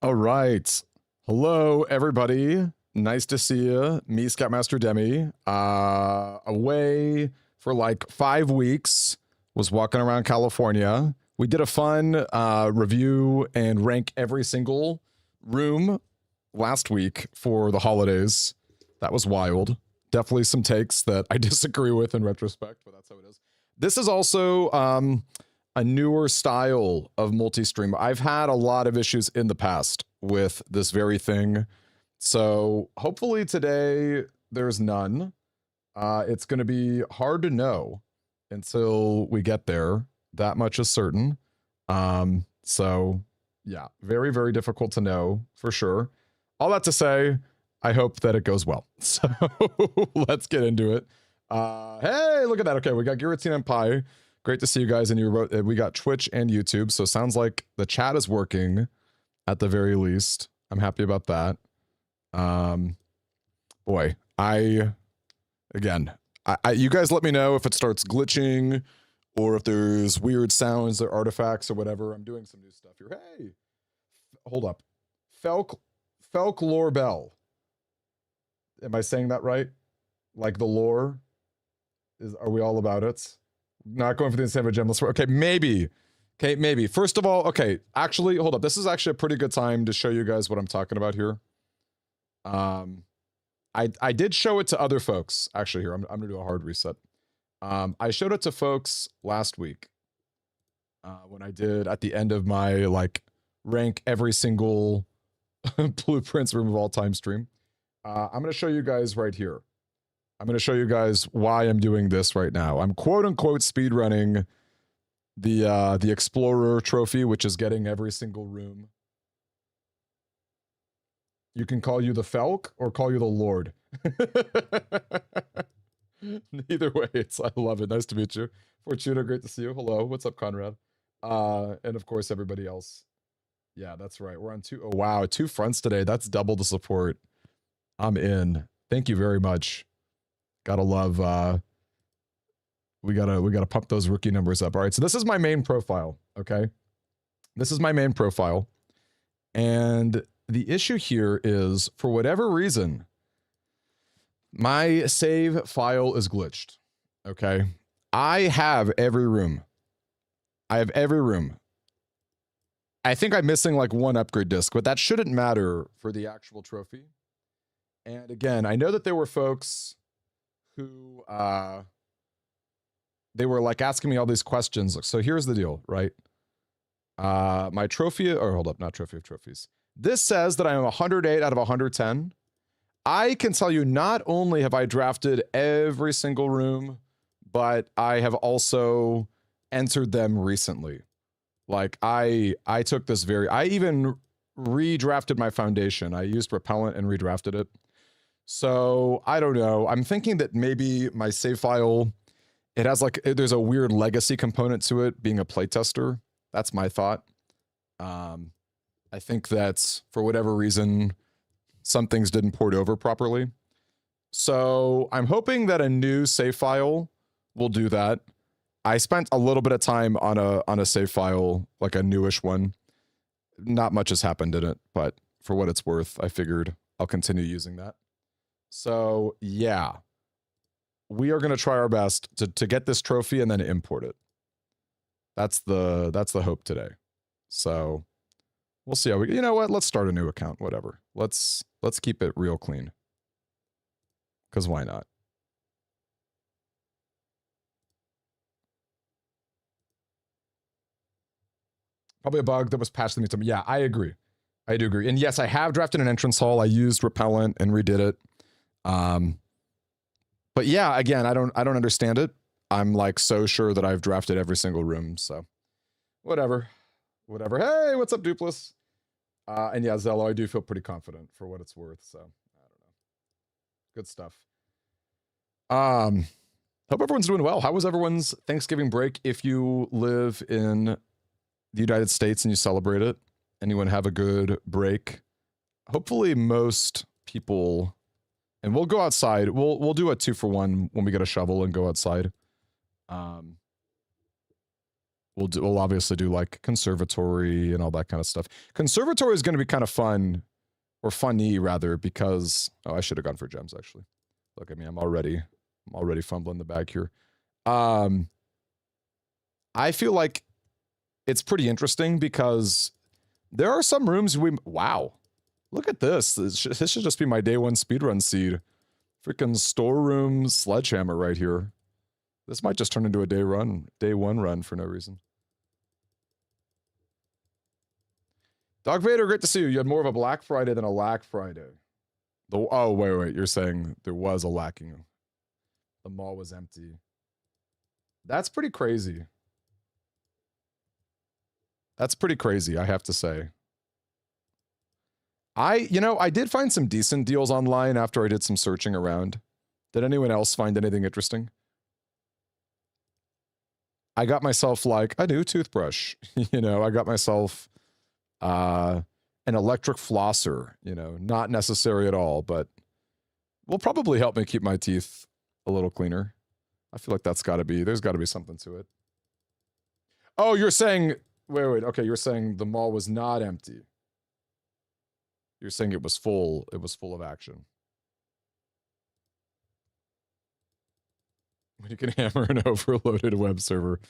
All right. Hello, everybody. Nice to see you. Me, Scoutmaster Demi. Away for like 5 weeks. Was walking around California. We did a fun review and rank every single room last week for the holidays. That was wild. Definitely some takes that I disagree with in retrospect, but that's how it is. This is also a newer style of multi-stream. I've had a lot of issues in the past with this very thing. So hopefully today there's none. It's going to be hard to know until we get there. That much is certain. So yeah, very, very difficult to know for sure. All that to say, I hope that it goes well. So let's get into it. Hey, look at that. Okay, we got Giratina and Pi. Great to see you guys. And we got Twitch and YouTube. So sounds like the chat is working at the very least. I'm happy about that. Boy, again, you guys let me know if it starts glitching or if there's weird sounds or artifacts or whatever. I'm doing some new stuff here. Hey, hold up. Felk Lore Bell. Am I saying that right? Like the lore? Are we all about it? Not going for the insane gem. Okay, maybe. Okay, maybe. First of all, okay, actually, hold up. This is actually a pretty good time to show you guys what I'm talking about here. I did show it to other folks. Actually, here, I'm gonna do a hard reset. I showed it to folks last week. When I did at the end of my like rank every single blueprints room of all time stream. I'm gonna show you guys right here. I'm going to show you guys why I'm doing this right now. I'm quote unquote speedrunning the Explorer trophy, which is getting every single room. You can call you the Felk or call you the Lord. Either way, I love it. Nice to meet you. Fortuna, great to see you. Hello. What's up, Conrad? And of course, everybody else. Yeah, that's right. We're on two. Oh, wow. 2 fronts today. That's double the support. I'm in. Thank you very much. Gotta love, we gotta pump those rookie numbers up. All right, so this is my main profile, okay? This is my main profile. And the issue here is, for whatever reason, my save file is glitched, okay? I have every room. I have every room. I think I'm missing like 1 upgrade disc, but that shouldn't matter for the actual trophy. And again, I know that there were folks who they were like asking me all these questions. So here's the deal, right? My trophy, or hold up, not trophy of trophies. This says that I am 108 out of 110. I can tell you not only have I drafted every single room, but I have also entered them recently. Like I took this I even redrafted my foundation. I used repellent and redrafted it. So I don't know. I'm thinking that maybe my save file, it has like, there's a weird legacy component to it being a playtester. That's my thought. I think that's for whatever reason, some things didn't port over properly. So I'm hoping that a new save file will do that. I spent a little bit of time on a save file, like a newish one. Not much has happened in it, but for what it's worth, I figured I'll continue using that. So yeah, we are going to try our best to get this trophy and then import it. That's the hope today. So we'll see how we, you know what, let's start a new account, whatever. Let's keep it real clean. Because why not? Probably a bug that was patched to me. Yeah, I agree. I do agree. And yes, I have drafted an entrance hall. I used repellent and redid it. But yeah, again, I don't understand it. I'm like so sure that I've drafted every single room. So whatever. Hey, what's up, Dupless? And yeah, Zello, I do feel pretty confident for what it's worth. So I don't know. Good stuff. Hope everyone's doing well. How was everyone's Thanksgiving break? If you live in the United States and you celebrate it, anyone have a good break? Hopefully most people, and we'll go outside. We'll do a 2-for-1 when we get a shovel and go outside. We'll obviously do like conservatory and all that kind of stuff. Conservatory is going to be kind of fun, or funny rather, because I should have gone for gems actually. Look at me, I'm already fumbling the bag here. I feel like it's pretty interesting because there are some rooms wow, look at this. This should just be my day one speedrun seed. Freaking storeroom sledgehammer right here. This might just turn into a day one run for no reason. Dog Vader, great to see you. You had more of a Black Friday than a Lack Friday. Oh, wait. You're saying there was a lacking. The mall was empty. That's pretty crazy. That's pretty crazy, I have to say. I did find some decent deals online after I did some searching around. Did anyone else find anything interesting? I got myself like a new toothbrush. I got myself an electric flosser, not necessary at all, but will probably help me keep my teeth a little cleaner. I feel like there's gotta be something to it. Oh, you're saying, wait, okay, you're saying the mall was not empty. You're saying it was full of action. When you can hammer an overloaded web server.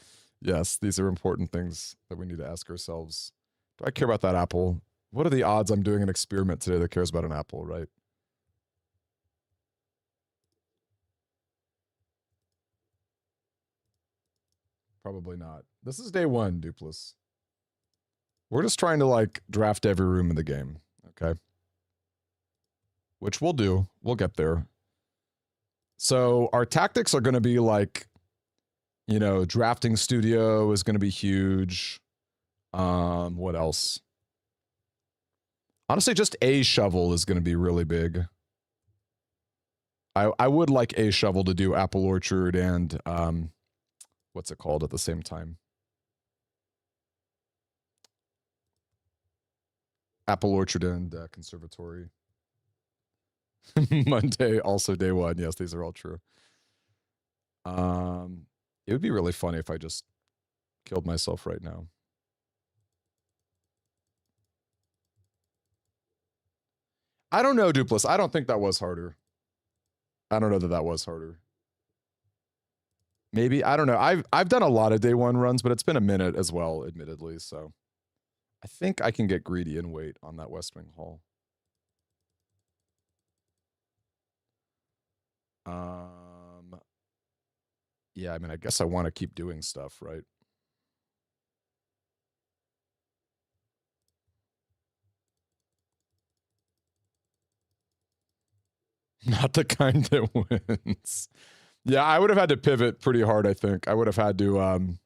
Yes, these are important things that we need to ask ourselves. Do I care about that apple? What are the odds I'm doing an experiment today that cares about an apple, right? Probably not. This is day one, Dupless. We're just trying to like draft every room in the game, okay? Which we'll do. We'll get there. So our tactics are going to be like, drafting studio is going to be huge. What else? Honestly, just a shovel is going to be really big. I would like a shovel to do Apple Orchard and what's it called at the same time? Apple Orchard and Conservatory. Monday, also day one. Yes, these are all true. It would be really funny if I just killed myself right now. I don't know, Dupless. I don't think that was harder. I don't know that was harder. Maybe, I don't know. I've done a lot of day one runs, but it's been a minute as well, admittedly, so I think I can get greedy and wait on that West Wing Hall. Yeah, I mean, I guess I want to keep doing stuff, right? Not the kind that wins. Yeah, I would have had to pivot pretty hard, I think. I would have had to,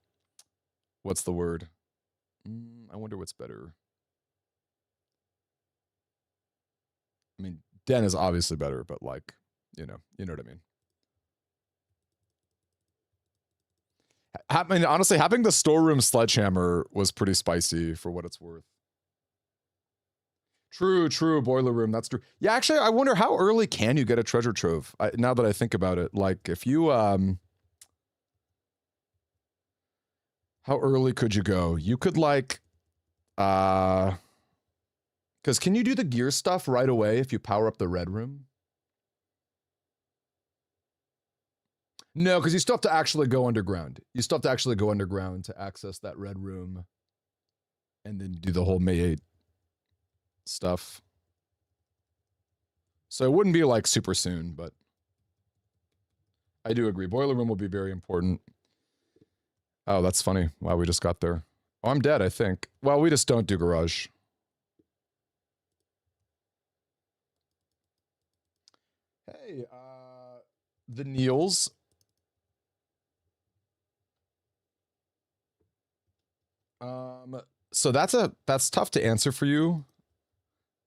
what's the word? I wonder what's better. I mean, Den is obviously better, but like, you know what I mean. I mean, honestly, having the storeroom sledgehammer was pretty spicy for what it's worth. True, boiler room, that's true. Yeah, actually, I wonder how early can you get a treasure trove? Now that I think about it, like if you, how early could you go? You could like, because can you do the gear stuff right away if you power up the red room? No, because you still have to actually go underground. You still have to actually go underground to access that red room and then do the whole May 8 stuff. So it wouldn't be like super soon, but I do agree. Boiler room will be very important. Oh, that's funny. Wow, we just got there. Oh, I'm dead, I think. Well, we just don't do garage. Hey, the Neils. So that's tough to answer for you.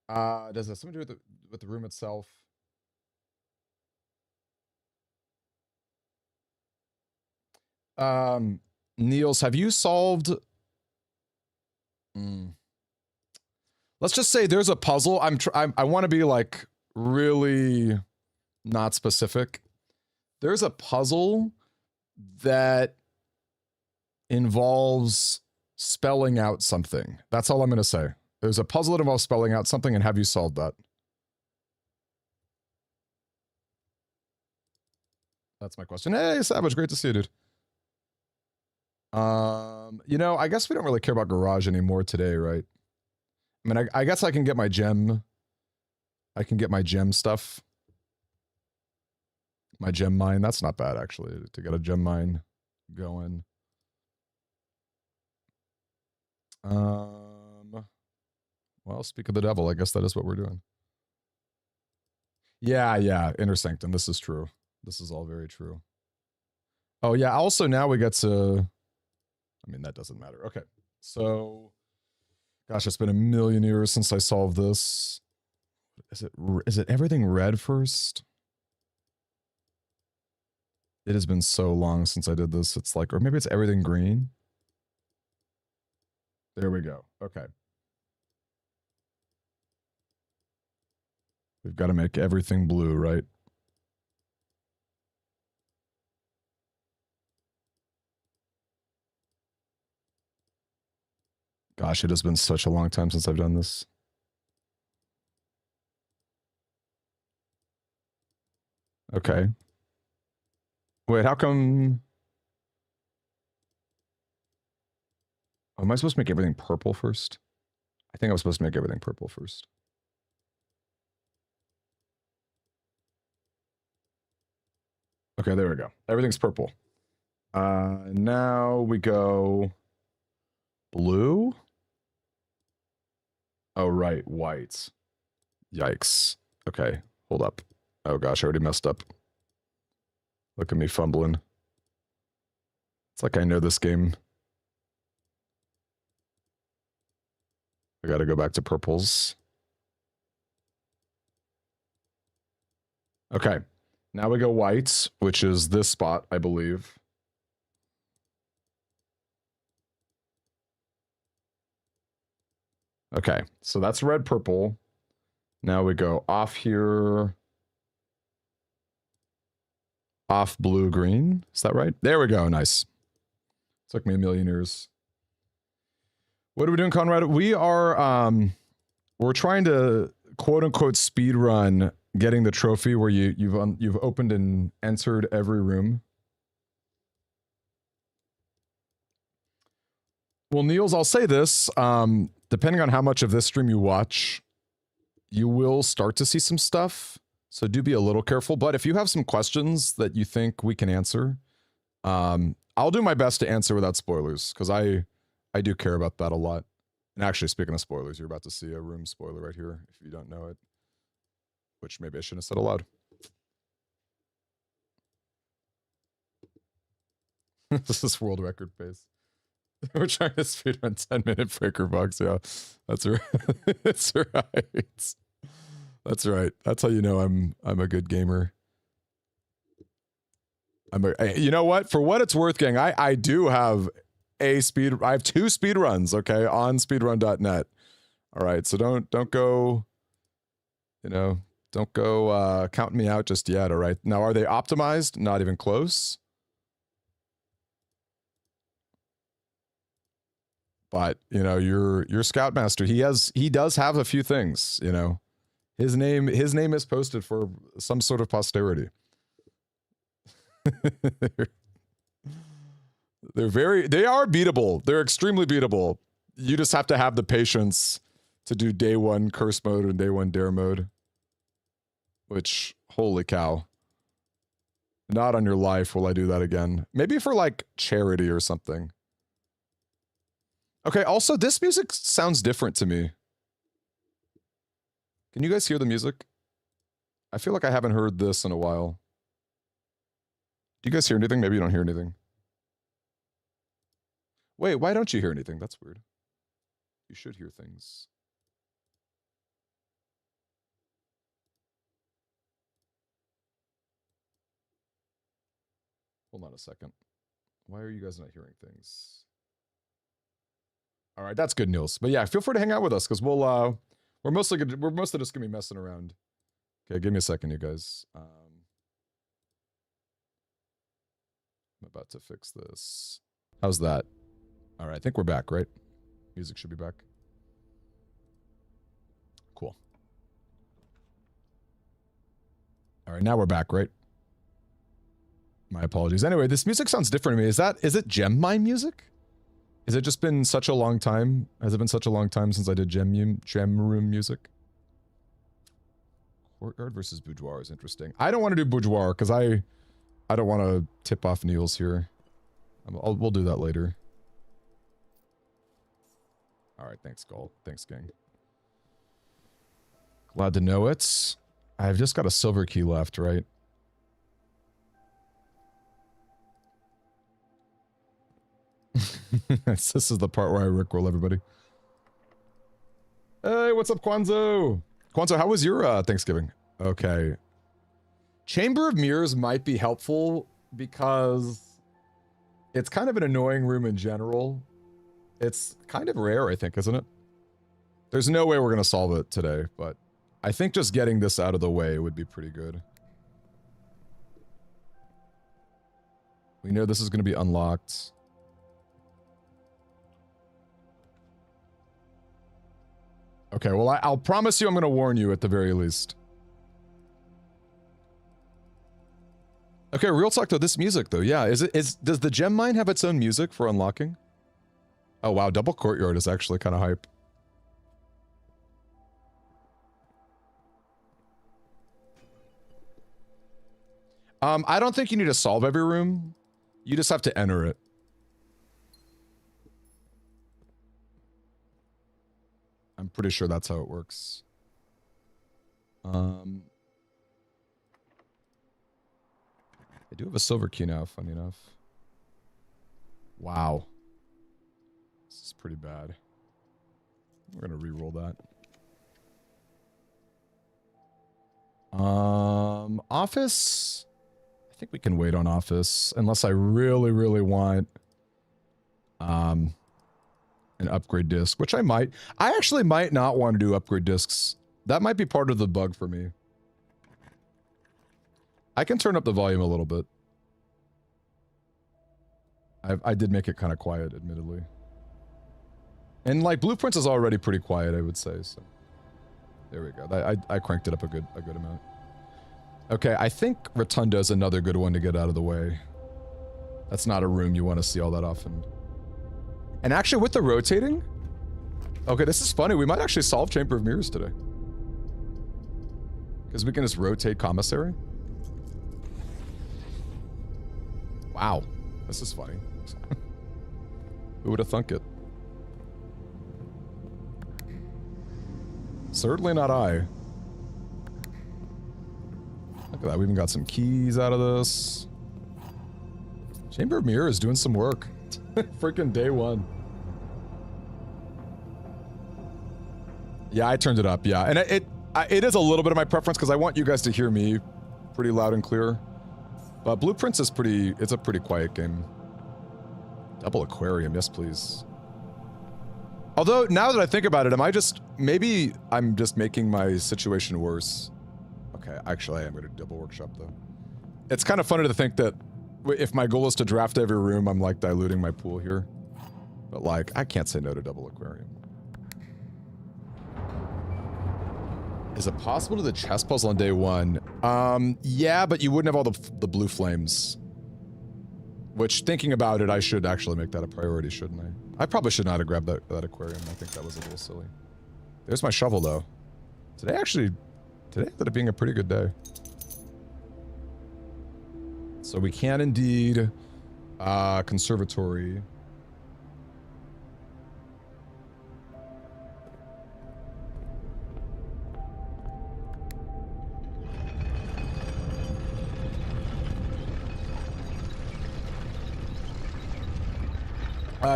Does it have something to do with the room itself? Niels, have you solved? Let's just say there's a puzzle. I want to be like really not specific. There's a puzzle that involves spelling out something. That's all I'm going to say. There's a puzzle that involves spelling out something, and have you solved that? That's my question. Hey, Savage, great to see you, dude. You know, I guess we don't really care about Garage anymore today, right? I mean, I guess I can get my gem. I can get my gem stuff. My gem mine. That's not bad, actually, to get a gem mine going. Well, speak of the devil, I guess that is what we're doing. Yeah, Inner Sanctum. This is true. This is all very true. Oh, yeah. Also, now we get to... I mean, that doesn't matter. Okay. So... Gosh, it's been a million years since I solved this. Is it everything red first? It has been so long since I did this. It's like... Or maybe it's everything green. There we go. Okay. We've got to make everything blue, right? Gosh, it has been such a long time since I've done this. Okay. Wait, how come... Oh, am I supposed to make everything purple first? I think I was supposed to make everything purple first. Okay, there we go. Everything's purple. Now we go... Blue? Oh, right, white. Yikes. Okay, hold up. Oh gosh, I already messed up. Look at me fumbling. It's like I know this game. I gotta go back to purples. Okay, now we go white, which is this spot, I believe. Okay, so that's red, purple. Now we go off here. Off blue, green. Is that right? There we go. Nice. Took me a million years. What are we doing, Conrad? We are, we're trying to quote unquote speed run getting the trophy where you've opened and entered every room. Well, Niels, I'll say this, depending on how much of this stream you watch, you will start to see some stuff. So do be a little careful. But if you have some questions that you think we can answer, I'll do my best to answer without spoilers, because I do care about that a lot. And actually, speaking of spoilers, you're about to see a room spoiler right here, if you don't know it. Which maybe I shouldn't have said aloud. This is world record pace. We're trying to speed on 10-minute breaker box. Yeah, that's right. That's right. That's right. That's how you know I'm a good gamer. You know what? For what it's worth, gang, I do have I have 2 speed runs, okay, on speedrun.net. All right, so don't go, you know, don't go counting me out just yet. All right. Now, are they optimized? Not even close. But, you know, your Scoutmaster, he does have a few things, you know. His name is posted for some sort of posterity. They are beatable. They're extremely beatable. You just have to have the patience to do day 1 curse mode and day 1 dare mode. Which, holy cow. Not on your life will I do that again. Maybe for like charity or something. Okay, also this music sounds different to me. Can you guys hear the music? I feel like I haven't heard this in a while. Do you guys hear anything? Maybe you don't hear anything. Wait, why don't you hear anything? That's weird. You should hear things. Hold on a second. Why are you guys not hearing things? All right, that's good news. But yeah, feel free to hang out with us because we're mostly just gonna be messing around. Okay, give me a second, you guys. I'm about to fix this. How's that? All right, I think we're back, right? Music should be back. Cool. All right, now we're back, right? My apologies. Anyway, this music sounds different to me. Is it Gem Mine music? Has it just been such a long time? Has it been such a long time since I did Gem Room music? Courtyard versus Boudoir is interesting. I don't want to do Boudoir because I don't want to tip off Niels here. We'll do that later. All right, thanks, Gold. Thanks, gang. Glad to know it. I've just got a silver key left, right? This is the part where I rickroll everybody. Hey, what's up, Kwanzo? Kwanzo, how was your Thanksgiving? Okay. Chamber of Mirrors might be helpful because it's kind of an annoying room in general. It's kind of rare, I think, isn't it? There's no way we're going to solve it today, but I think just getting this out of the way would be pretty good. We know this is going to be unlocked. Okay, well, I'll promise you I'm going to warn you at the very least. Okay, real talk though, this music though, yeah, does the Gem Mine have its own music for unlocking? Oh wow, Double Courtyard is actually kind of hype. I don't think you need to solve every room. You just have to enter it. I'm pretty sure that's how it works. I do have a silver key now, funny enough. Wow. This is pretty bad. We're gonna re-roll that. Office? I think we can wait on Office, unless I really, really want an upgrade disc, which I might. I actually might not want to do upgrade discs. That might be part of the bug for me. I can turn up the volume a little bit. I did make it kind of quiet, admittedly. And like Blueprints is already pretty quiet, I would say. So there we go. I cranked it up a good amount. Okay, I think Rotunda is another good one to get out of the way. That's not a room you want to see all that often. And actually, with the rotating, okay, this is funny. We might actually solve Chamber of Mirrors today. Because we can just rotate Commissary. Wow, this is funny. Who would have thunk it? Certainly not I. Look at that, we even got some keys out of this. Chamber of Mirrors is doing some work. Freaking day one. Yeah, I turned it up, yeah. And it is a little bit of my preference because I want you guys to hear me pretty loud and clear. But Blueprints is it's a pretty quiet game. Double Aquarium, yes please. Although, now that I think about it, maybe I'm just making my situation worse. Okay, actually I am going to double workshop though. It's kind of funny to think that if my goal is to draft every room, I'm like diluting my pool here. But like, I can't say no to Double Aquarium. Is it possible to do the chess puzzle on day one? Yeah, but you wouldn't have all the blue flames. Which, thinking about it, I should actually make that a priority, shouldn't I? I probably should not have grabbed that aquarium. I think that was a little silly. There's my shovel, though. Today ended up being a pretty good day. So we can indeed, conservatory.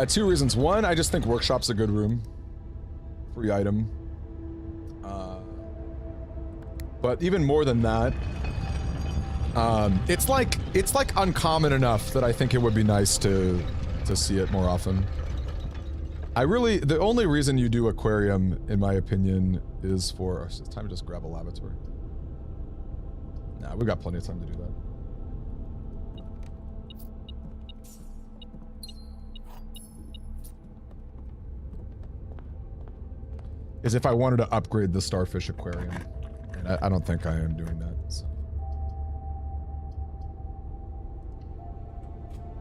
Two reasons. One, I just think workshop's a good room. Free item. But even more than that, it's like uncommon enough that I think it would be nice to see it more often. The only reason you do aquarium, in my opinion, is for, it's time to just grab a lavatory. Nah, we've got plenty of time to do that. is if I wanted to upgrade the starfish aquarium. And I don't think I am doing that.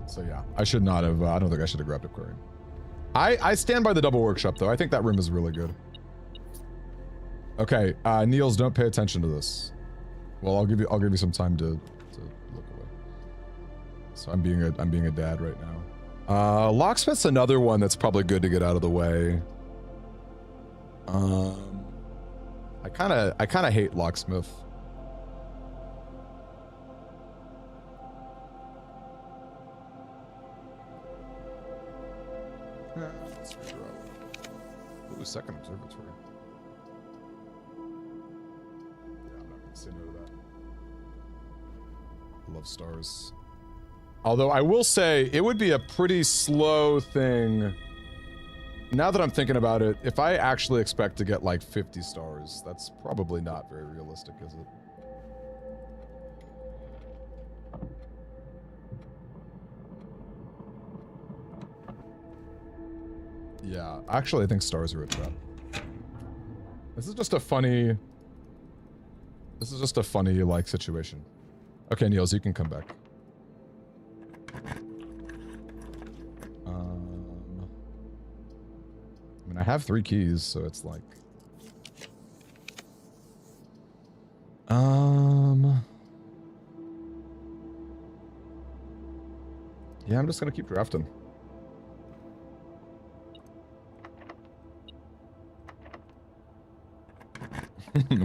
So yeah, I should not have, I don't think I should have grabbed aquarium. I stand by the double workshop though. I think that room is really good. Okay, Niels, don't pay attention to this. Well, I'll give you some time to look away. So I'm being a dad right now. Locksmith's another one that's probably good to get out of the way. I kind of hate locksmith. Let's redraw. Ooh, second observatory. Yeah, I'm not gonna say no to that. I love stars. Although I will say it would be a pretty slow thing. Now that I'm thinking about it, if I actually expect to get like 50 stars, that's probably not very realistic, is it? Yeah, actually I think stars are a trap. This is just a funny like situation. Okay, Niels, you can come back. I mean, I have 3 keys, so it's like... Yeah, I'm just gonna keep drafting.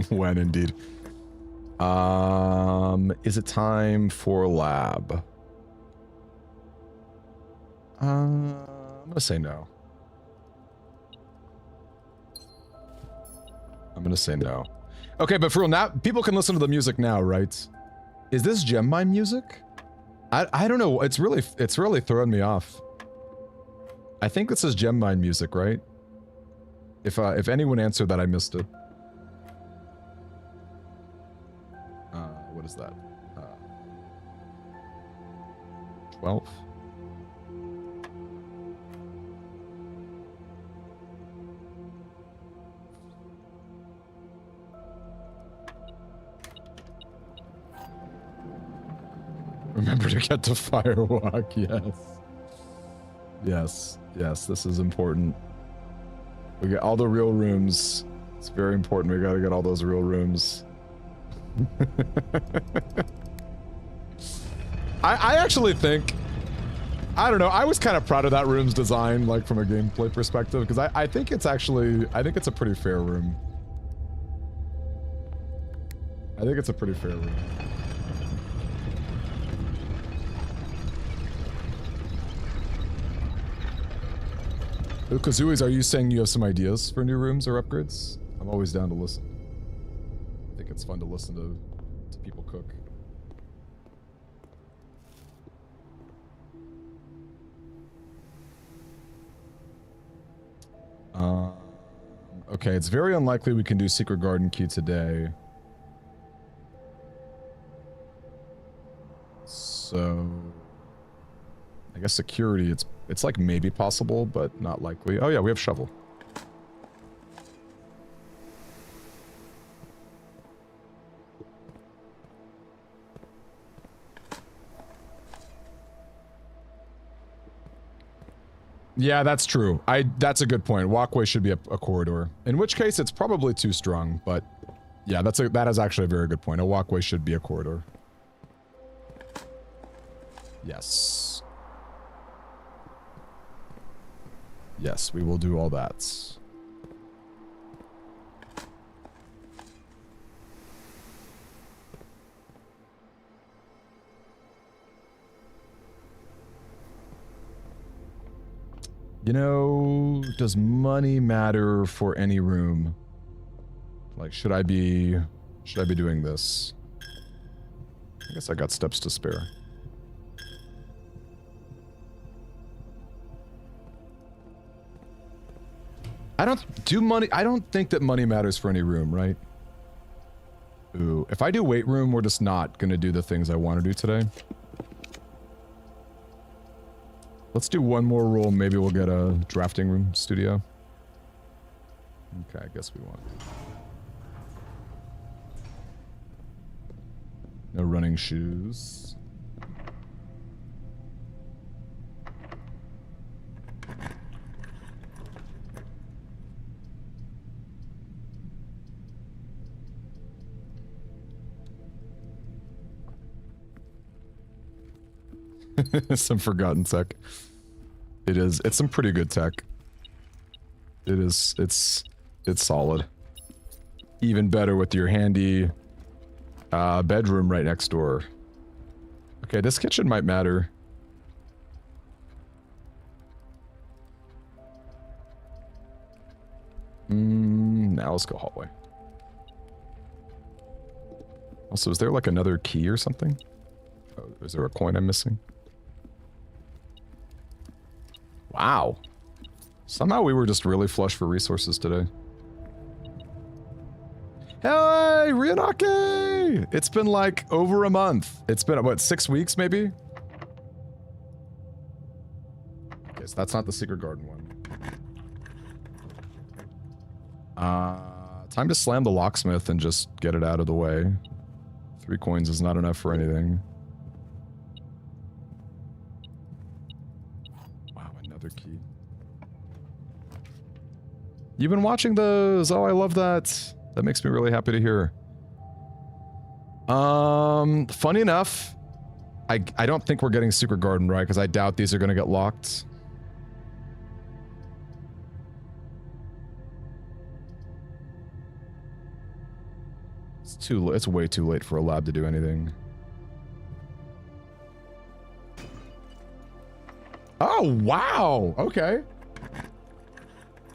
When, indeed. Is it time for lab? I'm gonna say no. I'm gonna say no. Okay, but for real, now people can listen to the music now, right? Is this gem mine music? I don't know. It's really throwing me off. I think this is gem mine music, right? If anyone answered that, I missed it. What is that? 12? Remember to get to Firewalk, yes. Yes, yes, this is important. We get all the real rooms. It's very important. We gotta get all those real rooms. I actually think, I don't know, I was kind of proud of that room's design, like from a gameplay perspective, because I think it's actually, I think it's a pretty fair room. I think it's a pretty fair room. Kazui's, are you saying you have some ideas for new rooms or upgrades? I'm always down to listen. I think it's fun to listen to people cook. Okay, it's very unlikely we can do Secret Garden Key today. So... I guess security, it's like maybe possible, but not likely. Oh yeah, we have shovel. Yeah, that's true. That's a good point. Walkway should be a corridor. In which case, it's probably too strong, but yeah, that is actually a very good point. A walkway should be a corridor. Yes. Yes, we will do all that. You know, does money matter for any room? Like, should I be doing this? I guess I got steps to spare. I don't think that money matters for any room, right? Ooh, if I do weight room, we're just not gonna do the things I want to do today. Let's do one more roll, maybe we'll get a drafting room studio. Okay, I guess we won't. No running shoes. Some forgotten tech. It is. It's some pretty good tech. It is. It's solid. Even better with your handy bedroom right next door. Okay, this kitchen might matter. Now let's go hallway. Also, is there like another key or something? Oh, is there a coin I'm missing? Wow. Somehow we were just really flush for resources today. Hey, Ryanake! It's been like over a month. It's been, what, 6 weeks maybe? Okay, so that's not the secret garden one. Time to slam the locksmith and just get it out of the way. 3 coins is not enough for anything. Wow, another key. You've been watching those. Oh, I love that. That makes me really happy to hear. Funny enough, I don't think we're getting Secret Garden right, because I doubt these are going to get locked. It's way too late for a lab to do anything. Oh, wow! Okay.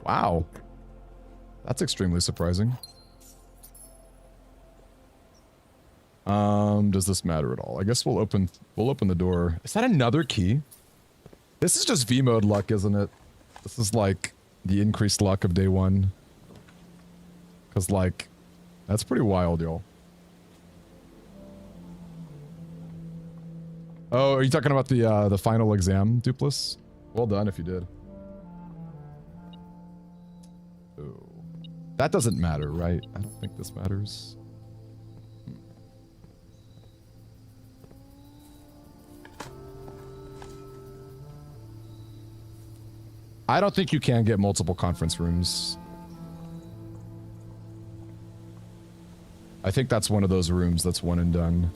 Wow. That's extremely surprising. Does this matter at all? I guess we'll open the door. Is that another key? This is just V mode luck, isn't it? This is like the increased luck of day 1. Cause like, that's pretty wild, y'all. Oh, are you talking about the final exam, Dupless? Well done if you did. Oh. That doesn't matter, right? I don't think this matters. I don't think you can get multiple conference rooms. I think that's one of those rooms that's one and done.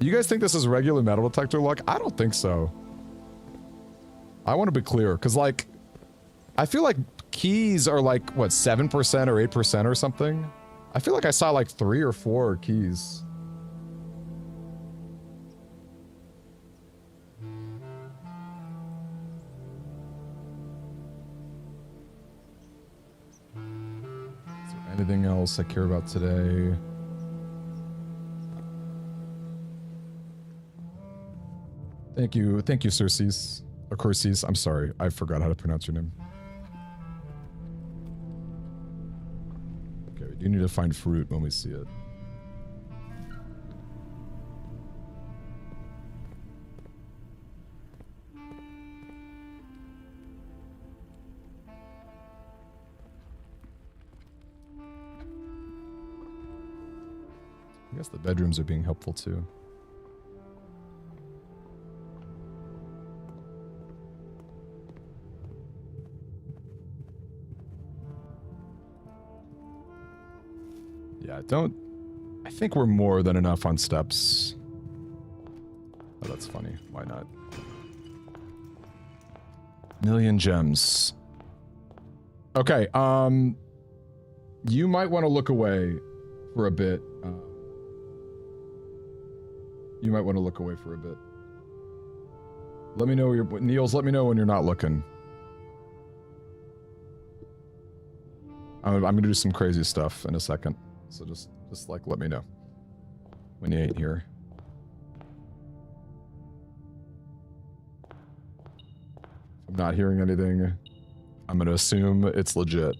You guys think this is regular metal detector luck? I don't think so. I want to be clear, because like, I feel like keys are like, what, 7% or 8% or something? I feel like I saw like 3 or 4 keys. Anything else I care about today? Thank you, Circes. Or Curses. I'm sorry, I forgot how to pronounce your name. Okay, we do need to find fruit when we see it. I guess the bedrooms are being helpful too. Yeah, I think we're more than enough on steps. Oh, that's funny. Why not? Million gems. Okay, you might want to look away for a bit. You might want to look away for a bit. Let me know Niels, let me know when you're not looking. I'm gonna do some crazy stuff in a second. So just like let me know when you ain't here. If I'm not hearing anything, I'm gonna assume it's legit.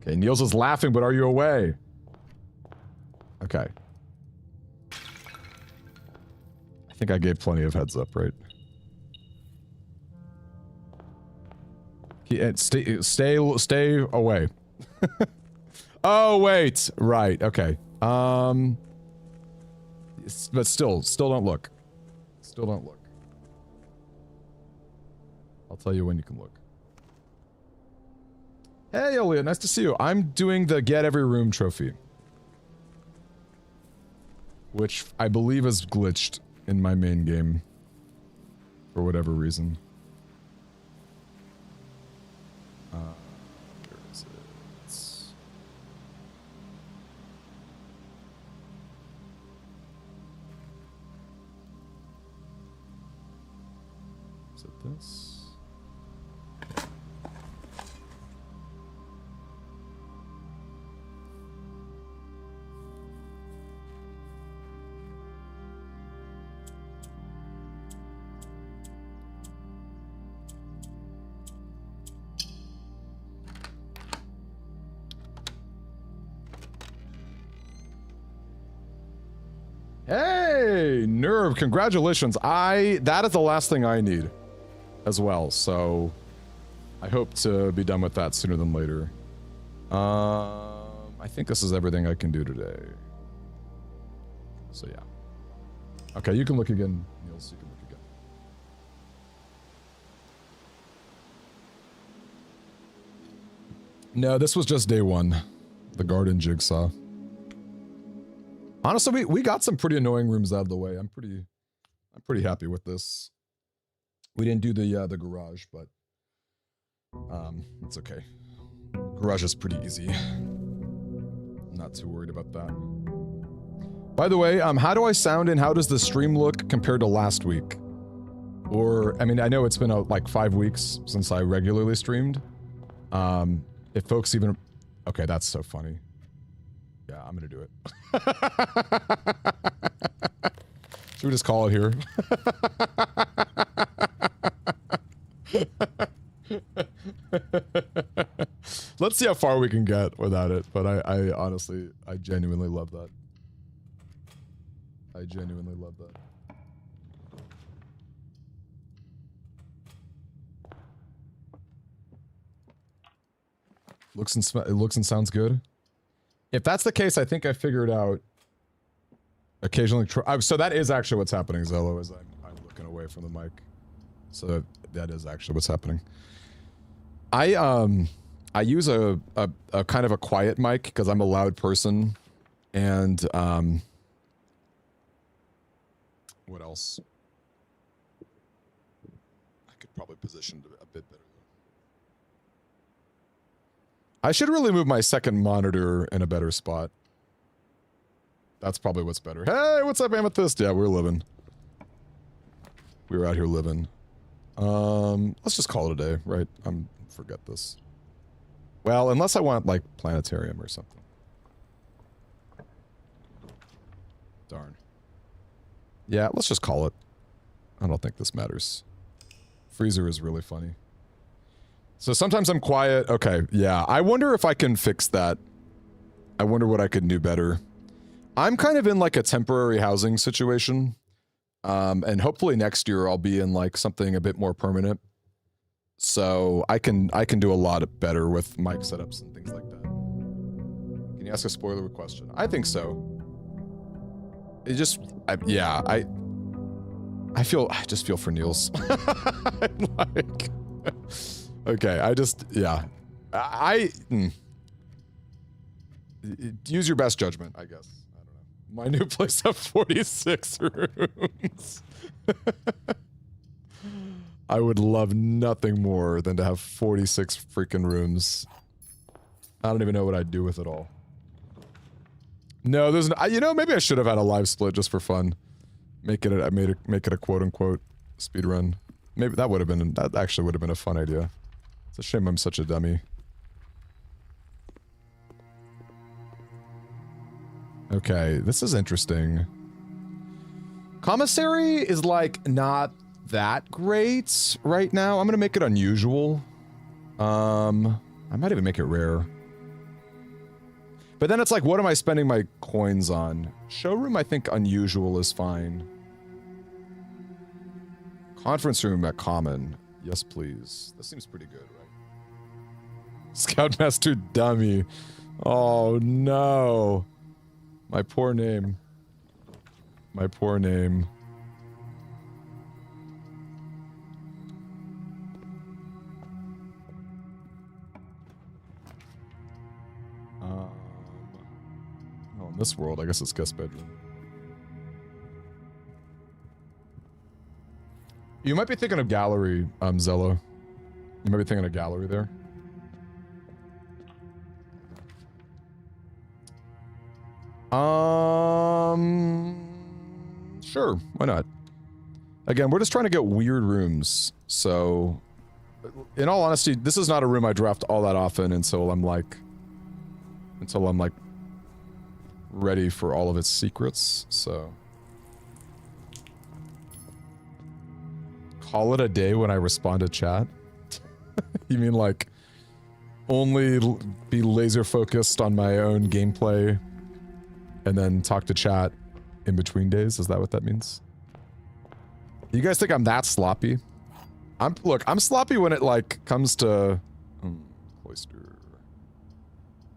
Okay, Niels is laughing, but are you away? Okay. I think I gave plenty of heads up, right? Stay away. Oh wait, right, okay. But still don't look. Still don't look. I'll tell you when you can look. Hey, Olia, nice to see you. I'm doing the Get Every Room trophy, which I believe is glitched in my main game for whatever reason. Where is it? Is it this? Hey, Nerve, congratulations. That is the last thing I need as well, so I hope to be done with that sooner than later. I think this is everything I can do today. So yeah. Okay, you can look again, Niels, you can look again. No, this was just day one. The garden jigsaw. Honestly, we got some pretty annoying rooms out of the way. I'm pretty happy with this. We didn't do the garage, but it's okay. Garage is pretty easy. I'm not too worried about that. By the way, how do I sound and how does the stream look compared to last week? Or, I mean, I know it's been like 5 weeks since I regularly streamed. If folks even... Okay, that's so funny. Yeah, I'm gonna do it. Should we just call it here? Let's see how far we can get without it, but I honestly, I genuinely love that. I genuinely love that. It looks and sounds good. If that's the case, I think I figured out occasionally. So that is actually what's happening, Zello, is I'm looking away from the mic. So that is actually what's happening. I use a kind of a quiet mic because I'm a loud person, and what else? I could probably position it a bit better. I should really move my second monitor in a better spot. That's probably what's better. Hey, what's up, Amethyst? Yeah, we're living. We're out here living. Let's just call it a day, right? Forget this. Well, unless I want, like, planetarium or something. Darn. Yeah, let's just call it. I don't think this matters. Freezer is really funny. So sometimes I'm quiet. Okay, yeah. I wonder if I can fix that. I wonder what I could do better. I'm kind of in like a temporary housing situation. And hopefully next year I'll be in like something a bit more permanent. So I can do a lot better with mic setups and things like that. Can you ask a spoiler question? I think so. It just, I just feel for Niels. Like, okay, yeah. Use your best judgment, I guess. I don't know. My new place has 46 rooms. I would love nothing more than to have 46 freaking rooms. I don't even know what I'd do with it all. No, there's no, you know, maybe I should have had a live split just for fun. Make it a quote-unquote speedrun. Maybe that actually would have been a fun idea. It's a shame I'm such a dummy. Okay, this is interesting. Commissary is like not that great right now. I'm gonna make it unusual. I might even make it rare. But then it's like, what am I spending my coins on? Showroom, I think unusual is fine. Conference room at Common. Yes, please. This seems pretty good, right? Scoutmaster Dummy. Oh, no. My poor name. My poor name. Oh, in this world, I guess it's guest bedroom. You might be thinking of gallery, Zello. You might be thinking of gallery there. Sure, why not? Again, we're just trying to get weird rooms, so in all honesty, this is not a room I draft all that often until I'm like ready for all of its secrets, so call it a day when I respond to chat. You mean like only be laser focused on my own gameplay and then talk to chat in between days? Is that what that means? You guys think I'm that sloppy? Look, I'm sloppy when it like comes to Cloister.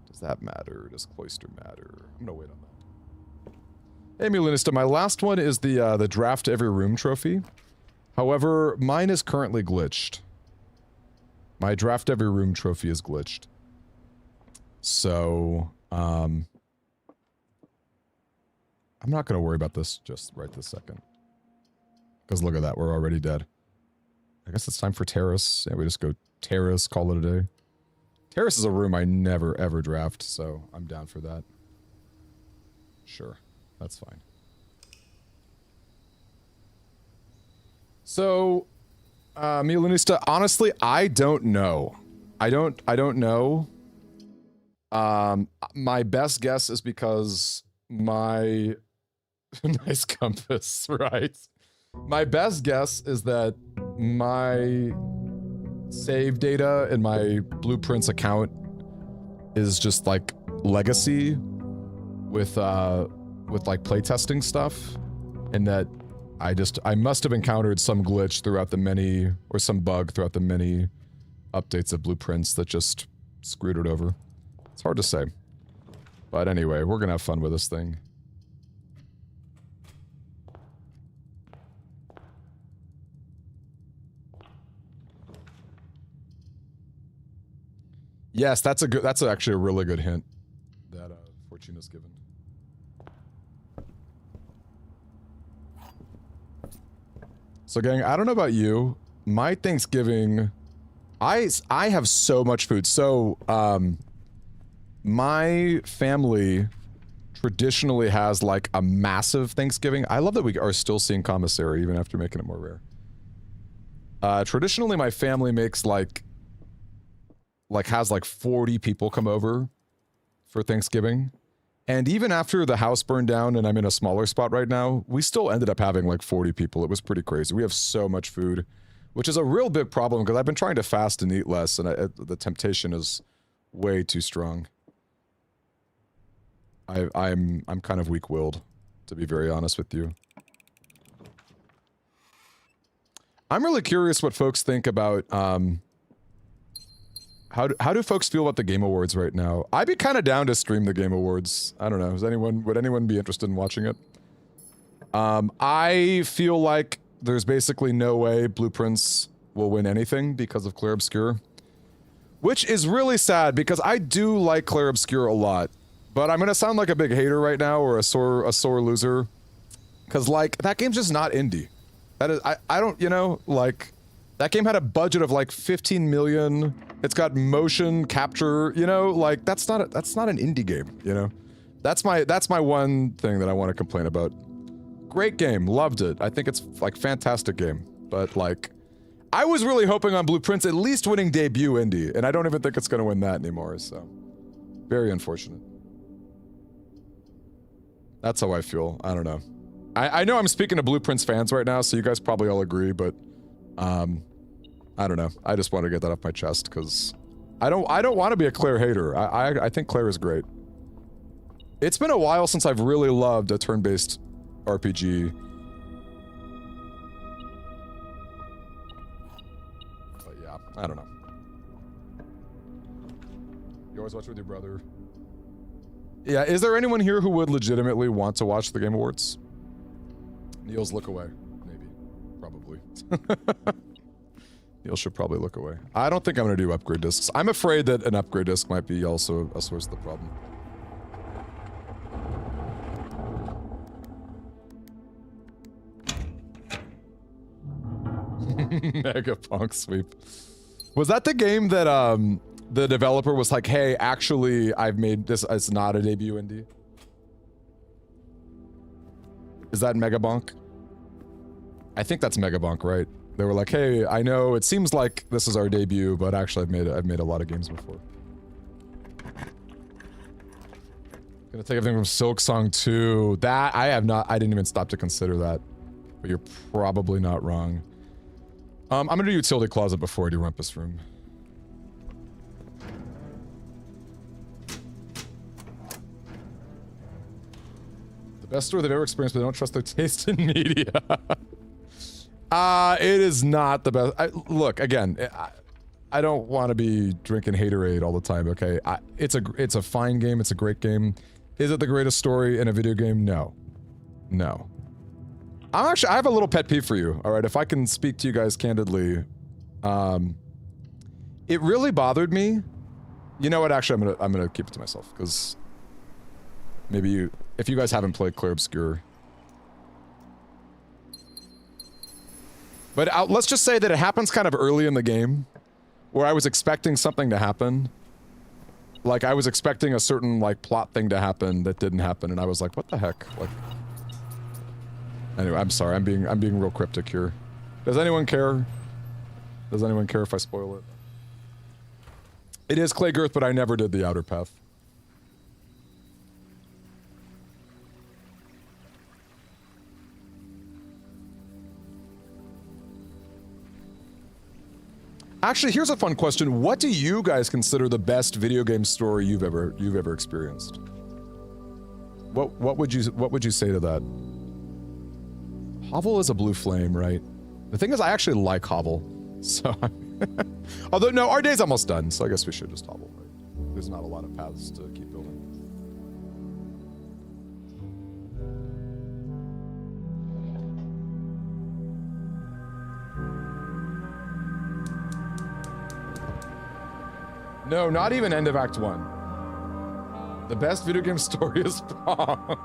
Does that matter? Does Cloister matter? I'm gonna wait on that. Hey Mulinista, my last one is the draft every room trophy. However, mine is currently glitched. My draft every room trophy is glitched. So, I'm not going to worry about this just right this second. Because look at that, we're already dead. I guess it's time for Terrace. Yeah, we just go Terrace, call it a day. Terrace is a room I never ever draft, so I'm down for that. Sure, that's fine. So, Milanista, honestly, I don't know. I don't know. My best guess is because my nice compass, right? My best guess is that my save data in my Blueprints account is just like legacy with like playtesting stuff, and that I must have encountered some glitch throughout the many, or some bug throughout the many updates of Blueprints that just screwed it over. It's hard to say. But anyway, we're gonna have fun with this thing. Yes, that's actually a really good hint that Fortuna's given. So gang, I don't know about you, my Thanksgiving, I have so much food. So, my family traditionally has like a massive Thanksgiving. I love that we are still seeing commissary even after making it more rare. Traditionally my family makes has like 40 people come over for Thanksgiving. And even after the house burned down and I'm in a smaller spot right now, we still ended up having like 40 people. It was pretty crazy. We have so much food, which is a real big problem because I've been trying to fast and eat less, and the temptation is way too strong. I'm kind of weak-willed, to be very honest with you. I'm really curious what folks think about how do folks feel about the Game Awards right now? I'd be kind of down to stream the Game Awards. I don't know. Would anyone be interested in watching it? I feel like there's basically no way Blueprints will win anything because of Clair Obscur, which is really sad because I do like Clair Obscur a lot, but I'm gonna sound like a big hater right now or a sore loser, because like that game's just not indie. That is I don't, you know, like that game had a budget of like 15 million. It's got motion capture, you know, like that's not an indie game, you know. That's my one thing that I want to complain about. Great game, loved it. I think it's like fantastic game, but like I was really hoping on Blueprints at least winning debut indie, and I don't even think it's going to win that anymore, so very unfortunate. That's how I feel. I don't know. I know I'm speaking to Blueprints fans right now, so you guys probably all agree, but I don't know. I just want to get that off my chest because I don't want to be a Clair hater. I think Clair is great. It's been a while since I've really loved a turn-based RPG. Yeah, I don't know. You always watch with your brother. Yeah, is there anyone here who would legitimately want to watch the Game Awards? Niels, look away. Maybe. Probably. Niels should probably look away. I don't think I'm going to do upgrade discs. I'm afraid that an upgrade disc might be also a source of the problem. Mega Punk Sweep. Was that the game that the developer was like, hey, actually, I've made this, it's not a debut indie? Is that Megabonk? I think that's Megabonk, right? They were like, hey, I know it seems like this is our debut, but actually I've made a lot of games before. Gonna take everything from Silksong 2. That, I didn't even stop to consider that. But you're probably not wrong. I'm gonna do Utility Closet before I do Rumpus Room. The best store they've ever experienced, but they don't trust their taste in media. It is not the best. Look, again, I don't want to be drinking haterade all the time, okay? It's a fine game, it's a great game. Is it the greatest story in a video game? No. No. I have a little pet peeve for you, all right? If I can speak to you guys candidly, it really bothered me. You know what? Actually, I'm gonna keep it to myself because maybe if you guys haven't played Clair Obscur, but let's just say that it happens kind of early in the game, where I was expecting something to happen. Like I was expecting a certain like plot thing to happen that didn't happen, and I was like, "What the heck?" Like. Anyway, I'm sorry. I'm being real cryptic here. Does anyone care? Does anyone care if I spoil it? It is Clay Girth, but I never did the Outer Path. Actually, here's a fun question. What do you guys consider the best video game story you've ever experienced? What would you say to that? Hovel is a blue flame, right? The thing is, I actually like Hovel, so... Although, no, our day's almost done, so I guess we should just Hovel, right? There's not a lot of paths to keep building. No, not even end of Act 1. The best video game story is Pong.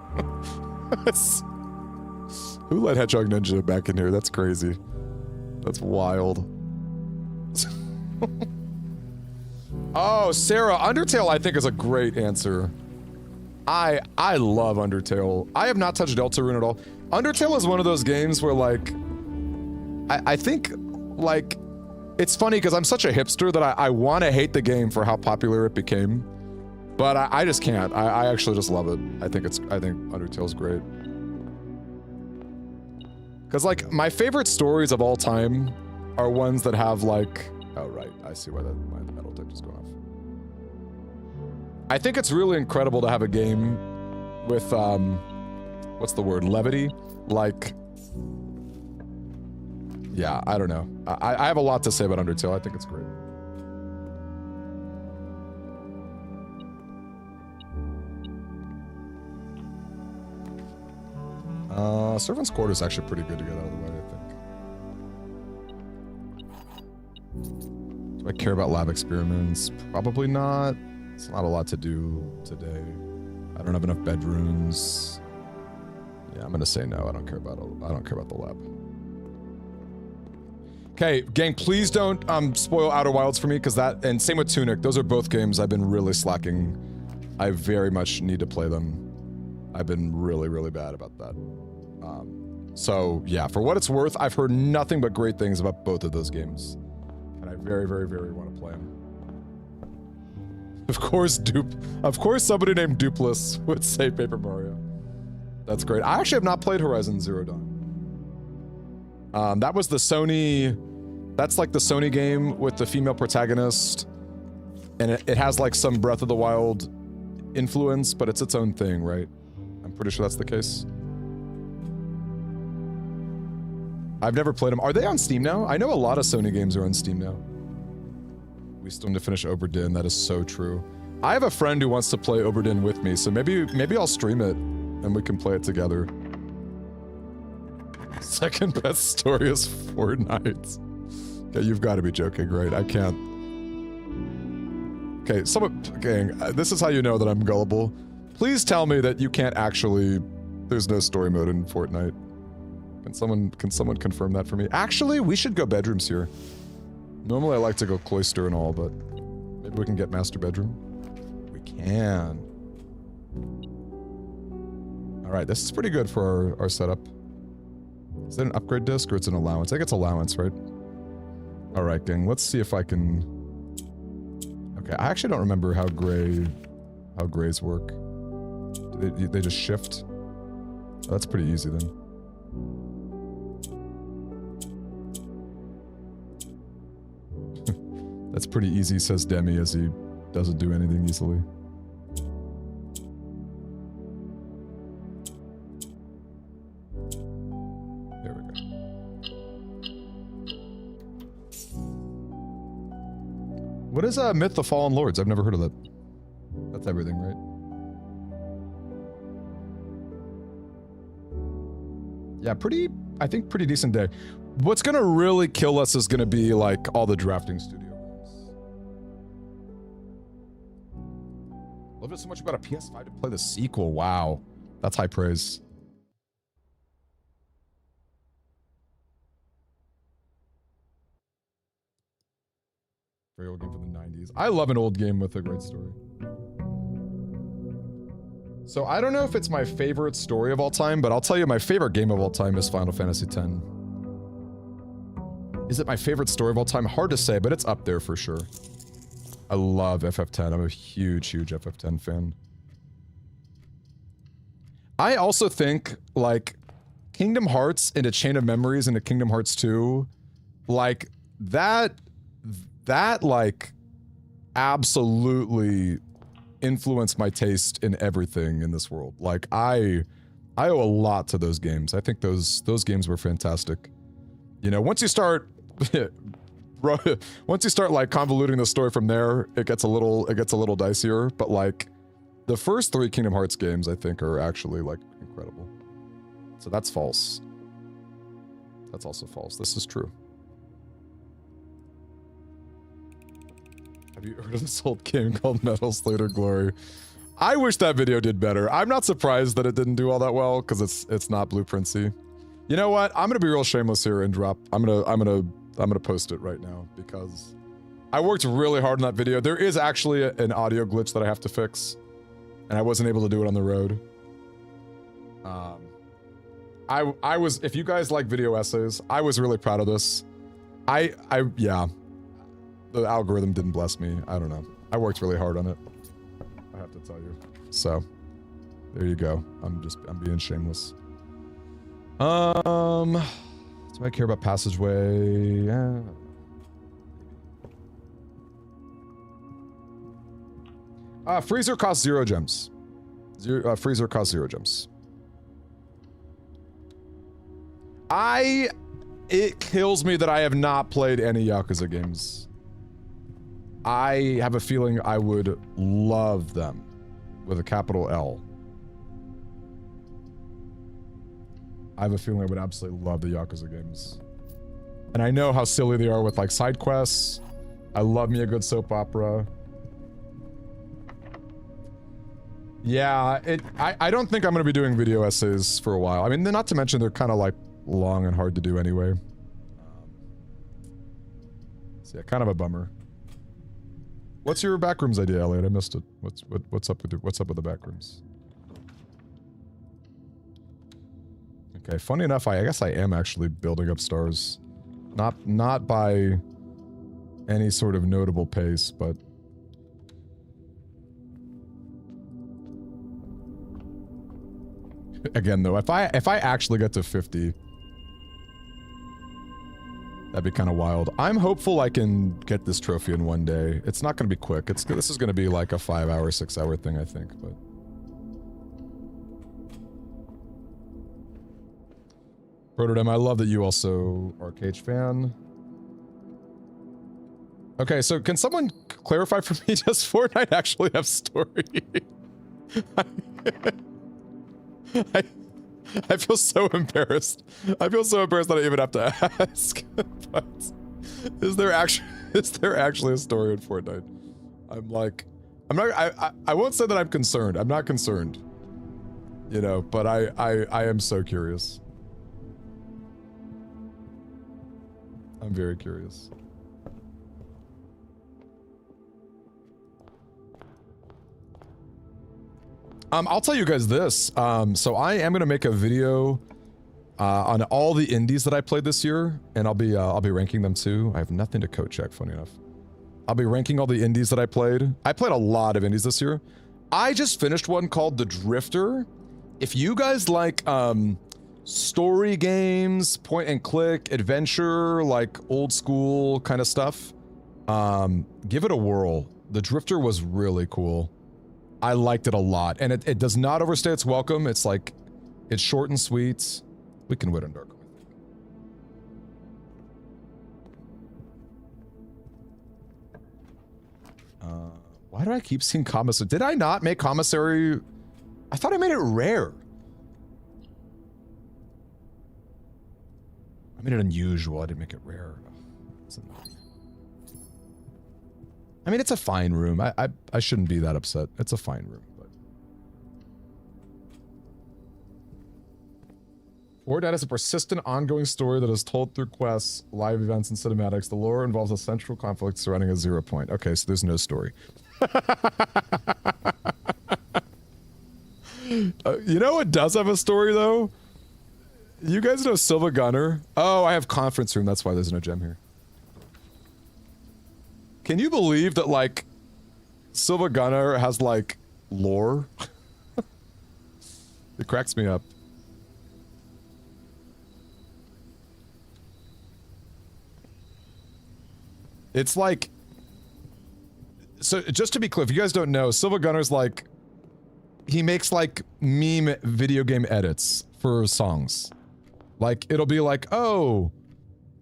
Who let Hedgehog Ninja back in here? That's crazy. That's wild. Oh, Sarah, Undertale I think is a great answer. I love Undertale. I have not touched Deltarune at all. Undertale is one of those games where like, I think like, it's funny because I'm such a hipster that I want to hate the game for how popular it became. But I just can't. I actually just love it. I think Undertale's great. Because, like, my favorite stories of all time are ones that have, like... Oh, right. I see why the metal detector is going off. I think it's really incredible to have a game with, what's the word? Levity? Like... Yeah, I don't know. I have a lot to say about Undertale. I think it's great. Servant's Court is actually pretty good to get out of the way, I think. Do I care about lab experiments? Probably not. It's not a lot to do today. I don't have enough bedrooms. Yeah, I'm gonna say no. I don't care about the lab. Okay, gang, please don't spoil Outer Wilds for me, because that, and same with Tunic. Those are both games I've been really slacking. I very much need to play them. I've been really, really bad about that. So, yeah, for what it's worth, I've heard nothing but great things about both of those games. And I very, very, very want to play them. Of course, somebody named Dupless would say Paper Mario. That's great. I actually have not played Horizon Zero Dawn. That was the Sony... That's like the Sony game with the female protagonist. And it has like some Breath of the Wild influence, but it's its own thing, right? I'm pretty sure that's the case. I've never played them. Are they on Steam now? I know a lot of Sony games are on Steam now. We still need to finish Oberdin. That is so true. I have a friend who wants to play Oberdin with me, so maybe I'll stream it and we can play it together. Second best story is Fortnite. Okay, you've got to be joking, right? I can't. Okay, gang, this is how you know that I'm gullible. Please tell me that you can't actually. There's no story mode in Fortnite. Can someone confirm that for me? Actually, we should go bedrooms here. Normally I like to go cloister and all, but maybe we can get master bedroom. We can. All right, this is pretty good for our setup. Is that an upgrade disc or it's an allowance? I think it's allowance, right? All right, gang. Let's see if I can. Okay, I actually don't remember how grays work. They just shift. Oh, that's pretty easy then. That's pretty easy, says Demi, as he doesn't do anything easily. There we go. What is Myth of Fallen Lords? I've never heard of that. That's everything, right? Yeah, I think pretty decent day. What's gonna really kill us is gonna be like all the drafting studio rooms. Love it so much about a PS5 to play the sequel. Wow. That's high praise. Very old game from the 90s. I love an old game with a great story. So I don't know if it's my favorite story of all time, but I'll tell you my favorite game of all time is Final Fantasy X. Is it my favorite story of all time? Hard to say, but it's up there for sure. I love FF10. I'm a huge, huge FF10 fan. I also think, like, Kingdom Hearts into Chain of Memories into Kingdom Hearts 2, like, that, like, absolutely influenced my taste in everything in this world. Like, I owe a lot to those games. I think those games were fantastic. You know, once you start like convoluting the story from there, it gets a little dicier, but like the first 3 Kingdom Hearts games I think are actually like incredible. So that's false. That's also false. This is true. Have you heard of this old game called Metal Slater Glory? I wish that video did better. I'm not surprised that it didn't do all that well because it's not Blueprintsy. You know what? I'm gonna be real shameless here and drop. I'm gonna post it right now because I worked really hard on that video. There is actually an audio glitch that I have to fix, and I wasn't able to do it on the road. I was. If you guys like video essays, I was really proud of this. Yeah. The algorithm didn't bless me. I don't know. I worked really hard on it. I have to tell you. So, there you go. I'm being shameless. Do I care about Passageway? Yeah. Freezer costs 0 gems. Freezer costs 0 gems. It kills me that I have not played any Yakuza games. I have a feeling I would love them with a capital L. I have a feeling I would absolutely love the Yakuza games. And I know how silly they are with like side quests. I love me a good soap opera. Yeah, I don't think I'm going to be doing video essays for a while. I mean, not to mention they're kind of like long and hard to do anyway. So yeah, kind of a bummer. What's your backrooms idea, Elliot? I missed it. What's up with the backrooms? Okay, funny enough, I guess I am actually building up stars. Not by any sort of notable pace, but again though, if I actually get to 50, that'd be kind of wild. I'm hopeful I can get this trophy in one day. It's not going to be quick. This is going to be like a 5-hour, 6-hour thing, I think, but Protodem, I love that you also are a Cage fan. Okay, so can someone clarify for me, does Fortnite actually have story? I, I feel so embarrassed. I feel so embarrassed that I even have to ask. But is there actually a story in Fortnite? I'm like, I won't say that I'm concerned. I'm not concerned. You know, but I am so curious. I'm very curious. I'll tell you guys this. So I am gonna make a video on all the indies that I played this year, and I'll be ranking them too. I have nothing to code check, funny enough. I'll be ranking all the indies that I played. I played a lot of indies this year. I just finished one called The Drifter. If you guys like story games, point and click, adventure, like old school kind of stuff, give it a whirl. The Drifter was really cool. I liked it a lot, and it does not overstay its welcome. It's like, it's short and sweet. We can wait on Dark. Why do I keep seeing commissary? Did I not make commissary? I thought I made it rare. I made it unusual. I didn't make it rare. I mean, it's a fine room. I shouldn't be that upset. It's a fine room. But Fortnite is a persistent, ongoing story that is told through quests, live events, and cinematics. The lore involves a central conflict surrounding a 0 point. Okay, so there's no story. You know what does have a story, though? You guys know Silva Gunner? Oh, I have conference room. That's why there's no gem here. Can you believe that, like, Silva Gunner has, like, lore? It cracks me up. It's like... So, just to be clear, if you guys don't know, Silva Gunner's like... He makes, like, meme video game edits for songs. Like, it'll be like, oh,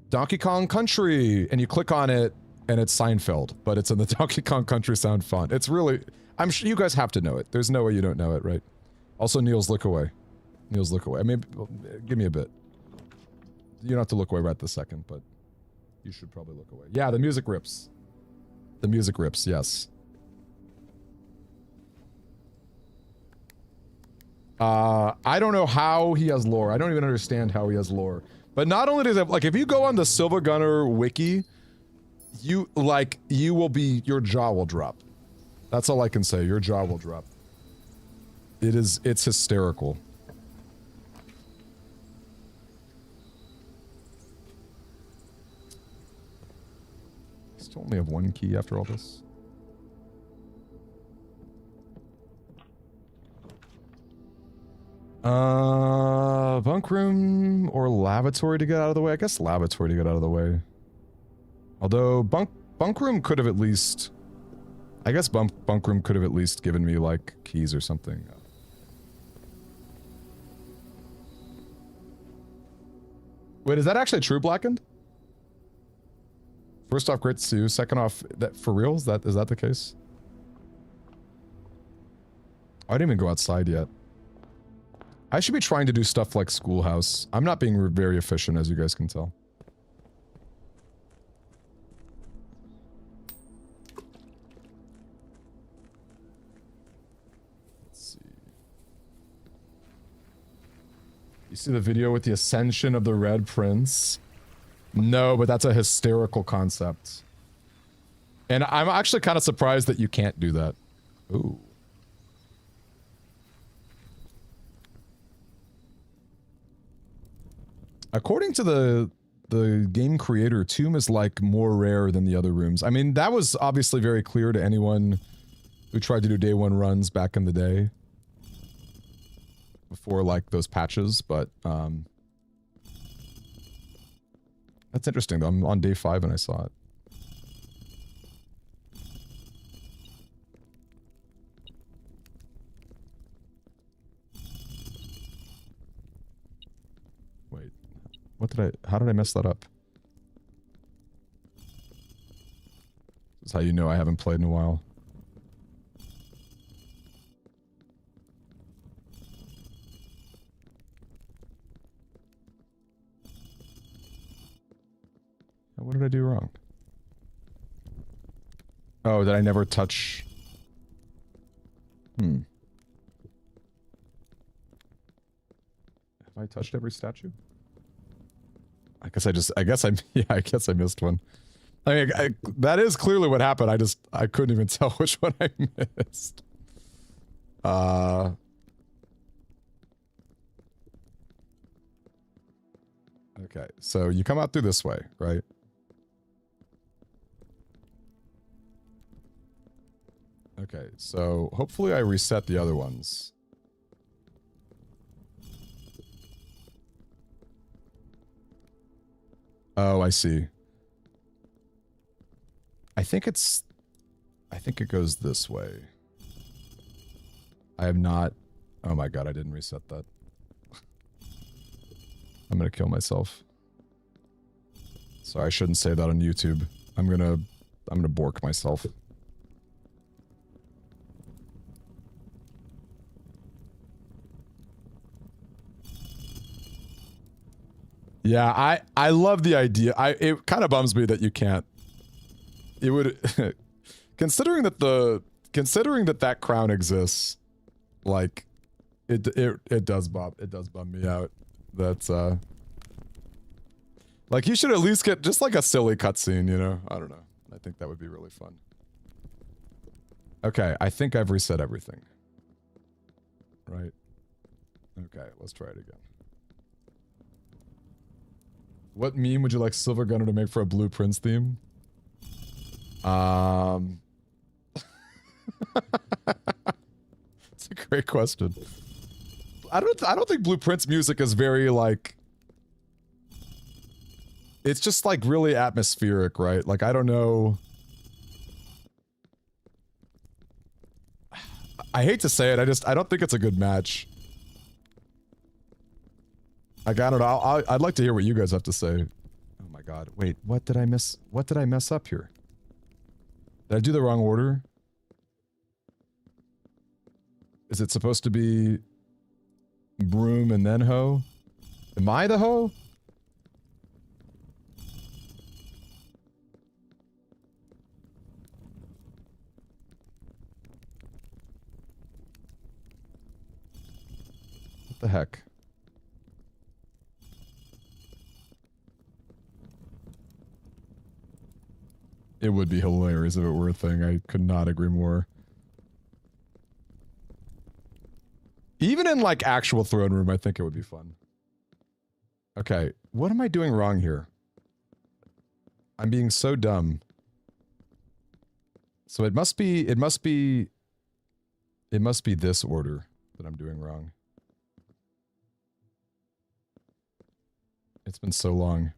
Donkey Kong Country, and you click on it, and it's Seinfeld, but it's in the Donkey Kong Country sound font. It's really... I'm sure you guys have to know it. There's no way you don't know it, right? Also, Niels, look away. Niels, look away. I mean, give me a bit. You don't have to look away right this second, but you should probably look away. Yeah, the music rips. The music rips, yes. I don't know how he has lore. I don't even understand how he has lore. But not only does it... Like, if you go on the Silva Gunner wiki... You will be, your jaw will drop. That's all I can say, your jaw will drop. It's hysterical. Still only have one key after all this. Bunk room or lavatory to get out of the way? I guess lavatory to get out of the way. Although, bunk room could have at least... I guess bunk room could have at least given me, like, keys or something. Wait, is that actually true, Blackened? First off, great to see you. Second off, that for real? Is that the case? I didn't even go outside yet. I should be trying to do stuff like Schoolhouse. I'm not being very efficient, as you guys can tell. You see the video with the ascension of the Red Prince? No, but that's a hysterical concept. And I'm actually kind of surprised that you can't do that. Ooh. According to the game creator, Tomb is like more rare than the other rooms. I mean, that was obviously very clear to anyone who tried to do day one runs back in the day. Before, like, those patches, but, that's interesting, though. I'm on day 5 and I saw it. Wait. How did I mess that up? That's how you know I haven't played in a while. What did I do wrong? Oh, did I never touch... Have I touched every statue? I guess I missed one. I mean, that is clearly what happened. I couldn't even tell which one I missed. Okay, so you come out through this way, right? Okay, so hopefully I reset the other ones. Oh, I see. I think it goes this way. I have not... Oh my god, I didn't reset that. I'm gonna kill myself. Sorry, I shouldn't say that on YouTube. I'm gonna bork myself. Yeah, I love the idea. It kind of bums me that you can't. It would considering that that crown exists, like it does bum me out. That's like you should at least get just like a silly cutscene, you know? I don't know. I think that would be really fun. Okay, I think I've reset everything. Right. Okay, let's try it again. What meme would you like Silver Gunner to make for a Blue Prince theme? It's a great question. I don't think Blue Prince music is very like... It's just like really atmospheric, right? Like I don't know... I hate to say it, I don't think it's a good match. Like, I don't know. I'd like to hear what you guys have to say. Oh my god. Wait, what did I miss? What did I mess up here? Did I do the wrong order? Is it supposed to be broom and then hoe? Am I the hoe? What the heck? It would be hilarious if it were a thing. I could not agree more. Even in, like, actual throne room, I think it would be fun. Okay, what am I doing wrong here? I'm being so dumb. So it must be this order that I'm doing wrong. It's been so long.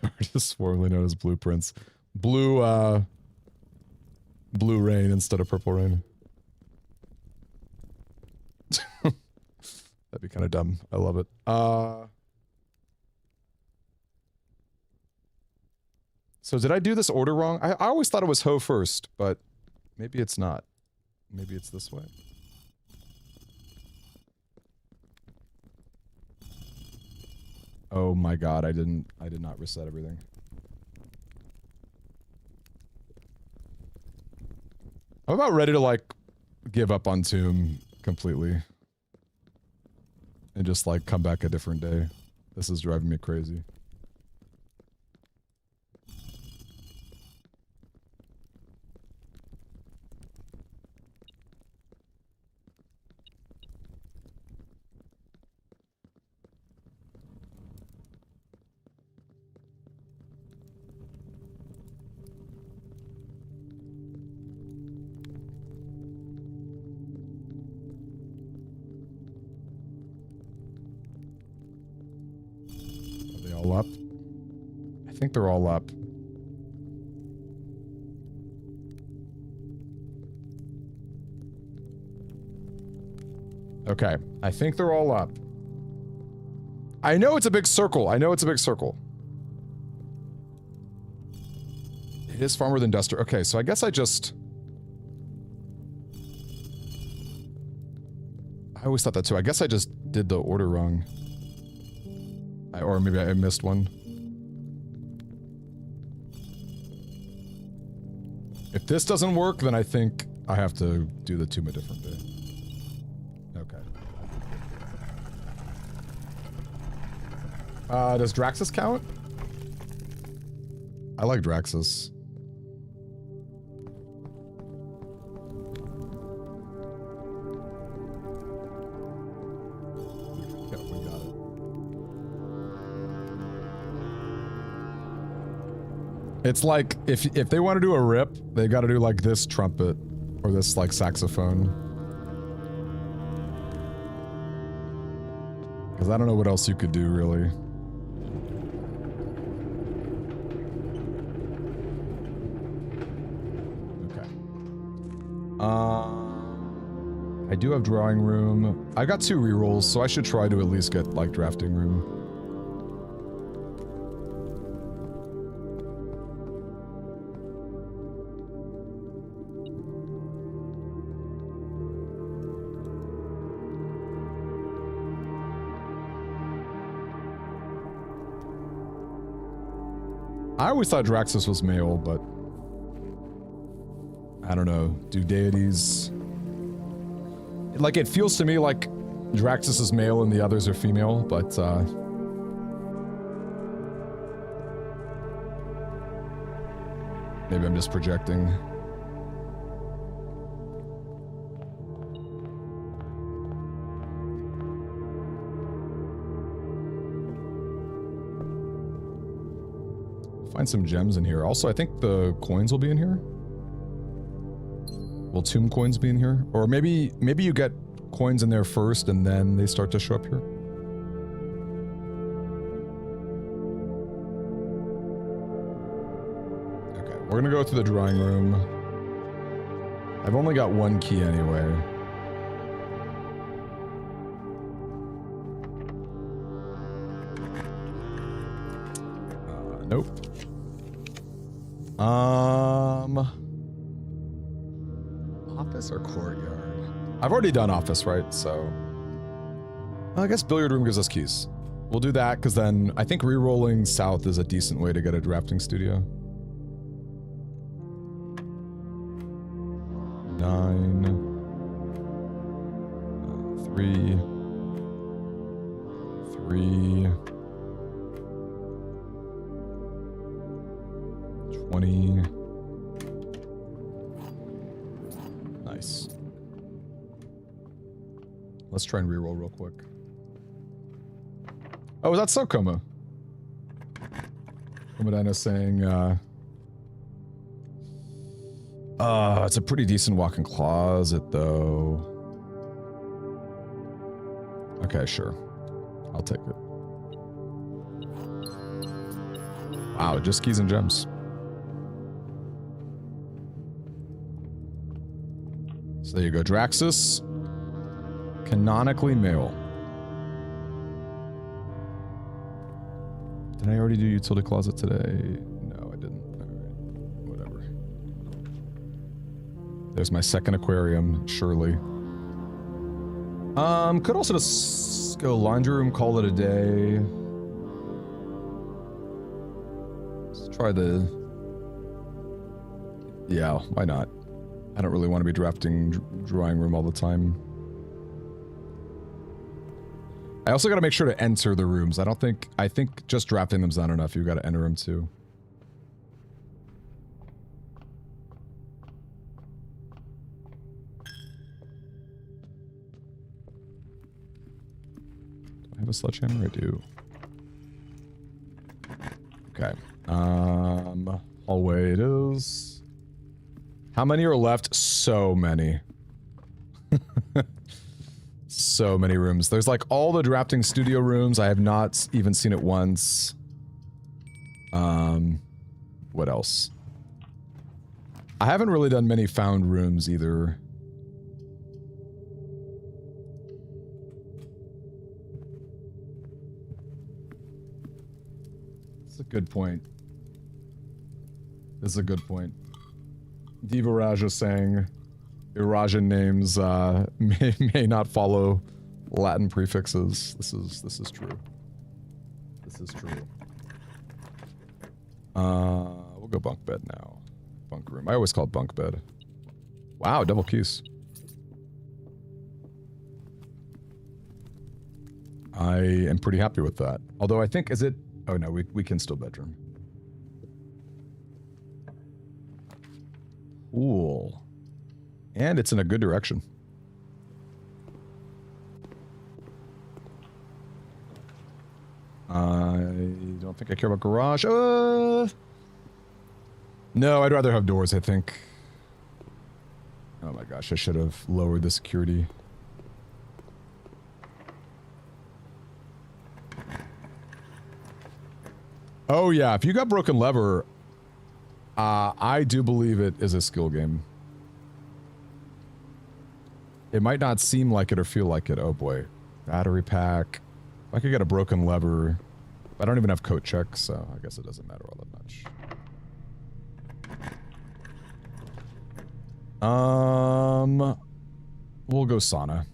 The artist formerly known as Blueprints. Blue rain instead of purple rain. That'd be kind of dumb. I love it. So did I do this order wrong? I always thought it was hoe first, but maybe it's not. Maybe it's this way. Oh my god, I did not reset everything. I'm about ready to, like, give up on Tomb completely. And just, like, come back a different day. This is driving me crazy. All up? I think they're all up. Okay, I think they're all up. I know it's a big circle. I know it's a big circle. It is far more than Duster. Okay, so I guess I always thought that too. I guess I just did the order wrong. Or maybe I missed one. If this doesn't work, then I think I have to do the tomb a different day. Okay. Does Draxus count? I like Draxus. Yeah, we got it. It's like, if they want to do a rip, they gotta do like this trumpet, or this like saxophone. Because I don't know what else you could do, really. I do have drawing room. I got 2 rerolls, so I should try to at least get, like, drafting room. I always thought Draxus was male, but I don't know. Do deities... Like, it feels to me like Draxus is male and the others are female, but, maybe I'm just projecting. Find some gems in here. Also, I think the coins will be in here. Will tomb coins be in here? Or maybe you get coins in there first and then they start to show up here? Okay, we're gonna go to the drawing room. I've only got 1 key anyway. Nope. Office or courtyard? I've already done office, right? So... Well, I guess billiard room gives us keys. We'll do that, because then I think re-rolling south is a decent way to get a drafting studio. 9... 3... 20... Nice. Let's try and reroll real quick. Oh, is that so, Koma? Komadino saying, it's a pretty decent walk-in closet, though. Okay, sure. I'll take it. Wow, just keys and gems. So there you go, Draxus. Canonically male. Did I already do utility closet today? No, I didn't. Alright, whatever. There's my second aquarium, surely. Could also just go laundry room, call it a day. Let's try the... Yeah, why not? I don't really want to be drafting drawing room all the time. I also got to make sure to enter the rooms. I think just drafting them's not enough. You've got to enter them too. Do I have a sledgehammer? I do. Okay. Hallway it is. How many are left? So many. So many rooms. There's like all the drafting studio rooms. I have not even seen it once. What else? I haven't really done many found rooms either. a good point. This is a good point. Diva Raja saying Eurasian names may not follow Latin prefixes. This is true. This is true. We'll go bunk bed now. Bunk room. I always call it bunk bed. Wow, double Qs. I am pretty happy with that. Although I think, is it... Oh no, we can still bedroom. Cool. And it's in a good direction. I don't think I care about garage. No, I'd rather have doors, I think. Oh my gosh, I should have lowered the security. Oh yeah, if you got broken lever, I do believe it is a skill game. It might not seem like it or feel like it. Oh boy. Battery pack. If I could get a broken lever. I don't even have coat check, so I guess it doesn't matter all that much. We'll go sauna.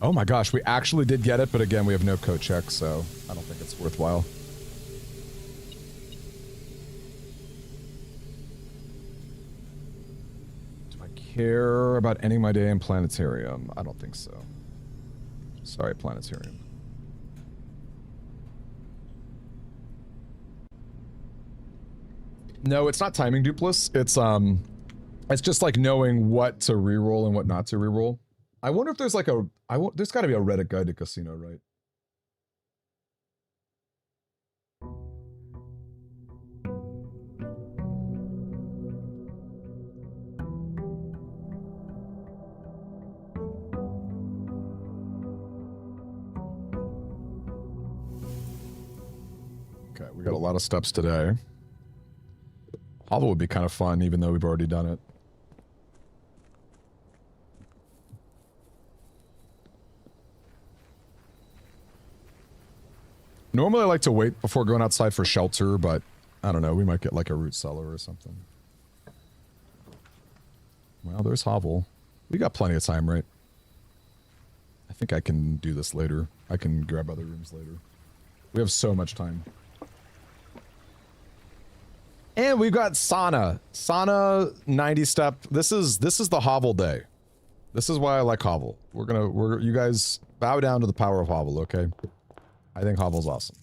Oh my gosh, we actually did get it, but again, we have no coat check, so I don't think it's worthwhile. Do I care about ending my day in planetarium? I don't think so. Sorry, planetarium. No, it's not timing dupless. It's just like knowing what to reroll and what not to reroll. I wonder if there's like a, there's got to be a Reddit guide to casino, right? Okay, we got a lot of steps today. Hovel would be kind of fun, even though we've already done it. Normally I like to wait before going outside for shelter, but I don't know, we might get like a root cellar or something. Well, there's Hovel. We got plenty of time, right? I think I can do this later. I can grab other rooms later. We have so much time. And we've got sauna. Sauna 90 step. This is the Hovel day. This is why I like Hovel. You guys bow down to the power of Hovel, okay? I think Hovel's awesome.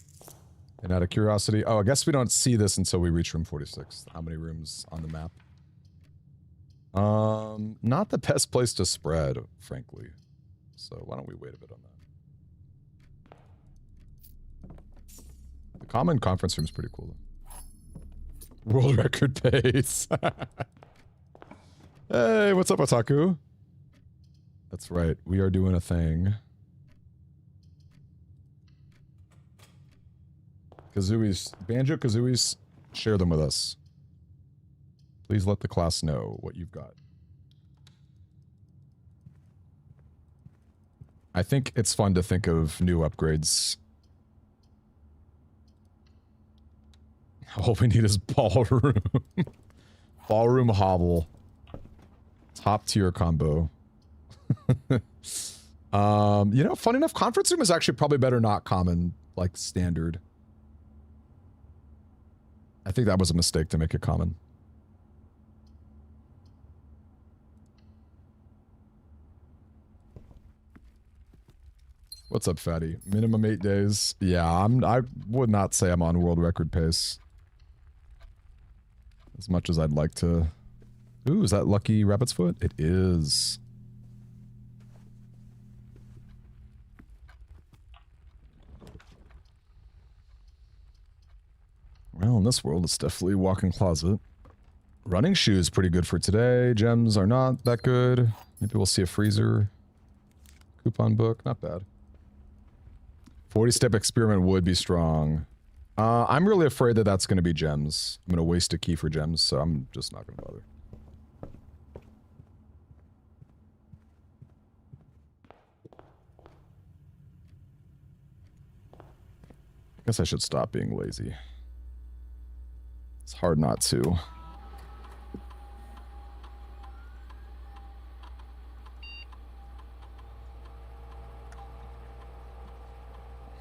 And out of curiosity, oh, I guess we don't see this until we reach room 46. How many rooms on the map? Not the best place to spread, frankly. So why don't we wait a bit on that? The common conference room is pretty cool, though. World record pace. Hey, what's up, Otaku? That's right. We are doing a thing. Kazooie's, Banjo-Kazooie's, share them with us. Please let the class know what you've got. I think it's fun to think of new upgrades. All we need is ballroom. Ballroom Hovel. Top tier combo. You know, funny enough, conference room is actually probably better not common, like standard. I think that was a mistake to make it common. What's up, fatty? Minimum 8 days. Yeah, I would not say I'm on world record pace. As much as I'd like to. Ooh, is that Lucky Rabbit's Foot? It is. Well, in this world, it's definitely walk-in closet. Running shoes pretty good for today. Gems are not that good. Maybe we'll see a freezer. Coupon book, not bad. 40-step experiment would be strong. I'm really afraid that that's going to be gems. I'm going to waste a key for gems, so I'm just not going to bother. Guess I should stop being lazy. It's hard not to.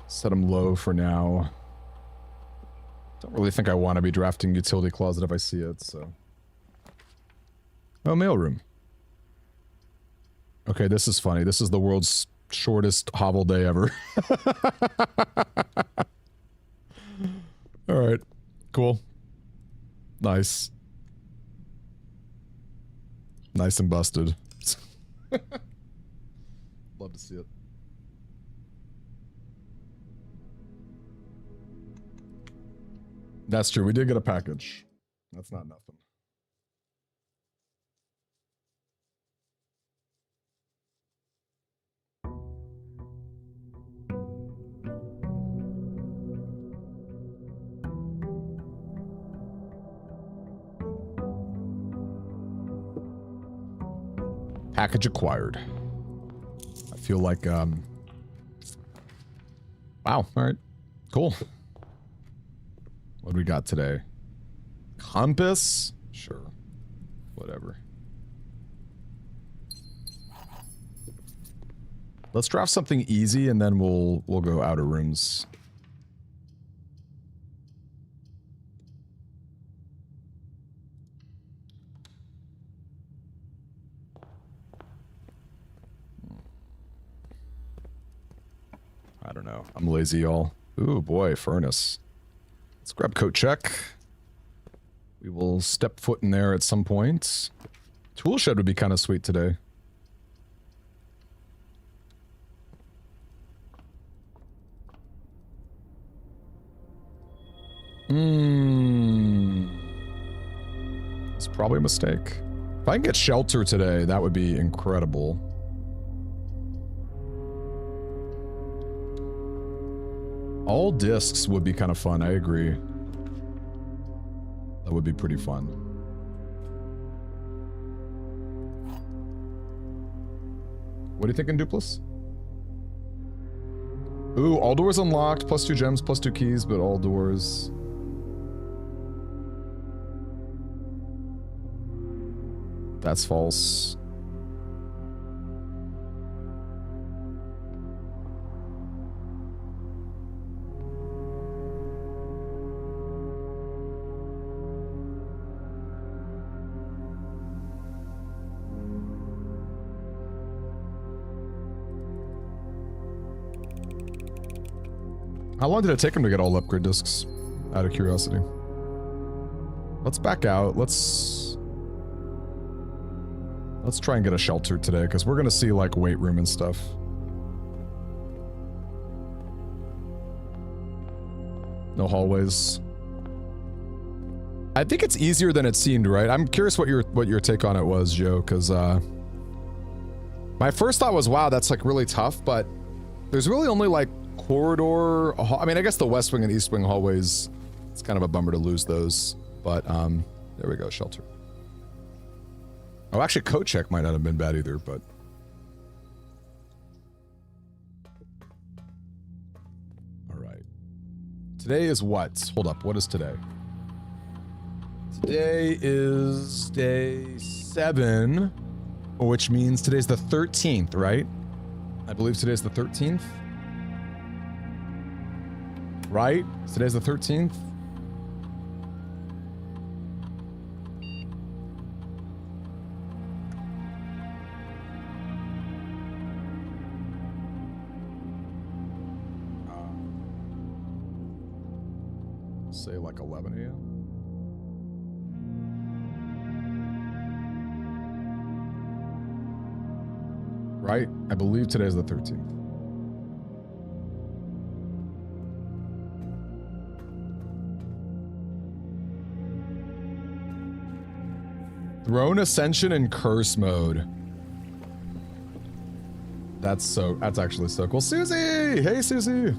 Set them low for now. Don't really think I want to be drafting utility closet if I see it, so. Oh, mailroom. Okay, this is funny. This is the world's shortest hovel day ever. Alright. Cool. Nice. Nice and busted. Love to see it. That's true. We did get a package. That's not nothing. Package acquired. I feel like, wow. All right. Cool. What do we got today? Compass? Sure. Whatever. Let's draft something easy and then we'll go outer rooms. I don't know. I'm lazy, y'all. Ooh, boy, furnace. Let's grab coat check. We will step foot in there at some point. Tool shed would be kind of sweet today. It's probably a mistake. If I can get shelter today, that would be incredible. All discs would be kind of fun, I agree. That would be pretty fun. What do you think in Dupless? Ooh, all doors unlocked, plus 2 gems, plus 2 keys, but all doors. That's false. How long did it take him to get all upgrade discs? Out of curiosity. Let's back out. Let's try and get a shelter today, because we're gonna see like weight room and stuff. No hallways. I think it's easier than it seemed, right? I'm curious what your take on it was, Joe, because my first thought was, wow, that's like really tough, but there's really only like corridor. I mean, I guess the west wing and east wing hallways, it's kind of a bummer to lose those, but there we go, shelter. Oh, actually, coat check might not have been bad either, but all right. Today is what? Hold up, what is today? Today is day 7, which means today's the 13th, right? I believe today's the 13th. Right? Today's the 13th. Say like 11 a.m. Right? I believe today's the 13th. Throne Ascension in curse mode. That's actually so cool. Susie! Hey, Susie!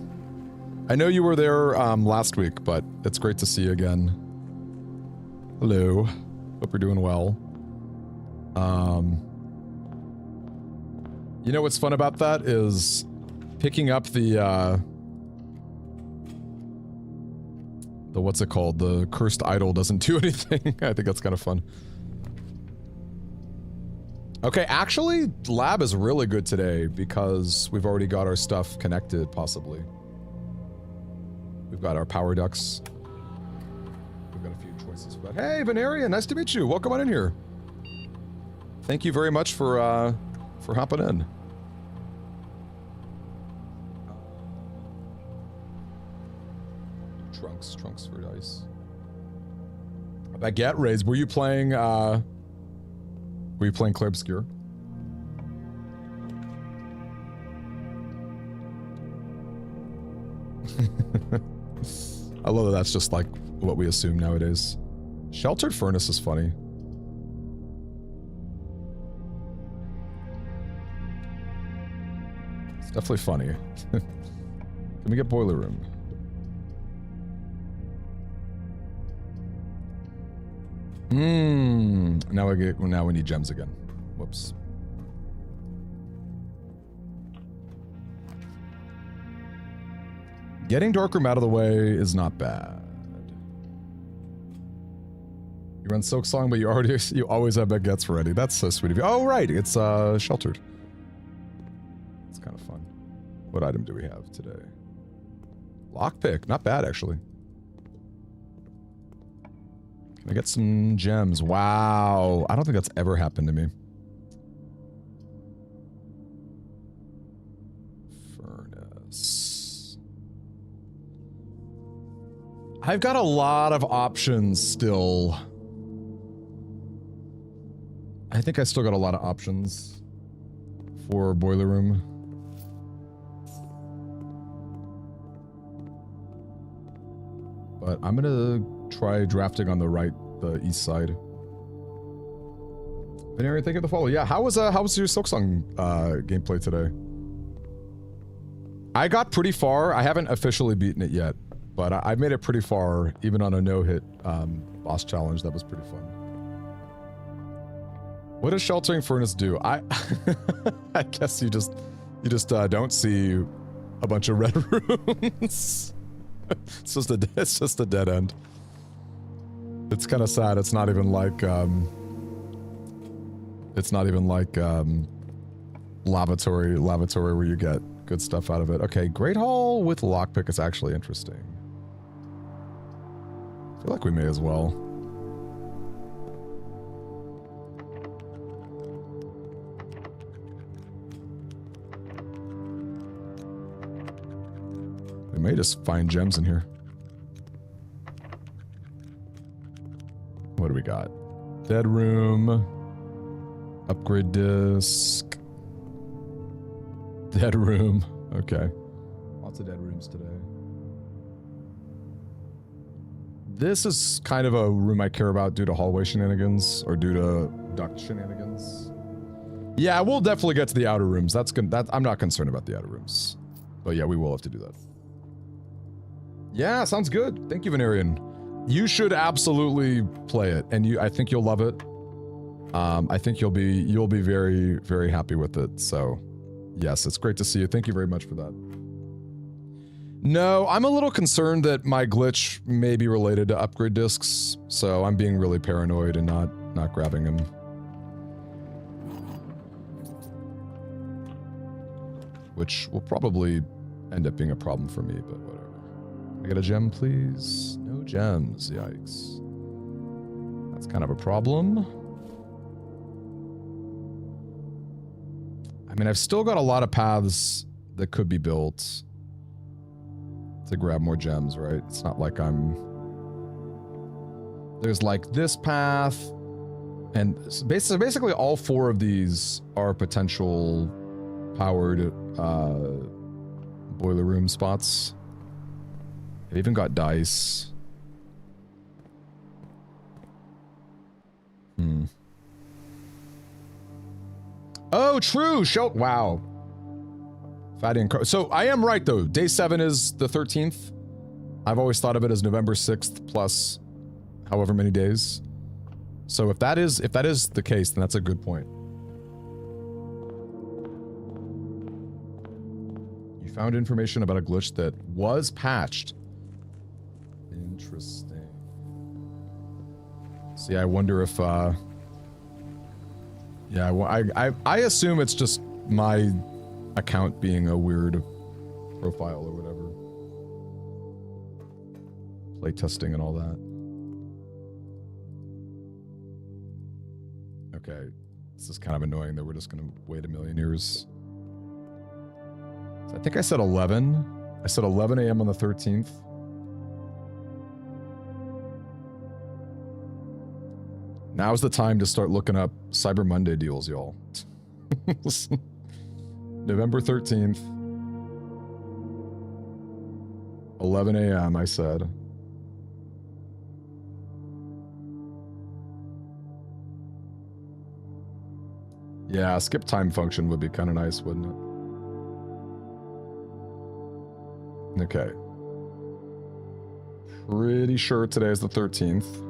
I know you were there last week, but it's great to see you again. Hello. Hope you're doing well. You know what's fun about that is picking up the The what's it called? The cursed idol doesn't do anything. I think that's kind of fun. Okay, actually, lab is really good today because we've already got our stuff connected, possibly. We've got our power ducts. We've got a few choices for that. Hey, Veneria, nice to meet you. Welcome on in here. Thank you very much for hopping in. Trunks for dice. Baguette Rays, were you playing Clay Obscure? I love that that's just like what we assume nowadays. Sheltered Furnace is funny. It's definitely funny. Can we get Boiler Room? Now we need gems again. Whoops. Getting Darkroom out of the way is not bad. You run Silk Song, but you always have baguettes ready. That's so sweet of you. Oh right, it's sheltered. It's kind of fun. What item do we have today? Lockpick, not bad actually. Can I get some gems? Wow. I don't think that's ever happened to me. Furnace. I've got a lot of options still. I think I still got a lot of options for Boiler Room. But I'm gonna try drafting on the east side. Veneria, thank you for the follow. Yeah, how was your Silksong gameplay today? I got pretty far. I haven't officially beaten it yet, but I made it pretty far, even on a no-hit boss challenge. That was pretty fun. What does Sheltering Furnace do? I guess you just don't see a bunch of red rooms. It's just a dead end. It's kind of sad. It's not even like lavatory where you get good stuff out of it. Okay, Great Hall with lockpick is actually interesting. I feel like we may as well. We may just find gems in here. What do we got? Dead room. Upgrade disc. Dead room. Okay. Lots of dead rooms today. This is kind of a room I care about due to hallway shenanigans or due to duct shenanigans. Yeah, we'll definitely get to the outer rooms. I'm not concerned about the outer rooms. But yeah, we will have to do that. Yeah, sounds good. Thank you, Venerian. You should absolutely play it, and I think you'll love it. I think you'll be very, very happy with it. So, yes, it's great to see you. Thank you very much for that. No, I'm a little concerned that my glitch may be related to upgrade discs, so I'm being really paranoid and not grabbing them. Which will probably end up being a problem for me, but whatever. Can I get a gem, please? No gems, yikes. That's kind of a problem. I mean, I've still got a lot of paths that could be built to grab more gems, right? It's not like there's like this path, and basically all four of these are potential powered boiler room spots. I've even got dice. Oh, true. Wow. Fatty and so I am right though. Day 7 is the 13th. I've always thought of it as November 6th plus however many days. So if that is the case, then that's a good point. You found information about a glitch that was patched. Interesting. See, I wonder if, yeah, I assume it's just my account being a weird profile or whatever. Playtesting and all that. Okay, this is kind of annoying that we're just gonna wait a million years. So I think I said 11. I said 11 a.m. on the 13th. Now's the time to start looking up Cyber Monday deals, y'all. November 13th. 11 a.m. I said. Yeah, skip time function would be kind of nice, wouldn't it? Okay. Pretty sure today is the 13th.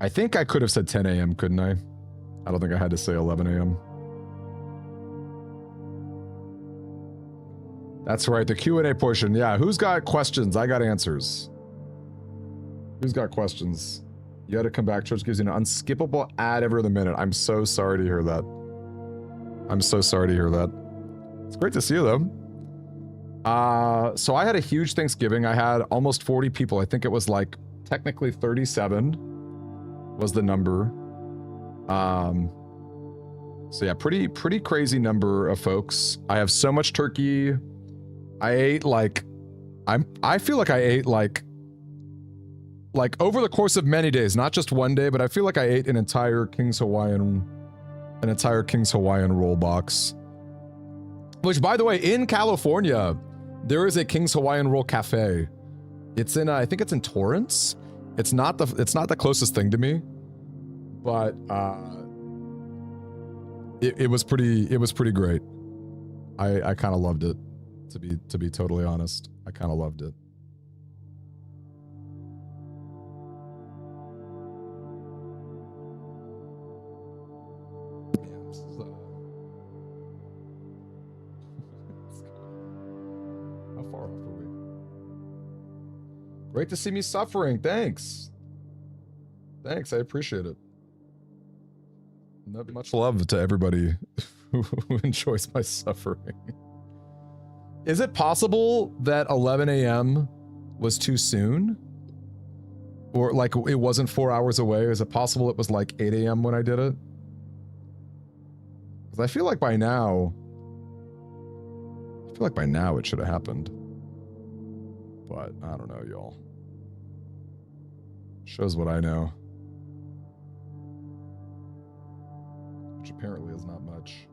I think I could have said 10 a.m., couldn't I? I don't think I had to say 11 a.m. That's right, the Q&A portion. Yeah, who's got questions? I got answers. Who's got questions? You had to come back. Twitch gives you an unskippable ad every other minute. I'm so sorry to hear that. I'm so sorry to hear that. It's great to see you, though. So I had a huge Thanksgiving. I had almost 40 people. I think it was like technically 37 was the number. So yeah, pretty crazy number of folks. I have so much turkey. I ate like, I feel like I ate like over the course of many days, not just one day, but I feel like I ate an entire King's Hawaiian roll box. Which, by the way, in California, there is a King's Hawaiian Roll cafe. It's in, I think it's in Torrance. It's not the closest thing to me, but it was pretty great. I kind of loved it, to be totally honest. I kind of loved it. Great to see me suffering. Thanks. Thanks. I appreciate it. Not much love to everybody who enjoys my suffering. Is it possible that 11 a.m. was too soon? Or like it wasn't 4 hours away? Is it possible it was like 8 a.m. when I did it? Because I feel like by now it should have happened. But I don't know, y'all. Shows what I know. Which apparently is not much.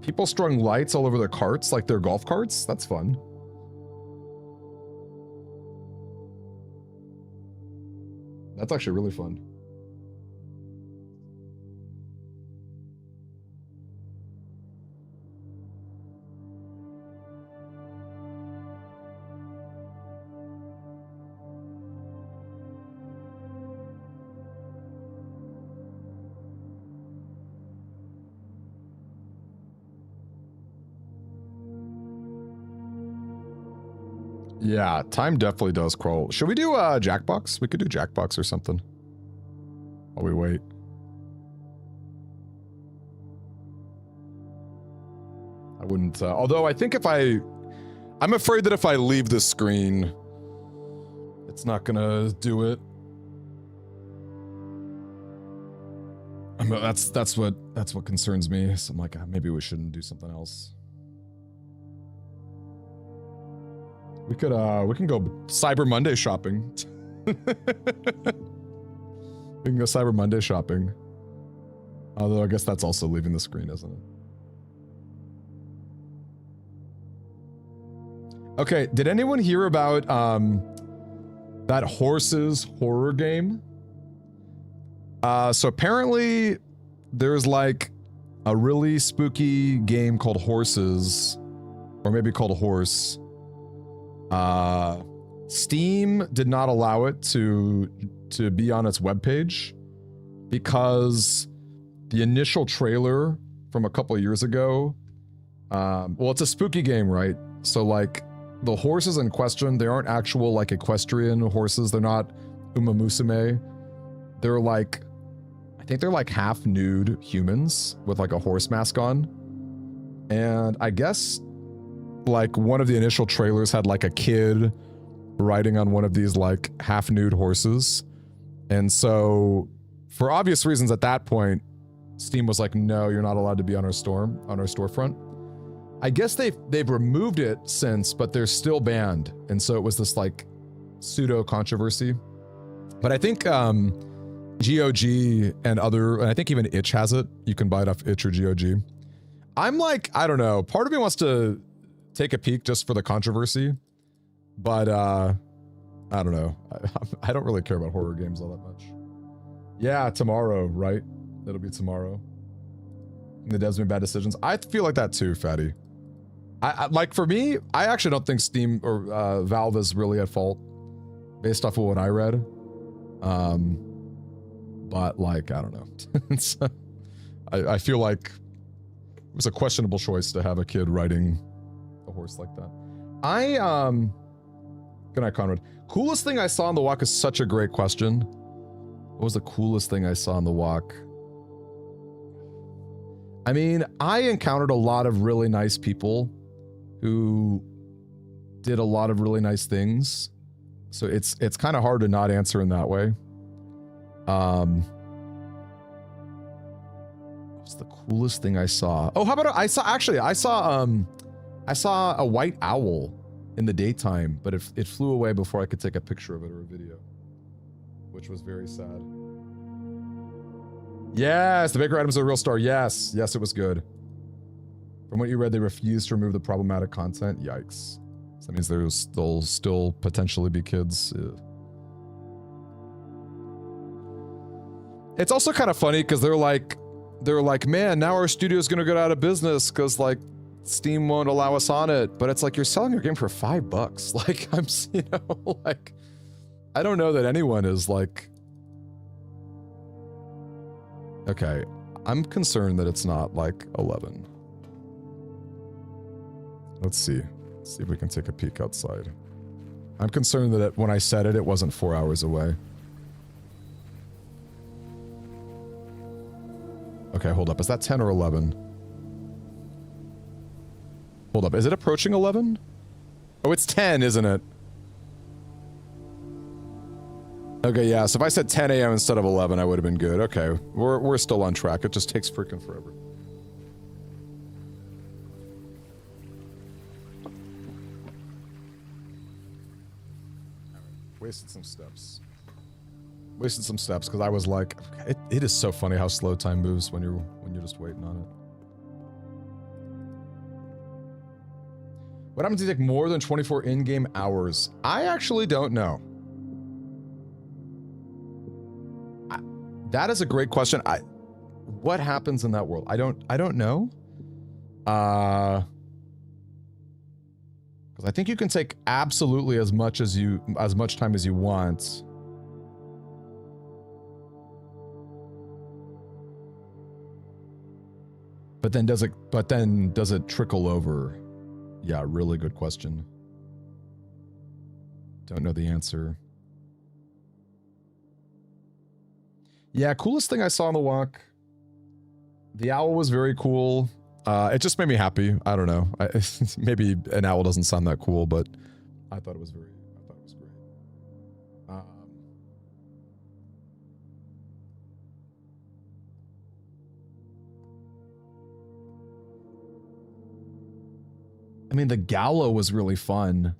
People strung lights all over their carts, like their golf carts? That's fun. That's actually really fun. Yeah, time definitely does crawl. Should we do Jackbox? We could do Jackbox or something while we wait. I wouldn't, although I think I'm afraid that if I leave the screen, it's not gonna do it. That's what concerns me. So I'm like, maybe we shouldn't do something else. We can go Cyber Monday shopping. We can go Cyber Monday shopping. Although I guess that's also leaving the screen, isn't it? Okay, did anyone hear about that Horses horror game? So apparently there's like a really spooky game called Horses, or maybe called Horse. Steam did not allow it to be on its webpage because the initial trailer from a couple of years ago Well, it's a spooky game, right? So like the horses in question, they aren't actual like equestrian horses. They're not Uma Musume. They're like, I think they're like half nude humans with like a horse mask on. And I guess like one of the initial trailers had like a kid riding on one of these like half nude horses. And so for obvious reasons at that point, Steam was like, no, you're not allowed to be on our storefront. I guess they've removed it since, but they're still banned. And so it was this like pseudo controversy. But I think GOG and I think even Itch has it. You can buy it off Itch or GOG. I'm like, I don't know. Part of me wants to take a peek just for the controversy. But I don't know. I don't really care about horror games all that much. Yeah, tomorrow, right? It'll be tomorrow. The devs made bad decisions. I feel like that too, Fatty. I like for me, I actually don't think Steam or Valve is really at fault based off of what I read. But like, I don't know. I feel like it was a questionable choice to have a kid riding a horse like that. Good night, Conrad. Coolest thing I saw on the walk is such a great question. What was the coolest thing I saw on the walk? I mean, I encountered a lot of really nice people who did a lot of really nice things. So it's kind of hard to not answer in that way. What's the coolest thing I saw? Oh, how about I saw a white owl in the daytime, but it flew away before I could take a picture of it or a video, which was very sad. Yes, the Baker Adams is a real star. Yes, yes, it was good. From what you read, they refused to remove the problematic content. Yikes. So that means there'll still potentially be kids. Ew. It's also kind of funny because they're like, man, now our studio's gonna go out of business because like Steam won't allow us on it. But it's like, you're selling your game for $5. Like, like, I don't know that anyone is like, okay, I'm concerned that it's not like 11. Let's see. Let's see if we can take a peek outside. I'm concerned that when I said it, it wasn't 4 hours away. Okay, hold up. Is that 10 or 11? Hold up. Is it approaching 11? Oh, it's 10, isn't it? Okay, yeah. So if I said 10 a.m. instead of 11, I would have been good. Okay, we're still on track. It just takes freaking forever. Wasted some steps. Wasted some steps because I was like, it is so funny how slow time moves when you're just waiting on it. What happens if you take more than 24 in-game hours? I actually don't know. That is a great question. What happens in that world? I don't know. Because I think you can take absolutely as much time as you want. But then does it trickle over? Yeah, really good question. Don't know the answer. Yeah, coolest thing I saw on the walk. The owl was very cool. It just made me happy. I don't know. Maybe an owl doesn't sound that cool, but I thought it was great. I mean, the gala was really fun.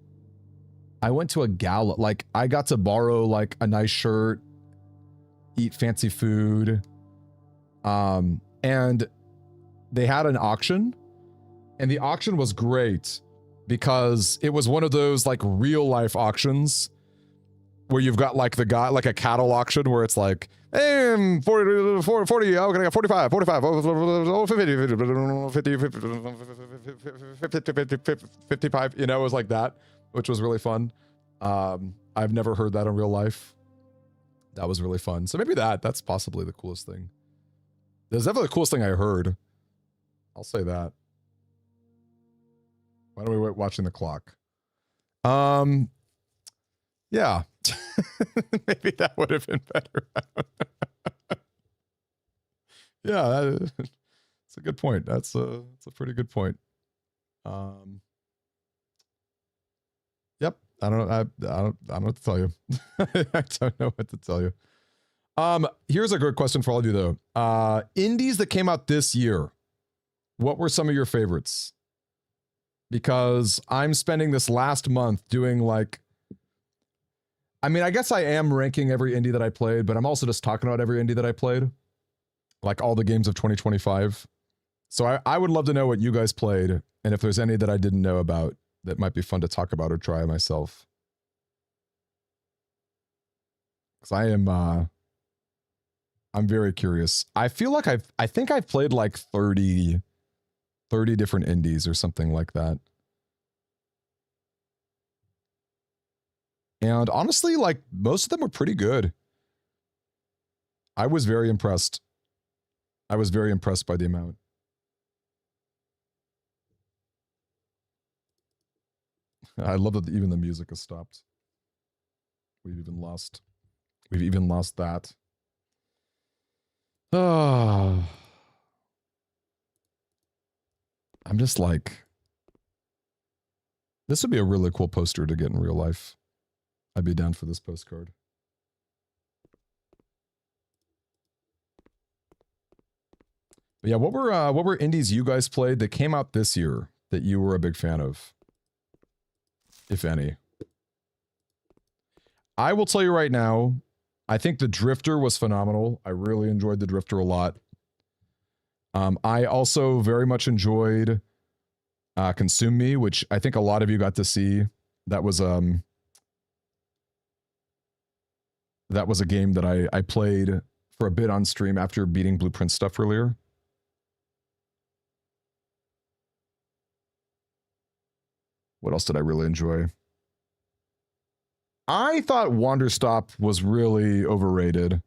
I went to a gala. Like, I got to borrow, like, a nice shirt, eat fancy food. And they had an auction. And the auction was great because it was one of those, like, real-life auctions where you've got, like, the guy, like a cattle auction where it's like, hey, 40, oh, can I get 45, 45, 50, 55, you know, it was like that, which was really fun. I've never heard that in real life. That was really fun. So maybe that's possibly the coolest thing. That's definitely the coolest thing I heard. I'll say that. Why don't we wait watching the clock? Yeah. Maybe that would have been better. Yeah, that's a good point. That's a pretty good point. Yep. I don't know what to tell you. I don't know what to tell you. Here's a good question for all of you though. Indies that came out this year. What were some of your favorites? Because I'm spending this last month doing like, I mean, I guess I am ranking every indie that I played, but I'm also just talking about every indie that I played. Like all the games of 2025. So I would love to know what you guys played, and if there's any that I didn't know about that might be fun to talk about or try myself. Because I'm very curious. I feel like I think I've played like 30 different indies or something like that. And honestly, like most of them were pretty good. I was very impressed. I was very impressed by the amount. I love that even the music has stopped. We've even lost that. Oh. I'm just like, this would be a really cool poster to get in real life. I'd be down for this postcard. But yeah, what were indies you guys played that came out this year that you were a big fan of, if any? I will tell you right now, I think The Drifter was phenomenal. I really enjoyed The Drifter a lot. I also very much enjoyed Consume Me, which I think a lot of you got to see. That was a game that I played for a bit on stream after beating Blueprint stuff earlier. What else did I really enjoy? I thought Wanderstop was really overrated,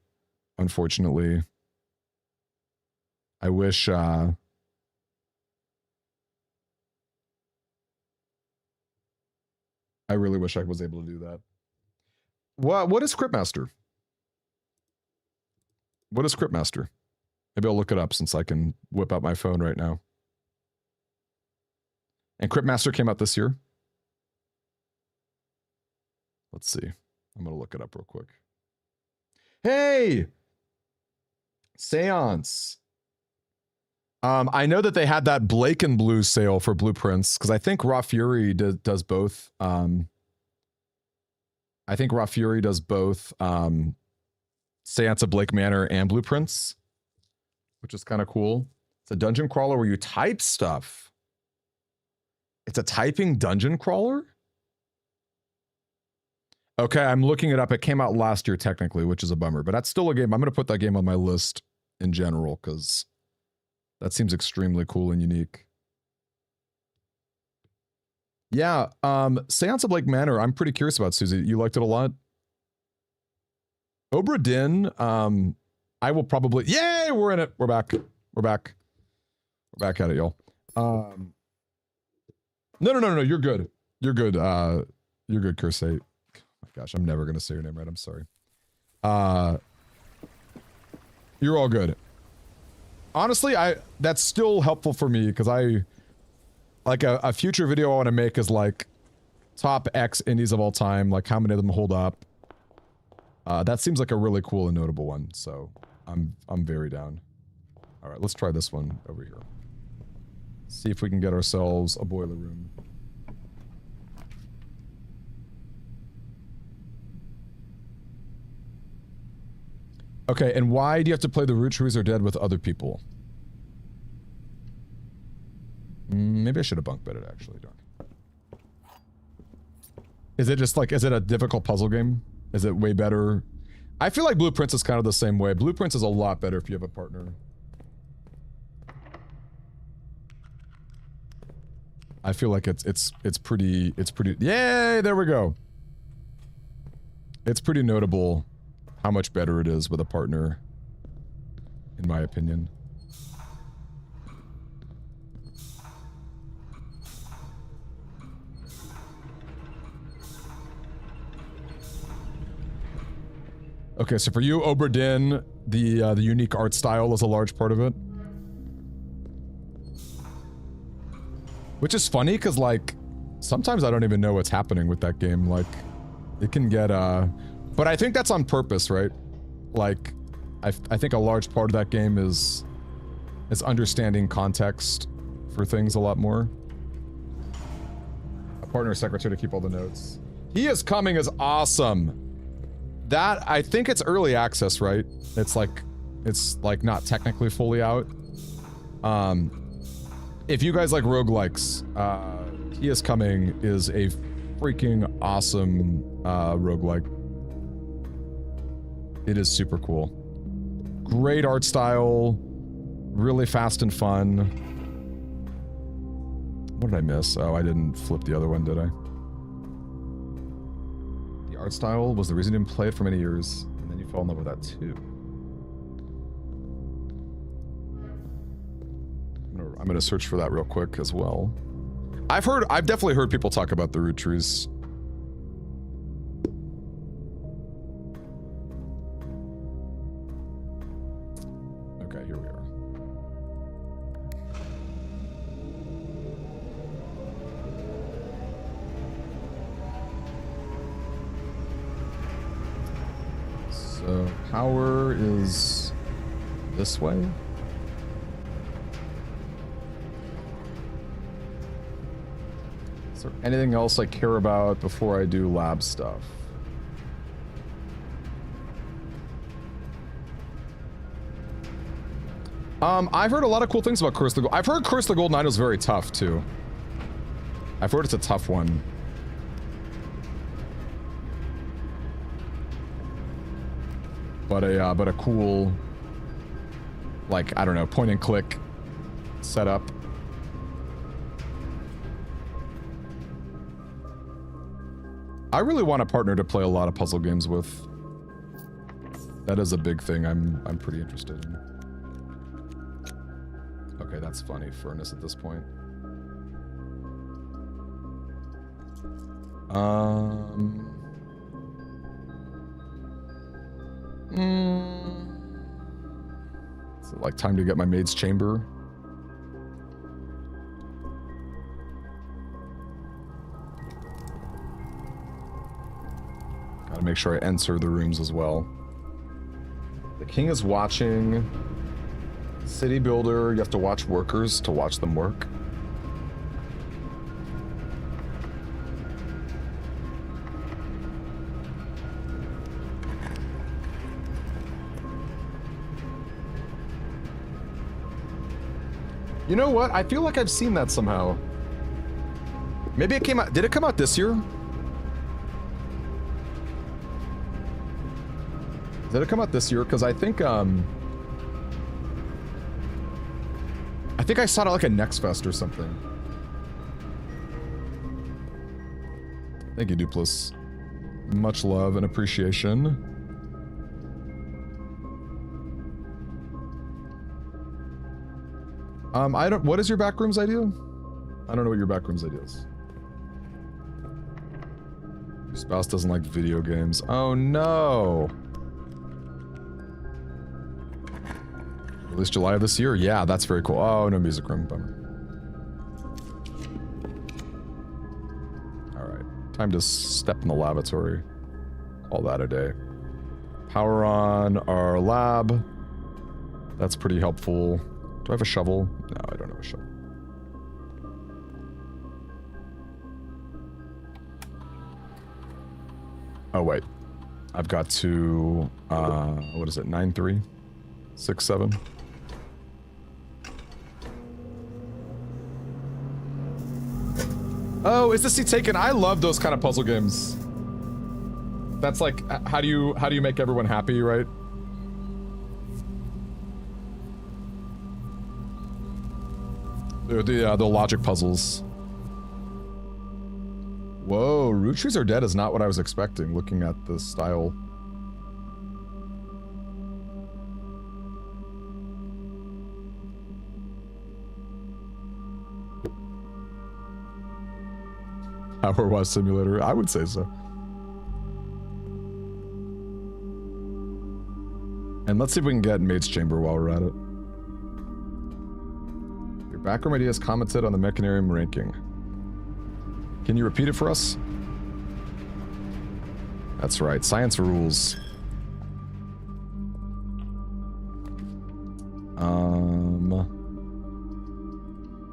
unfortunately. I wish I really wish I was able to do that. What is Cryptmaster? What is Cryptmaster? Maybe I'll look it up since I can whip out my phone right now. And Cryptmaster came out this year. Let's see. I'm going to look it up real quick. Hey! Seance. I know that they had that Blake and Blue sale for Blueprints, because I think Raw Fury does both. I think Raw Fury does both Seance of Blake Manor and Blueprints, which is kind of cool. It's a dungeon crawler where you type stuff. It's a typing dungeon crawler? Okay, I'm looking it up. It came out last year, technically, which is a bummer. But that's still a game. I'm going to put that game on my list in general, because that seems extremely cool and unique. Yeah, Seance of Blake Manor, I'm pretty curious about, Susie. You liked it a lot? Obra Dinn, I will probably... Yay! We're in it. We're back. We're back. We're back at it, y'all. No. You're good. You're good. You're good, Cursate. Gosh, I'm never gonna say your name right. I'm sorry. You're all good. Honestly, that's still helpful for me because I like a future video I want to make is like top X indies of all time, like how many of them hold up. That seems like a really cool and notable one, so I'm very down. All right, let's try this one over here. See if we can get ourselves a boiler room. Okay, and why do you have to play The Root Trees Are Dead with other people? Maybe I should have bunk bedded, actually, Doc. Is it just like, is it a difficult puzzle game? Is it way better? I feel like Blueprints is kind of the same way. Blueprints is a lot better if you have a partner. I feel like it's pretty, yay, there we go. It's pretty notable how much better it is with a partner, in my opinion. Okay, so for you, Obra Dinn, the unique art style is a large part of it. Which is funny, because, like, sometimes I don't even know what's happening with that game. Like, it can get, But I think that's on purpose, right? Like, I think a large part of that game is understanding context for things a lot more. A partner secretary to keep all the notes. He Is Coming is awesome. That, I think it's early access, right? It's like not technically fully out. If you guys like roguelikes, He Is Coming is a freaking awesome roguelike. It is super cool. Great art style, really fast and fun. What did I miss? Oh, I didn't flip the other one, did I? The art style was the reason you didn't play it for many years, and then you fell in love with that too. I'm gonna search for that real quick as well. I've definitely heard people talk about the root trees. Okay, here we are. So power is this way. Is there anything else I care about before I do lab stuff? I've heard a lot of cool things about Curse the Gold. I've heard Curse the Gold Knight is very tough too. I've heard it's a tough one. But a cool, like, I don't know, point and click setup. I really want a partner to play a lot of puzzle games with. That is a big thing I'm pretty interested in. Okay, that's funny. Furnace at this point. Is it like time to get my maid's chamber? Gotta make sure I enter the rooms as well. The king is watching. City builder, you have to watch workers to watch them work. You know what? I feel like I've seen that somehow. Maybe it came out. Did it come out this year? Did it come out this year? Because I think I saw it at like a Next Fest or something. Thank you, Dupless. Much love and appreciation. What is your backrooms idea? I don't know what your backrooms idea is. Your spouse doesn't like video games. Oh no. Released July of this year? Yeah, that's very cool. Oh, no music room. Bummer. Alright. Time to step in the lavatory. Call that a day. Power on our lab. That's pretty helpful. Do I have a shovel? No, I don't have a shovel. Oh, wait. I've got to... what is it? 9-3? 6-7? Oh, is this seat taken? I love those kind of puzzle games. That's like, how do you make everyone happy, right? The logic puzzles. Whoa, root trees are dead is not what I was expecting, looking at the style. Power Wash Simulator, I would say so. And let's see if we can get Maid's Chamber while we're at it. Your backroom ideas commented on the Mechanarium ranking. Can you repeat it for us? That's right, science rules.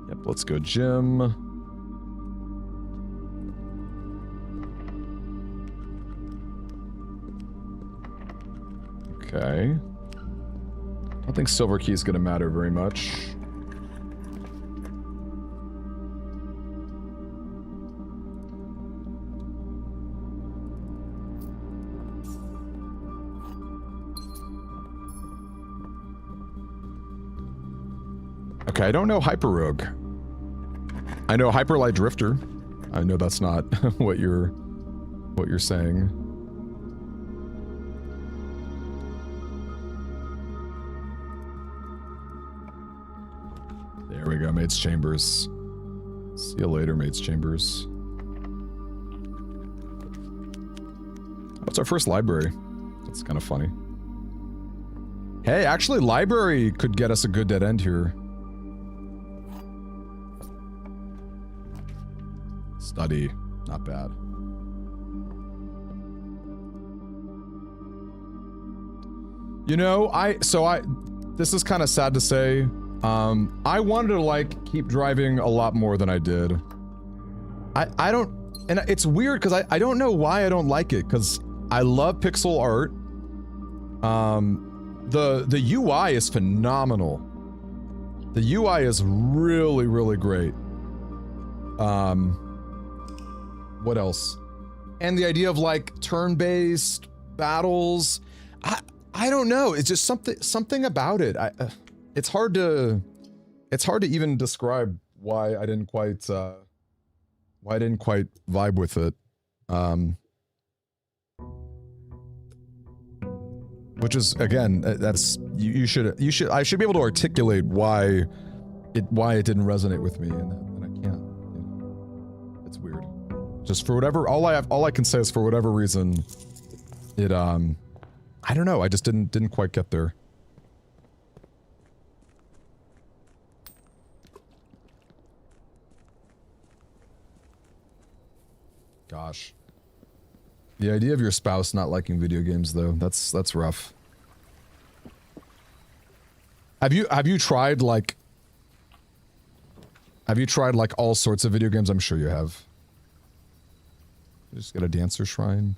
Yep, let's go gym. Okay. I don't think silver key is going to matter very much. Okay, I don't know Hyper Rogue. I know Hyperlight Drifter. I know that's not what you're saying. There we go, Maid's Chambers. See you later, Maid's Chambers. What's our first library? That's kind of funny. Hey, actually, library could get us a good dead end here. Study, not bad. You know, this is kind of sad to say. I wanted to like keep driving a lot more than I did. I don't, and it's weird because I don't know why I don't like it, because I love pixel art. The UI is phenomenal. The UI is really, really great. What else? And the idea of like turn-based battles, I don't know. It's just something about it. It's hard to even describe why I didn't quite vibe with it. Which is, again, that's I should be able to articulate why it didn't resonate with me, and I can't. You know, it's weird. Just for whatever, all I can say is for whatever reason, it I don't know. I just didn't quite get there. Gosh. The idea of your spouse not liking video games, though, that's rough. Have you tried like all sorts of video games? I'm sure you have. Just get a dancer shrine.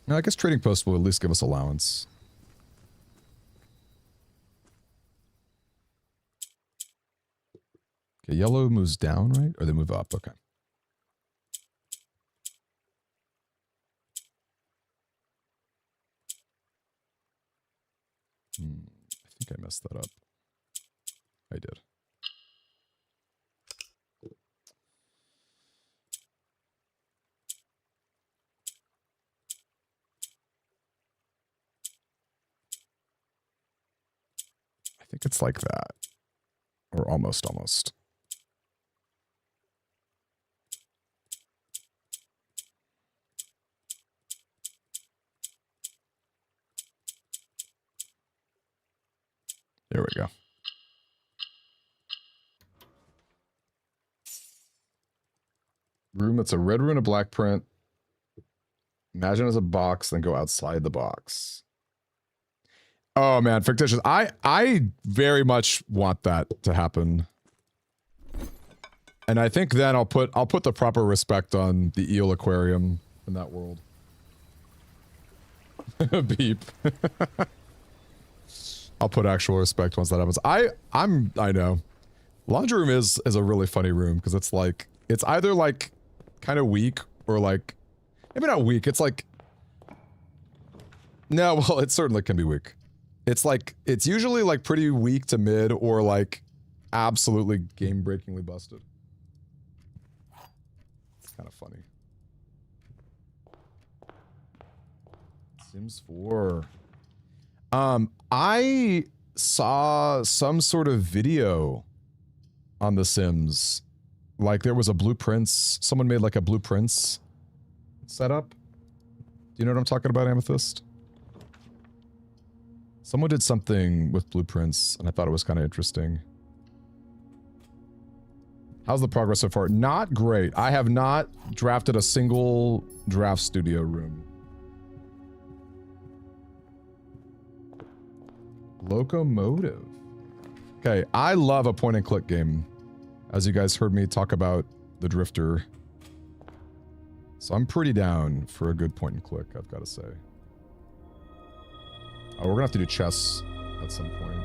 No, I guess Trading Post will at least give us allowance. Okay, yellow moves down, right? Or they move up, okay. I think I messed that up. I did. I think it's like that. Or almost. There we go. Room that's a red rune, a black print. Imagine as a box, then go outside the box. Oh man, fictitious. I very much want that to happen. And I think then I'll put the proper respect on the eel aquarium in that world. Beep. I'll put actual respect once that happens. I know. Laundry room is a really funny room because it's like, it's either like kind of weak or like, maybe not weak. It's like, no, well, it certainly can be weak. It's like, it's usually like pretty weak to mid or like absolutely game breakingly busted. It's kind of funny. Sims 4. I saw some sort of video on The Sims. Like there was a Blueprints, someone made like a Blueprints setup you know what I'm talking about, Amethyst? Someone did something with blueprints, and I thought it was kind of interesting. How's the progress so far? Not great. I have not drafted a single draft studio room. Locomotive. Okay, I love a point and click game. As you guys heard me talk about the Drifter. So I'm pretty down for a good point and click, I've got to say. Oh, we're gonna have to do chess at some point.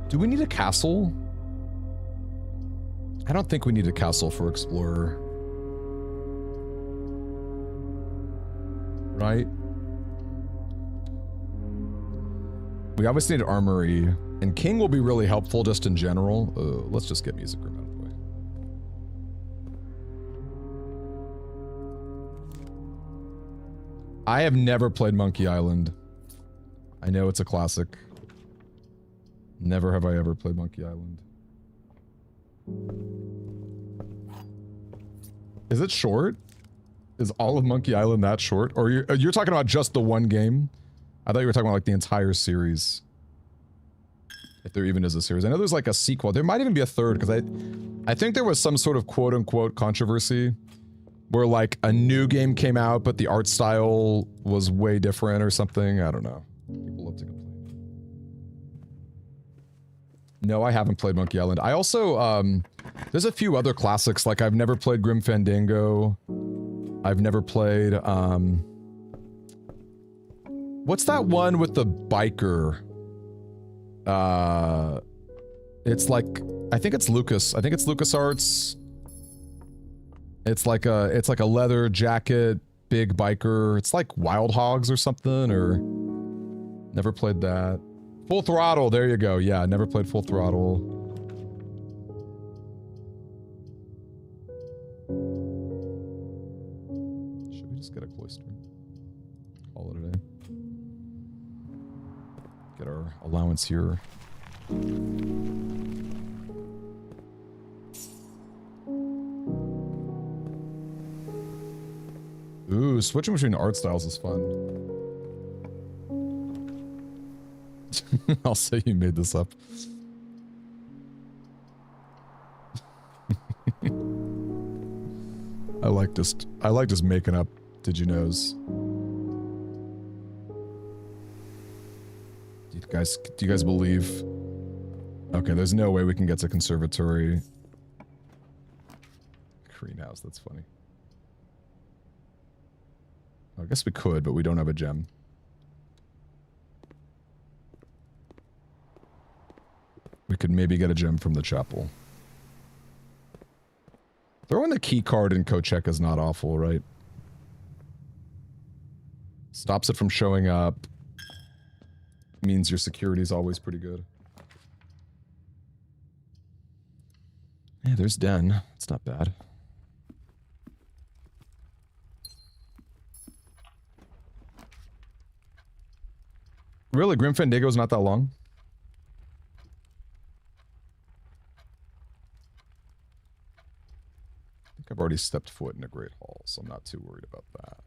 Do we need a castle? I don't think we need a castle for Explorer. Right? We obviously need an armory. And King will be really helpful just in general. Let's just get music room out of the way. I have never played Monkey Island. I know it's a classic. Never have I ever played Monkey Island. Is it short? Is all of Monkey Island that short? Or you're talking about just the one game? I thought you were talking about like the entire series. If there even is a series. I know there's like a sequel. There might even be a third, because I think there was some sort of quote-unquote controversy where like a new game came out, but the art style was way different or something. I don't know. People love to complain. No, I haven't played Monkey Island. I also, there's a few other classics. Like I've never played Grim Fandango. I've never played, what's that one with the biker? It's like, I think it's Lucas. I think it's LucasArts. It's like a leather jacket, big biker. It's like Wild Hogs or something, or never played that. Full Throttle, there you go. Yeah, never played Full Throttle. Should we just get a cloister? Call it a day. Get our allowance here. Ooh, switching between art styles is fun. I'll say you made this up. I like just making up did you knows. Do you guys believe? Okay, there's no way we can get to conservatory. Greenhouse, that's funny. I guess we could, but we don't have a gem. We could maybe get a gem from the chapel. Throwing the key card in Kochek is not awful, right? Stops it from showing up. Means your security is always pretty good. Yeah, there's Den. It's not bad. Really, Grim Fandango's not that long? I think I've already stepped foot in a Great Hall, so I'm not too worried about that.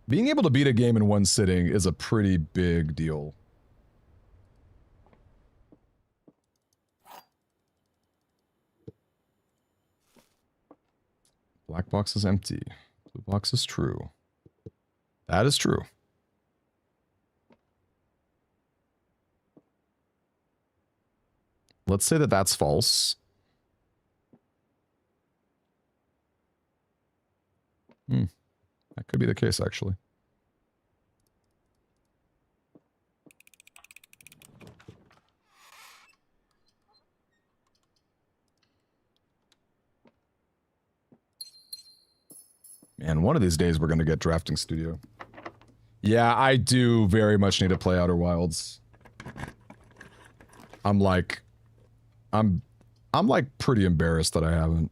Being able to beat a game in one sitting is a pretty big deal. Black box is empty. Blue box is true. That is true. Let's say that that's false. That could be the case, actually. Man, one of these days we're going to get Drafting Studio. Yeah, I do very much need to play Outer Wilds. I'm like pretty embarrassed that I haven't.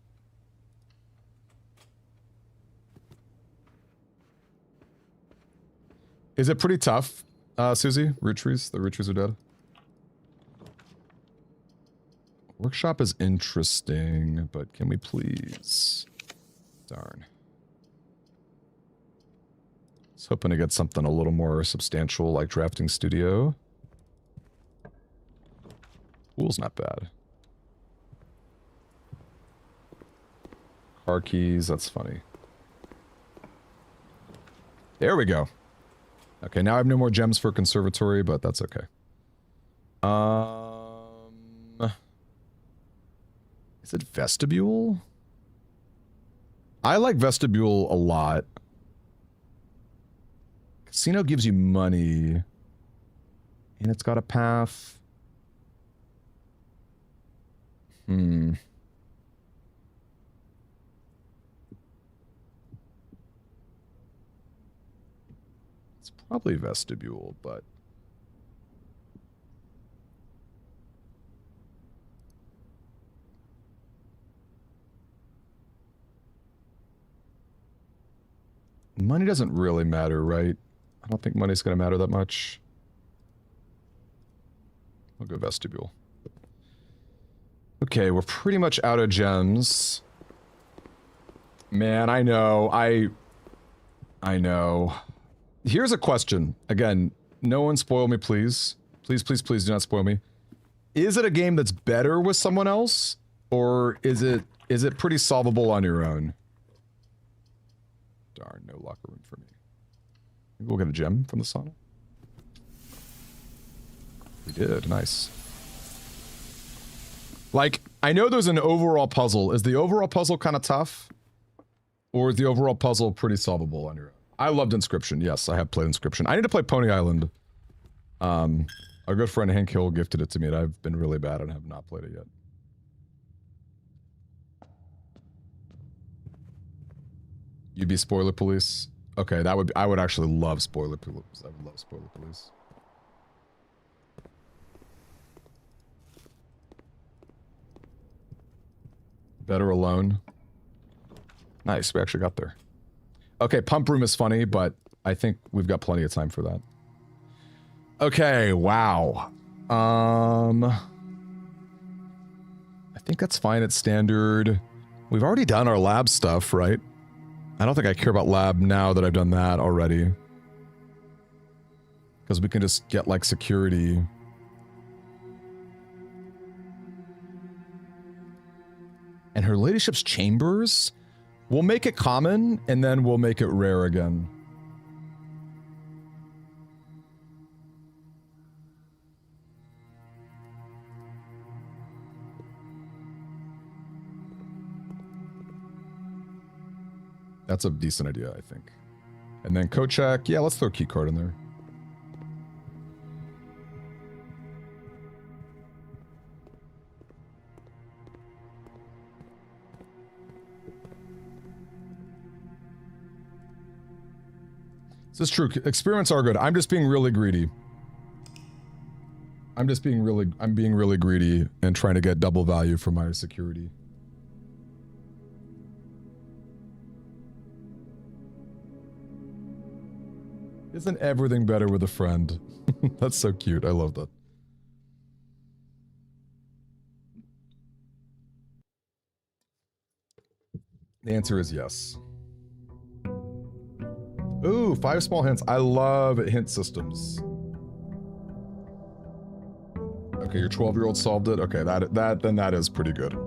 Is it pretty tough, Susie? Root trees? The root trees are dead? Workshop is interesting, but can we please? Darn. I was hoping to get something a little more substantial, like drafting studio. Pool's not bad. Car keys, that's funny. There we go. Okay, now I have no more gems for conservatory, but that's okay. Is it vestibule? I like vestibule a lot. Casino gives you money. And it's got a path. It's probably vestibule, but... Money doesn't really matter, right? I don't think money's going to matter that much. I'll go vestibule. Okay, we're pretty much out of gems. Man, I know. I know. Here's a question. Again, no one spoil me, please. Please, please, please do not spoil me. Is it a game that's better with someone else? Or is it pretty solvable on your own? Darn, no locker room for me. Maybe we'll get a gem from the sauna. We did, nice. Like, I know there's an overall puzzle. Is the overall puzzle kind of tough? Or is the overall puzzle pretty solvable on your own? I loved Inscription, yes, I have played Inscription. I need to play Pony Island. Our good friend Hank Hill gifted it to me and I've been really bad and have not played it yet. You'd be spoiler police? Okay, that would be, I would actually love spoiler police. I would love spoiler police. Better alone. Nice, we actually got there. Okay, pump room is funny, but I think we've got plenty of time for that. Okay, wow. I think that's fine at standard. We've already done our lab stuff, right? I don't think I care about lab now that I've done that already. Because we can just get, like, security. And her ladyship's chambers? We'll make it common, and then we'll make it rare again. That's a decent idea, I think. And then code check. Yeah, let's throw a key card in there. This is true. Experiments are good. I'm just being really greedy. I'm being really greedy and trying to get double value for my security. Isn't everything better with a friend? That's so cute. I love that. The answer is yes. Ooh, 5 small hints. I love hint systems. Okay, your 12-year-old solved it. Okay, then that is pretty good.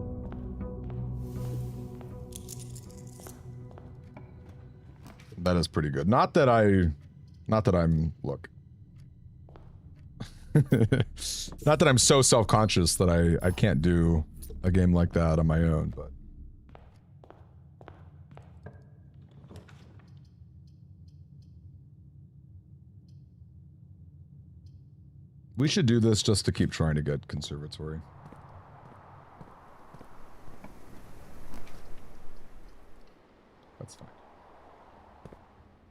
That is pretty good. Not that I'm, look. Not that I'm so self-conscious that I can't do a game like that on my own, but. We should do this just to keep trying to get conservatory. That's fine.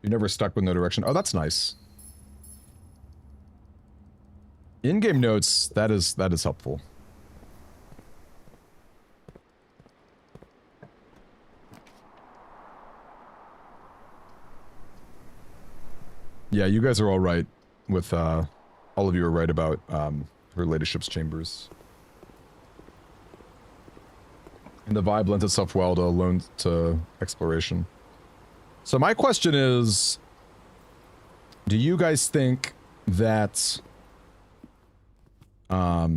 You're never stuck with no direction. Oh, that's nice. In-game notes, that is helpful. Yeah, you guys are all right with, all of you are right about, her ladyship's chambers. And the vibe lends itself well to exploration. So my question is, do you guys think that how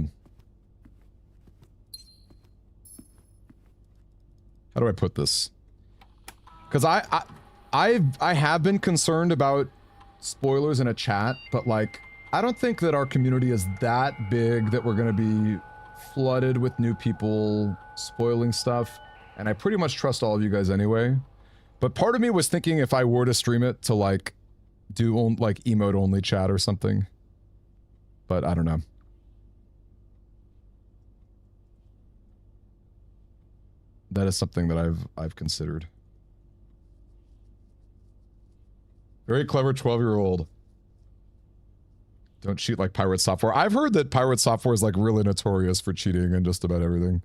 do I put this? Because I have been concerned about spoilers in a chat, but like I don't think that our community is that big that we're gonna be flooded with new people spoiling stuff, and I pretty much trust all of you guys anyway. But part of me was thinking if I were to stream it to like do like emote only chat or something, but I don't know. That is something that I've considered. Very clever 12-year-old. Don't cheat like Pirate Software. I've heard that Pirate Software is like really notorious for cheating in just about everything.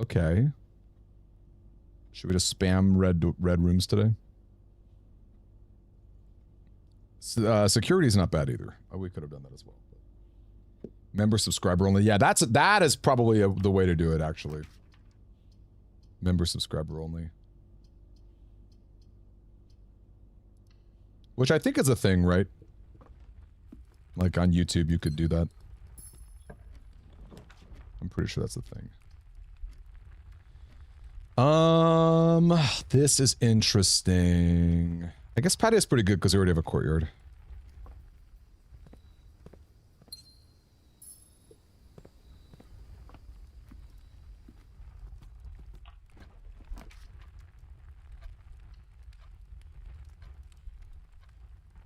Okay. Should we just spam red rooms today? Security is not bad either. Oh, we could have done that as well. Member subscriber only. Yeah, that is probably the way to do it, actually. Member subscriber only. Which I think is a thing, right? Like on YouTube, you could do that. I'm pretty sure that's a thing. This is interesting. I guess patio is pretty good because we already have a courtyard.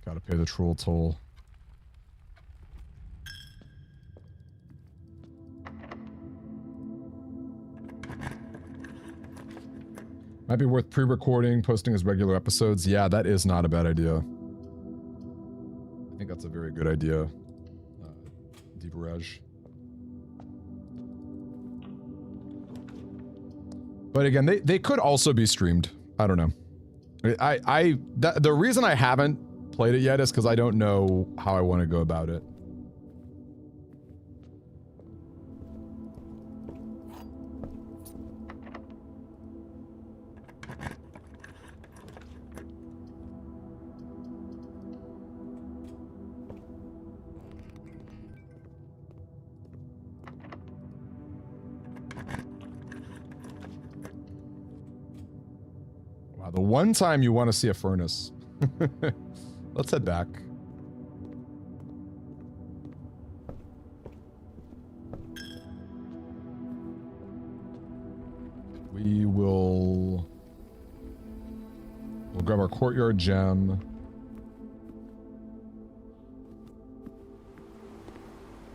Gotta pay the troll toll. Might be worth pre-recording, posting as regular episodes. Yeah, that is not a bad idea. I think that's a very good idea, Deeparaj. But again, they could also be streamed. I don't know. The reason I haven't played it yet is because I don't know how I want to go about it. Wow, the one time you want to see a furnace. Let's head back. We'll grab our courtyard gem.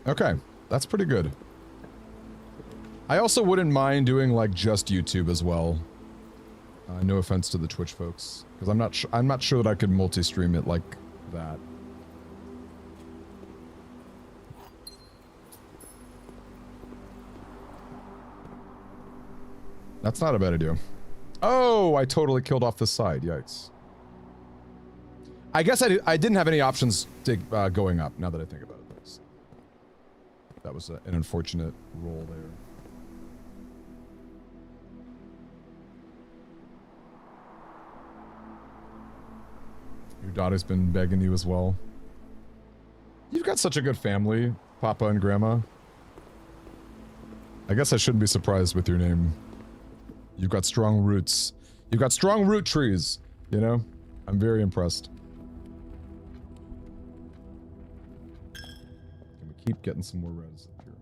Okay, that's pretty good. I also wouldn't mind doing like just YouTube as well. No offense to the Twitch folks, because I'm not sure that I could multi-stream it like that. That's not a bad idea. Oh, I totally killed off this side. Yikes. I guess I didn't have any options to going up. Now that I think about it, that was an unfortunate roll there. Your daughter's been begging you as well. You've got such a good family, Papa and Grandma. I guess I shouldn't be surprised with your name. You've got strong roots. You've got strong root trees, you know? I'm very impressed. Can we keep getting some more reds up here?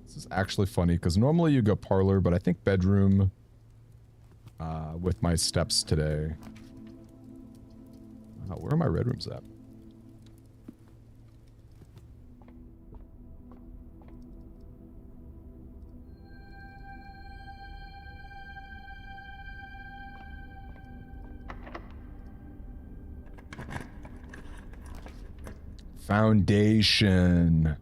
This is actually funny because normally you go parlor, but I think bedroom with my steps today. Where are my red rooms at? Foundation.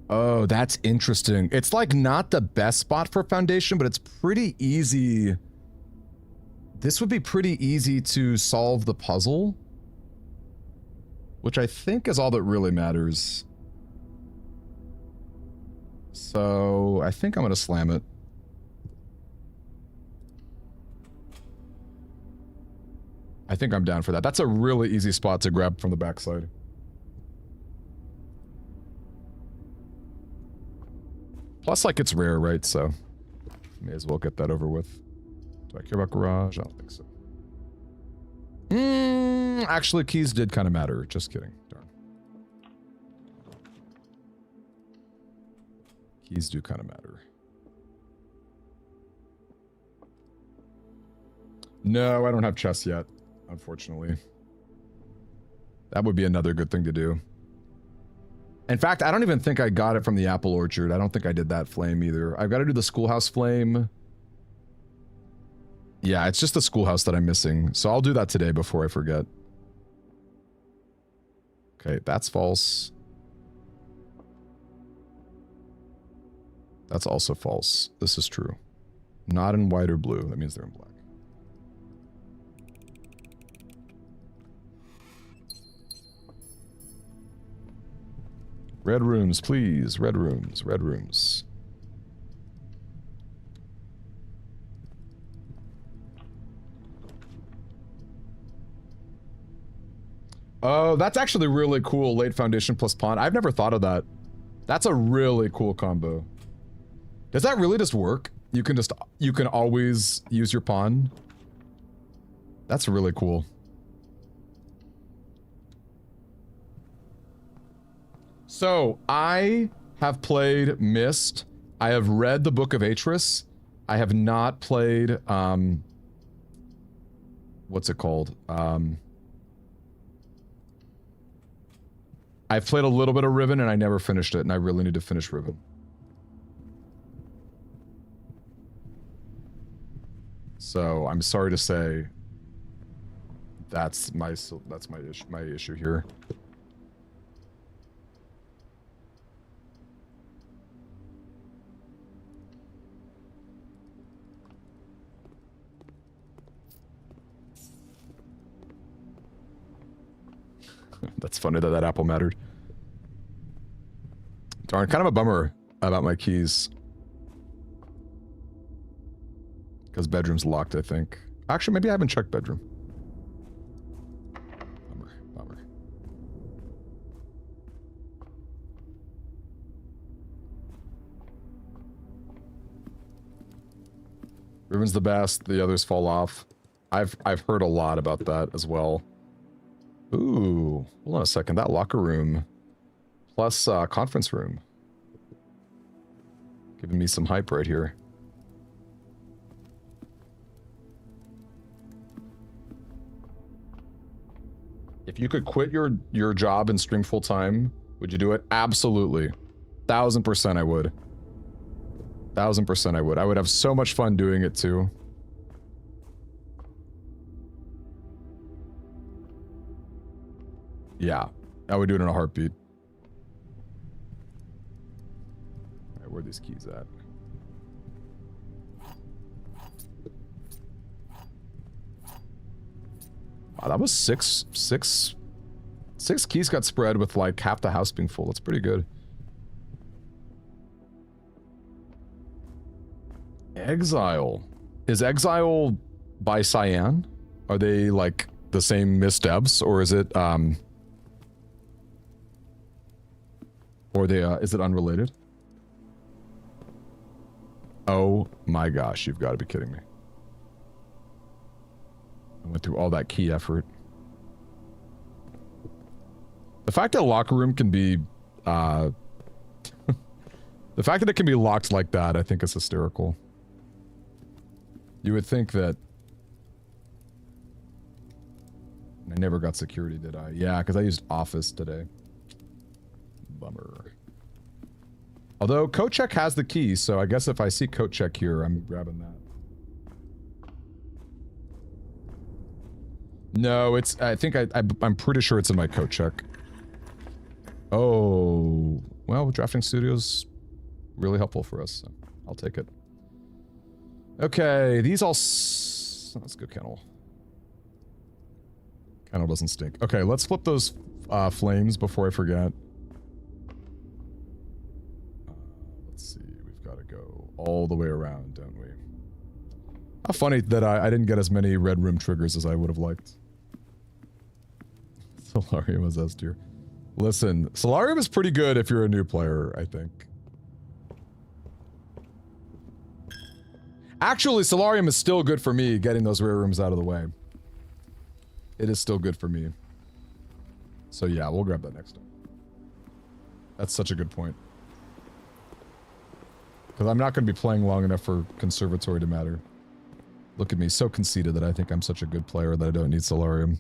Oh, that's interesting. It's like not the best spot for foundation, but it's pretty easy. This would be pretty easy to solve the puzzle, which I think is all that really matters. So I think I'm going to slam it. I think I'm down for that. That's a really easy spot to grab from the backside. Plus, like, it's rare, right? So, may as well get that over with. Do I care about garage? I don't think so. Actually, keys did kind of matter. Just kidding. Darn. Keys do kind of matter. No, I don't have chess yet, unfortunately. That would be another good thing to do. In fact, I don't even think I got it from the apple orchard. I don't think I did that flame either. I've got to do the schoolhouse flame. Yeah, it's just the schoolhouse that I'm missing. So I'll do that today before I forget. Okay, that's false. That's also false. This is true. Not in white or blue. That means they're in black. Red rooms, please. Red rooms. Red rooms. Oh, that's actually really cool. Late foundation plus pawn. I've never thought of that. That's a really cool combo. Does that really just work? You can always use your pawn. That's really cool. So, I have played Myst. I have read the Book of Atris. I have not played, what's it called? I've played a little bit of Riven and I never finished it, and I really need to finish Riven. So, I'm sorry to say that's my issue here. That's funny that that apple mattered. Darn, kind of a bummer about my keys. Because bedroom's locked, I think. Actually, maybe I haven't checked bedroom. Bummer, bummer. Riven's the best, the others fall off. I've heard a lot about that as well. Ooh, hold on a second. That locker room plus conference room. Giving me some hype right here. If you could quit your job and stream full time, would you do it? Absolutely. 1000% I would. 1000% I would. I would have so much fun doing it too. Yeah, I would do it in a heartbeat. Alright, where are these keys at? Wow, that was six keys got spread with like half the house being full. That's pretty good. Exile. Is Exile by Cyan? Are they like the same Myst devs, or is it or they is it unrelated? Oh my gosh, you've got to be kidding me. I went through all that key effort. The fact that locker room can be the fact that it can be locked like that, I think is hysterical. You would think that I never got security, did I? Yeah, because I used Office today. Bummer. Although coat check has the key, so I guess if I see coat check here, I'm grabbing that. No, it's, I think I'm pretty sure it's in my code check. Oh, well, Drafting Studio's really helpful for us, so I'll take it. Okay, these all let's go Kennel. Kennel doesn't stink. Okay, let's flip those flames before I forget. Let's see, we've got to go all the way around, don't we? How funny that I didn't get as many red room triggers as I would have liked. Solarium was S tier. Listen, Solarium is pretty good if you're a new player, I think. Actually, Solarium is still good for me, getting those rare rooms out of the way. It is still good for me. So yeah, we'll grab that next time. That's such a good point. Because I'm not going to be playing long enough for Conservatory to matter. Look at me, so conceited that I think I'm such a good player that I don't need Solarium.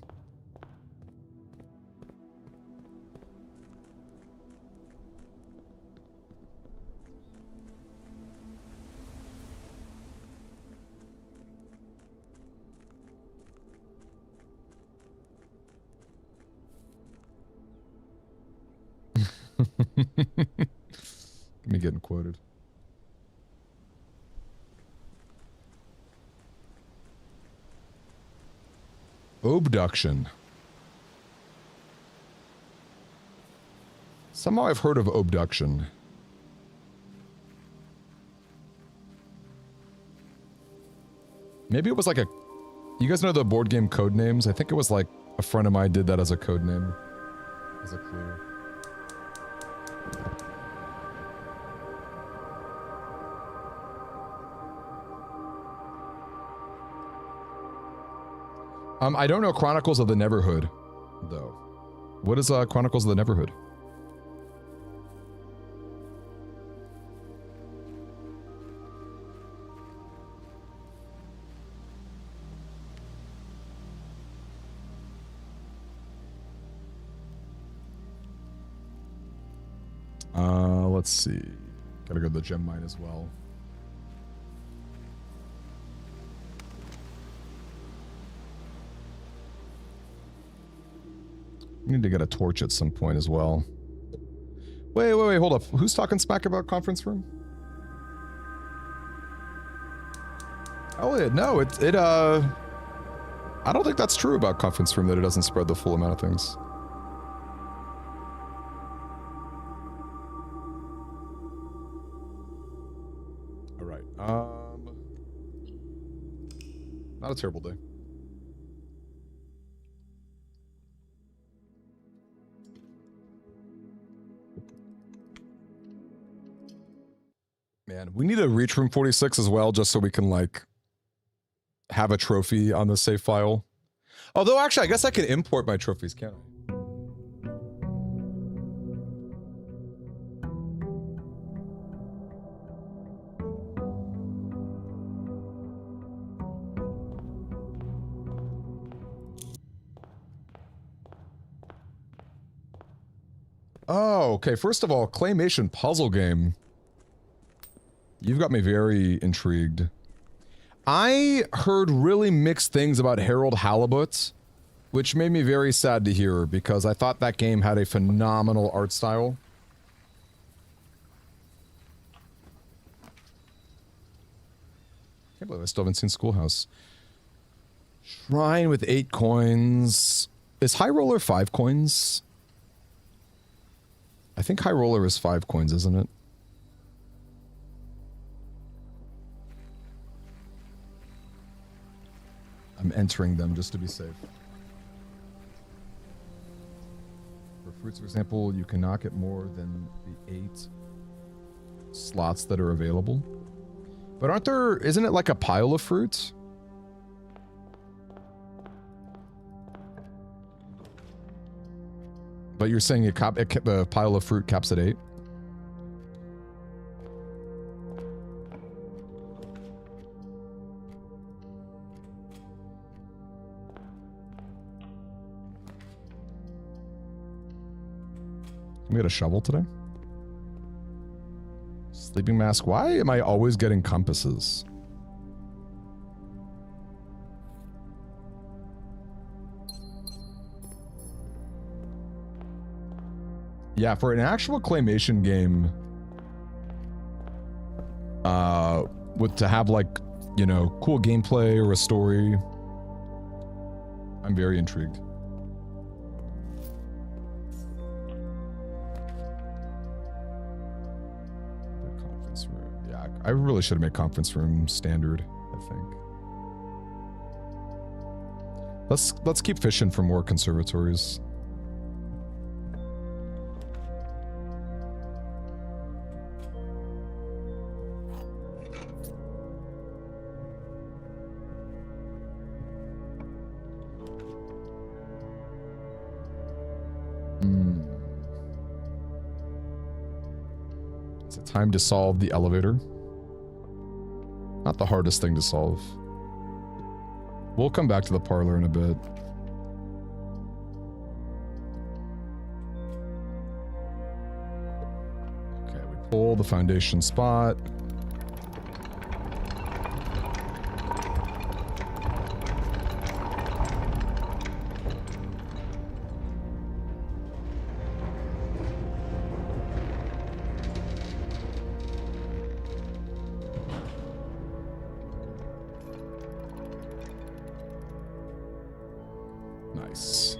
Me getting quoted. Obduction. Somehow I've heard of obduction. Maybe it was like a... You guys know the board game code names? I think it was like a friend of mine did that as a code name. As a clue. I don't know Chronicles of the Neverhood, though. What is Chronicles of the Neverhood? Let's see. Gotta go to the gem mine as well. We need to get a torch at some point as well. Wait, hold up. Who's talking smack about conference room? Elliot, no, I don't think that's true about conference room, that it doesn't spread the full amount of things. Alright, not a terrible day. Man, we need a reach room 46 as well, just so we can, like, have a trophy on the save file. Although, actually, I guess I can import my trophies, can't I? Oh, okay. First of all, claymation puzzle game. You've got me very intrigued. I heard really mixed things about Harold Halibut, which made me very sad to hear, because I thought that game had a phenomenal art style. Can't believe I still haven't seen Schoolhouse. Shrine with 8 coins. Is High Roller 5 coins? I think High Roller is 5 coins, isn't it? I'm entering them just to be safe. For fruits, for example, you cannot get more than the 8 slots that are available. But aren't there... Isn't it like a pile of fruit? But you're saying the pile of fruit caps at 8? Can we get a shovel today? Sleeping mask. Why am I always getting compasses? Yeah, for an actual claymation game, to have like, you know, cool gameplay or a story, I'm very intrigued. The conference room. Yeah, I really should have made conference room standard, I think. Let's keep fishing for more conservatories. Is it time to solve the elevator? Not the hardest thing to solve. We'll come back to the parlor in a bit. Okay, we pull the foundation spot. Nice.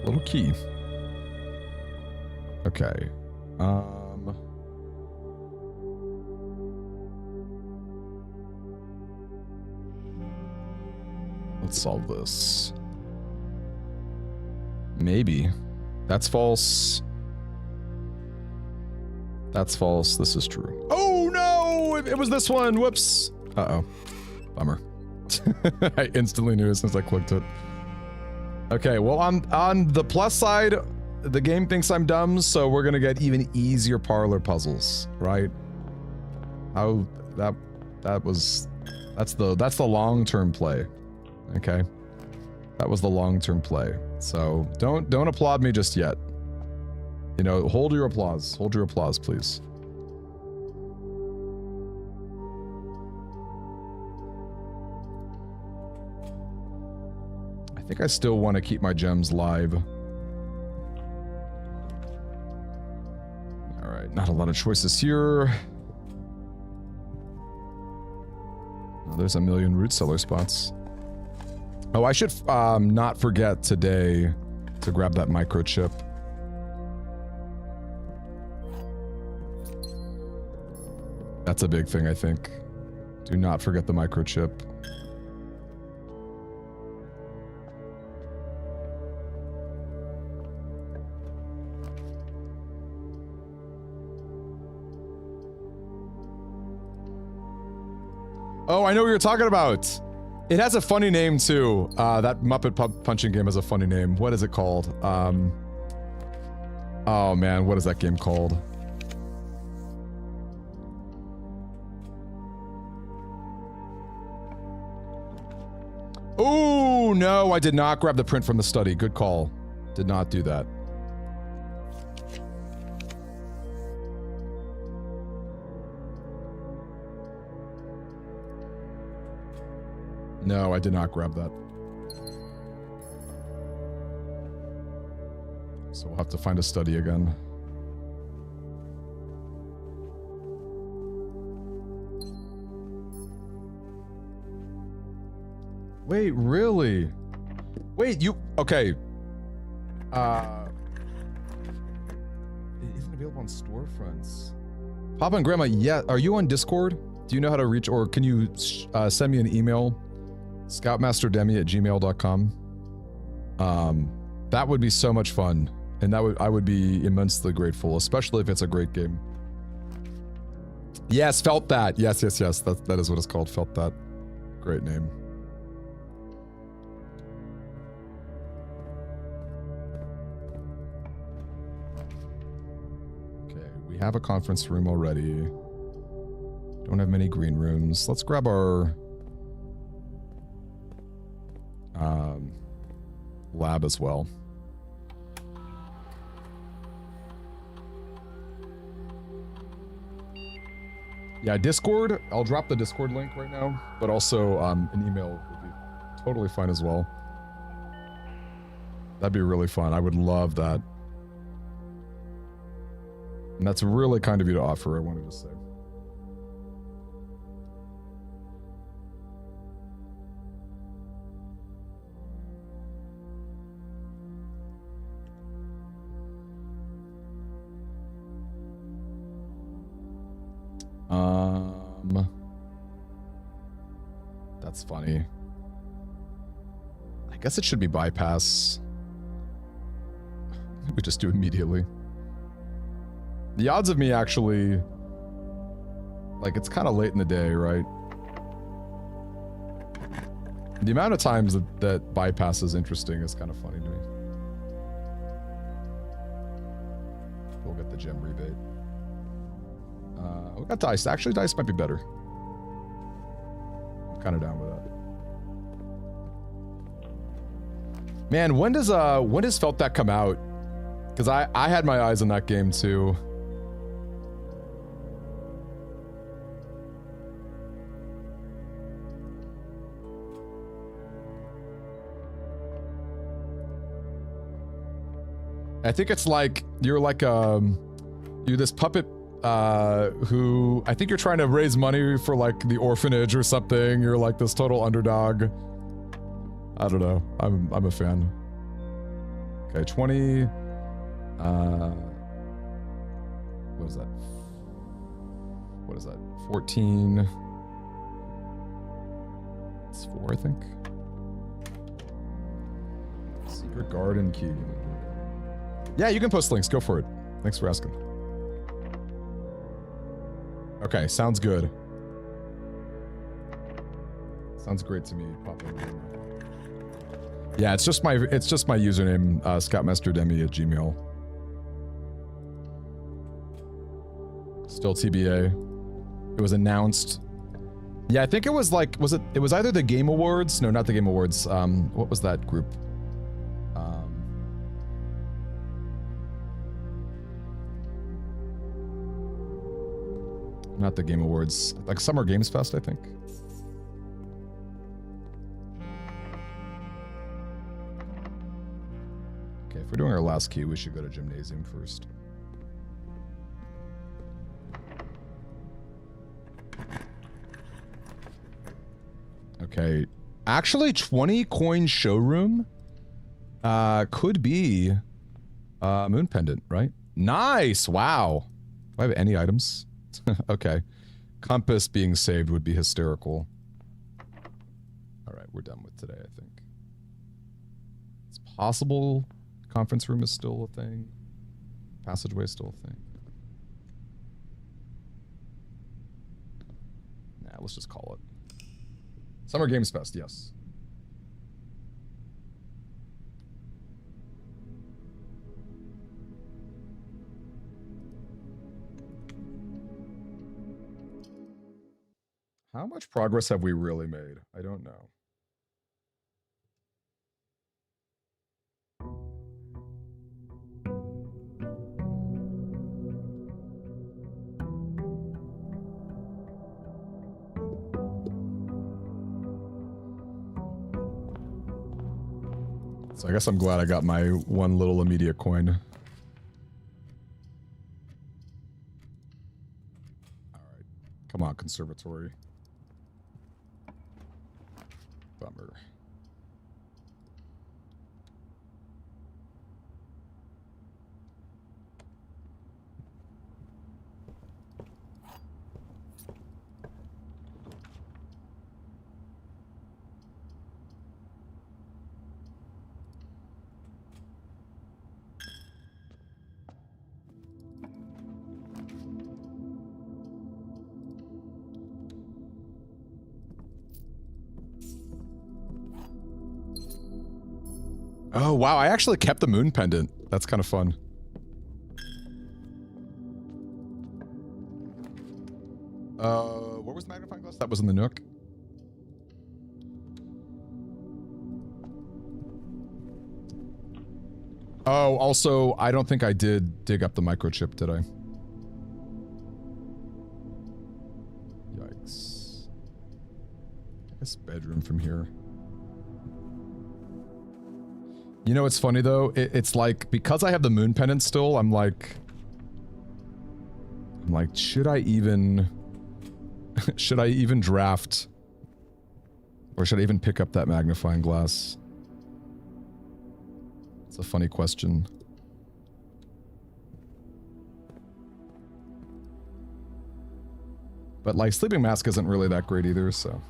Little key. Okay. Let's solve this. Maybe. That's false. That's false. This is true. Oh no! It was this one. Whoops. Uh-oh. Bummer. I instantly knew as soon as I clicked it. Okay, well, on the plus side, the game thinks I'm dumb, so we're gonna get even easier parlor puzzles, right? How that's the long-term play. Okay? That was the long-term play. So don't applaud me just yet. You know, hold your applause. Hold your applause, please. I think I still want to keep my gems live. Alright, not a lot of choices here. Oh, there's a million root cellar spots. Oh, I should not forget today to grab that microchip. That's a big thing, I think. Do not forget the microchip. Oh, I know what you're talking about. It has a funny name too. That Muppet punching game has a funny name. What is it called? Oh man, what is that game called? Oh no, I did not grab the print from the study. Good call. Did not do that. No, I did not grab that. So we'll have to find a study again. Wait, really? Wait, you... Okay. It isn't available on storefronts. Papa and Grandma, yeah. Are you on Discord? Do you know how to reach... Or can you send me an email? Scoutmasterdemi@gmail.com. That would be so much fun, and I would be immensely grateful, especially if it's a great game. Yes, Felt That. Yes. That is what it's called. Felt That. Great name. Okay, we have a conference room already. Don't have many green rooms. Let's grab our lab as well. Yeah, Discord. I'll drop the Discord link right now, but also an email would be totally fine as well. That'd be really fun. I would love that. And that's really kind of you to offer, I wanted to say. That's funny. I guess it should be bypass. We just do immediately. The odds of me actually... Like, it's kind of late in the day, right? The amount of times that bypass is interesting is kind of funny to me. We'll get the gem rebate. We got dice. Actually, dice might be better. I'm kind of down with that. Man, when does Felt That come out? Because I had my eyes on that game too. I think it's like you're this puppet who I think you're trying to raise money for like the orphanage or something. You're like this total underdog. I don't know. I'm a fan. Okay, 20. What is that? What is that? 14. It's 4, I think. Secret Garden Key. Yeah, you can post links. Go for it. Thanks for asking. Okay, sounds good. Sounds great to me, Papa. Yeah, it's just my username, scottmasterdemi@gmail. Still TBA. It was announced. Yeah, I think it was like, it was either the Game Awards? No, not the Game Awards. What was that group? Not the Game Awards. Like Summer Games Fest, I think. Okay, if we're doing our last key, we should go to Gymnasium first. Okay. Actually, 20 coin showroom could be Moon Pendant, right? Nice! Wow. Do I have any items? Okay. Compass being saved would be hysterical. Alright, we're done with today, I think. It's possible conference room is still a thing. Passageway is still a thing. Nah, let's just call it. Summer Games Fest, yes. How much progress have we really made? I don't know. So I guess I'm glad I got my one little immediate coin. Alright. Come on, conservatory. Bummer. Oh, wow. I actually kept the moon pendant. That's kind of fun. What was the magnifying glass? That was in the Nook. Oh, also, I don't think I did dig up the microchip, did I? Yikes. I guess bedroom from here. You know what's funny though? It's like, because I have the moon pendant still, I'm like... I'm like, should I even draft, or should I even pick up that magnifying glass? It's a funny question. But like, sleeping mask isn't really that great either, so.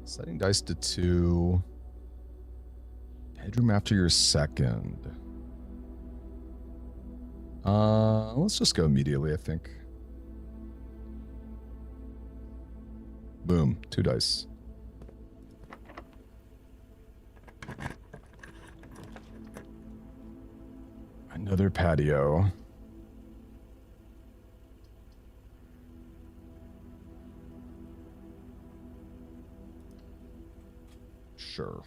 Setting dice to 2. Bedroom after your second. Let's just go immediately, I think. Boom, 2 dice. Another patio. Sure.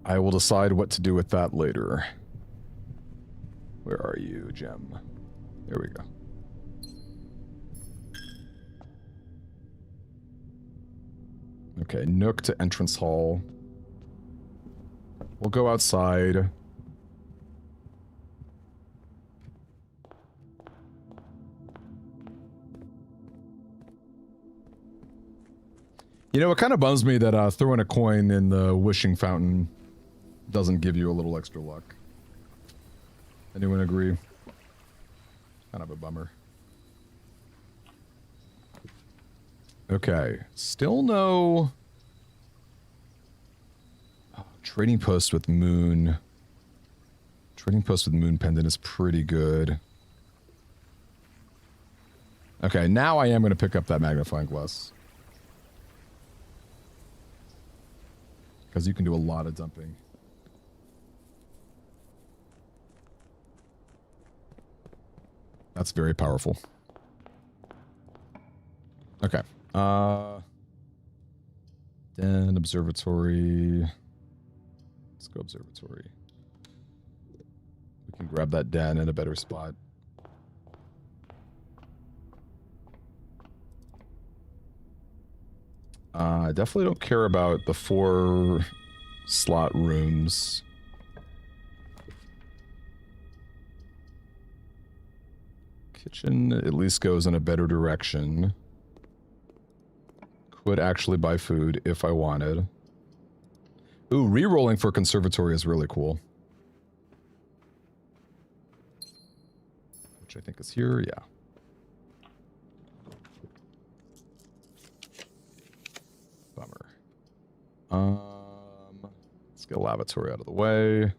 I will decide what to do with that later. Where are you, Gem? There we go. Okay, nook to entrance hall. We'll go outside. You know, it kind of bums me that throwing a coin in the wishing fountain doesn't give you a little extra luck. Anyone agree? Kind of a bummer. Okay, still no... Oh, trading post with moon. Trading post with moon pendant is pretty good. Okay, now I am going to pick up that magnifying glass. Because you can do a lot of dumping. That's very powerful. Okay. Then observatory. Let's go observatory. We can grab that den in a better spot. I definitely don't care about the 4 slot rooms. Kitchen at least goes in a better direction. Could actually buy food if I wanted. Ooh, re-rolling for conservatory is really cool. Which I think is here, yeah. Let's get a lavatory out of the way.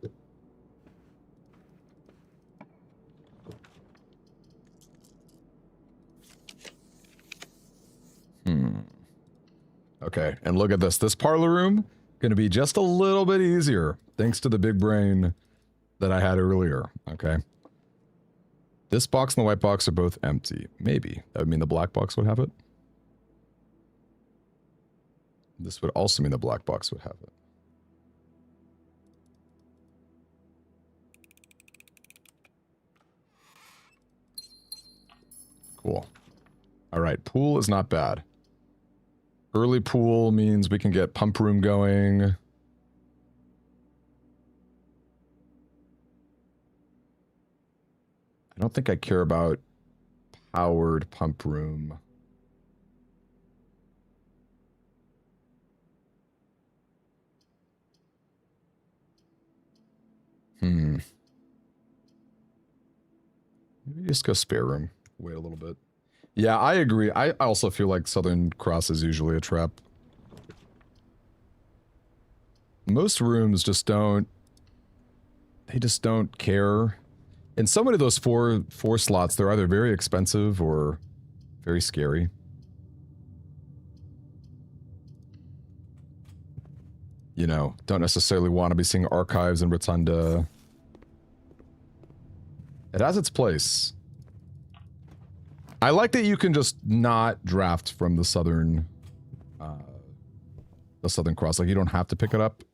Okay, and look at this. This parlor room going to be just a little bit easier thanks to the big brain that I had earlier. Okay. This box and the white box are both empty. Maybe. That would mean the black box would have it. This would also mean the black box would have it. Cool. All right, pool is not bad. Early pool means we can get pump room going. I don't think I care about powered pump room. Maybe just go spare room. Wait a little bit. Yeah, I agree. I also feel like Southern Cross is usually a trap. Most rooms just don't... They just don't care. In so many of those four slots, they're either very expensive or very scary. you know, don't necessarily want to be seeing archives in Rotunda. It has its place. I like that you can just not draft from the Southern Cross. Like, you don't have to pick it up.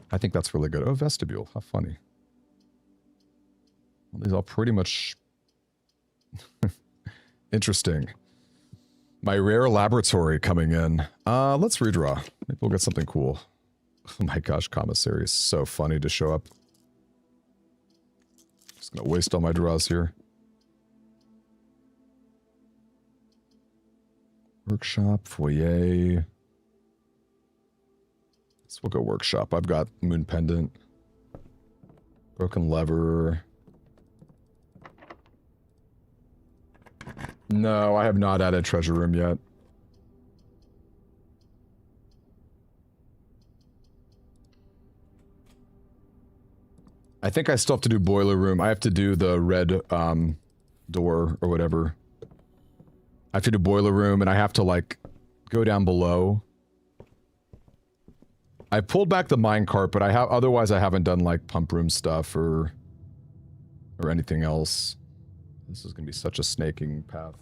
I think that's really good. Oh, vestibule. How funny. Well, these all pretty much interesting. My rare laboratory coming in. Let's redraw. Maybe we'll get something cool. Oh my gosh, commissary is so funny to show up. Just gonna waste all my draws here. Workshop, foyer. So we'll go workshop. I've got Moon Pendant. Broken lever. No, I have not added treasure room yet. I think I still have to do boiler room. I have to do the red door or whatever. I have to do boiler room and I have to like go down below. I pulled back the minecart, but otherwise I haven't done like pump room stuff or anything else. This is gonna be such a snaking path.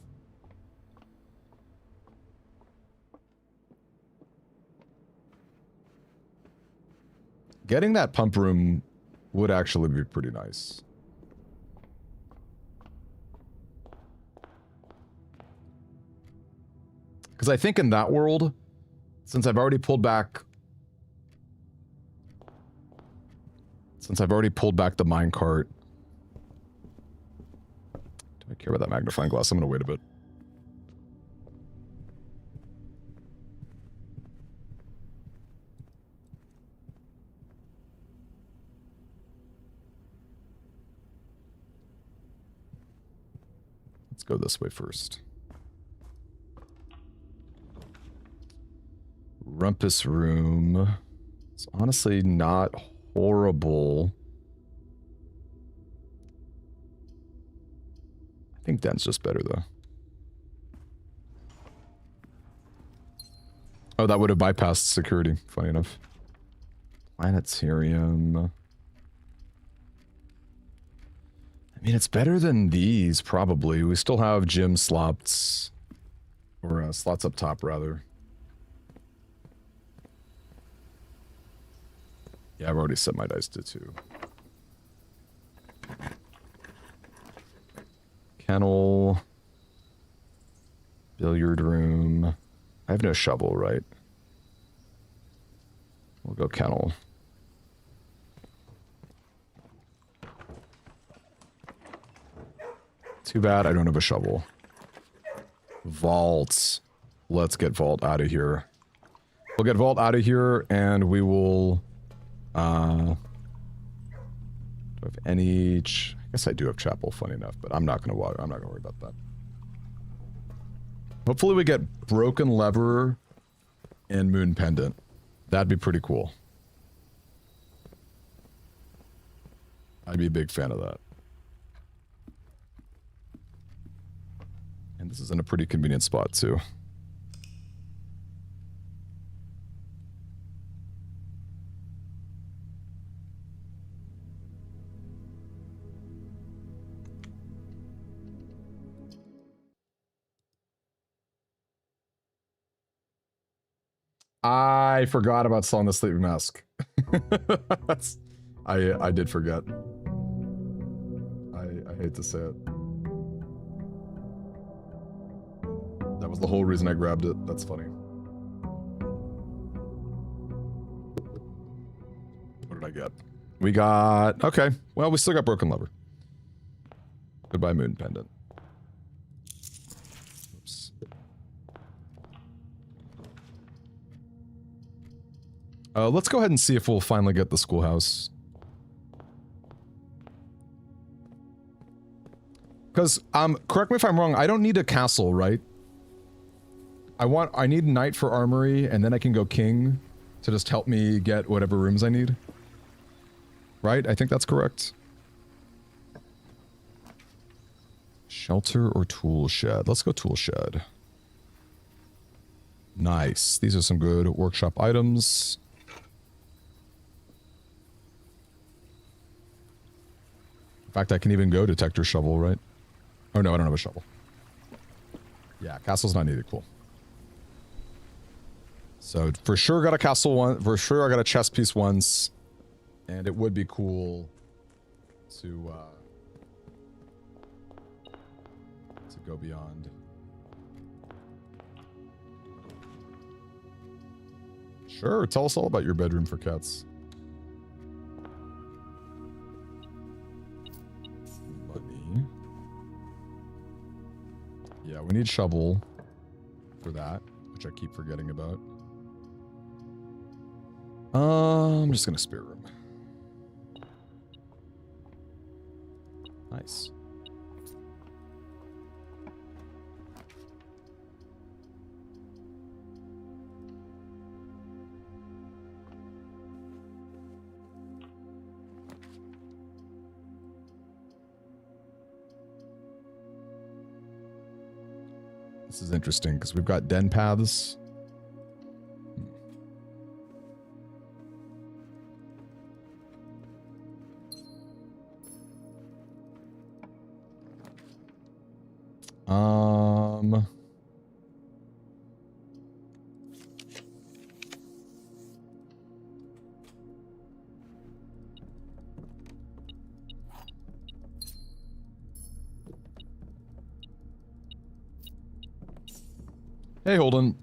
Getting that pump room would actually be pretty nice. Because I think in that world, since I've already pulled back... the minecart... Do I care about that magnifying glass? I'm gonna wait a bit. Let's go this way first. Rumpus room. It's honestly not horrible. I think den's just better though. Oh, that would have bypassed security, funny enough. Planetarium. I mean, it's better than these, probably. We still have gym slots. Or slots up top, rather. Yeah, I've already set my dice to 2. Kennel. Billiard room. I have no shovel, right? We'll go kennel. Too bad I don't have a shovel. Vaults. Let's get Vault out of here. We'll get Vault out of here, and we will... do I have any... I guess I do have Chapel, funny enough, but I'm not gonna worry about that. Hopefully we get Broken Lever and Moon Pendant. That'd be pretty cool. I'd be a big fan of that. And this is in a pretty convenient spot, too. I forgot about selling the sleeping mask. I did forget. I hate to say it. That was the whole reason I grabbed it. That's funny. What did I get? We got... Okay. Well, we still got Broken Lever. Goodbye, Moon Pendant. Oops. Let's go ahead and see if we'll finally get the schoolhouse. Because, correct me if I'm wrong, I don't need a castle, right? I need Knight for Armory, and then I can go King to just help me get whatever rooms I need. Right? I think that's correct. Shelter or Tool Shed? Let's go Tool Shed. Nice. These are some good workshop items. In fact, I can even go detector shovel, right? Oh no, I don't have a shovel. Yeah, castle's not needed. Cool. So for sure got a castle one. For sure I got a chess piece once. And it would be cool to go beyond. Sure, tell us all about your bedroom for cats. Money. Yeah, we need shovel for that, which I keep forgetting about. I'm just gonna spare room. Nice. This is interesting because we've got den paths. Hey, Holden.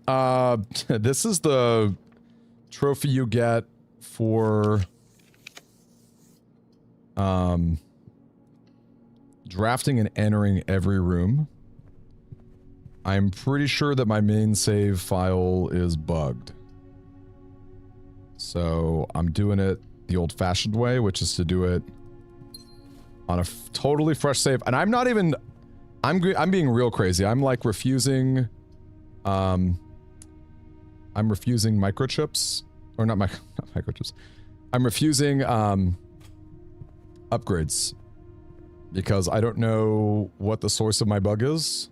This is the trophy you get for drafting and entering every room. I'm pretty sure that my main save file is bugged. So I'm doing it the old-fashioned way, which is to do it on a totally fresh save. And I'm not even... I'm being real crazy. I'm like refusing... I'm refusing microchips. Or not microchips. I'm refusing upgrades. Because I don't know what the source of my bug is.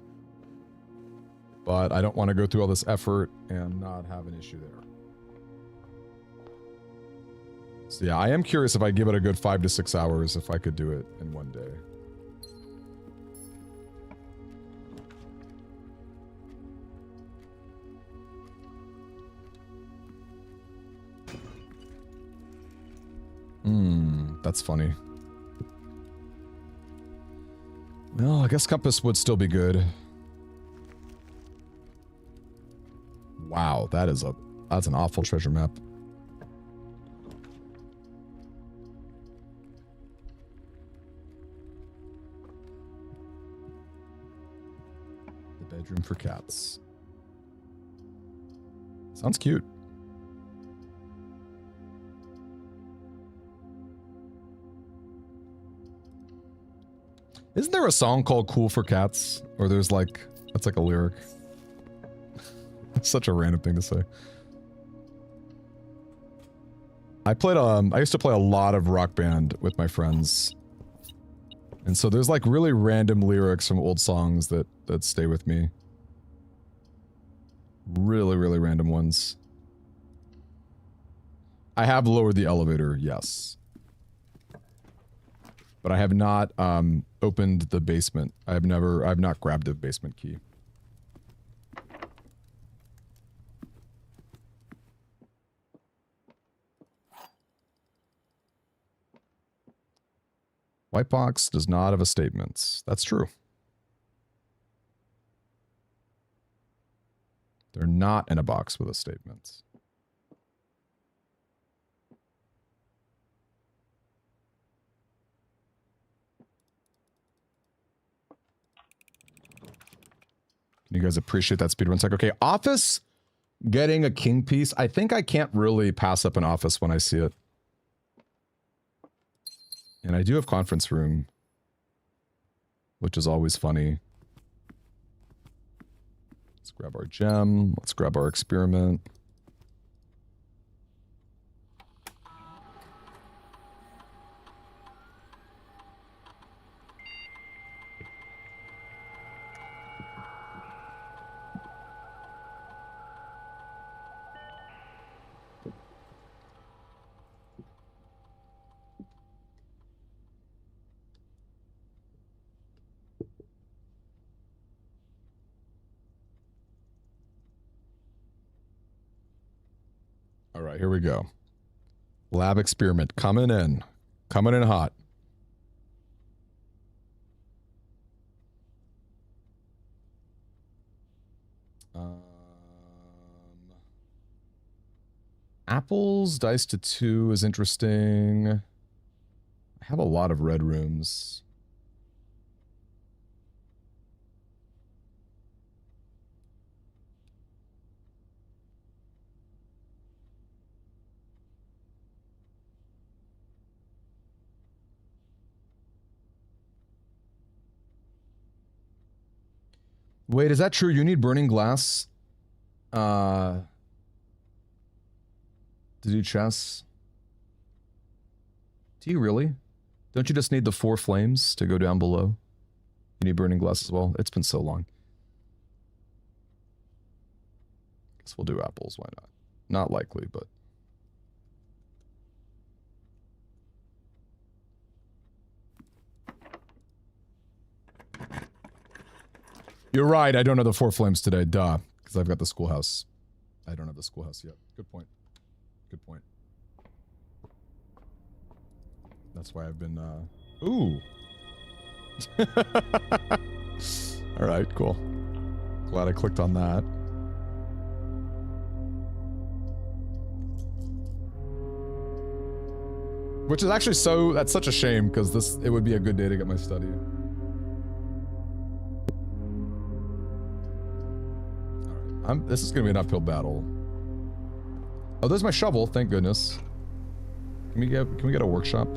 But I don't want to go through all this effort and not have an issue there. So yeah, I am curious if I give it a good 5 to 6 hours, if I could do it in one day. That's funny. Well, I guess Compass would still be good. Wow, that's an awful treasure map. The bedroom for cats. Sounds cute. Isn't there a song called Cool for Cats? Or there's like, that's like a lyric. Such a random thing to say. I used to play a lot of Rock Band with my friends. And so there's like really random lyrics from old songs that stay with me. Really, really random ones. I have lowered the elevator, yes. But I have not opened the basement. I've not grabbed the basement key. White box does not have a statements. That's true. They're not in a box with a statement. Can you guys appreciate that speedrun sec? Okay, office getting a king piece. I think I can't really pass up an office when I see it. And I do have conference room, which is always funny. Let's grab our gem. Let's grab our experiment. right, here we go. Lab experiment coming in hot. Apples, dice to 2 is interesting. I have a lot of red rooms. Wait, is that true? You need burning glass to do chess? Do you really? Don't you just need the 4 flames to go down below? You need burning glass as well? It's been so long. Guess we'll do apples, why not? Not likely, but... You're right, I don't have the 4 flames today, duh. Because I've got the schoolhouse. I don't have the schoolhouse yet. Good point. Good point. That's why I've been, Ooh! Alright, cool. Glad I clicked on that. Which is actually that's such a shame, because it would be a good day to get my study. This is gonna be an uphill battle. Oh, there's my shovel, thank goodness. Can we get a workshop?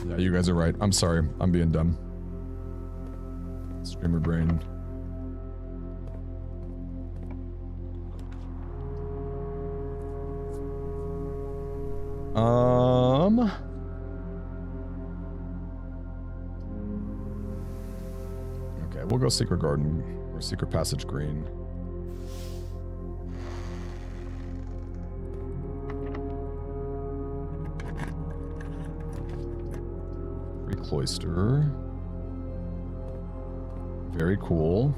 Yeah, you guys are right. I'm sorry. I'm being dumb. Streamer brain. Okay, we'll go Secret Garden or Secret Passage Green. Free Cloister. Very cool.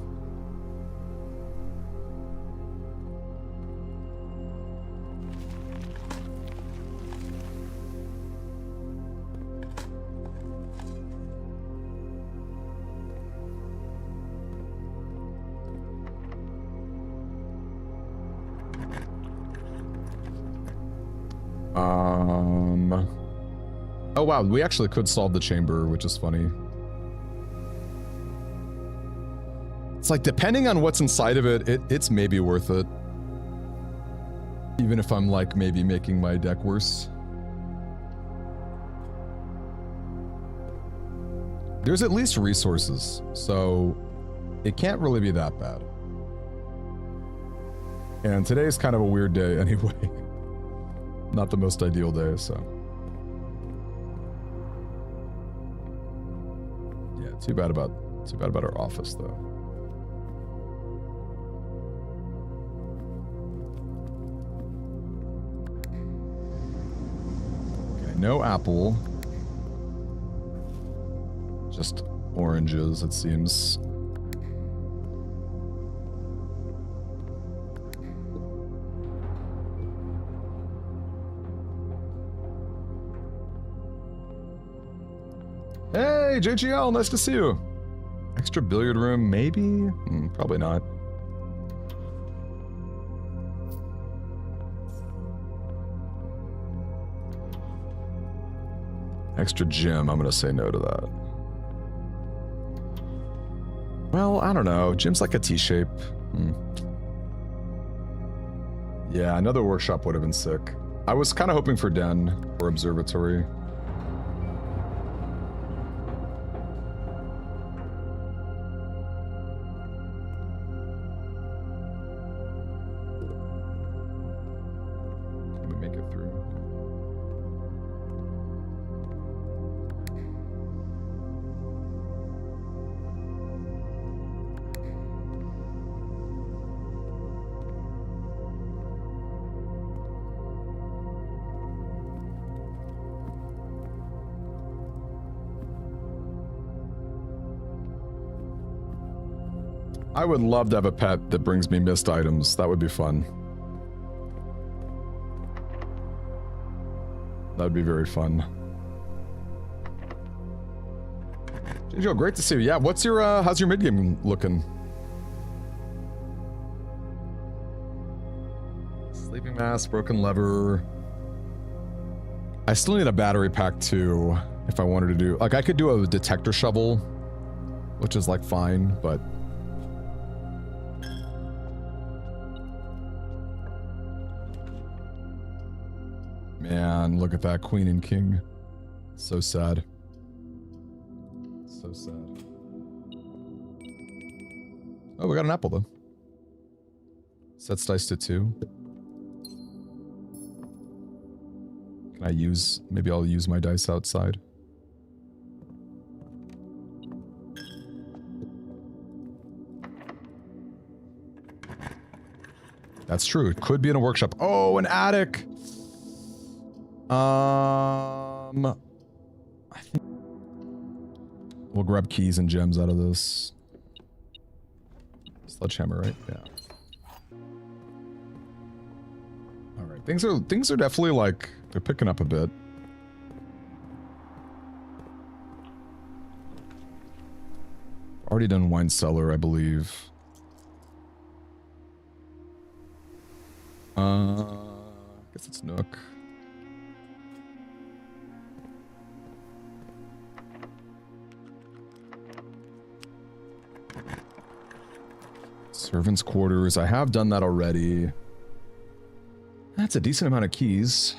Oh wow, we actually could solve the chamber, which is funny. It's like, depending on what's inside of it, it's maybe worth it. Even if I'm like maybe making my deck worse. There's at least resources, so it can't really be that bad. And today's kind of a weird day anyway. Not the most ideal day, so. Yeah, too bad about our office though. Okay, no apple. Just oranges, it seems. Hey, JGL, nice to see you. Extra billiard room, maybe? Probably not. Extra gym, I'm gonna say no to that. Well, I don't know. Gym's like a T-shape. Yeah, another workshop would have been sick. I was kind of hoping for Den or observatory. I would love to have a pet that brings me missed items. That would be fun. That would be very fun. Joe, great to see you. Yeah, what's your, how's your mid-game looking? Sleeping mask, broken lever. I still need a battery pack too, if I wanted to do, like I could do a detector shovel, which is like fine, but. Man, look at that, Queen and King. So sad. So sad. Oh, we got an apple though. Sets dice to 2. Can I use, maybe I'll use my dice outside. That's true, it could be in a workshop. Oh, an attic! I think we'll grab keys and gems out of this. Sledgehammer, right? Yeah. All right. Things are definitely like they're picking up a bit. Already done wine cellar, I believe. Guess it's Nook. Servants' quarters. I have done that already. That's a decent amount of keys.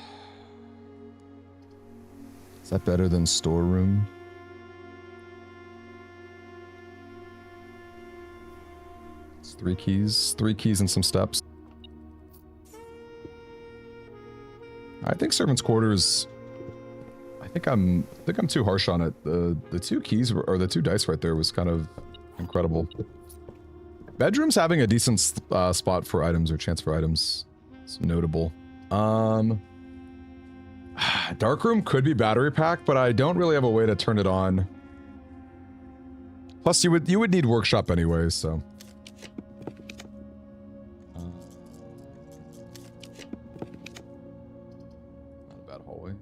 Is that better than storeroom? It's 3 keys. 3 keys and some steps. I think servants' quarters. I think I'm too harsh on it. The 2 keys or the 2 dice right there was kind of incredible. Bedroom's having a decent spot for items or chance for items. It's notable. Darkroom could be battery pack, but I don't really have a way to turn it on. Plus, you would need workshop anyway, so. Not a bad hallway.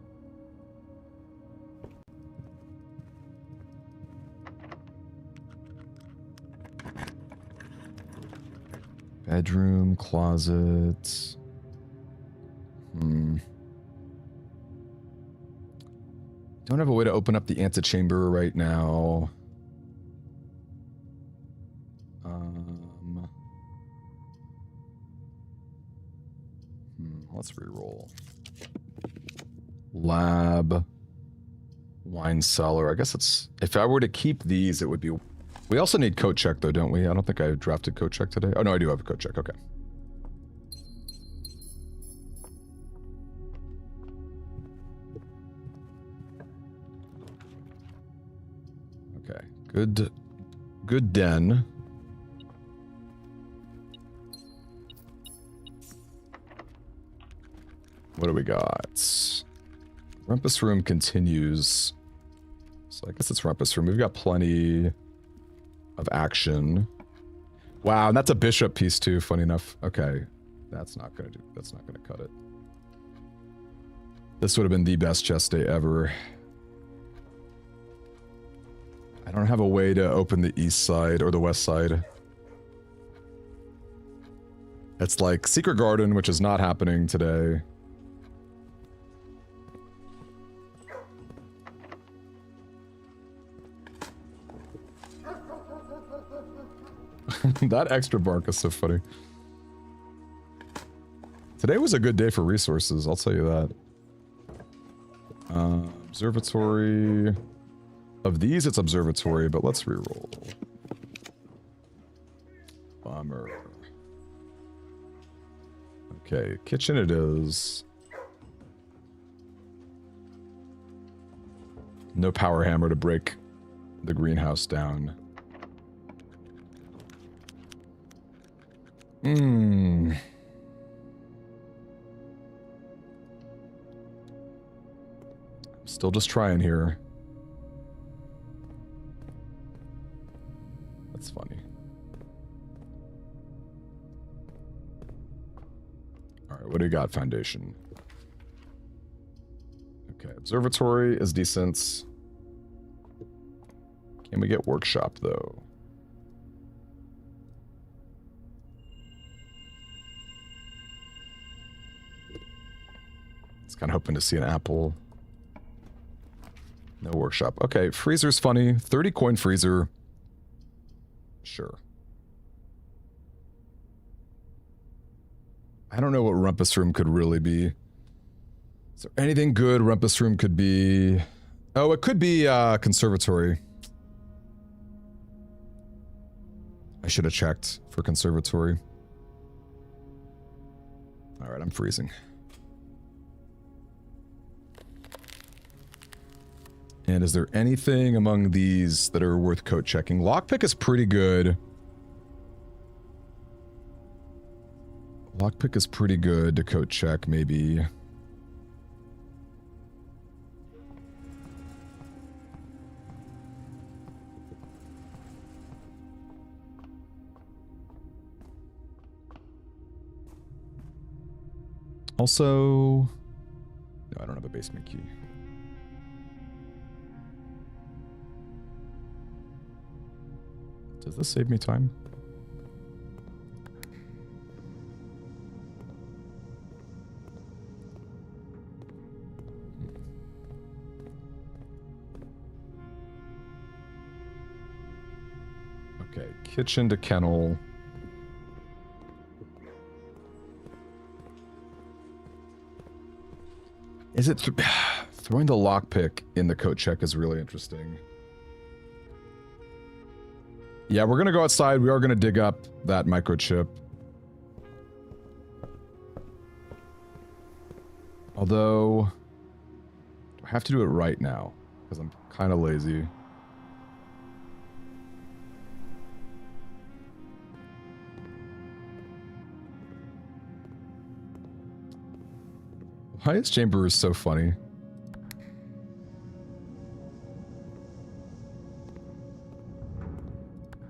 Bedroom, closet. Don't have a way to open up the antechamber right now. Let's reroll. Lab. Wine cellar. I guess it's... If I were to keep these, it would be... We also need coat check though, don't we? I don't think I drafted coat check today. Oh no, I do have a coat check. Okay. Okay. Good den. What do we got? Rumpus room continues. So I guess it's rumpus room. We've got plenty of action. Wow, and that's a bishop piece too, funny enough. Okay. That's not gonna cut it. This would have been the best chess day ever. I don't have a way to open the east side or the west side. It's like Secret Garden, which is not happening today. That extra bark is so funny. Today was a good day for resources, I'll tell you that. Observatory. Of these, it's observatory, but let's reroll. Bummer. Okay, kitchen it is. No power hammer to break the greenhouse down. Still just trying here. That's funny. do you got, Foundation? Okay, Observatory is decent. Can we get Workshop, though? It's kind of hoping to see an apple. No Workshop. Okay, Freezer's funny. 30 coin freezer. Sure. I don't know what Rumpus Room could really be. Is there anything good Rumpus Room could be? Oh, it could be Conservatory. I should have checked for Conservatory. Alright, I'm freezing. And is there anything among these that are worth coat checking? Lockpick is pretty good. Lockpick is pretty good to coat check, maybe. Also... No, I don't have a basement key. Does this save me time? Okay, kitchen to kennel. Is it throwing the lockpick in the coat check is really interesting. Yeah, we're gonna go outside. We are gonna dig up that microchip. Although, do I have to do it right now? Because I'm kind of lazy. Why is Chamber so funny?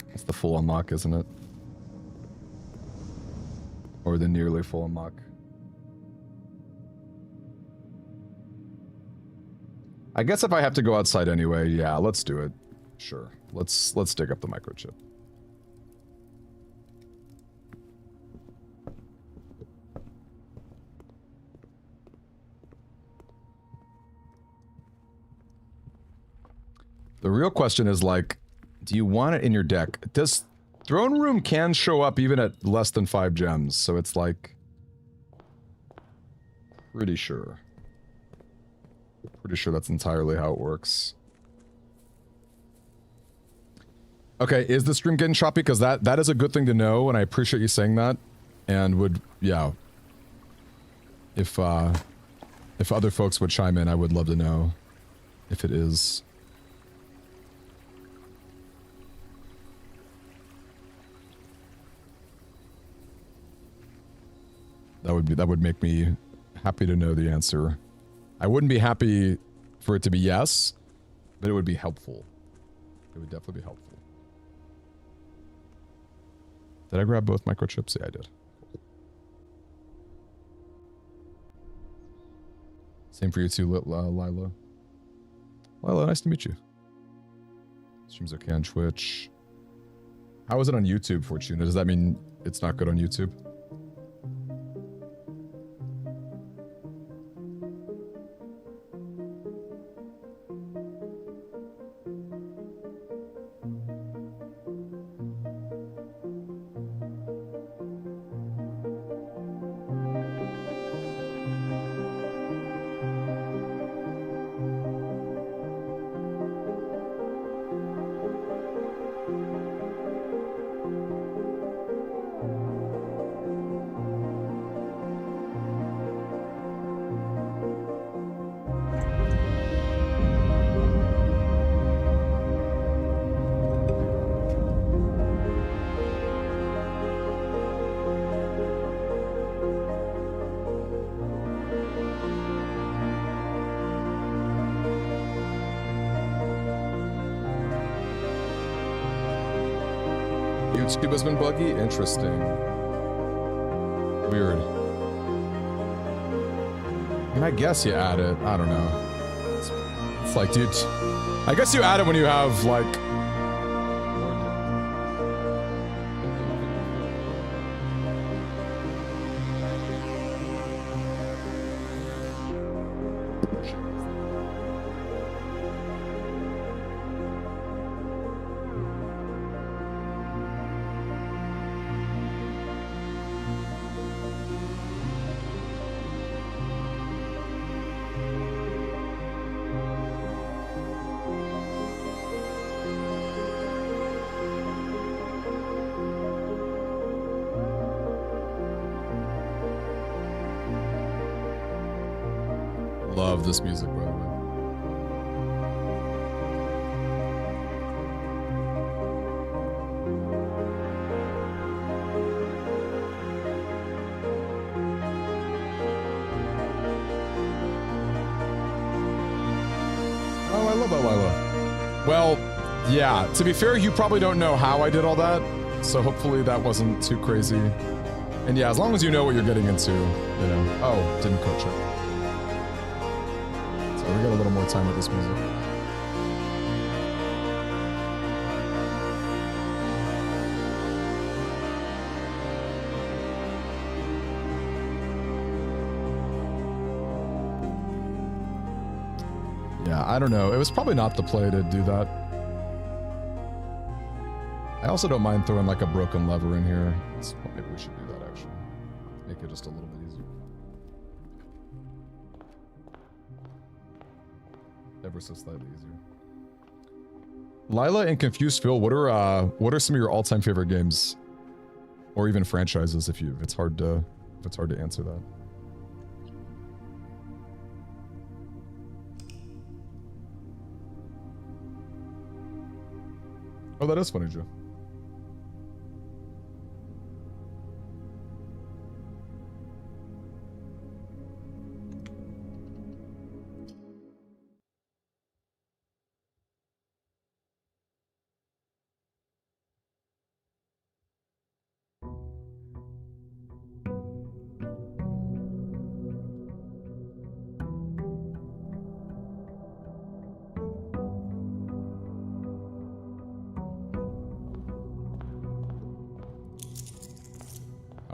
That's the full unlock, isn't it? Or the nearly full unlock. I guess if I have to go outside anyway, yeah, let's do it. Sure. Let's dig up the microchip. The real question is, like, do you want it in your deck? Does Throne Room can show up even at less than 5 gems, so it's like... Pretty sure. Pretty sure that's entirely how it works. Okay, is the stream getting choppy? Because that is a good thing to know, and I appreciate you saying that. And would, yeah. If other folks would chime in, I would love to know if it is. That would make me happy to know the answer. I wouldn't be happy for it to be yes, but it would be helpful. It would definitely be helpful. Did I grab both microchips? Yeah, I did. Same for you too, Lila. Lila, nice to meet you. Streams okay on Twitch. How is it on YouTube, Fortuna? Does that mean it's not good on YouTube? YouTube has been buggy? Interesting. Weird. I mean, I guess you add it. I don't know. It's like, dude, I guess you add it when you have, like... Love this music, by the way. Oh, I love that, Lila. Well, yeah, to be fair, you probably don't know how I did all that, so hopefully that wasn't too crazy. And yeah, as long as you know what you're getting into, you know. Oh, didn't coach it. We got a little more time with this music. Yeah, I don't know. It was probably not the play to do that. I also don't mind throwing like a broken lever in here. Maybe we should do that actually. Make it just a little bit easier. Ever so slightly easier. Lila and Confused Phil, what are some of your all-time favorite games, or even franchises? If it's hard to answer that. Oh, that is funny, Joe.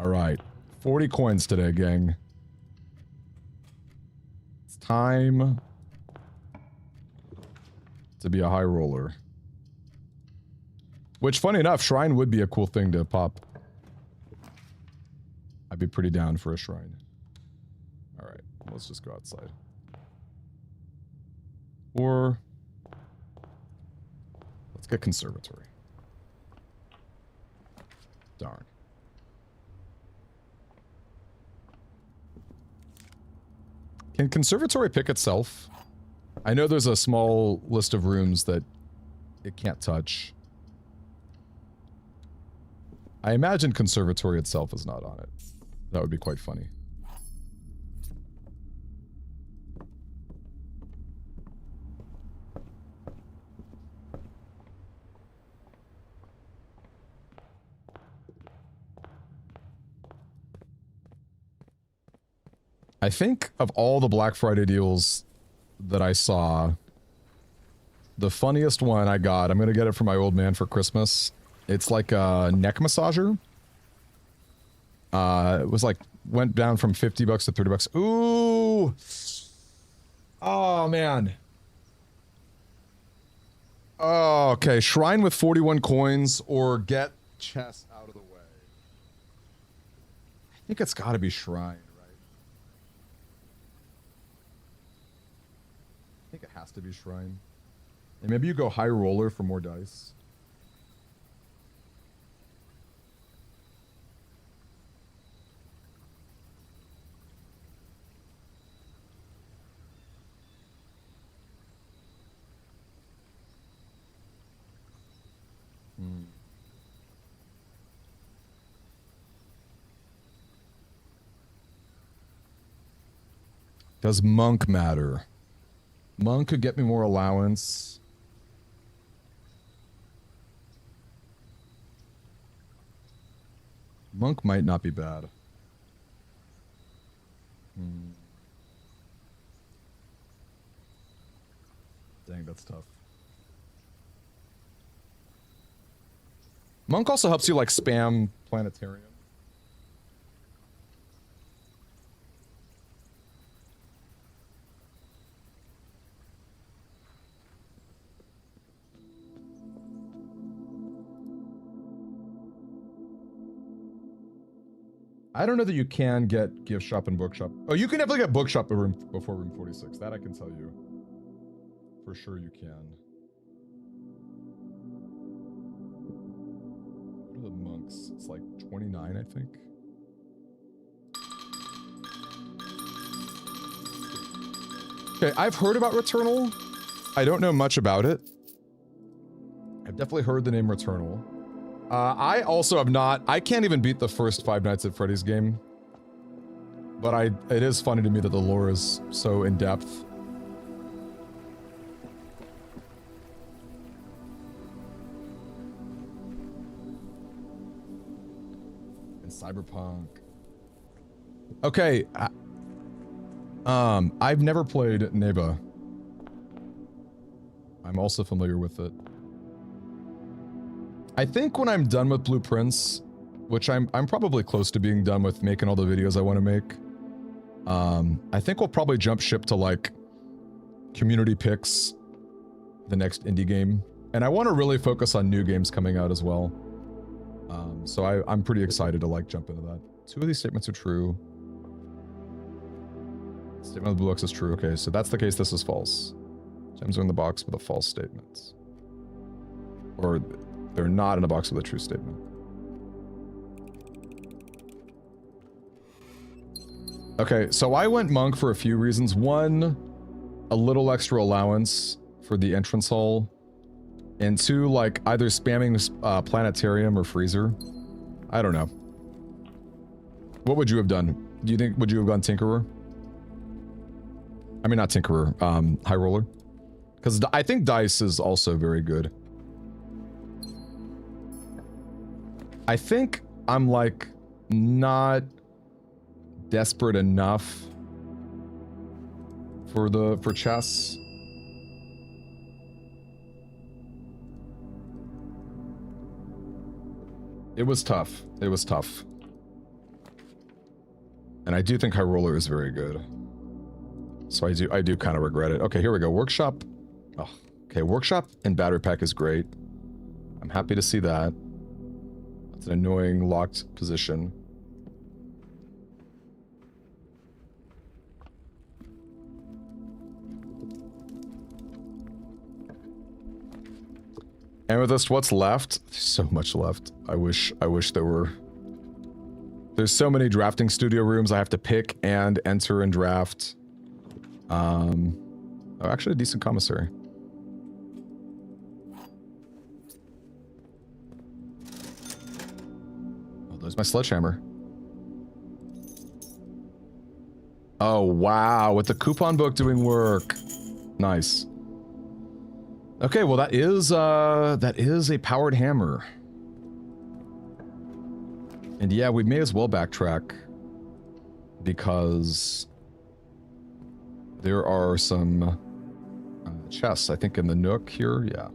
All right, 40 coins today, gang. It's time to be a high roller. Which, funny enough, shrine would be a cool thing to pop. I'd be pretty down for a shrine. All right, let's just go outside. Or let's get conservatory. Darn. Can conservatory pick itself? I know there's a small list of rooms that it can't touch. I imagine conservatory itself is not on it. That would be quite funny. I think of all the Black Friday deals that I saw, the funniest one I got, I'm going to get it for my old man for Christmas. It's like a neck massager. It was like, went down from 50 bucks to 30 bucks. Ooh. Oh, man. Oh, okay. Shrine with 41 coins or get chest out of the way. I think it's got to be Shrine. I think it has to be Shrine. And maybe you go high roller for more dice. Does Monk matter? Monk could get me more allowance. Monk might not be bad. Dang, that's tough. Monk also helps you like spam planetarium. I don't know that you can get gift shop and bookshop. Oh, you can definitely get bookshop before room 46. That I can tell you. For sure you can. What are the monks? It's like 29, I think. Okay, I've heard about Returnal. I don't know much about it. I've definitely heard the name Returnal. I also have not... I can't even beat the first Five Nights at Freddy's game. But it is funny to me that the lore is so in-depth. And Cyberpunk. Okay. I've never played Neva. I'm also familiar with it. I think when I'm done with Blueprints, which I'm probably close to being done with making all the videos I want to make, I think we'll probably jump ship to like community picks, the next indie game, and I want to really focus on new games coming out as well. So I'm pretty excited to like jump into that. 2 of these statements are true. Statement of the Blue X is true. Okay, so that's the case. This is false. Gems are in the box with a false statement, or they're not in a box with a true statement. Okay, so I went monk for a few reasons. One, a little extra allowance for the entrance hall. And 2, like either spamming planetarium or freezer. I don't know. What would you have done? Do you think, would you have gone Tinkerer? I mean, not Tinkerer, High Roller. Because I think Dice is also very good. I think I'm like not desperate enough for chess. It was tough. It was tough. And I do think High Roller is very good. So I do kind of regret it. Okay, here we go. Workshop. Oh, okay, Workshop and Battery Pack is great. I'm happy to see that. It's an annoying locked position. Amethyst, what's left? There's so much left. I wish there were. There's so many drafting studio rooms I have to pick and enter and draft. Oh, actually a decent commissary. Oh, there's my sledgehammer. Oh, wow. With the coupon book doing work. Nice. Okay, well that is a powered hammer. And yeah, we may as well backtrack because there are some chests, I think, in the nook here. Yeah.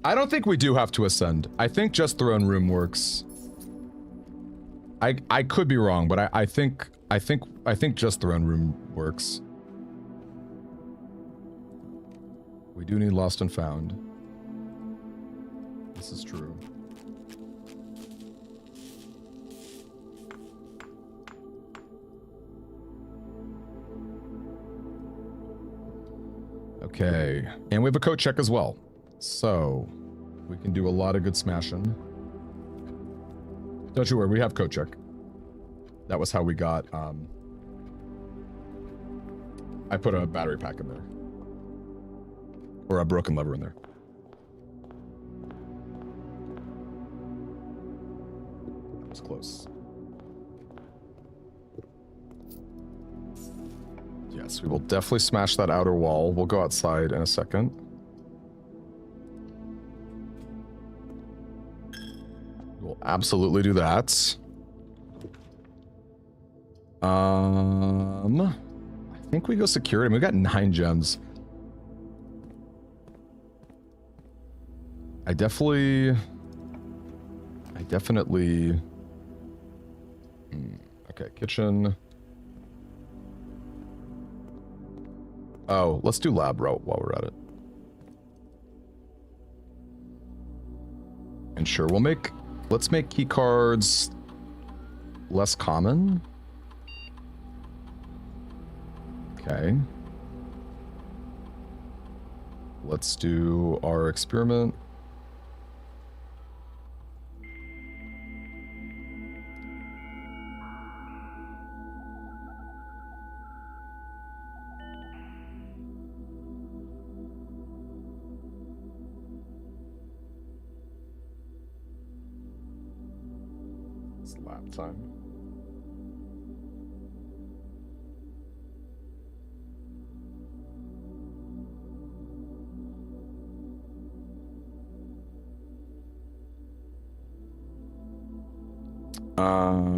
I don't think we do have to ascend. I think just throne room works. I could be wrong, but I think just throne room works. We do need Lost and Found. This is true. Okay, and we have a coat check as well. So, we can do a lot of good smashing. Don't you worry, we have coat check. That was how we got, I put a battery pack in there. Or a broken lever in there. That was close. Yes, we will definitely smash that outer wall. We'll go outside in a second. We'll absolutely do that. I think we go security. We got 9 gems. I definitely... Okay, kitchen. Oh, let's do lab route while we're at it. And sure, let's make key cards less common. Okay. Let's do our experiment. It's lab time.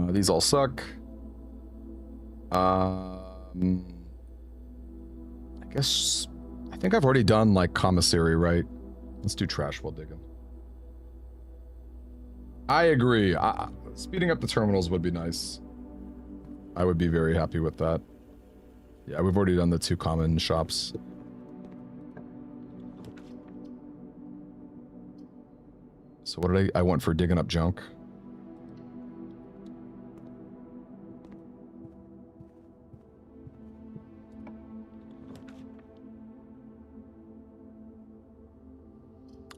These all suck. I think I've already done like commissary, right? Let's do trash while digging. I agree. Speeding up the terminals would be nice. I would be very happy with that. Yeah, we've already done the 2 common shops. So what did I went for digging up junk.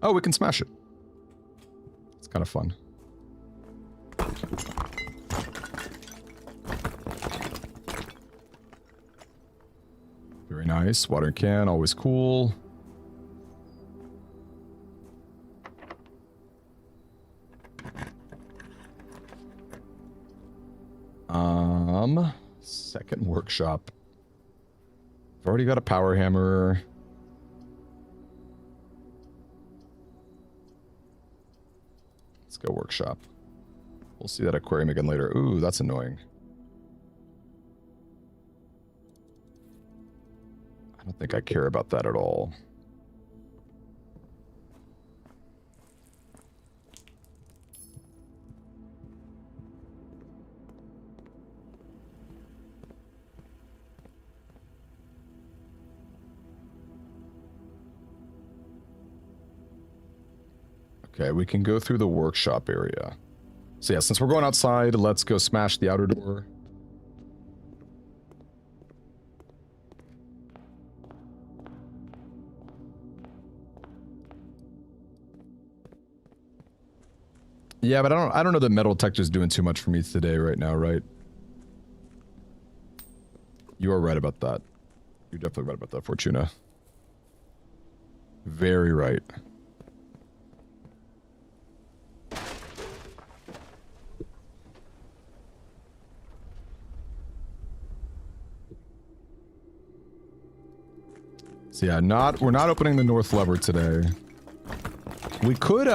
Oh, we can smash it. It's kind of fun. Very nice. Water can, always cool. Second workshop. I've already got a power hammer. Let's go workshop. We'll see that aquarium again later. Ooh, that's annoying. I don't think I care about that at all. Okay, we can go through the workshop area. So yeah, since we're going outside, let's go smash the outer door. Yeah, but I don't know that metal tech is doing too much for me today right now, right? You are right about that. You're definitely right about that, Fortuna. Very right. So yeah, we're not opening the north lever today. We could,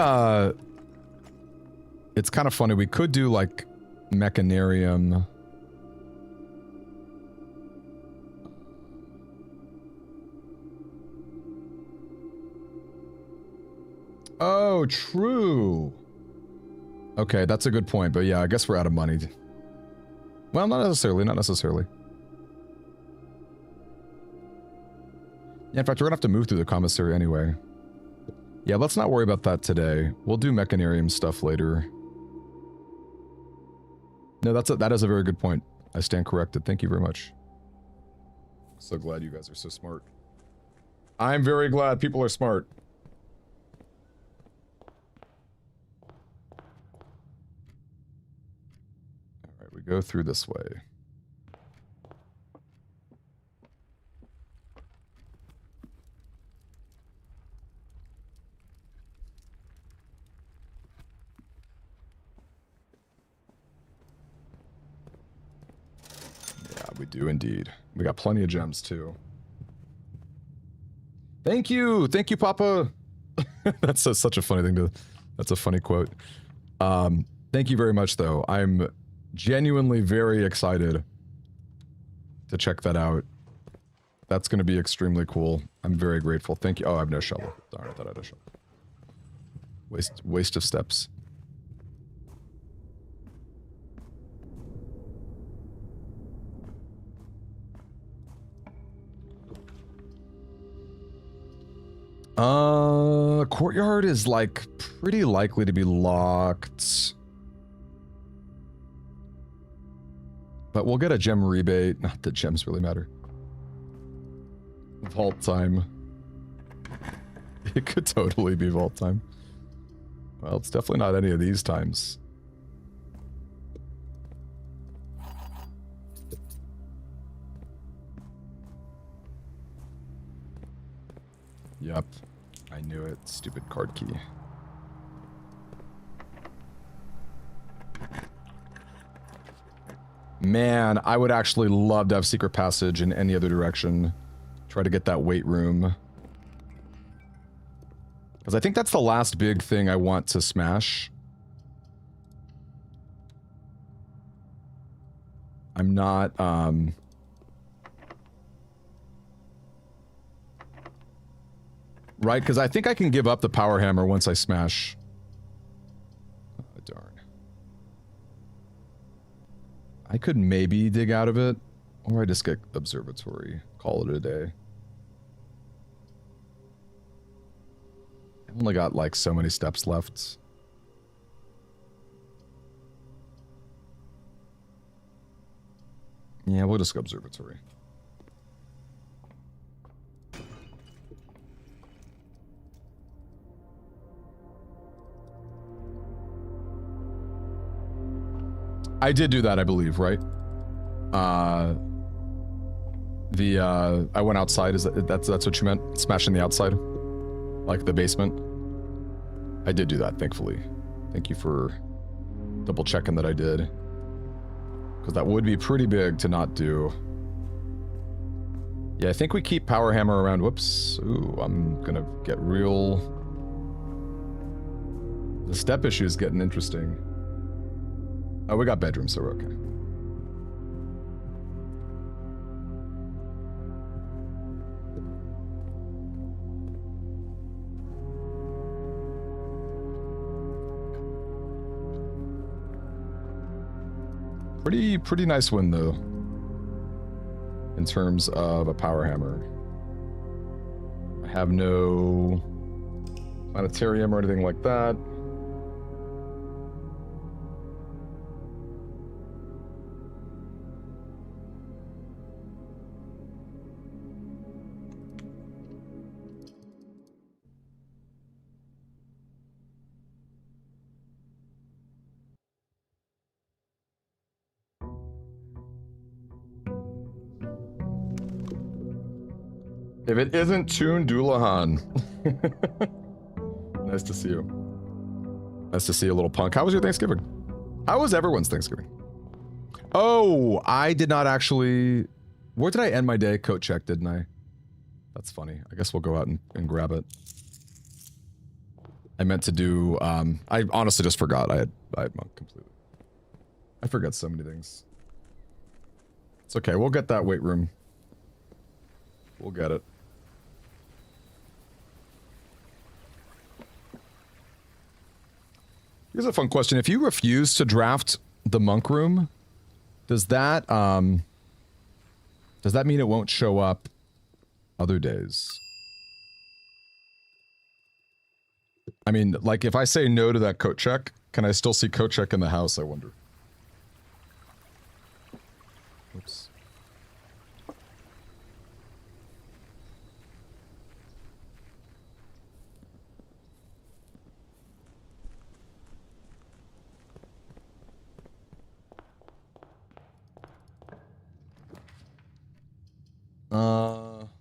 it's kind of funny, we could do, like, Mechanarium. Oh, true. Okay, that's a good point, but yeah, I guess we're out of money. Well, not necessarily, not necessarily. Yeah, in fact, we're gonna have to move through the commissary anyway. Yeah, let's not worry about that today. We'll do Mechanarium stuff later. No, that is a very good point. I stand corrected. Thank you very much. So glad you guys are so smart. I'm very glad people are smart. Alright, we go through this way. We do indeed. We got plenty of gems too. Thank you, Papa. That's such a funny thing to. That's a funny quote. Thank you very much, though. I'm genuinely very excited to check that out. That's going to be extremely cool. I'm very grateful. Thank you. Oh, I have no shovel. Darn, I thought I had a shovel. Waste of steps. Courtyard is like pretty likely to be locked. But we'll get a gem rebate. Not that gems really matter. Vault time. It could totally be vault time. Well, it's definitely not any of these times. Yep. I knew it. Stupid card key. Man, I would actually love to have secret passage in any other direction. Try to get that weight room. Because I think that's the last big thing I want to smash. I'm not, right, because I think I can give up the power hammer once I smash. Oh, darn. I could maybe dig out of it, or I just get observatory. Call it a day. I've only got like so many steps left. Yeah, we'll just go observatory. I did do that, I believe, right? I went outside. Is that's what you meant? Smashing the outside? Like the basement? I did do that, thankfully. Thank you for double checking that I did. Because that would be pretty big to not do. Yeah, I think we keep power hammer around. Whoops. Ooh, I'm gonna get real... The step issue is getting interesting. Oh, we got bedrooms, so we're okay. Pretty nice win, though. In terms of a power hammer. I have no planetarium or anything like that. If it isn't Toon Doulahan. Nice to see you. Nice to see you, little punk. How was your Thanksgiving? How was everyone's Thanksgiving? Oh, I did not actually... Where did I end my day? Coat check, didn't I? That's funny. I guess we'll go out and grab it. I meant to do... I honestly just forgot. I completely... I forgot so many things. It's okay. We'll get that weight room. We'll get it. Here's a fun question. If you refuse to draft the monk room, does that mean it won't show up other days? I mean, like, if I say no to that coat check, can I still see coat check in the house, I wonder? Oops.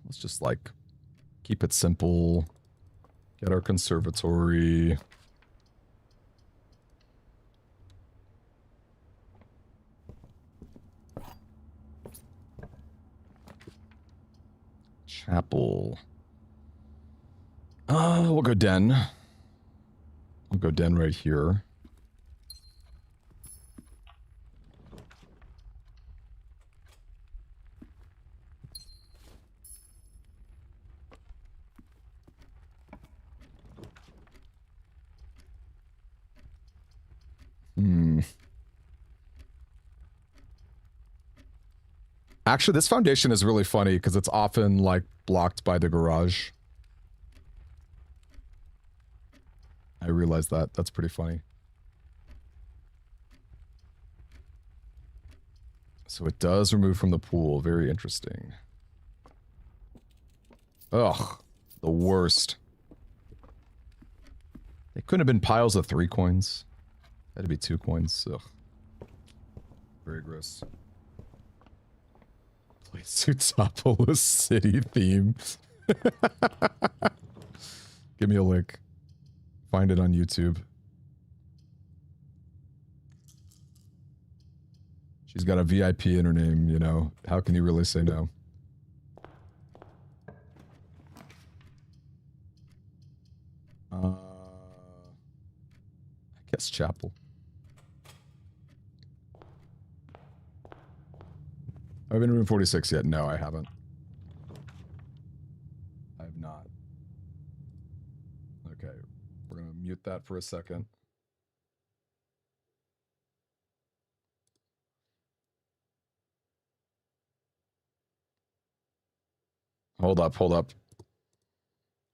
Let's just, like, keep it simple. Get our conservatory. Chapel. We'll go den. We'll go den right here. Actually, this foundation is really funny because it's often like blocked by the garage. I realized that. That's pretty funny. So it does remove from the pool. Very interesting. Ugh. The worst. They couldn't have been piles of 3 coins. Had to be 2 coins. Ugh. Very gross. Play Suitopolis city theme. Give me a link. Find it on YouTube. She's got a VIP in her name, you know. How can you really say no? I guess Chapel. Have I been in room 46 yet? No, I haven't. I have not. Okay, we're gonna mute that for a second. Hold up, hold up.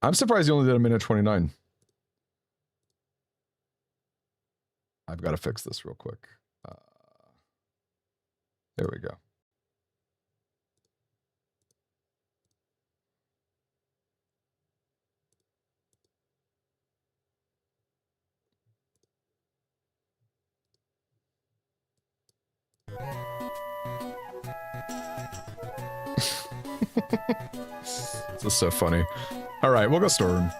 I'm surprised you only did 1:29. I've got to fix this real quick. There we go. This is so funny. All right, we'll go storeroom.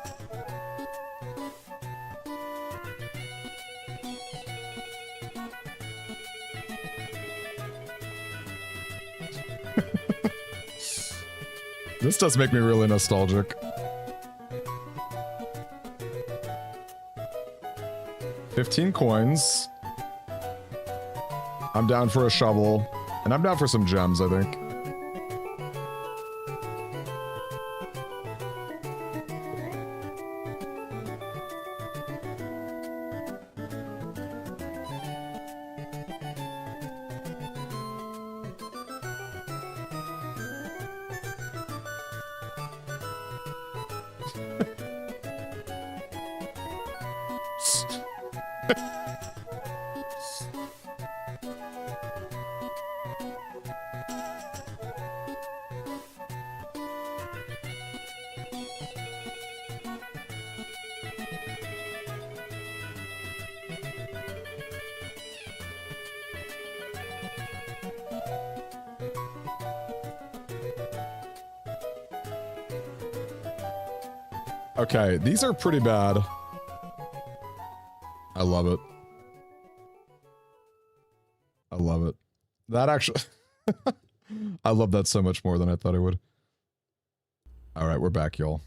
This does make me really nostalgic. 15 coins. I'm down for a shovel. And I'm down for some gems, I think. Okay, these are pretty bad. I love it. I love it. That actually... I love that so much more than I thought I would. Alright, we're back, y'all.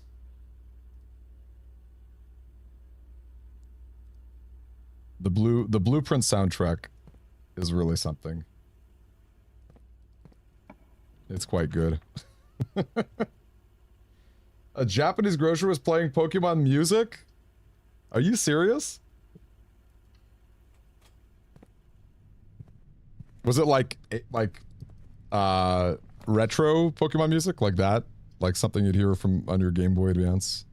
The Blueprint soundtrack is really something. It's quite good. A Japanese grocer was playing Pokemon music? Are you serious? Was it like retro Pokemon music like that? Like something you'd hear from on your Game Boy Advance?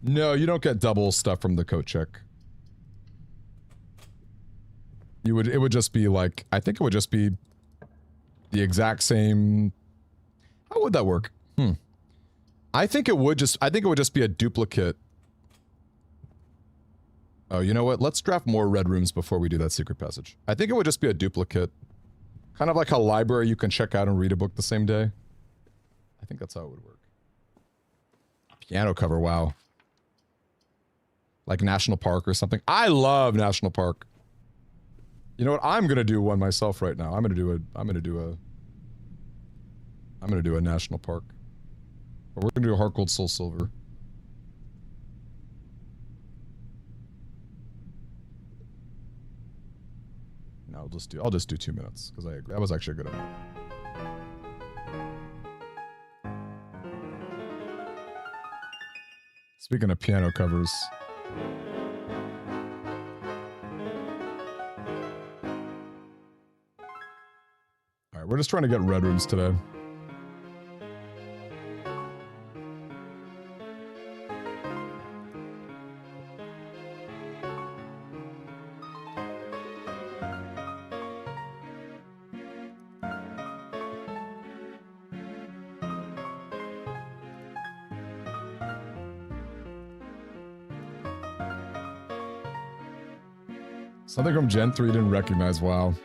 No, you don't get double stuff from the coat check. It would just be like, I think it would just be the exact same. How would that work? I think it would just be a duplicate. Oh, you know what? Let's draft more red rooms before we do that secret passage. I think it would just be a duplicate. Kind of like a library you can check out and read a book the same day. I think that's how it would work. Piano cover, wow. Like National Park or something. I love National Park. You know what? I'm gonna do one myself right now. I'm gonna do a National Park. But we're gonna do a Heart Gold Soul Silver. No, I'll just do 2 minutes because I agree. That was actually a good amount. Speaking of piano covers. We're just trying to get red rooms today. Something from Gen 3 didn't recognize. Wow.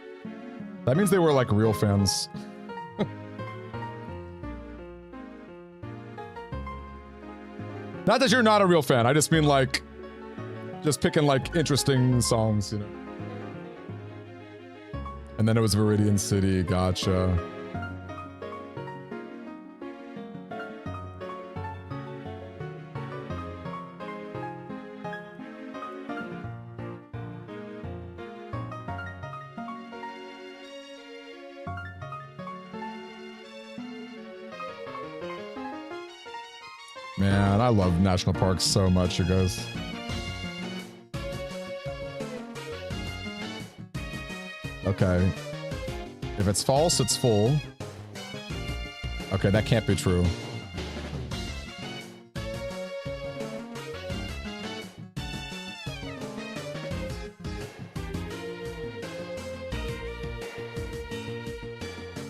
That means they were like real fans. Not that you're not a real fan. I just mean like, just picking like interesting songs, you know. And then it was Viridian City. Gotcha. Man, I love national parks so much, you guys. Okay. If it's false, it's full. Okay, that can't be true.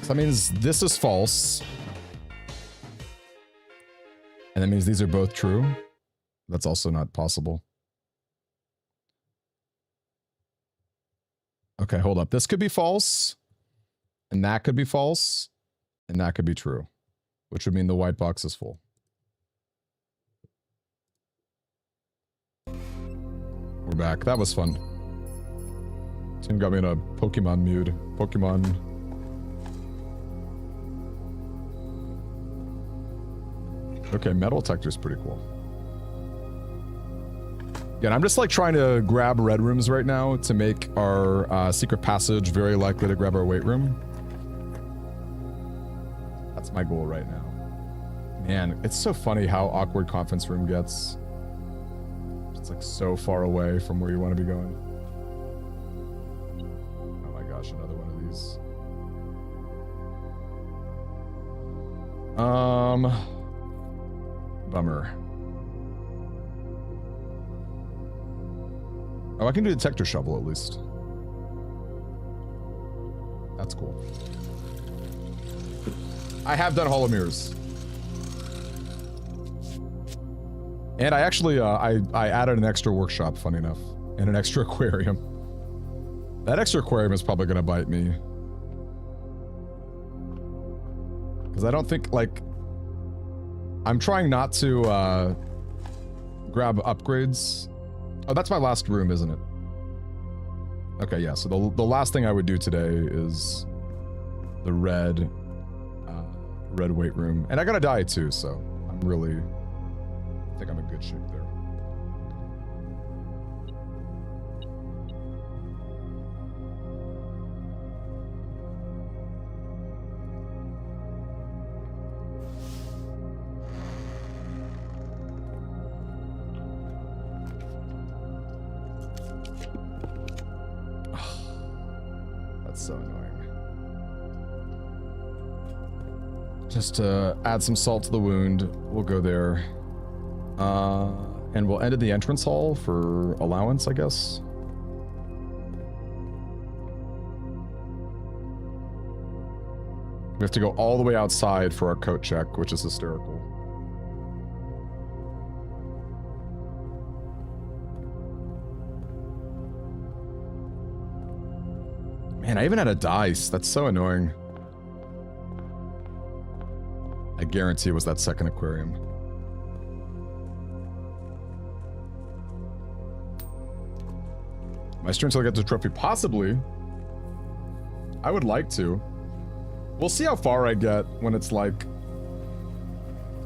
So that means this is false. And that means these are both true. That's also not possible. Okay, hold up. This could be false. And that could be false. And that could be true. Which would mean the white box is full. We're back. That was fun. Team got me in a Pokemon mood. Pokemon. Okay, metal detector's pretty cool. Yeah, and I'm just like trying to grab red rooms right now to make our secret passage very likely to grab our weight room. That's my goal right now. Man, it's so funny how awkward conference room gets. It's like so far away from where you want to be going. Oh my gosh, another one of these. Bummer. Oh, I can do detector shovel at least. That's cool. I have done Hollow Mirrors. And I actually, I added an extra workshop, funny enough, and an extra aquarium. That extra aquarium is probably going to bite me. Because I don't think, like... I'm trying not to grab upgrades. Oh, that's my last room, isn't it? Okay, yeah, so the last thing I would do today is the red weight room. And I gotta die too, so I think I'm in good shape there. So annoying. Just to add some salt to the wound, we'll go there. And we'll end at the entrance hall for allowance, I guess. We have to go all the way outside for our coat check, which is hysterical. Man, I even had a dice. That's so annoying. I guarantee it was that second aquarium. My stream till I get the trophy? Possibly. I would like to. We'll see how far I get when it's like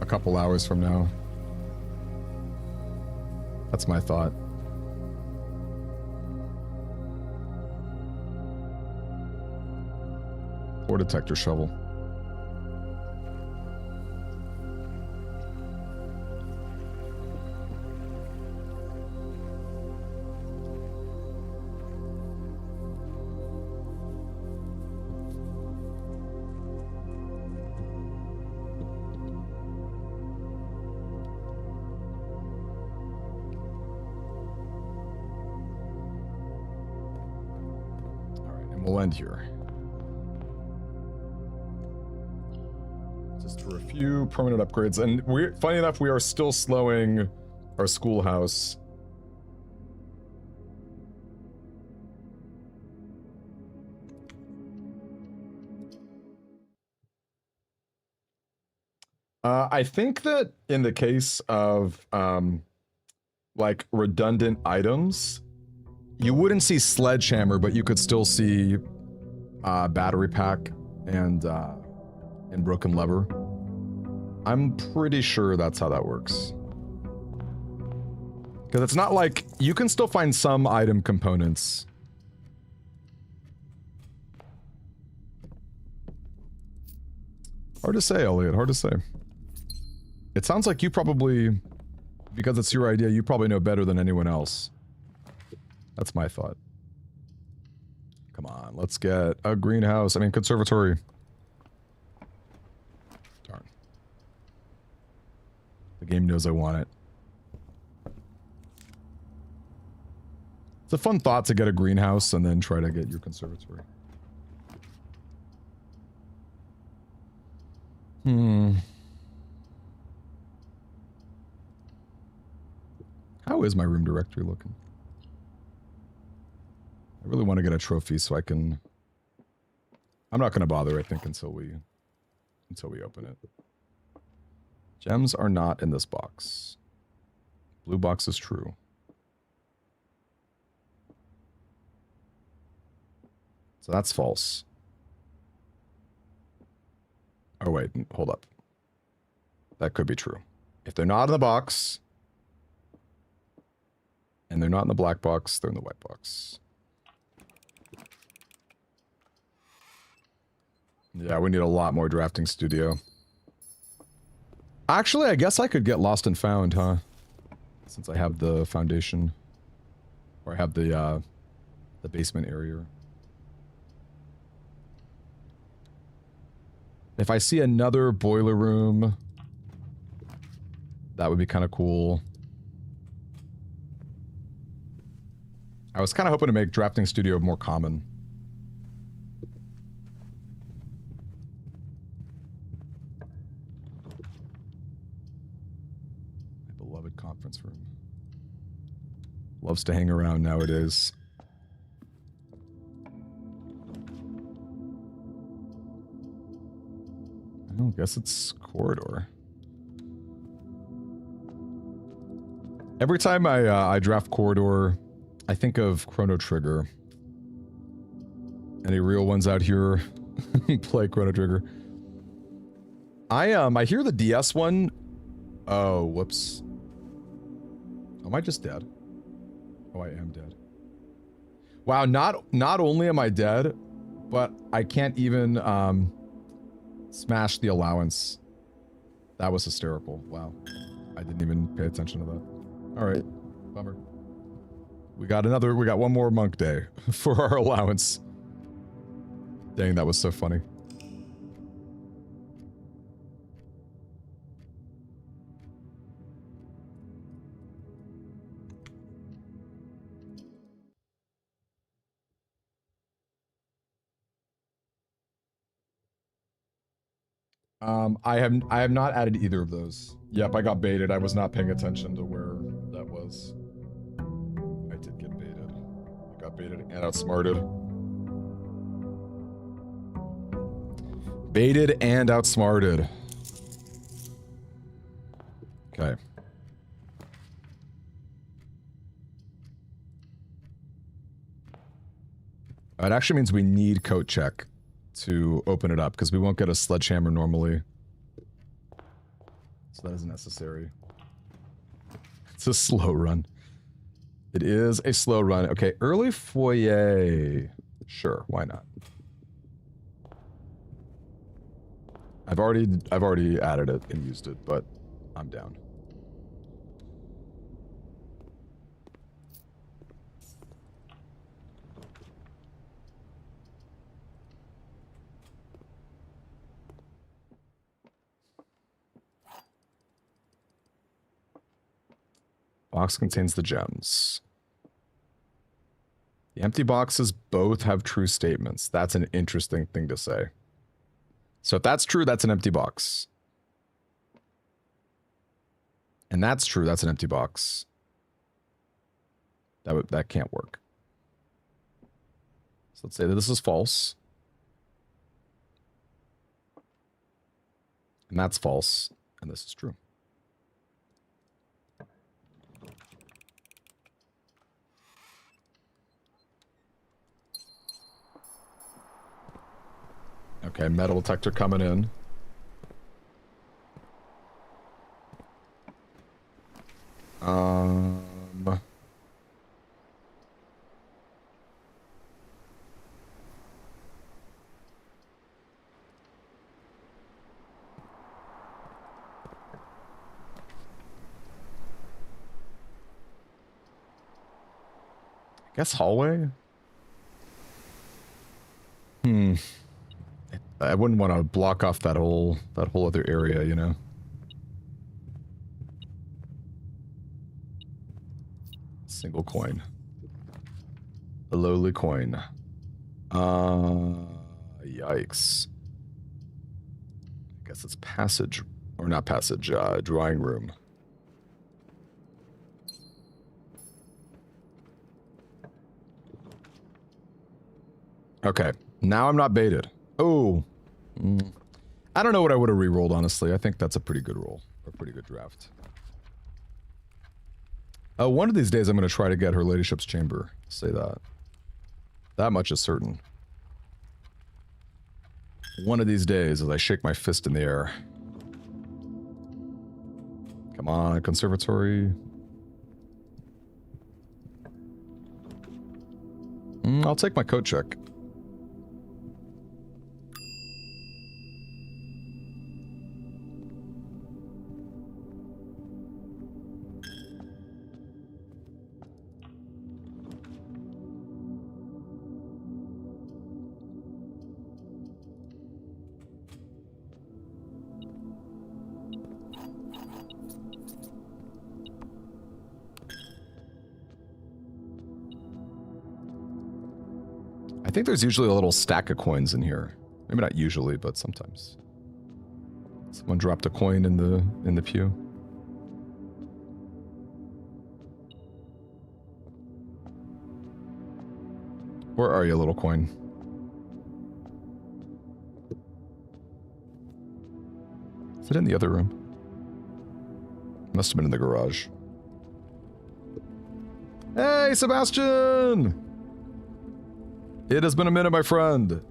a couple hours from now. That's my thought. Or detector shovel. we'll end here. Just for a few permanent upgrades. And funny enough, we are still slowing our schoolhouse. I think that in the case of like redundant items, you wouldn't see sledgehammer, but you could still see battery pack and broken lever. I'm pretty sure that's how that works. Because it's not like you can still find some item components. Hard to say, Elliot. Hard to say. It sounds like you probably, because it's your idea, you probably know better than anyone else. That's my thought. Come on, let's get a greenhouse. I mean, conservatory. Darn. The game knows I want it. It's a fun thought to get a greenhouse and then try to get your conservatory. How is my room directory looking? I really want to get a trophy so I can... I'm not going to bother, I think, until we open it. Gems are not in this box. Blue box is true. So that's false. Oh wait, hold up. That could be true. If they're not in the box, and they're not in the black box, they're in the white box. Yeah, we need a lot more drafting studio. Actually, I guess I could get lost and found, huh? Since I have the foundation. Or I have the basement area. If I see another boiler room, that would be kind of cool. I was kind of hoping to make drafting studio more common. My beloved conference room. Loves to hang around nowadays. I don't guess it's corridor. Every time I draft corridor, I think of Chrono Trigger. Any real ones out here play Chrono Trigger? I hear the DS one. Oh, whoops. Am I just dead? Oh, I am dead. Wow, not only am I dead, but I can't even smash the allowance. That was hysterical. Wow. I didn't even pay attention to that. All right. Bummer. We got one more monk day for our allowance. Dang, that was so funny. I have not added either of those. Yep, I got baited. I was not paying attention to where that was. I did get baited. I got baited and outsmarted. Baited and outsmarted. Okay. It actually means we need coat check to open it up, because we won't get a sledgehammer normally. So that is necessary. It's a slow run. It is a slow run. Okay, early foyer. Sure, why not? I've already added it and used it, but I'm down. Box contains the gems. The Empty boxes both have true statements. That's an interesting thing to say. So if that's true, that's an empty box. And that's true, that's an empty box. That can't work. So let's say that this is false. And that's false. And this is true. Okay, metal detector coming in. I guess hallway? I wouldn't want to block off that whole other area, you know? Single coin. A lowly coin. Yikes. I guess it's passage, or not passage, drawing room. Okay, now I'm not baited. Oh. I don't know what I would have re-rolled, honestly. I think that's a pretty good roll. A pretty good draft. One of these days I'm going to try to get her ladyship's chamber. Say that. That much is certain. One of these days as I shake my fist in the air. Come on, conservatory. I'll take my coat check. I think there's usually a little stack of coins in here. Maybe not usually, but sometimes. Someone dropped a coin in the pew. Where are you, little coin? Is it in the other room? Must have been in the garage. Hey, Sebastian! It has been a minute, my friend.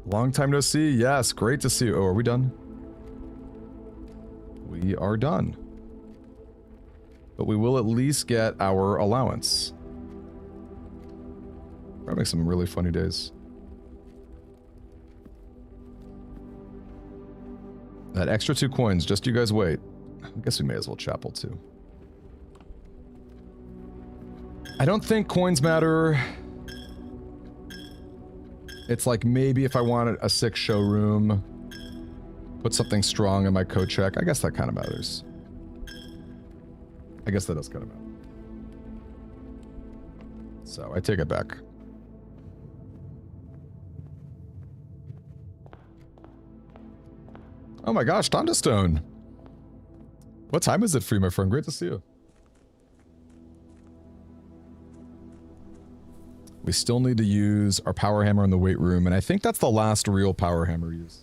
Long time no see. Yes, great to see you. Oh, are we done? We are done. But we will at least get our allowance. We're having some really funny days. That extra 2 coins, just you guys wait. I guess we may as well chapel too. I don't think coins matter. It's like maybe if I wanted a 6 showroom, put something strong in my coat check. I guess that kind of matters. I guess that does kind of matter. So I take it back. Oh my gosh, Thunderstone. What time is it for you, my friend? Great to see you. We still need to use our power hammer in the weight room, and I think that's the last real power hammer use.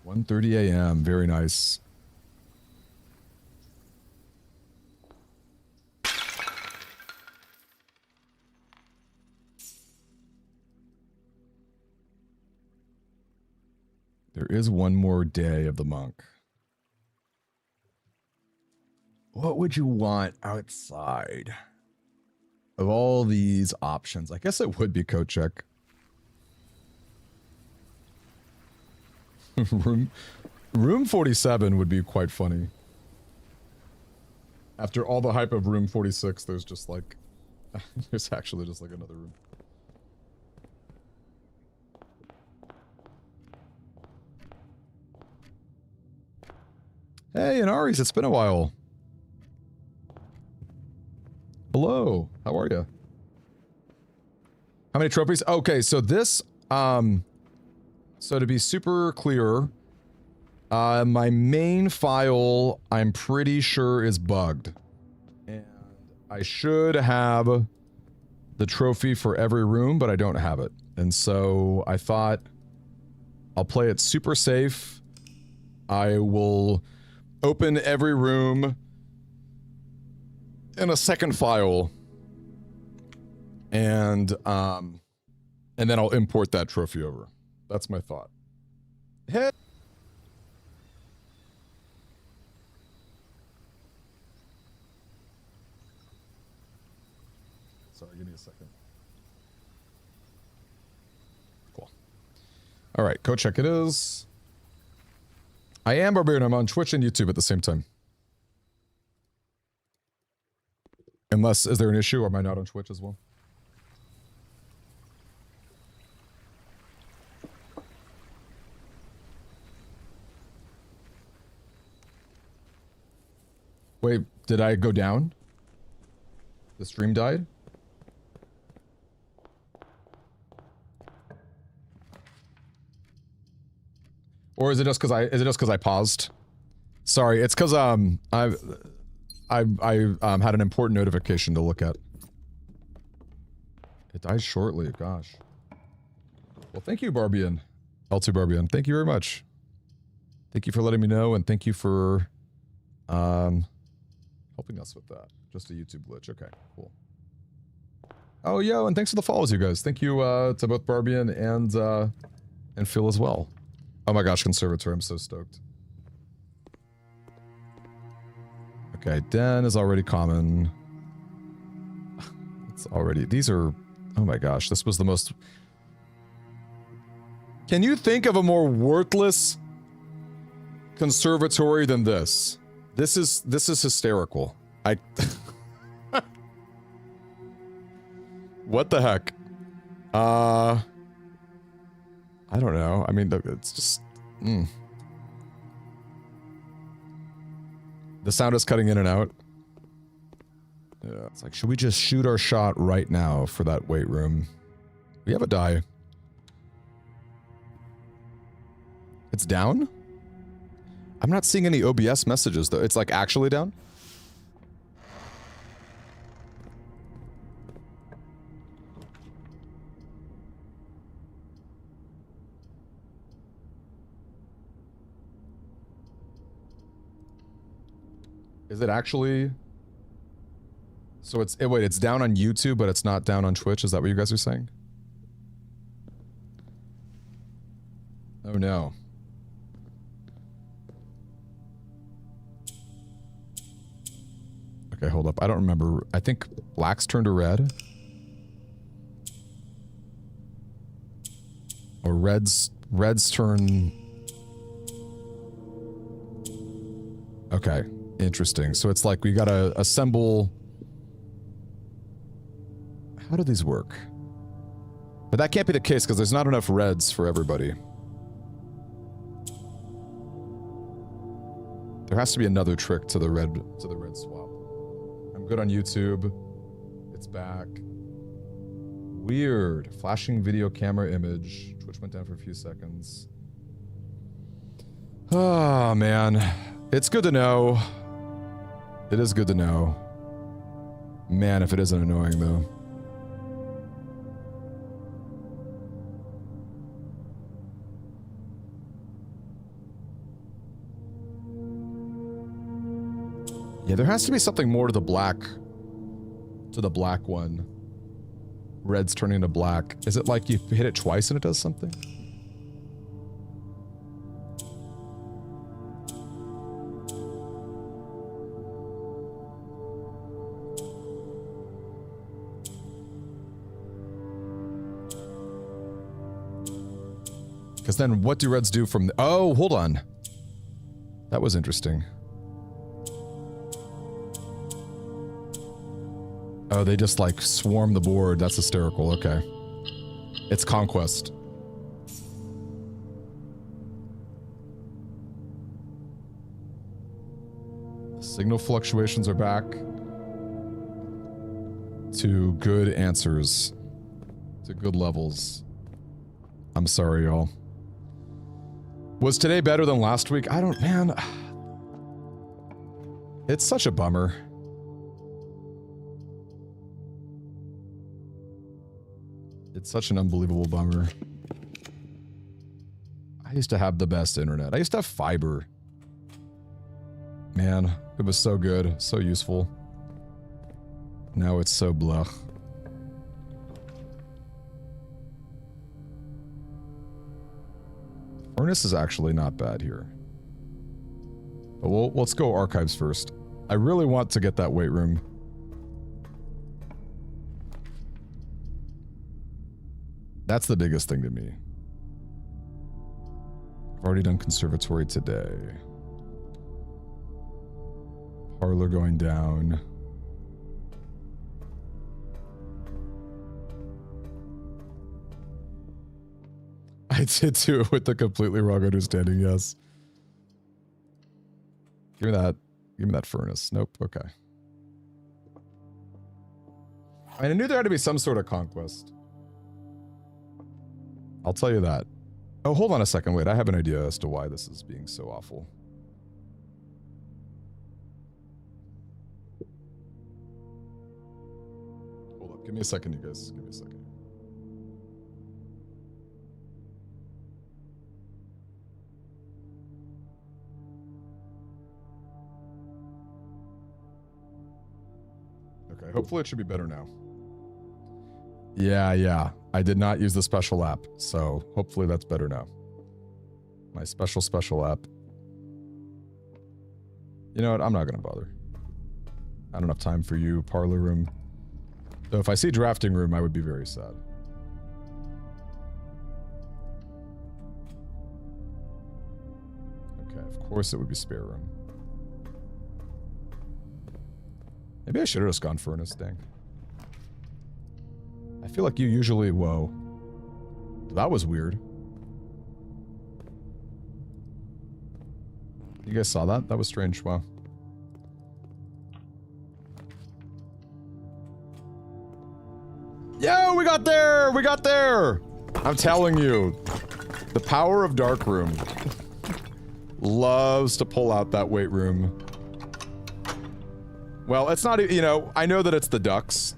$1:30 a.m. Very nice. There is one more day of the monk. What would you want outside of all these options? I guess it would be coat check. Room 47 would be quite funny. After all the hype of room 46, there's just like... there's actually just like another room. Hey, Inaris, it's been a while. Hello, how are you? How many trophies? Okay, so this, so to be super clear, my main file, I'm pretty sure is bugged. And I should have the trophy for every room, but I don't have it. And so I thought I'll play it super safe. I will open every room in a second file. And then I'll import that trophy over. That's my thought. Hey. Sorry, give me a second. Cool. All right, code check it is. I am Barbarian. I'm on Twitch and YouTube at the same time. Unless, is there an issue or am I not on Twitch as well? Wait, did I go down? The stream died? Or is it just because I paused? Sorry, it's because I had an important notification to look at. It died shortly, gosh. Well, thank you, Barbian. L2 Barbian, thank you very much. Thank you for letting me know, and thank you for helping us with that. Just a YouTube glitch. Okay, cool. Oh, yo, and thanks for the follows, you guys. Thank you to both Barbian and Phil as well. Oh my gosh, Conservator, I'm so stoked. Okay, Den is already common. It's already, these are, oh my gosh, this was the most... Can you think of a more worthless conservatory than this? This is hysterical. What the heck? I don't know. I mean, it's just... The sound is cutting in and out. Yeah, it's like, should we just shoot our shot right now for that weight room? We have a die. It's down? I'm not seeing any OBS messages, though. It's like actually down? Is it actually... So it's... wait, it's down on YouTube, but it's not down on Twitch? Is that what you guys are saying? Oh no. Okay, hold up. I don't remember. I think black's turned to red. Or red's turn... Okay. Interesting. So it's like we gotta assemble... How do these work? But that can't be the case because there's not enough reds for everybody. There has to be another trick to the red swap. I'm good on YouTube. It's back. Weird. Flashing video camera image. Twitch went down for a few seconds. Oh man. It's good to know. It is good to know. Man, if it isn't annoying, though. Yeah, there has to be something more to the black one. Red's turning to black. Is it like you hit it twice and it does something? Because then what do reds do from the... Oh, hold on. That was interesting. Oh, they just like swarm the board. That's hysterical. Okay. It's Conquest. Signal fluctuations are back to good answers, to good levels. I'm sorry, y'all. Was today better than last week? I don't, man. It's such a bummer. It's such an unbelievable bummer. I used to have the best internet. I used to have fiber. Man, it was so good, so useful. Now it's so blah. Furnace is actually not bad here. But let's go archives first. I really want to get that weight room. That's the biggest thing to me. I've already done conservatory today. Parlor going down. I did too with the completely wrong understanding, yes. Give me that. Give me that furnace. Nope, okay. I mean, I knew there had to be some sort of conquest. I'll tell you that. Oh, hold on a second. Wait, I have an idea as to why this is being so awful. Hold up. Give me a second, you guys. Give me a second. Okay, hopefully it should be better now. Yeah. I did not use the special app, so hopefully that's better now. My special app. You know what? I'm not going to bother. I don't have time for you, Parlor Room. Though if I see Drafting Room, I would be very sad. Okay, of course it would be Spare Room. Maybe I should have just gone Furnace, dang. I feel like you usually... Whoa. That was weird. You guys saw that? That was strange. Wow. Yo, we got there! We got there! I'm telling you. The power of Darkroom. Loves to pull out that weight room. Well, it's not... You know, I know that it's the ducks.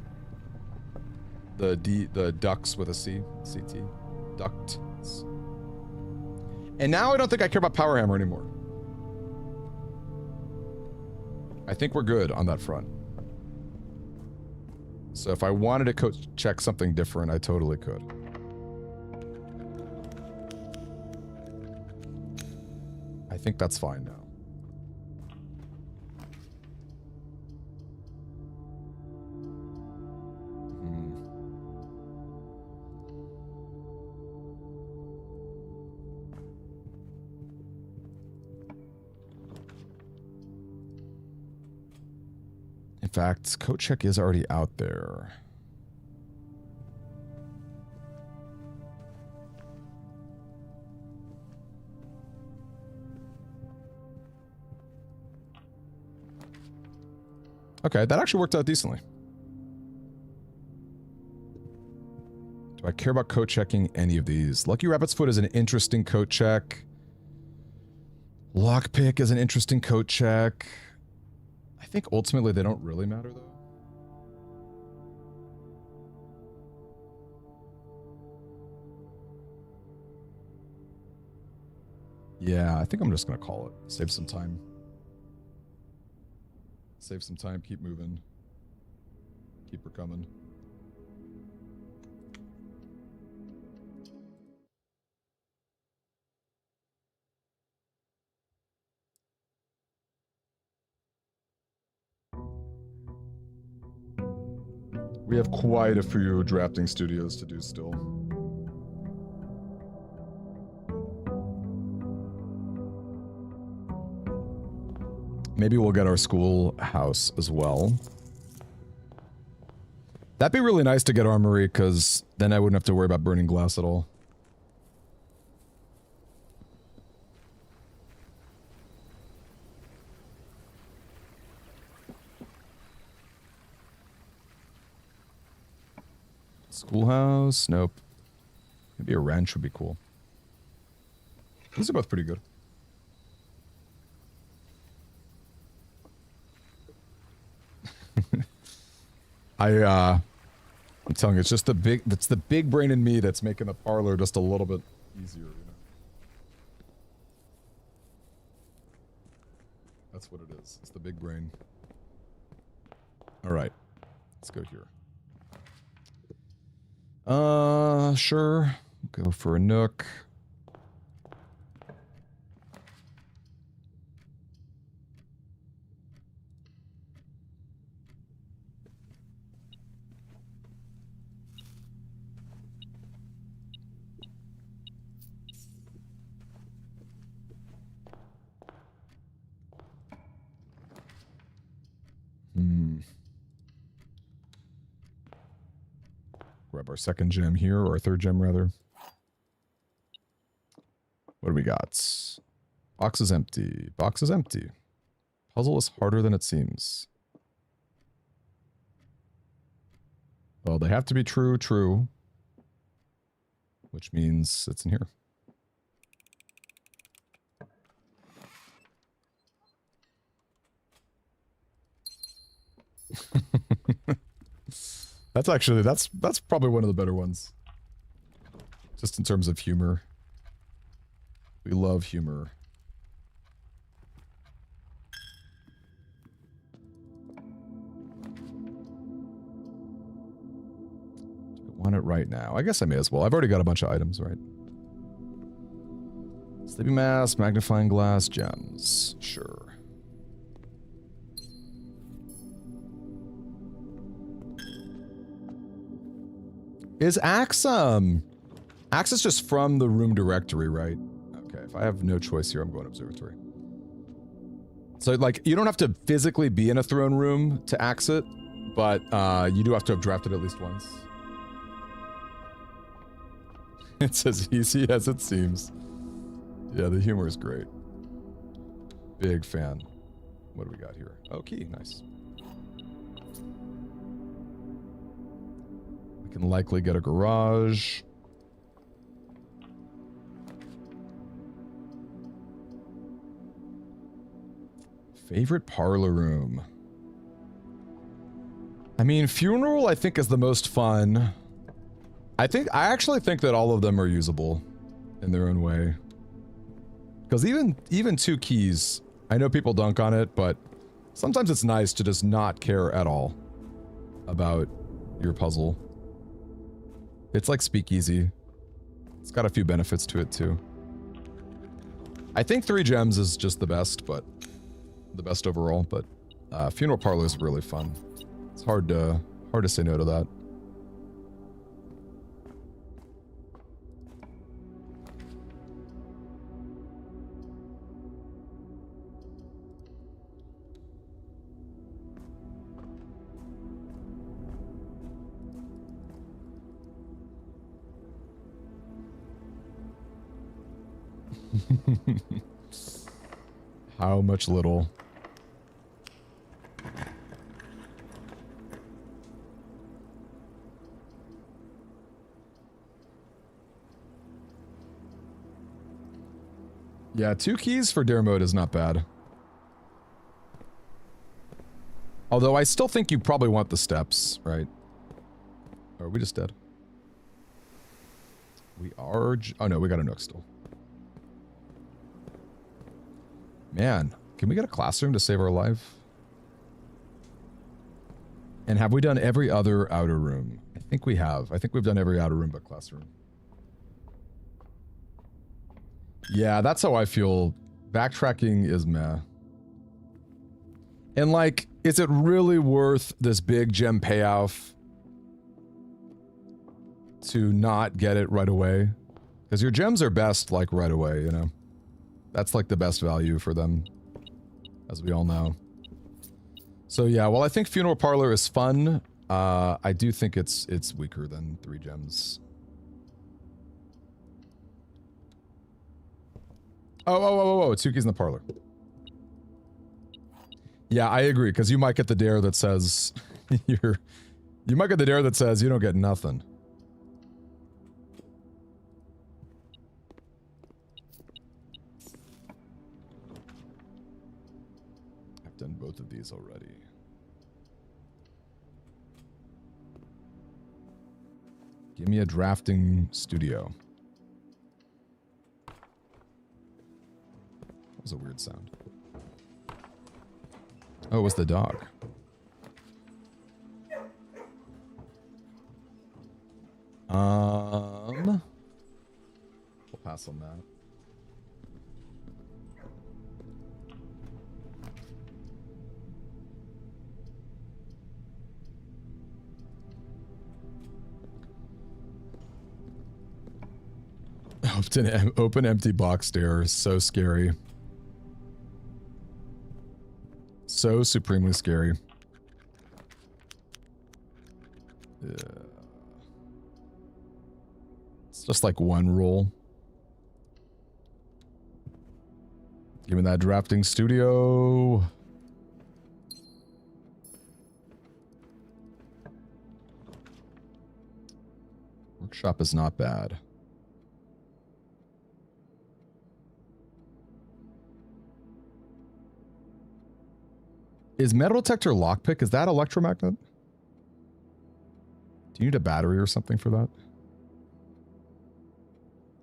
The ducks with a C. CT. Ducts. And now I don't think I care about Power Hammer anymore. I think we're good on that front. So if I wanted to check something different, I totally could. I think that's fine now. In fact, code check is already out there. Okay, that actually worked out decently. Do I care about code checking any of these? Lucky Rabbit's Foot is an interesting code check. Lockpick is an interesting code check. I think ultimately they don't really matter, though. Yeah, I think I'm just going to call it. Save some time. Save some time, keep moving. Keep her coming. We have quite a few drafting studios to do still. Maybe we'll get our schoolhouse as well. That'd be really nice to get armory, because then I wouldn't have to worry about burning glass at all. Schoolhouse? Nope. Maybe a wrench would be cool. These are both pretty good. I'm telling you, it's just that's the big brain in me that's making the parlor just a little bit easier, you know. That's what it is. It's the big brain. All right. Let's go here. Sure. Go for a nook. Grab our second gem here, or our third gem rather. What do we got? Box is empty. Box is empty. Puzzle is harder than it seems. Well, they have to be true, which means it's in here. That's probably one of the better ones. Just in terms of humor. We love humor. Do I want it right now? I guess I may as well. I've already got a bunch of items, right? Sleeping mask, magnifying glass, gems. Sure. Is Axe, Axe is just from the room directory, right? Okay, if I have no choice here, I'm going observatory. So, like, you don't have to physically be in a throne room to axe it, but you do have to have drafted at least once. It's as easy as it seems. Yeah, the humor is great. Big fan. What do we got here? Oh, key, nice. Can likely get a garage. Favorite parlor room. I mean, funeral I think is the most fun. I actually think that all of them are usable in their own way. Because even two keys, I know people dunk on it, but sometimes it's nice to just not care at all about your puzzle. It's like Speakeasy. It's got a few benefits to it too. I think 3 gems is just the best, but the best overall, but Funeral Parlor is really fun. It's hard to say no to that. How much little? Yeah, 2 keys for dare mode is not bad. Although I still think you probably want the steps, right? Or are we just dead? We are... Oh no, we got a nook still. Man, can we get a classroom to save our life? And have we done every other outer room? I think we have. I think we've done every outer room but classroom. Yeah, that's how I feel. Backtracking is meh. And like, is it really worth this big gem payoff to not get it right away? Because your gems are best like right away, you know? That's like the best value for them, as we all know. So yeah, while I think Funeral Parlor is fun, I do think it's weaker than 3 gems. Oh, 2 keys in the parlor. Yeah, I agree, because you might get the dare that says you might get the dare that says you don't get nothing. both of these already. Give me a drafting studio. That was a weird sound. Oh, it was the dog. We'll pass on that. Open empty box stairs. So scary. So supremely scary. Yeah. It's just like one rule. Give me that drafting studio. Workshop is not bad. Is metal detector lockpick? Is that electromagnet? Do you need a battery or something for that?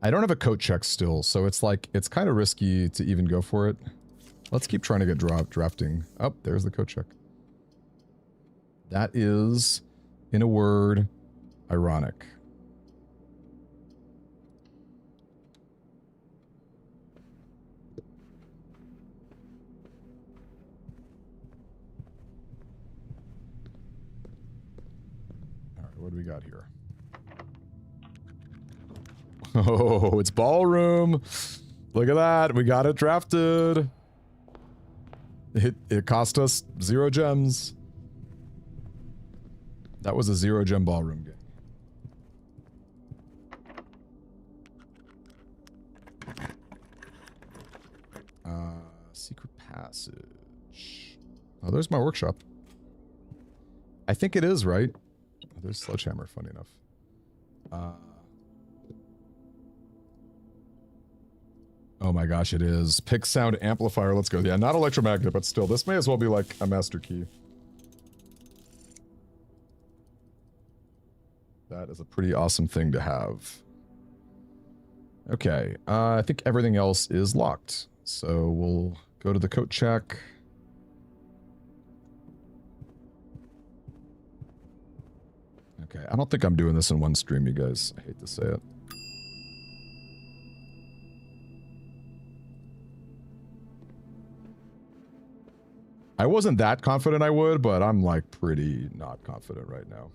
I don't have a coat check still, so it's like, it's kind of risky to even go for it. Let's keep trying to get drafting. Oh, there's the coat check. That is, in a word, ironic. All right, what do we got here? Oh, it's ballroom. Look at that. We got it drafted. It cost us 0 gems. That was a 0 gem ballroom game. Secret passage. Oh, there's my workshop. I think it is, right? Oh, there's Sledgehammer, funny enough. Oh my gosh, it is. Pick sound amplifier, let's go. Yeah, not electromagnet, but still. This may as well be like a master key. That is a pretty awesome thing to have. Okay, I think everything else is locked. So we'll go to the coat check. Okay, I don't think I'm doing this in one stream, you guys. I hate to say it. I wasn't that confident I would, but I'm like pretty not confident right now.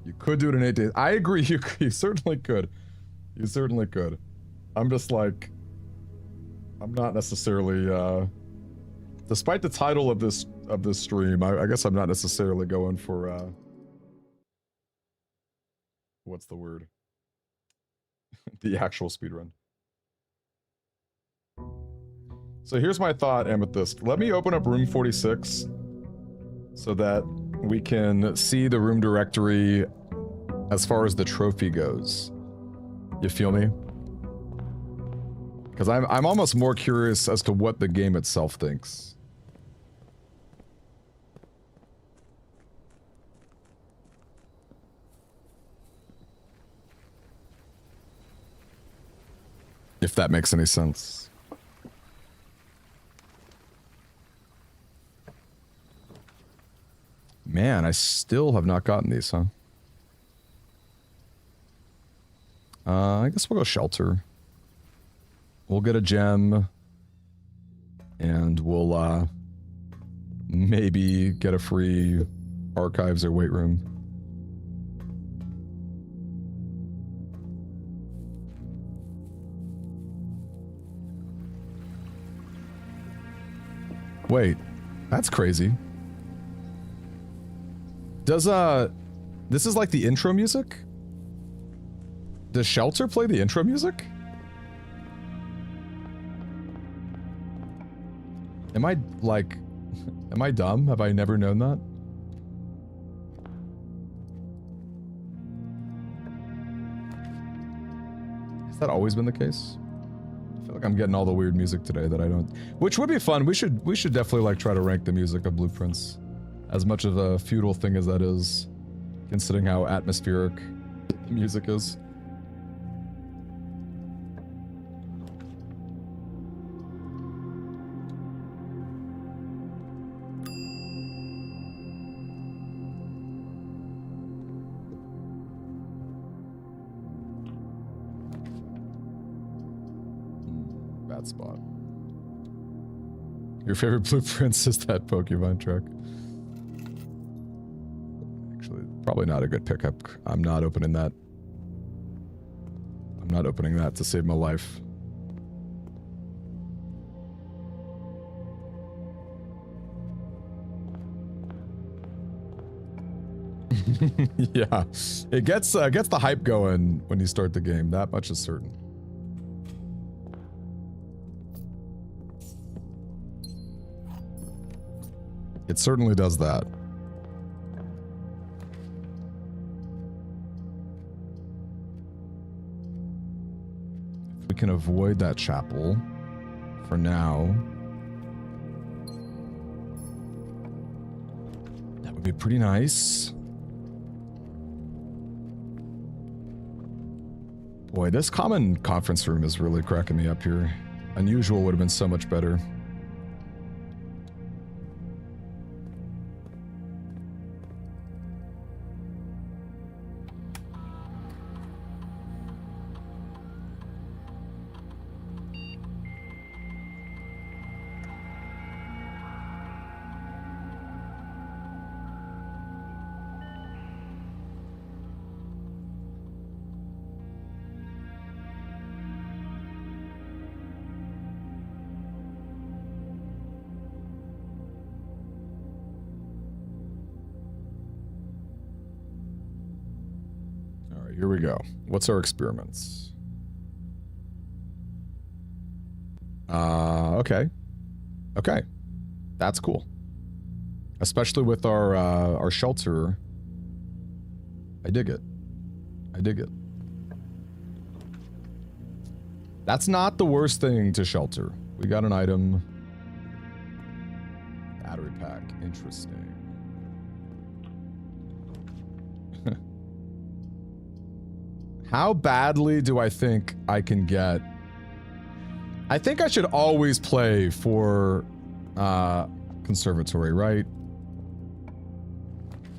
You could do it in 8 days. I agree, you certainly could. You certainly could. I'm just like, I'm not necessarily, despite the title of this stream, I guess I'm not necessarily going for, what's the word? The actual speedrun. So here's my thought, Amethyst. Let me open up room 46 so that we can see the room directory as far as the trophy goes. You feel me? Because I'm almost more curious as to what the game itself thinks. If that makes any sense. Man, I still have not gotten these, huh? I guess we'll go shelter. We'll get a gem. And we'll, maybe get a free archives or weight room. Wait, that's crazy. Does This is like the intro music? Does Shelter play the intro music? Am I, like... Am I dumb? Have I never known that? Has that always been the case? I feel like I'm getting all the weird music today that I don't... Which would be fun. We should definitely, like, try to rank the music of Blueprints. As much of a feudal thing as that is. Considering how atmospheric the music is. Bad spot. Your favorite Blueprints is that Pokemon truck. Actually, probably not a good pickup. I'm not opening that. I'm not opening that to save my life. Yeah, it gets the hype going when you start the game. That much is certain. It certainly does that. If we can avoid that chapel for now, that would be pretty nice. Boy, this common conference room is really cracking me up here. Unusual would have been so much better. Here we go. What's our experiments? Okay. Okay. That's cool. Especially with our shelter. I dig it. I dig it. That's not the worst thing to shelter. We got an item. Battery pack. Interesting. How badly do I think I can get? I think I should always play for Conservatory, right?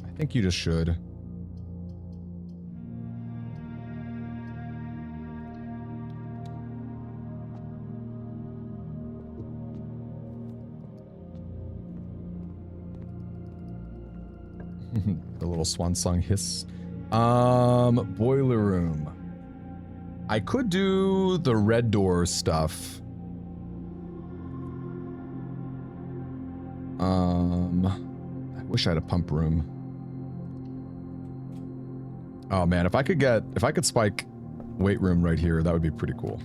I think you just should. The little swan song hiss. Boiler room. I could do the red door stuff. I wish I had a pump room. Oh man, if I could spike weight room right here, that would be pretty cool.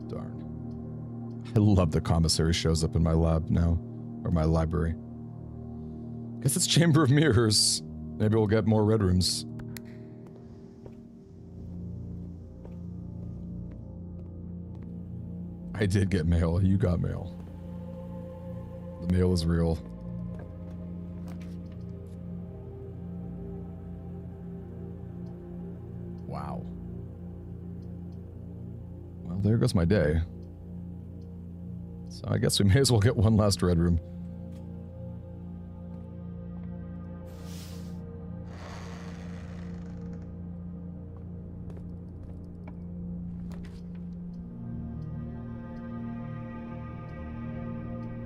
Darn. I love the commissary shows up in my lab now, or my library. Guess it's Chamber of Mirrors. Maybe we'll get more red rooms. I did get mail. You got mail. The mail is real. Wow. Well, there goes my day. So I guess we may as well get one last red room.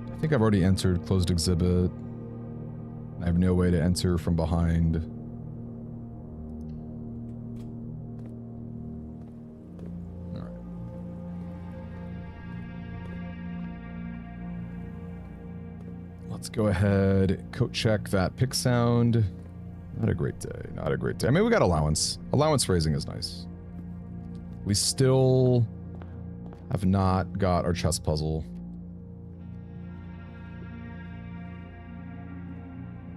I think I've already entered closed exhibit. I have no way to enter from behind. All right. Let's go ahead, coat check that pick sound. Not a great day. Not a great day. I mean, we got allowance. Allowance raising is nice. We still have not got our chess puzzle.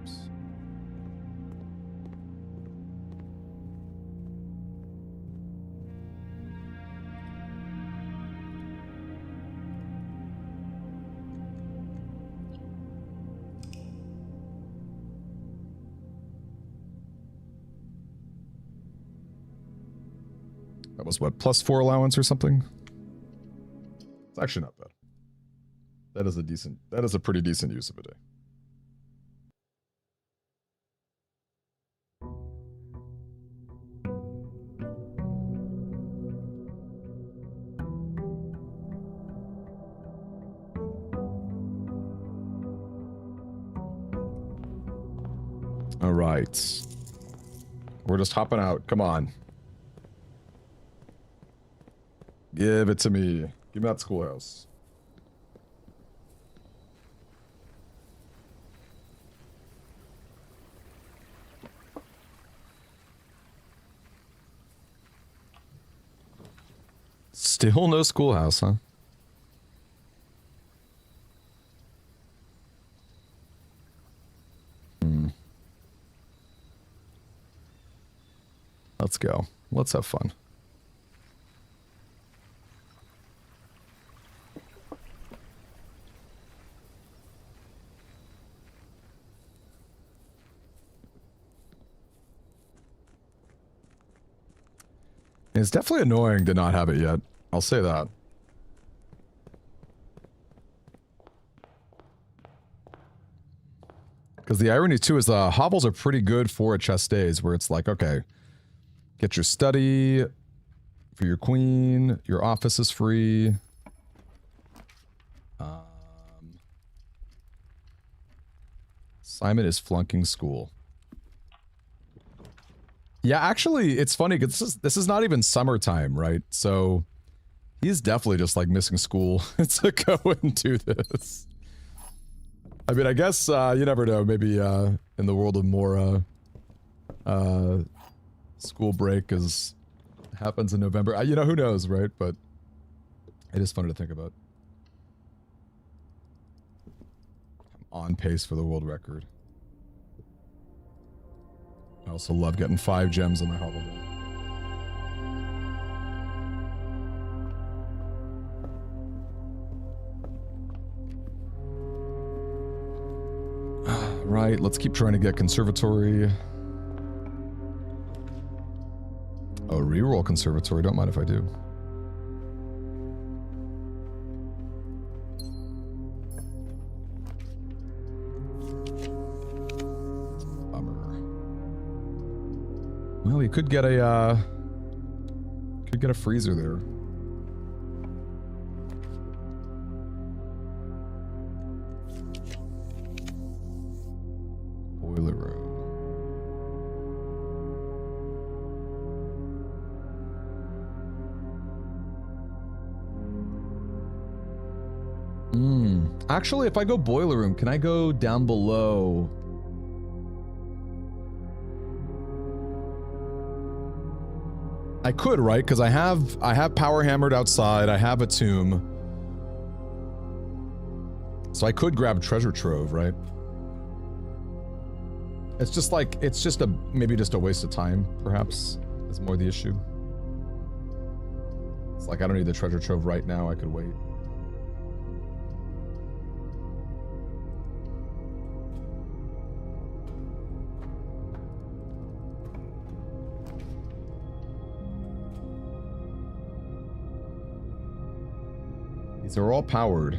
Oops. That was what, +4 allowance or something? It's actually not bad. That is a pretty decent use of a day. All right. We're just hopping out. Come on. Give it to me. Give me that schoolhouse. Still no schoolhouse, huh? Let's go. Let's have fun. It's definitely annoying to not have it yet. I'll say that. Because the irony too is the hobbles are pretty good for a chess days where it's like, okay, get your study for your queen, your office is free. Simon is flunking school. Yeah, actually, it's funny because this is not even summertime, right? So he's definitely just like missing school to go and do this. I mean, I guess you never know. Maybe in the world of more school break happens in November. You know, who knows, right? But it is funny to think about. I'm on pace for the world record. I also love getting 5 gems in my hobble day. Right, let's keep trying to get conservatory. Oh, reroll conservatory. Don't mind if I do. Bummer. Well, you could get a freezer there. Boiler room. Actually, if I go boiler room, can I go down below? I could, right? Because I have power hammered outside. I have a tomb. So I could grab treasure trove, right? It's just like, it's just maybe just a waste of time, perhaps, is more the issue. It's like, I don't need the treasure trove right now, I could wait. These are all powered.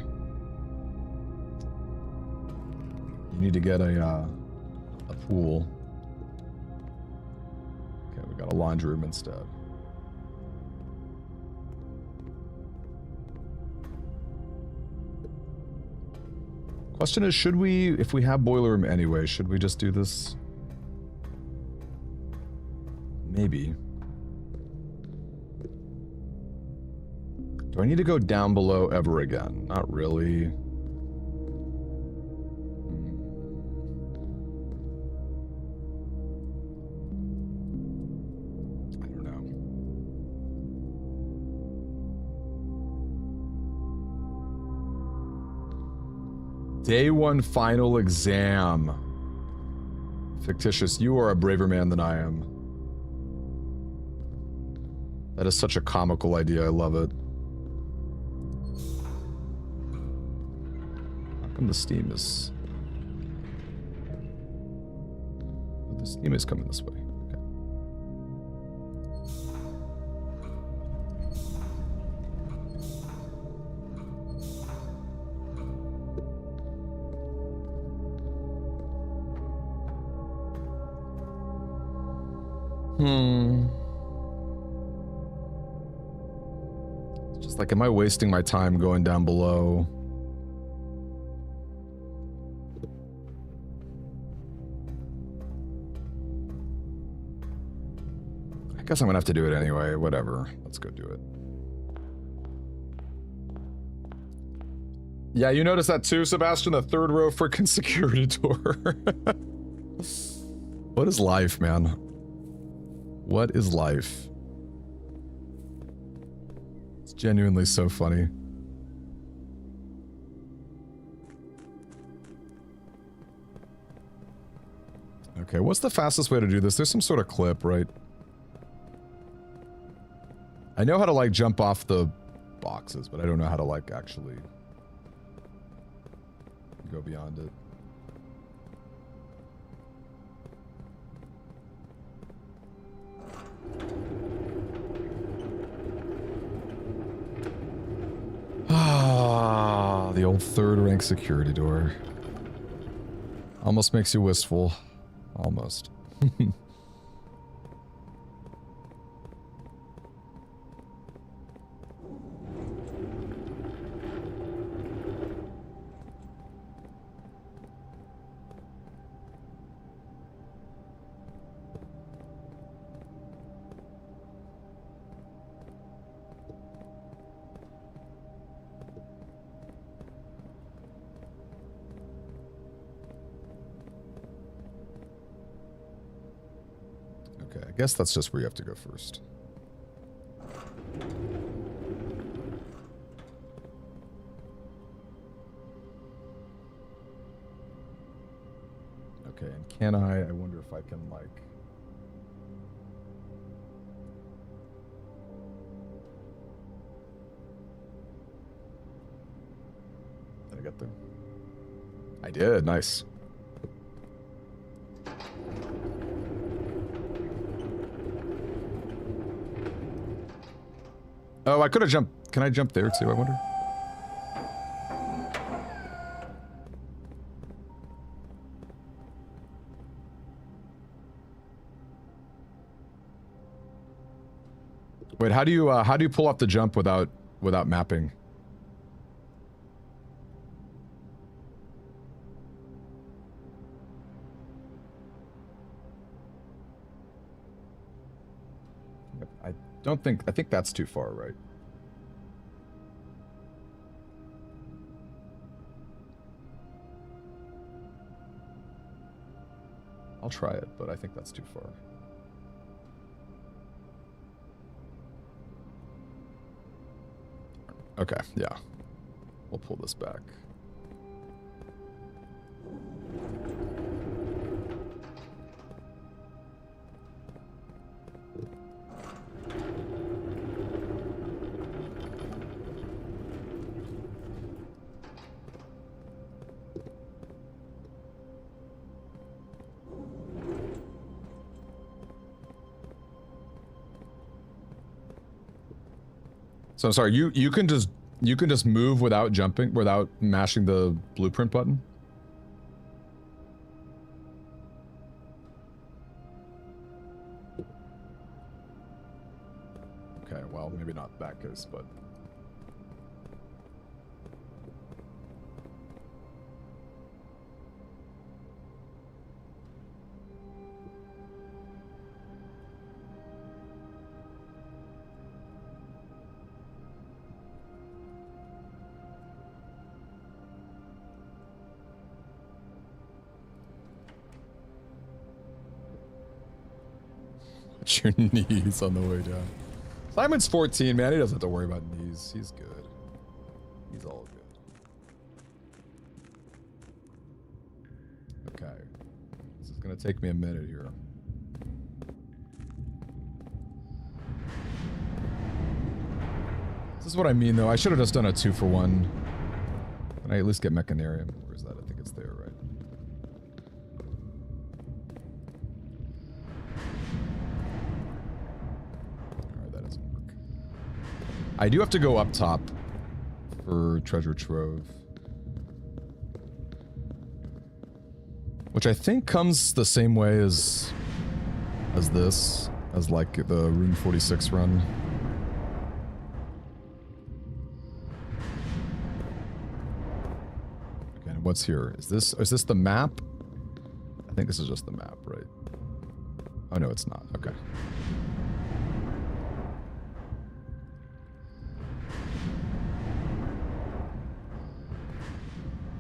You need to get a pool. Okay, we got a laundry room instead. Question is, should we, if we have boiler room anyway, should we just do this? Maybe. Do I need to go down below ever again? Not really. Day one final exam. Fictitious, you are a braver man than I am. That is such a comical idea, I love it. How come the steam is... The steam is coming this way. Okay. It's just like, am I wasting my time going down below? I guess I'm gonna have to do it anyway. Whatever. Let's go do it. Yeah, you noticed that too, Sebastian? The third row freaking security door. What is life, man? What is life? It's genuinely so funny. Okay, what's the fastest way to do this? There's some sort of clip, right? I know how to, like, jump off the boxes, but I don't know how to, like, actually go beyond it. Ah, the old third rank security door. Almost makes you wistful. Almost. Okay, I guess that's just where you have to go first. Okay, and can I wonder if I can, like... Did I get there? I did, nice. Oh, I could have jumped. Can I jump there too, I wonder? Wait, how do you pull off the jump without mapping? I think that's too far, right? I'll try it, but I think that's too far. Okay, yeah. We'll pull this back. So I'm sorry, you can just move without jumping, without mashing the blueprint button? Okay, well, maybe not that case, but... your knees on the way down. Simon's 14, man. He doesn't have to worry about knees. He's good. He's all good. This is gonna take me a minute here. This is what I mean, though. I should have just done a 2-for-1. Can I at least get Mechanarium? Where is that? I think it's there, right? Alright, that doesn't work. I do have to go up top for Treasure Trove. Which I think comes the same way as this. As like the Rune 46 run. What's here? Is this the map? I think this is just the map, right? Oh no, it's not. Okay.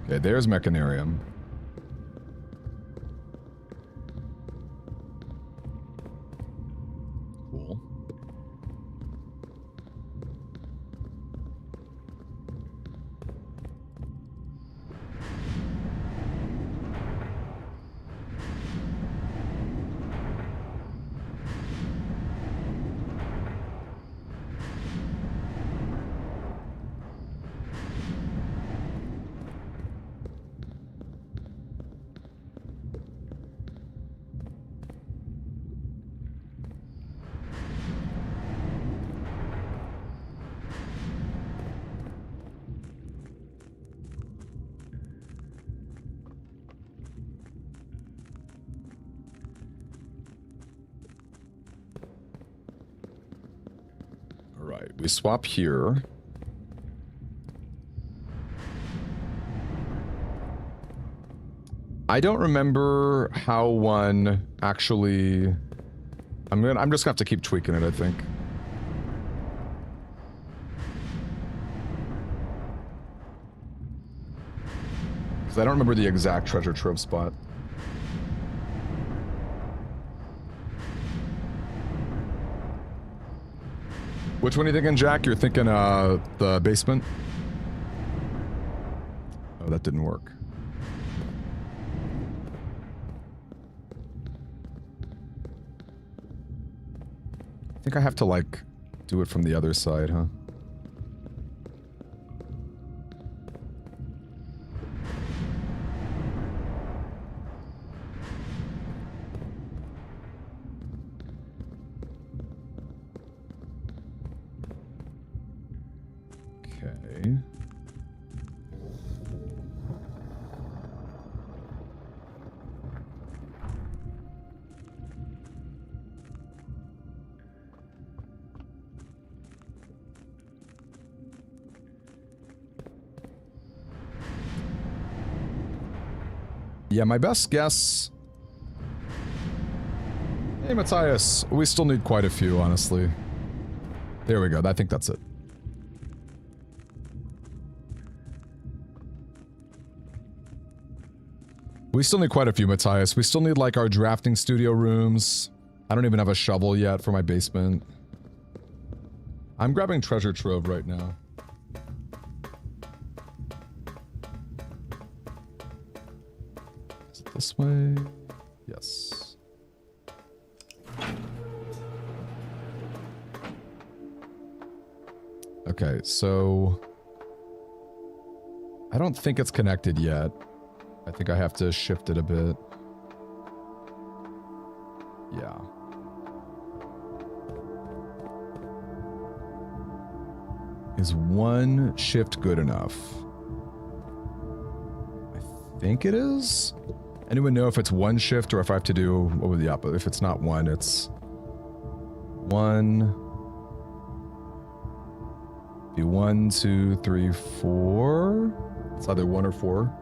Okay, there's Mechanarium. Cool. We swap here. I don't remember how one actually... I'm just gonna have to keep tweaking it, I think. Because I don't remember the exact treasure trove spot. Which one are you thinking, Jack? You're thinking the basement? Oh, that didn't work. I think I have to, like, do it from the other side, huh? Okay. Yeah, my best guess... Hey, Matthias. We still need quite a few, honestly. There we go. I think that's it. We still need quite a few, Matthias. We still need, like, our drafting studio rooms. I don't even have a shovel yet for my basement. I'm grabbing treasure trove right now. Is it this way? Yes. Okay, so... I don't think it's connected yet. I think I have to shift it a bit. Yeah. Is one shift good enough? I think it is. Anyone know if it's one shift or if I have to do, what would the opposite? If it's not one, it's one. Be 1, 2, 3, 4. It's either 1 or 4.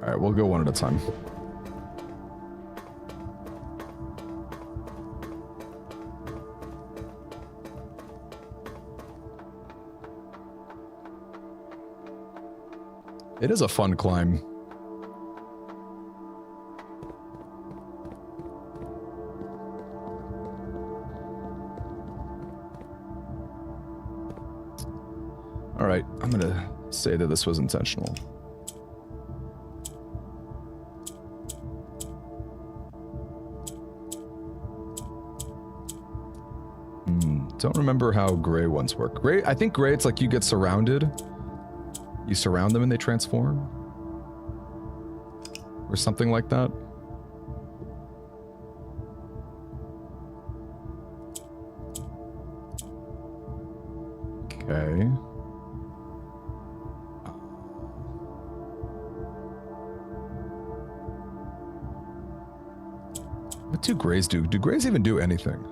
Alright, we'll go one at a time. It is a fun climb. All right, I'm gonna say that this was intentional. Don't remember how gray ones work. Gray, I think gray, it's like you get surrounded. You surround them and they transform. Or something like that. Okay. What do grays do? Do grays even do anything?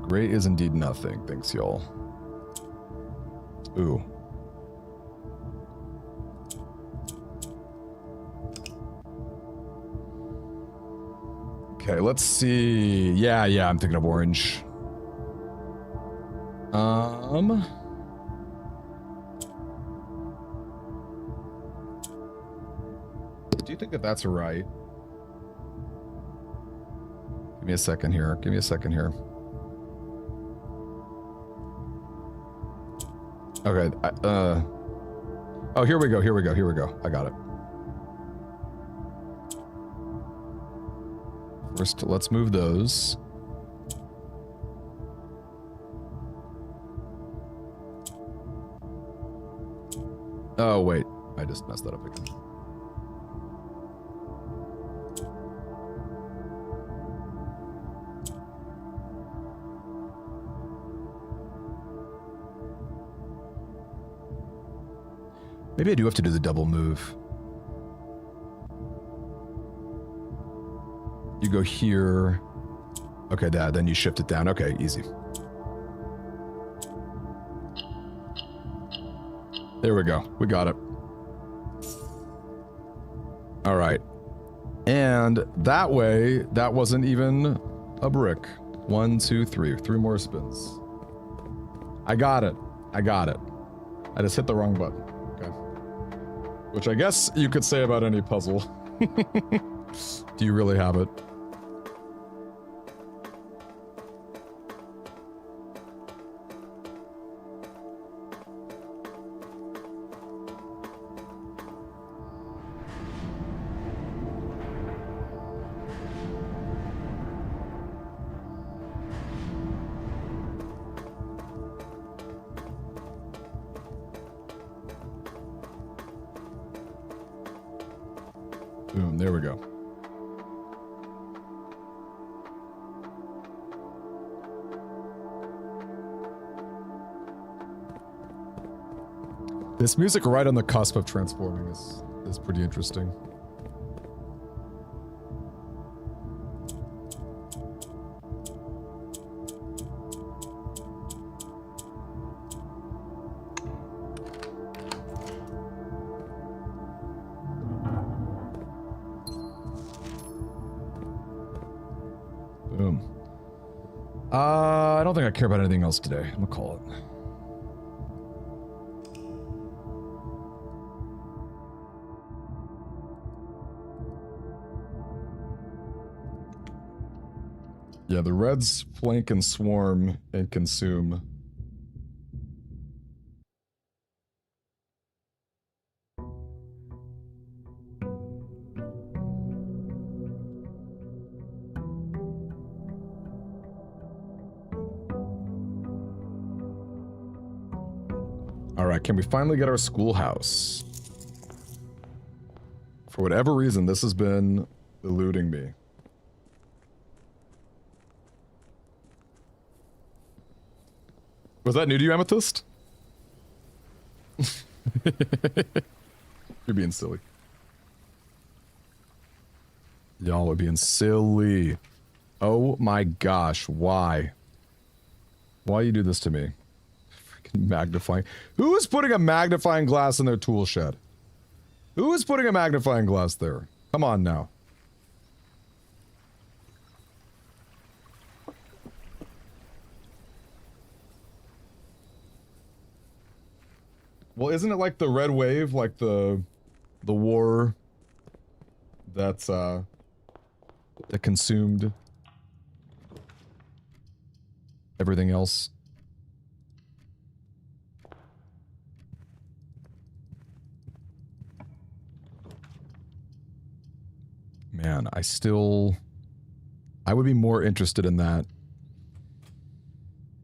Gray is indeed nothing, thanks y'all. Ooh. Okay, let's see. Yeah, I'm thinking of orange. Do you think that that's right? Give me a second here. Give me a second here. Okay, oh, here we go, here we go, here we go. I got it. First, let's move those. Oh, wait. I just messed that up again. Maybe I do have to do the double move. You go here. Okay, then you shift it down. Okay, easy. There we go. We got it. All right. And that way, that wasn't even a brick. 1, 2, 3. 3 more spins. I got it. I got it. I just hit the wrong button. Okay. Which I guess you could say about any puzzle. Do you really have it? Boom, there we go. This music right on the cusp of transforming is pretty interesting. Boom. I don't think I care about anything else today. I'm gonna call it. Yeah, the reds flank and swarm and consume. All right, can we finally get our schoolhouse? For whatever reason, this has been eluding me. Was that new to you, Amethyst? You're being silly. Y'all are being silly. Oh my gosh, why? Why you do this to me? Freaking magnifying. Who is putting a magnifying glass in their tool shed? Who is putting a magnifying glass there? Come on now. Well, isn't it like the red wave, like the war that's that consumed everything else? Man, I would be more interested in that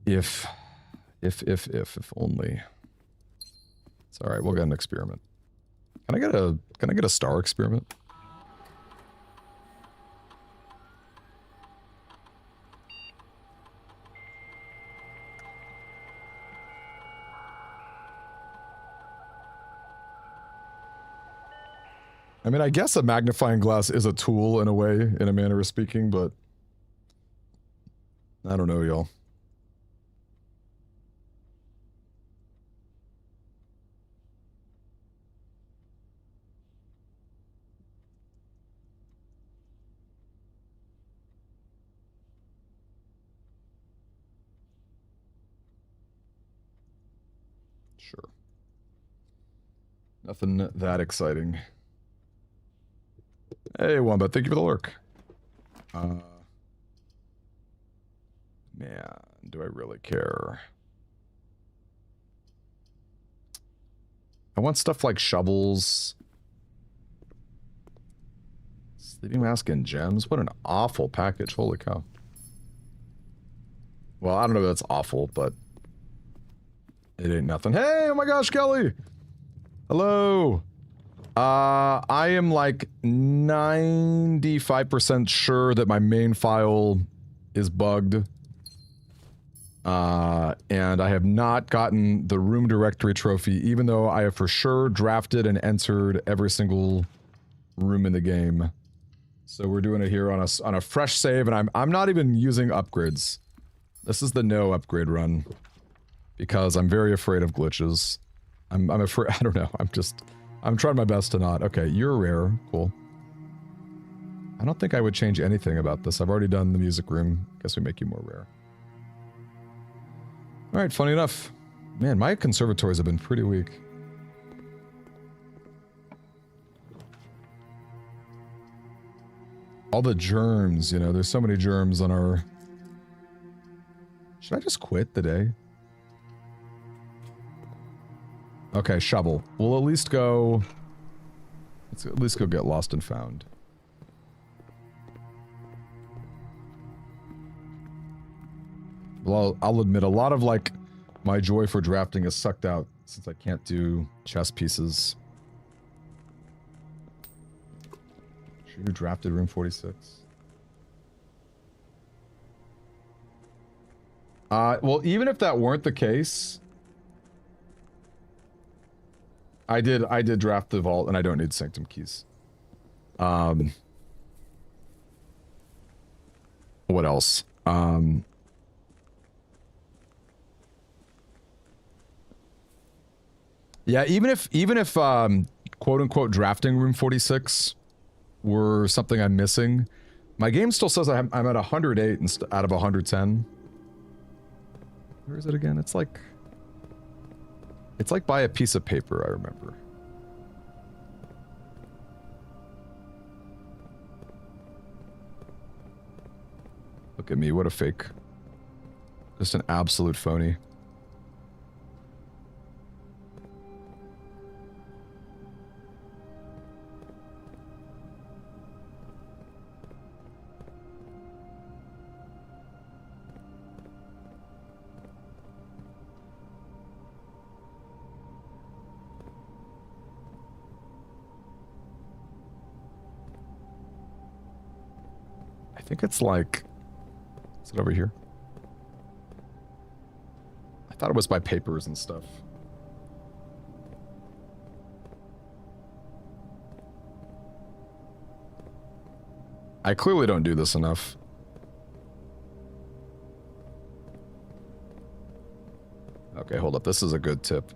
if only. It's all right. We'll get an experiment. Can I get a star experiment? I mean, I guess a magnifying glass is a tool in a way, in a manner of speaking, but I don't know, y'all. Sure. Nothing that exciting. Hey, Wombat, thank you for the lurk. Man, do I really care? I want stuff like shovels. Sleeping mask and gems? What an awful package, holy cow. Well, I don't know if that's awful, but it ain't nothing. Hey, oh my gosh, Kelly! Hello! I am like 95% sure that my main file is bugged. And I have not gotten the room directory trophy, even though I have for sure drafted and entered every single room in the game. So we're doing it here on a fresh save, and I'm not even using upgrades. This is the no upgrade run. Because I'm very afraid of glitches. I'm afraid, I don't know, I'm trying my best to not. Okay, you're rare. Cool. I don't think I would change anything about this. I've already done the music room. Guess we make you more rare. Alright, funny enough. Man, my conservatories have been pretty weak. All the germs, you know, there's so many germs on our... Should I just quit the day? Okay, shovel. We'll at least go... Let's at least go get lost and found. Well, I'll admit, a lot of, like, my joy for drafting is sucked out since I can't do chess pieces. Sure you drafted room 46? Well, even if that weren't the case... I did draft the vault, and I don't need sanctum keys. What else? Yeah, even if quote unquote drafting room 46 were something I'm missing, my game still says I'm at 108 out of 110. Where is it again? It's like by a piece of paper, I remember. Look at me, what a fake. Just an absolute phony. I think it's like... Is it over here? I thought it was by papers and stuff. I clearly don't do this enough. Okay, hold up. This is a good tip.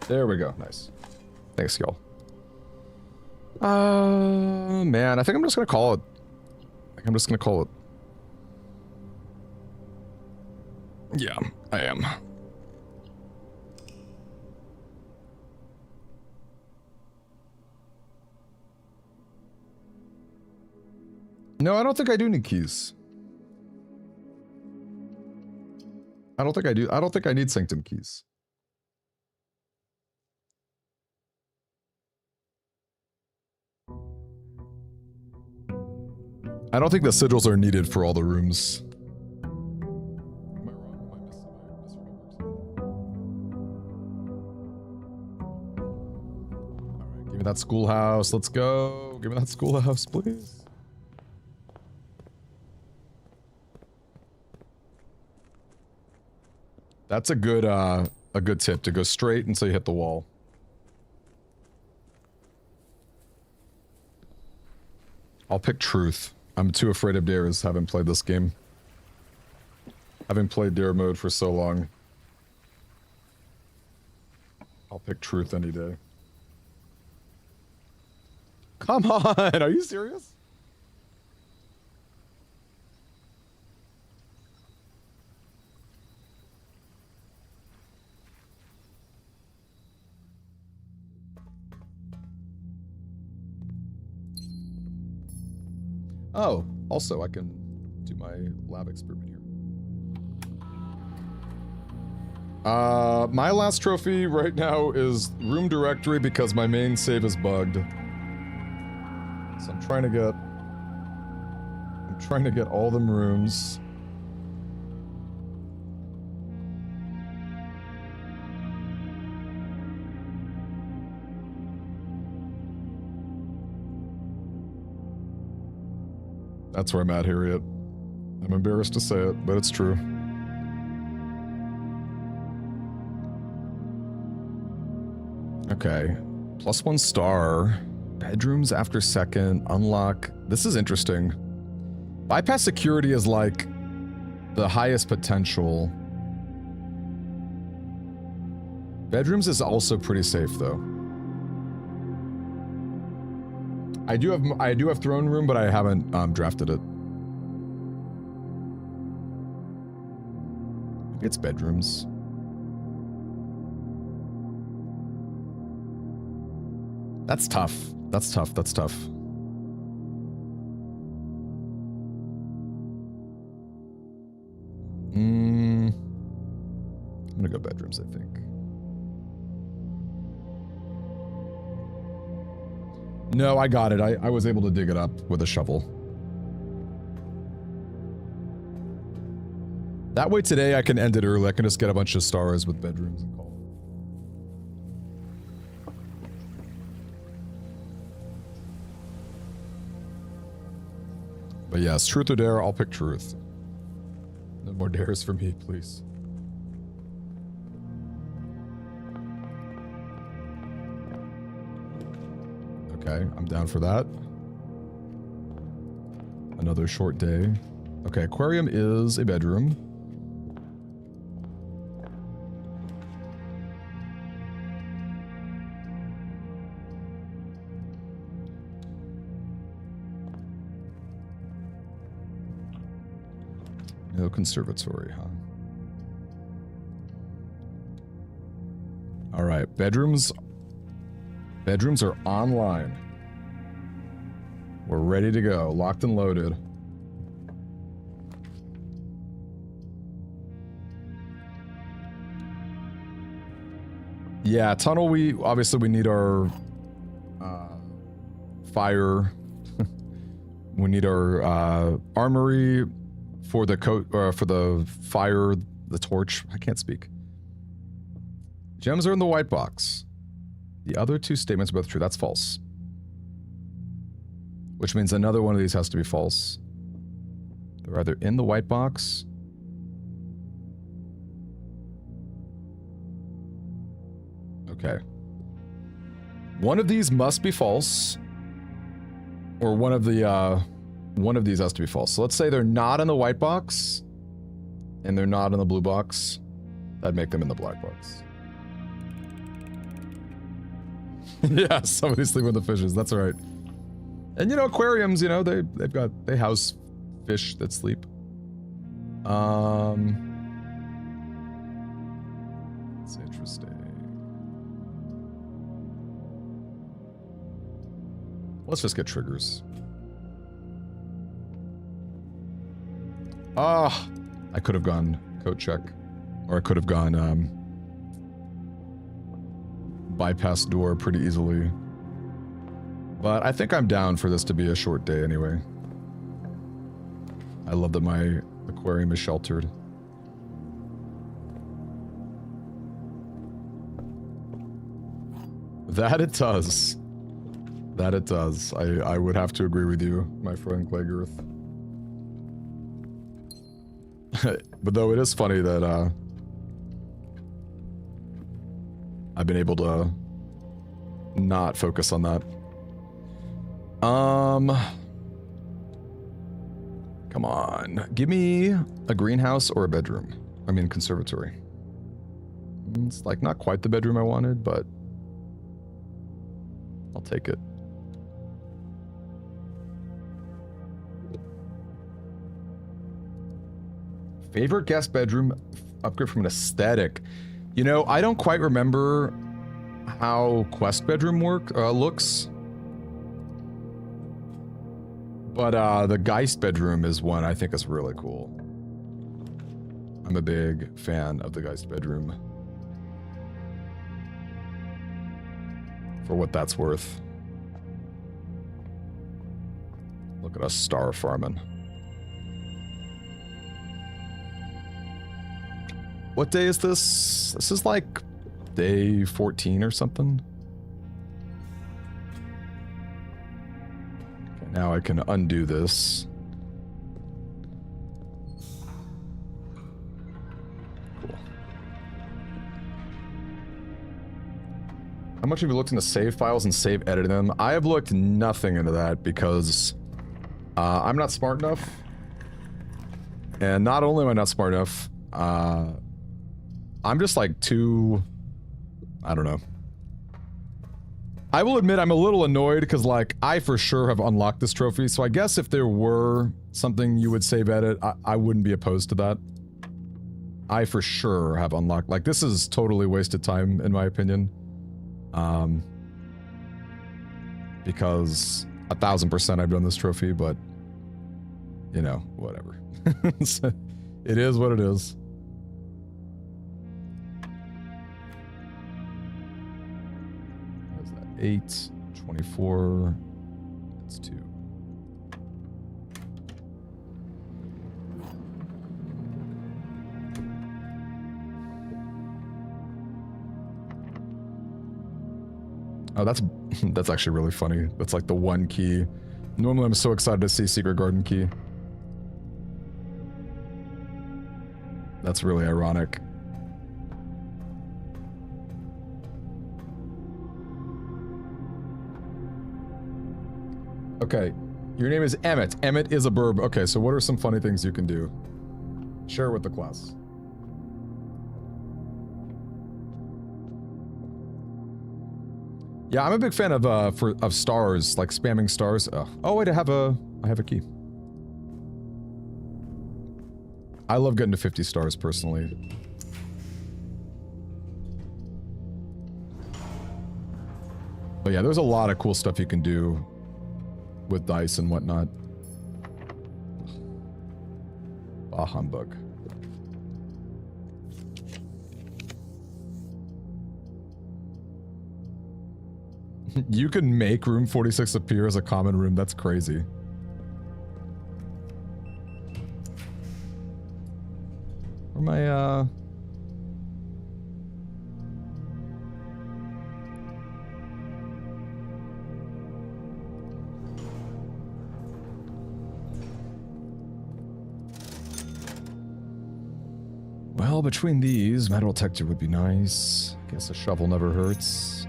There we go. Nice. Thanks, y'all. Man, I think I'm just gonna call it. I think I'm just gonna call it. Yeah, I am. No, I don't think I do need keys. I don't think I do. I don't think I need Sanctum keys. I don't think the sigils are needed for all the rooms. Am I wrong? Alright, give me that schoolhouse. Let's go. Give me that schoolhouse, please. That's a good tip, to go straight until you hit the wall. I'll pick truth. I'm too afraid of dares, having played this game. Having played dare mode for so long. I'll pick truth any day. Come on, are you serious? Oh, also I can do my lab experiment here. My last trophy right now is room directory because my main save is bugged. So I'm trying to get all them rooms. That's where I'm at, Harriet. I'm embarrassed to say it, but it's true. Okay. +1 star. Bedrooms after second. Unlock. This is interesting. Bypass security is like the highest potential. Bedrooms is also pretty safe though. I do have throne room, but I haven't drafted it. Maybe it's bedrooms. That's tough. That's tough. That's tough. I'm gonna go bedrooms, I think. No, I got it. I was able to dig it up with a shovel. That way today I can end it early. I can just get a bunch of stars with bedrooms and call it. But yes, truth or dare, I'll pick truth. No more dares for me, please. Okay, I'm down for that. Another short day. Okay, aquarium is a bedroom. No conservatory, huh? All right, bedrooms. Bedrooms are online. We're ready to go, locked and loaded. Yeah, tunnel. We need our fire. We need our armory for the for the fire, the torch. I can't speak. Gems are in the white box. The other two statements are both true. That's false. Which means another one of these has to be false. They're either in the white box. Okay. One of these must be false. Or one of these has to be false. So let's say they're not in the white box. And they're not in the blue box. That'd make them in the black box. Yeah, somebody's sleeping with the fishes. That's right. And you know, aquariums, you know, they house fish that sleep. Let's just get triggers. Ah, I could have gone coat check. Or I could have gone bypass door pretty easily. But I think I'm down for this to be a short day anyway. I love that my aquarium is sheltered. That it does. That it does. I would have to agree with you, my friend Claygerth. But though it is funny that I've been able to not focus on that. Come on. Give me a greenhouse or a bedroom. I mean, conservatory. It's like not quite the bedroom I wanted, but I'll take it. Favorite guest bedroom upgrade from an aesthetic. You know, I don't quite remember how Quest bedroom looks. But the Geist bedroom is one I think is really cool. I'm a big fan of the Geist bedroom. For what that's worth. Look at us star farming. What day is this? This is like day 14 or something. Okay, now I can undo this. Cool. How much have you looked into save files and save editing them? I have looked nothing into that because I'm not smart enough. And not only am I not smart enough, I'm just like too, I don't know. I will admit I'm a little annoyed because like I for sure have unlocked this trophy, so I guess if there were something you would save edit, I wouldn't be opposed to that. I for sure have unlocked, like this is totally wasted time in my opinion. Because 1000% I've done this trophy, but you know, whatever. It is what it is. What is that? 8, 24, that's 2. Oh, that's actually really funny. That's like the one key. Normally I'm so excited to see Secret Garden key. That's really ironic. Okay, your name is Emmett. Emmett is a burb. Okay, so what are some funny things you can do? Share it with the class. Yeah, I'm a big fan of stars, like spamming stars. Oh wait, I have a key. I love getting to 50 stars personally. But yeah, there's a lot of cool stuff you can do with dice and whatnot. Ah, humbug. You can make room 46 appear as a common room. That's crazy. Where am I, Well, between these, metal detector would be nice. Guess a shovel never hurts.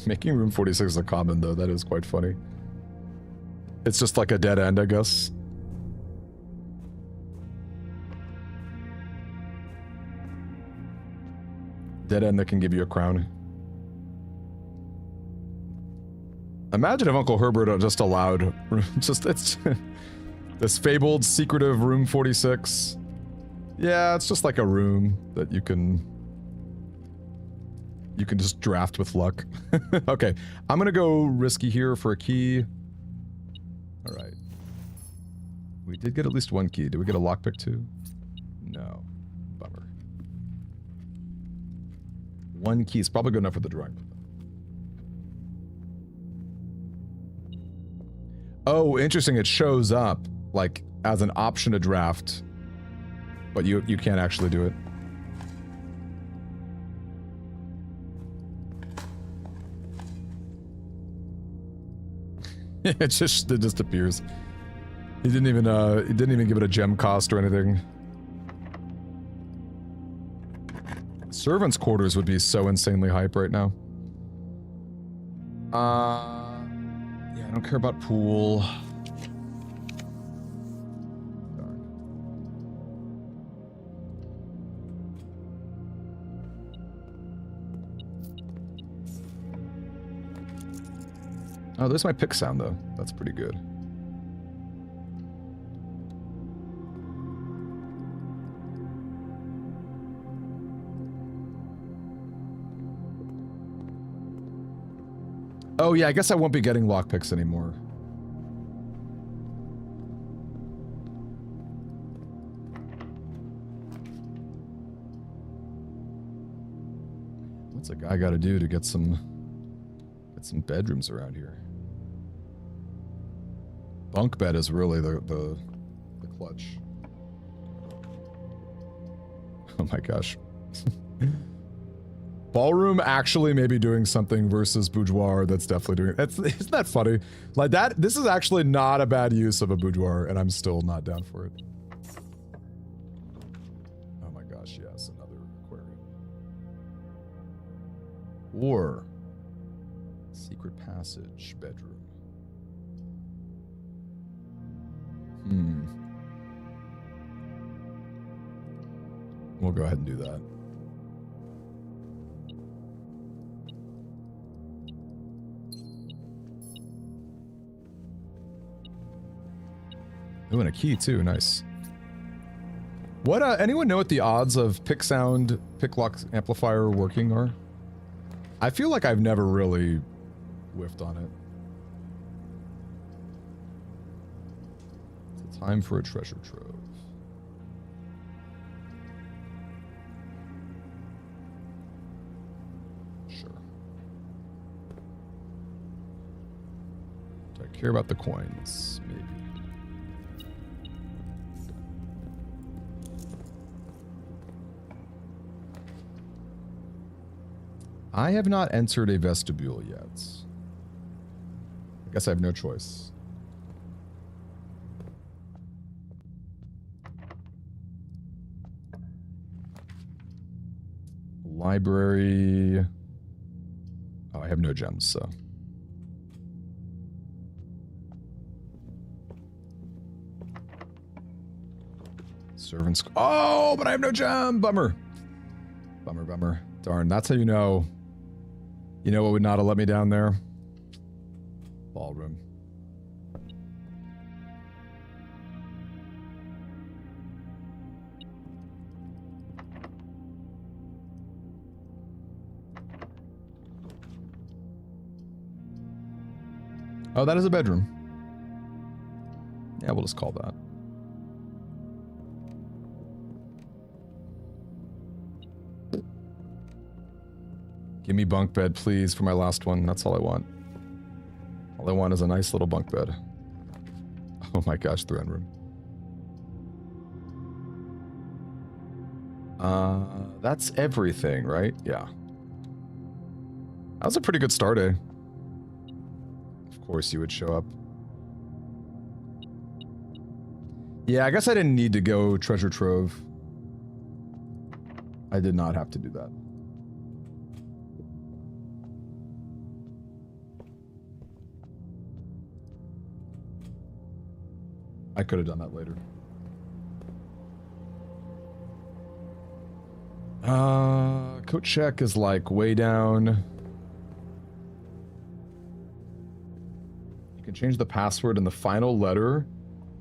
Making room 46 is a common, though. That is quite funny. It's just like a dead end, I guess. Dead end that can give you a crown. Imagine if Uncle Herbert just allowed... it's this fabled, secretive room 46. Yeah, it's just like a room that you can just draft with luck. Okay, I'm gonna go risky here for a key. All right. We did get at least one key. Did we get a lockpick too? No. Bummer. One key is probably good enough for the drawing room. Oh, interesting. It shows up like as an option to draft, but you can't actually do it. it just appears. He didn't even give it a gem cost or anything. Servants' quarters would be so insanely hype right now. Yeah, I don't care about pool. Darn. Oh, there's my pick sound though. That's pretty good. Oh yeah, I guess I won't be getting lockpicks anymore. What's a guy got to do to get some bedrooms around here? Bunk bed is really the clutch. Oh my gosh. Ballroom actually maybe doing something versus boudoir that's definitely doing it. Isn't that funny? Like that, this is actually not a bad use of a boudoir, and I'm still not down for it. Oh my gosh, yes, another aquarium. Or secret passage bedroom. We'll go ahead and do that. Ooh, and a key too, nice. What, anyone know what the odds of pick sound, pick lock amplifier working are? I feel like I've never really whiffed on it. It's time for a treasure trove. Sure. Do I care about the coins? Maybe. I have not entered a vestibule yet. I guess I have no choice. Library. Oh, I have no gems, so. Servants. Oh, but I have no gem. Bummer. Bummer, bummer. Darn, that's how you know. You know what would not have let me down there? Ballroom. Oh, that is a bedroom. Yeah, we'll just call that. Give me bunk bed, please, for my last one. That's all I want. All I want is a nice little bunk bed. Oh my gosh, throne room. That's everything, right? Yeah. That was a pretty good start, eh? Of course you would show up. Yeah, I guess I didn't need to go treasure trove. I did not have to do that. I could have done that later. Coat check is like way down. You can change the password in the final letter,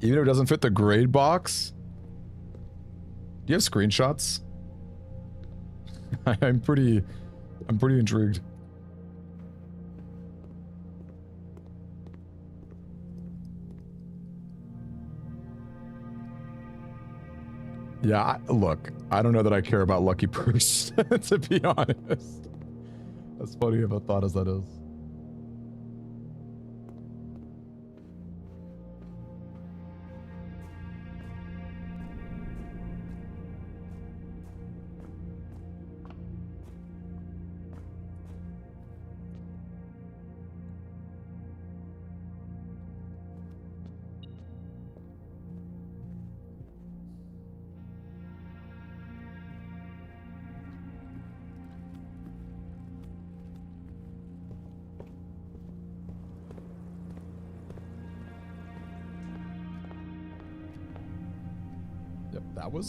even if it doesn't fit the grade box. Do you have screenshots? I'm pretty intrigued. Yeah, look, I don't know that I care about Lucky Bruce, to be honest. As funny of a thought as that is.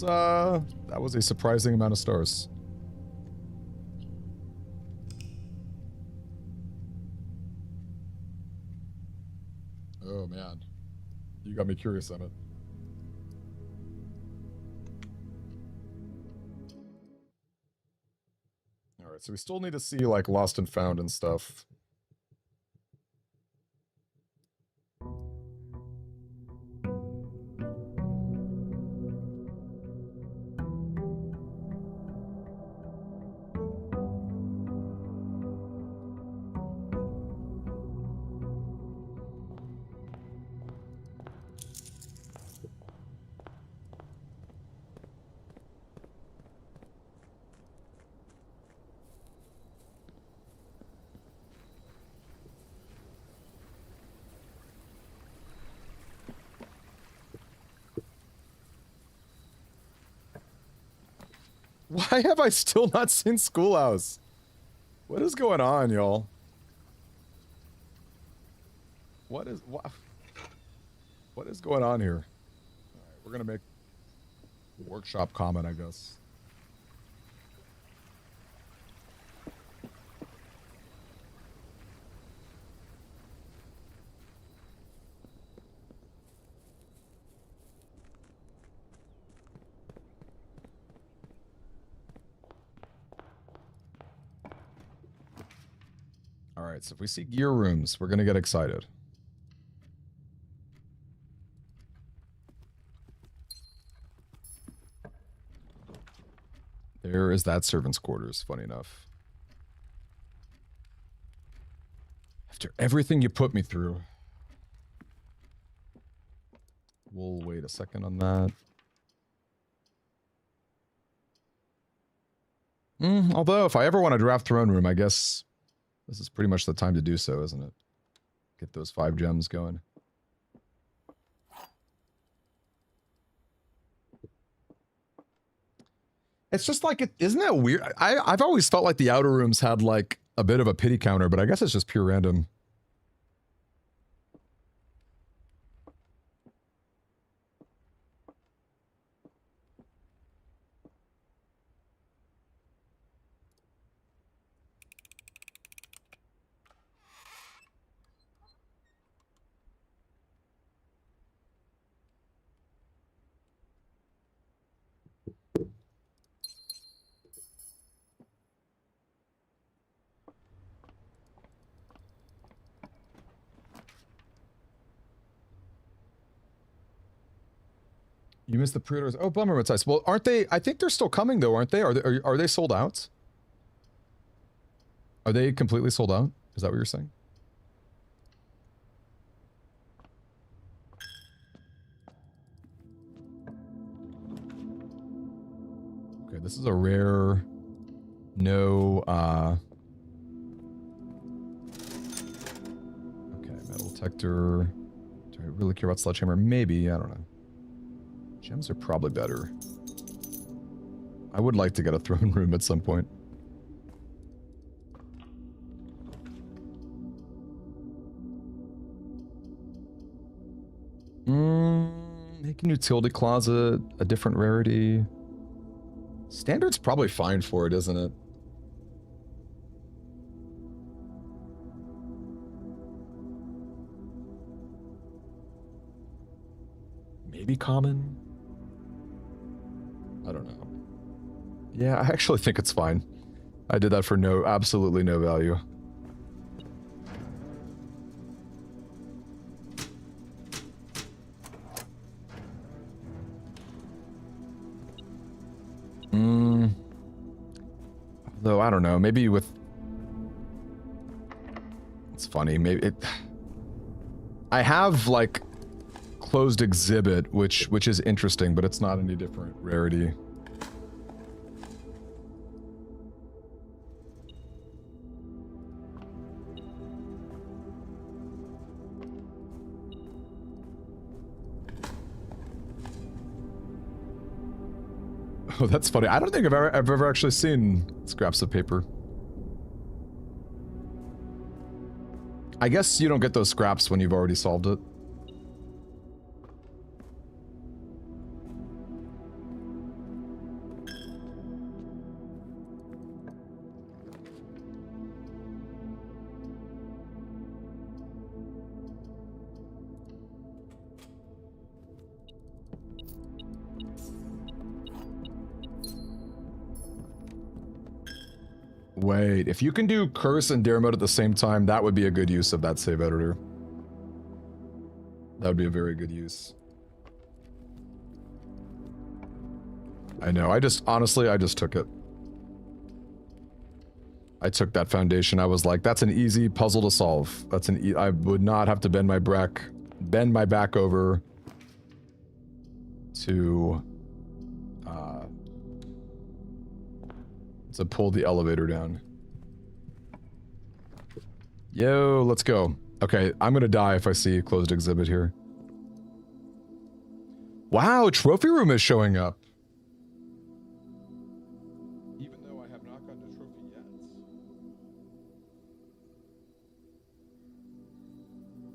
That was a surprising amount of stars. Oh man. You got me curious, Emmett. Alright, so we still need to see like Lost and Found and stuff. Why have I still not seen Schoolhouse? What is going on, y'all? What is going on here? Alright, we're gonna make a workshop comment, I guess. Alright, so if we see gear rooms, we're gonna get excited. There is that servant's quarters, funny enough. After everything you put me through. We'll wait a second on that. Although, if I ever want to draft Throne Room, I guess this is pretty much the time to do so, isn't it? Get those 5 gems going. It's just like, isn't that weird? I've always felt like the outer rooms had like a bit of a pity counter, but I guess it's just pure random. You missed the pre-orders. Oh, bummer, Matthias. Well, aren't they? I think they're still coming, though, aren't they? Are they sold out? Are they completely sold out? Is that what you're saying? Okay, this is a rare... No, okay, metal detector. Do I really care about sledgehammer? Maybe, I don't know. Gems are probably better. I would like to get a throne room at some point. Making utility closet a different rarity. Standard's probably fine for it, isn't it? Maybe common? I don't know. Yeah, I actually think it's fine. I did that for absolutely no value. Though I don't know, maybe with... It's funny, maybe it... I have, like, closed exhibit, which is interesting, but it's not any different rarity. Oh, that's funny. I don't think I've ever actually seen scraps of paper. I guess you don't get those scraps when you've already solved it. Wait, if you can do curse and dare mode at the same time, that would be a good use of that save editor. That would be a very good use. I know, honestly, I just took it. I took that foundation. I was like, that's an easy puzzle to solve. That's I would not have to bend my back over to pull the elevator down. Yo, let's go. Okay, I'm gonna die if I see a closed exhibit here. Wow, trophy room is showing up. Even though I have not gotten a trophy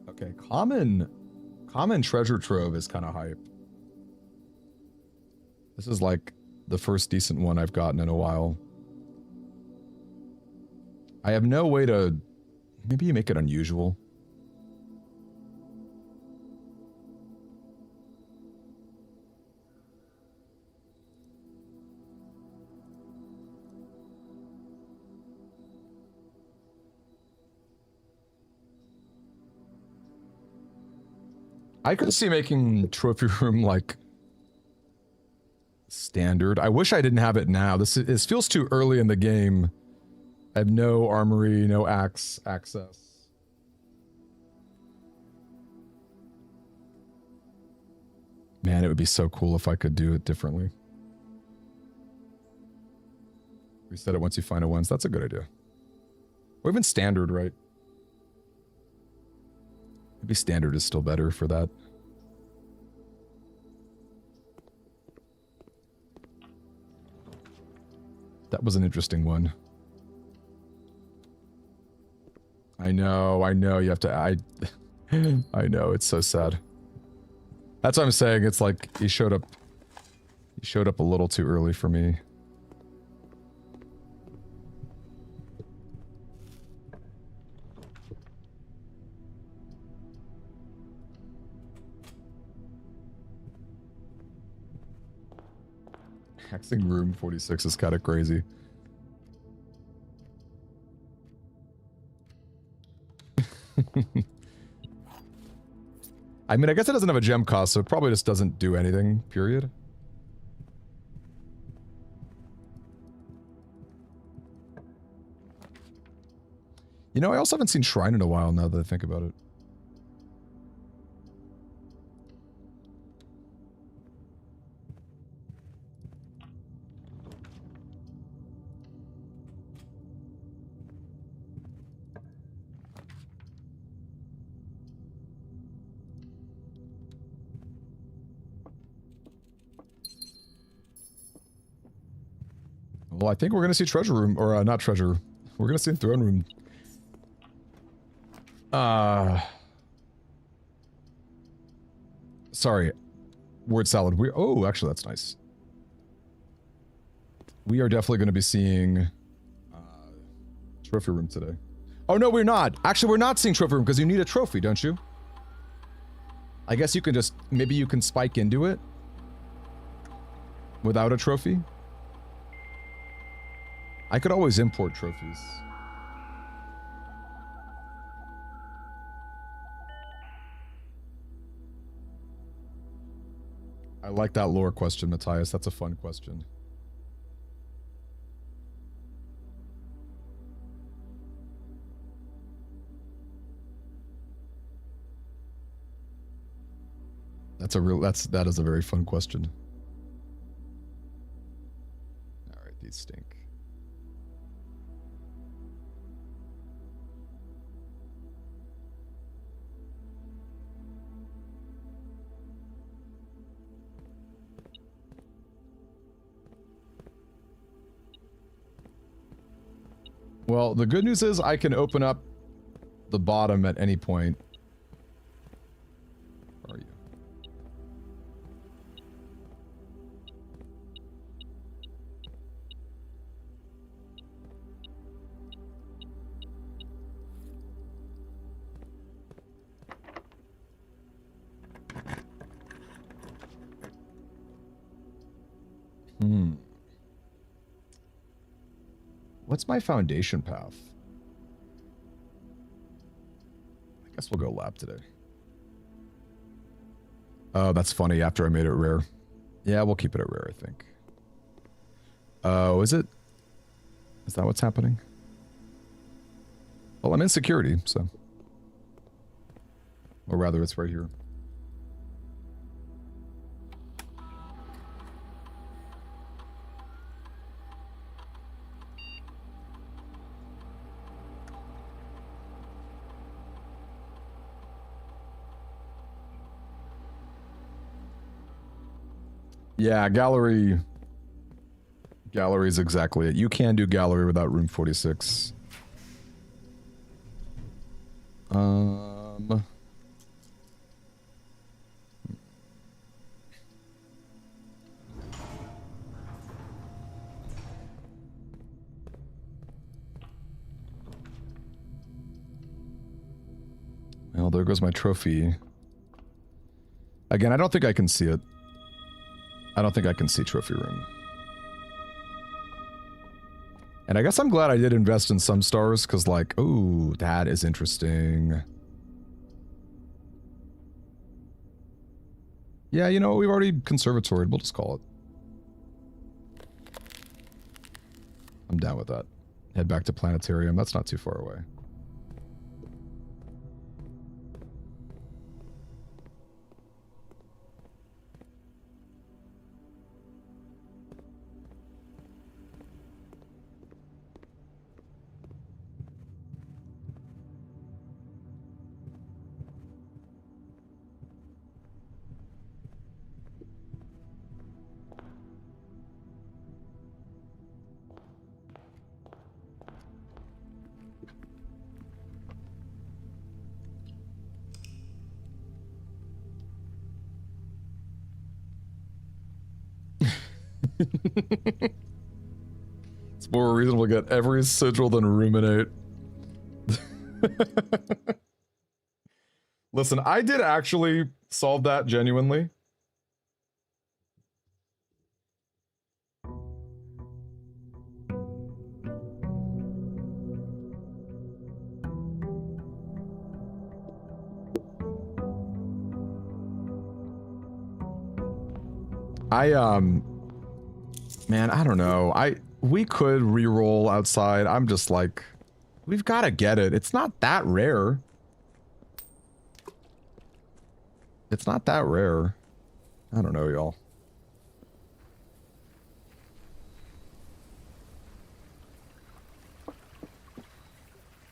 yet. Okay, common treasure trove is kind of hype. This is like the first decent one I've gotten in a while. I have no way to... Maybe you make it unusual. I could see making trophy room like standard. I wish I didn't have it now. This feels too early in the game. I have no armory, no axe access. Man, it would be so cool if I could do it differently. Reset it once you find a ones. That's a good idea. Or even standard, right? Maybe standard is still better for that. That was an interesting one. I know, you have to... I know, it's so sad. That's what I'm saying, it's like, he showed up a little too early for me. Hexing room 46 is kind of crazy. I mean, I guess it doesn't have a gem cost, so it probably just doesn't do anything, period. You know, I also haven't seen Shrine in a while now that I think about it. Well, I think we're gonna see treasure room, or not treasure. We're gonna see throne room. Sorry. Word salad. Oh, actually, that's nice. We are definitely gonna be seeing trophy room today. Oh, no, we're not. Actually, we're not seeing trophy room because you need a trophy, don't you? I guess you can just, maybe you can spike into it. without a trophy? I could always import trophies. I like that lore question, Matthias. That's a fun question. That is a very fun question. All right, these stink. Well, the good news is I can open up the bottom at any point. Where are you? What's my foundation path? I guess we'll go lab today. Oh, that's funny. After I made it rare. Yeah, we'll keep it at rare, I think. Oh, is it? Is that what's happening? Well, I'm in security, so. Or rather, it's right here. Yeah, gallery. Gallery is exactly it. You can do gallery without room 46. Well, there goes my trophy. Again, I don't think I can see it. I don't think I can see trophy room. And I guess I'm glad I did invest in some stars, because like, ooh, that is interesting. Yeah, you know, we've already conservatoried. We'll just call it. I'm down with that. Head back to planetarium. That's not too far away. It's more reasonable to get every sigil than ruminate. Listen, I did actually solve that genuinely. Man, I don't know. We could re-roll outside. I'm just like, we've got to get it. It's not that rare. It's not that rare. I don't know, y'all.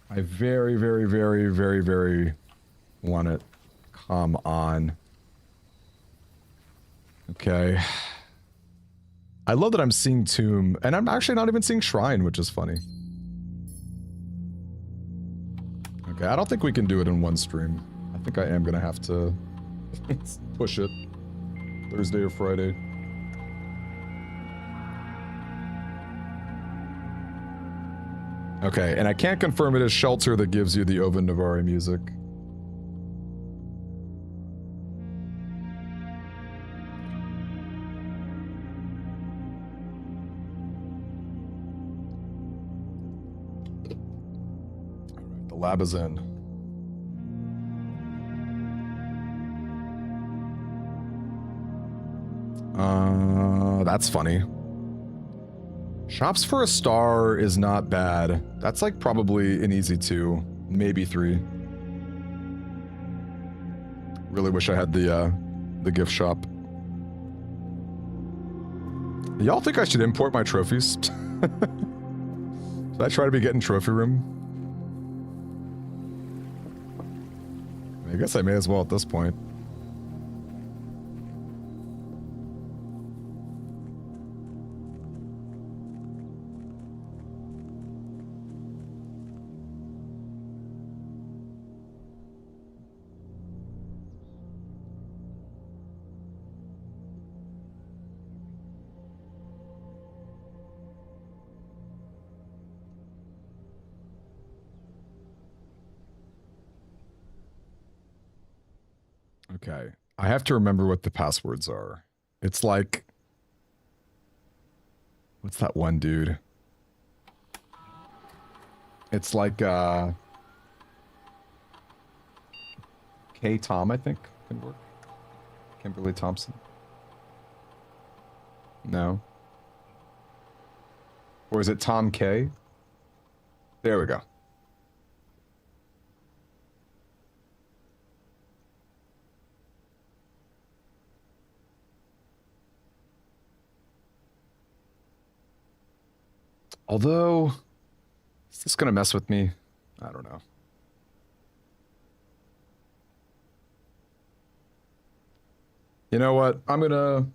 I very, very, very, very, very want it. Come on. Okay. I love that I'm seeing Tomb, and I'm actually not even seeing Shrine, which is funny. Okay, I don't think we can do it in one stream. I think I am gonna have to push it Thursday or Friday. Okay, and I can't confirm it is Shelter that gives you the Oven Navari music. The lab is in. That's funny. Shops for a star is not bad. That's like probably an easy 2, maybe 3. Really wish I had the gift shop. Y'all think I should import my trophies? Should I try to be getting trophy room? I guess I may as well at this point. Okay. I have to remember what the passwords are. It's like... What's that one dude? It's like, K. Tom, I think, can work. Kimberly Thompson. No. Or is it Tom K? There we go. Although, is this gonna mess with me? I don't know. You know what? I'm gonna...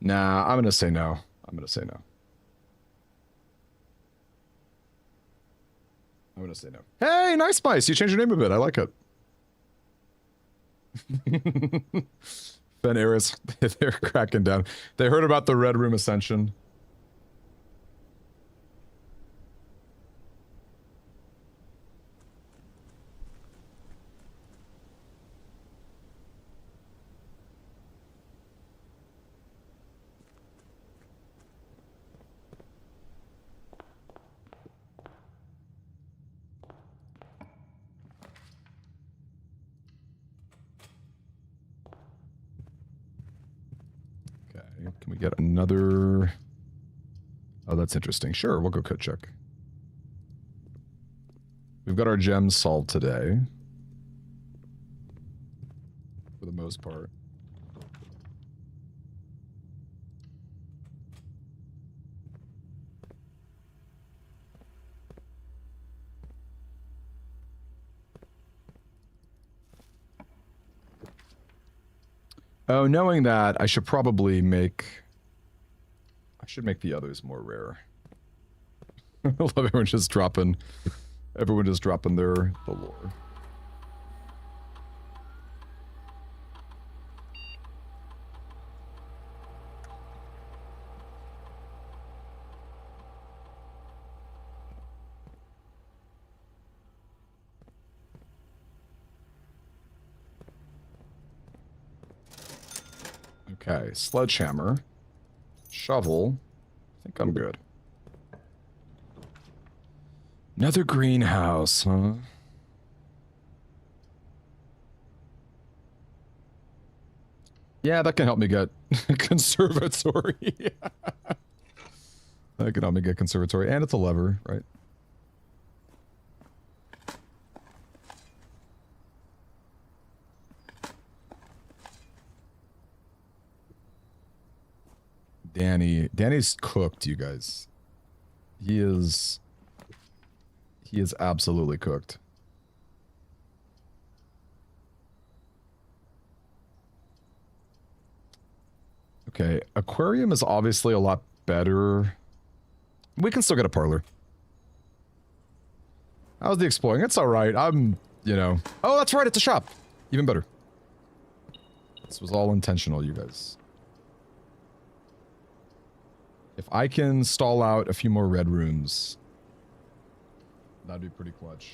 Nah, I'm gonna say no. I'm gonna say no. I'm gonna say no. Hey, Nice Mice! You changed your name a bit. I like it. Ben Eris, they're cracking down. They heard about the Red Room Ascension. Can we get another... Oh, that's interesting. Sure, we'll go code check. We've got our gems solved today. For the most part. Oh, knowing that, I should probably make... I should make the others more rare. I love everyone just dropping... Everyone just dropping the lore. Okay, sledgehammer, shovel. I think I'm good. Another greenhouse, huh? Yeah, that can help me get conservatory. That can help me get conservatory, and it's a lever, right? Danny's cooked, you guys. He is absolutely cooked. Okay, aquarium is obviously a lot better. We can still get a parlor. How's the exploring? It's alright. I'm, you know... Oh, that's right, it's a shop. Even better. This was all intentional, you guys. If I can stall out a few more red rooms, that'd be pretty clutch.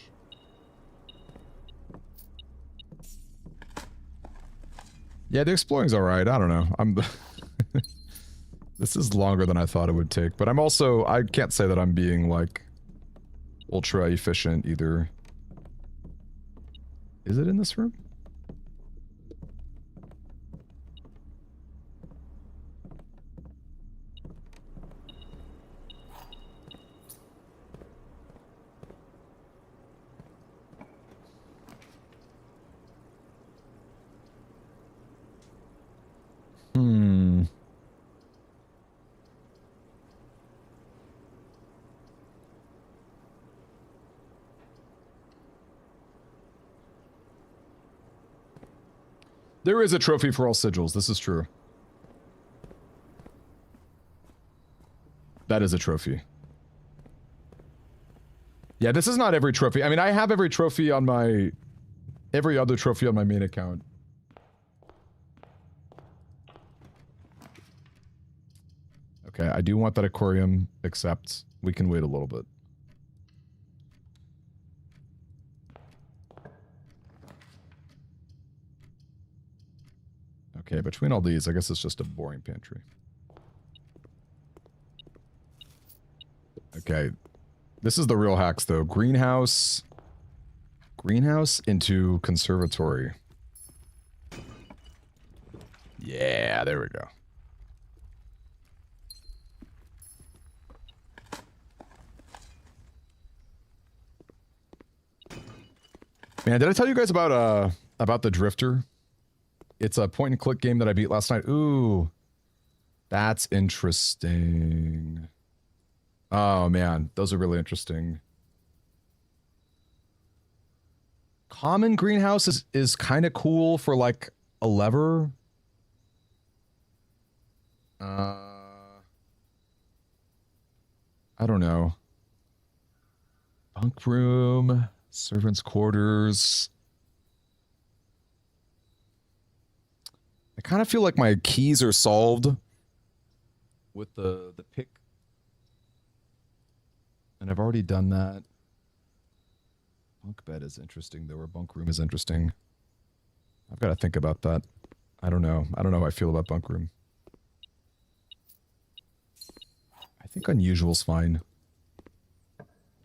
Yeah, the exploring's alright. I don't know. This is longer than I thought it would take, but I'm also, I can't say that I'm being, like, ultra efficient either. Is it in this room? Hmm. There is a trophy for all sigils. This is true. That is a trophy. Yeah, this is not every trophy. I mean, I have every trophy on my... every other trophy on my main account. Okay, I do want that aquarium, except we can wait a little bit. Okay, between all these, I guess it's just a boring pantry. Okay, this is the real hacks, though. Greenhouse. Greenhouse into conservatory. Yeah, there we go. Man, did I tell you guys about the Drifter? It's a point-and-click game that I beat last night. Ooh, that's interesting. Oh, man, those are really interesting. Common greenhouse is kind of cool for, like, a lever. I don't know. Bunk room, servants' quarters. I kind of feel like my keys are solved with the pick. And I've already done that. Bunk bed is interesting, though, or bunk room is interesting. I've got to think about that. I don't know. I don't know how I feel about bunk room. I think unusual's fine.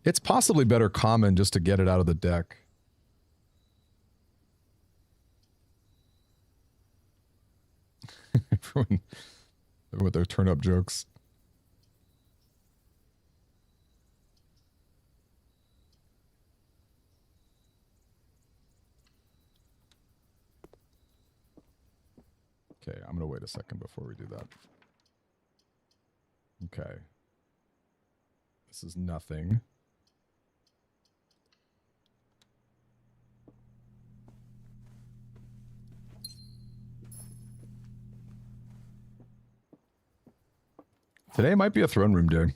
It's possibly better common just to get it out of the deck. Everyone with their turn-up jokes. Okay, I'm gonna wait a second before we do that. Okay. This is nothing. Today might be a throne room day.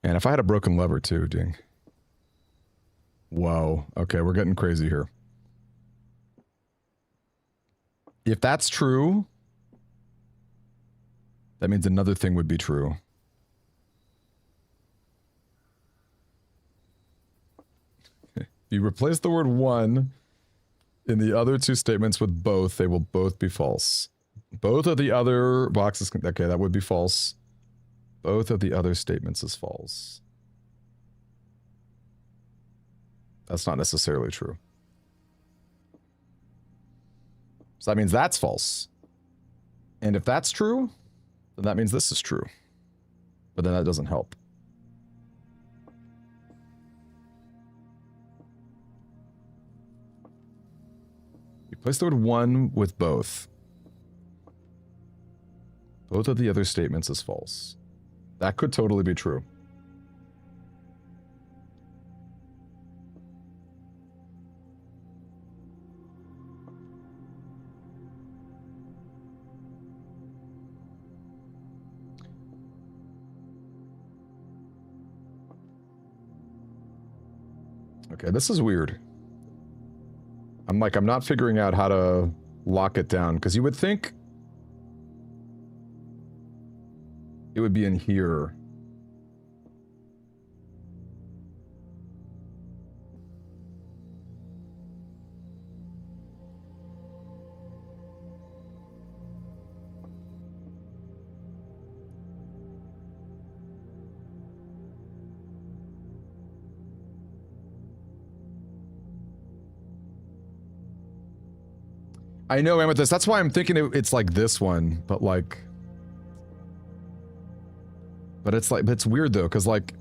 And if I had a broken lever too, ding. Whoa. Okay, we're getting crazy here. If that's true, that means another thing would be true. You replace the word one in the other two statements with both, they will both be false. Both of the other boxes, okay, that would be false. Both of the other statements is false. That's not necessarily true. So that means that's false. And if that's true, then that means this is true. But then that doesn't help. Replace the word one with both. Both of the other statements is false. That could totally be true. Okay, this is weird. I'm not figuring out how to lock it down, because you would think it would be in here. I know Amethyst. That's why I'm thinking it's like this one, but like... But it's like, it's weird though, because like...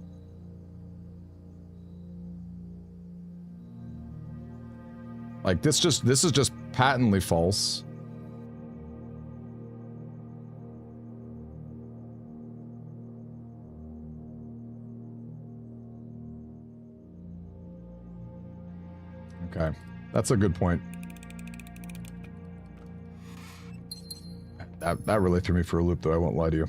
Like this is just patently false. Okay, that's a good point. That really threw me for a loop though, I won't lie to you.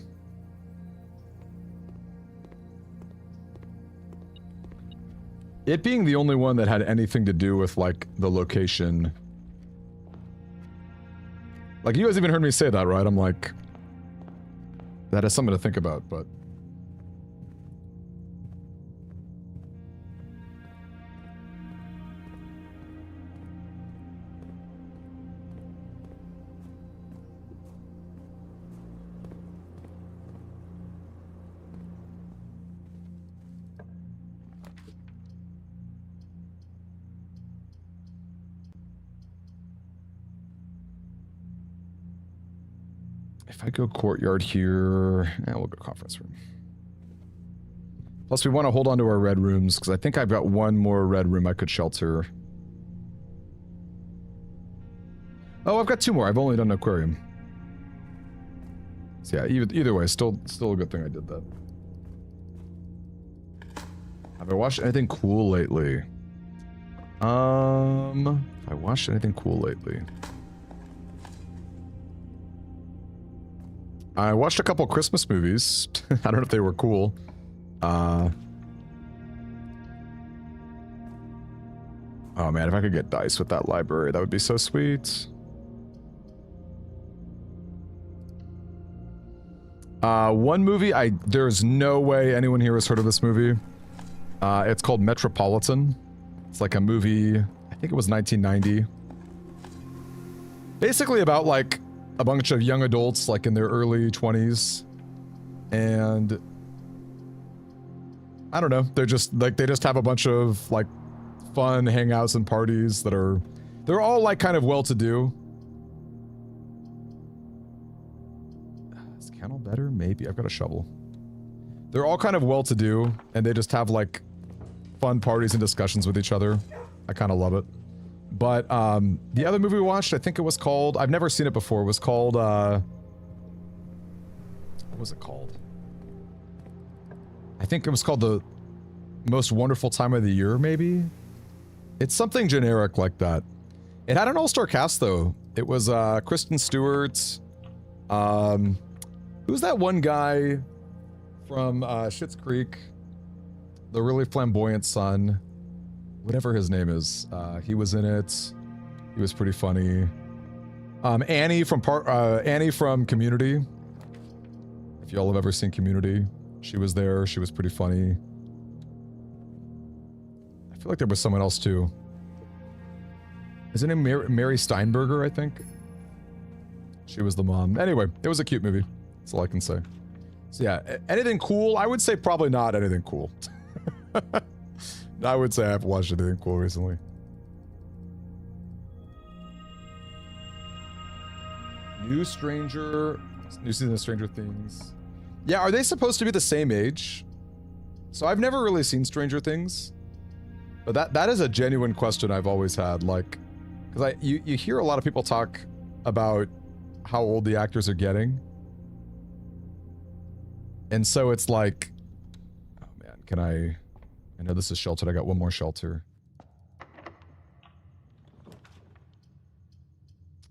It being the only one that had anything to do with, like, the location. Like, you guys even heard me say that, right? I'm like... That is something to think about, but... If I go courtyard here, we'll go conference room. Plus, we want to hold on to our red rooms, because I think I've got one more red room I could shelter. Oh, I've got two more. I've only done an aquarium. So yeah, either way, still a good thing I did that. Have I watched anything cool lately? If I watched anything cool lately? I watched a couple Christmas movies. I don't know if they were cool. Oh man, if I could get dice with that library, that would be so sweet. One movie, there's no way anyone here has heard of this movie. It's called Metropolitan. It's like a movie, I think it was 1990. Basically about like a bunch of young adults, like in their early 20s, and I don't know, they're just like, they just have a bunch of like fun hangouts and parties that are, they're all like kind of well-to-do. Is Kennel better? Maybe. I've got a shovel. They're all kind of well-to-do, and they just have like fun parties and discussions with each other. I kind of love it. But, the other movie we watched, I think it was called... I've never seen it before. It was called, what was it called? I think it was called The Most Wonderful Time of the Year, maybe? It's something generic like that. It had an all-star cast, though. It was, Kristen Stewart. Who's that one guy from, Schitt's Creek? The really flamboyant son. Whatever his name is, he was in it. He was pretty funny. Annie from Community. If y'all have ever seen Community, she was there. She was pretty funny. I feel like there was someone else too. Is her name Mary Steinberger? I think she was the mom. Anyway, it was a cute movie. That's all I can say. So yeah, anything cool? I would say probably not anything cool. I would say I haven't watched anything cool recently. New season of Stranger Things. Yeah, are they supposed to be the same age? So I've never really seen Stranger Things. But that is a genuine question I've always had. Like, because you hear a lot of people talk about how old the actors are getting. And so it's like, oh man, can I know this is sheltered. I got one more shelter.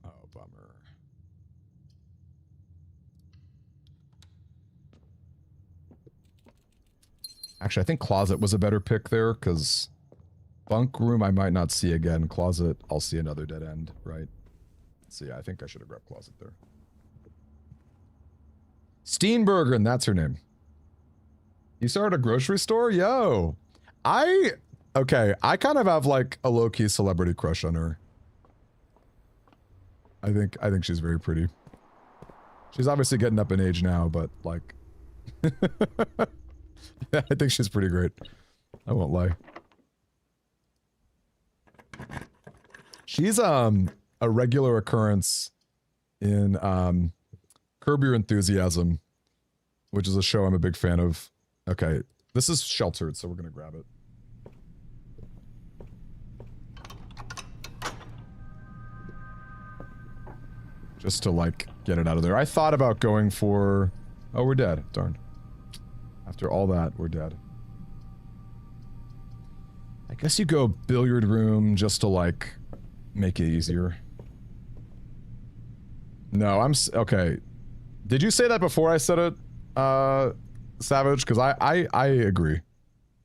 Oh, bummer. Actually, I think closet was a better pick there, because bunk room I might not see again. Closet, I'll see another dead end, right? So yeah, I think I should have grabbed closet there. Steenbergen, that's her name. You started a grocery store? Yo! Okay, I kind of have like a low-key celebrity crush on her. I think she's very pretty. She's obviously getting up in age now, but like... yeah, I think she's pretty great. I won't lie. She's, a regular occurrence in Curb Your Enthusiasm, which is a show I'm a big fan of. Okay, this is sheltered, so we're gonna grab it. Just to, like, get it out of there. I thought about going for... Oh, we're dead. Darn. After all that, we're dead. I guess you go billiard room just to, like, make it easier. No, okay. Did you say that before I said it, Savage? Because I agree.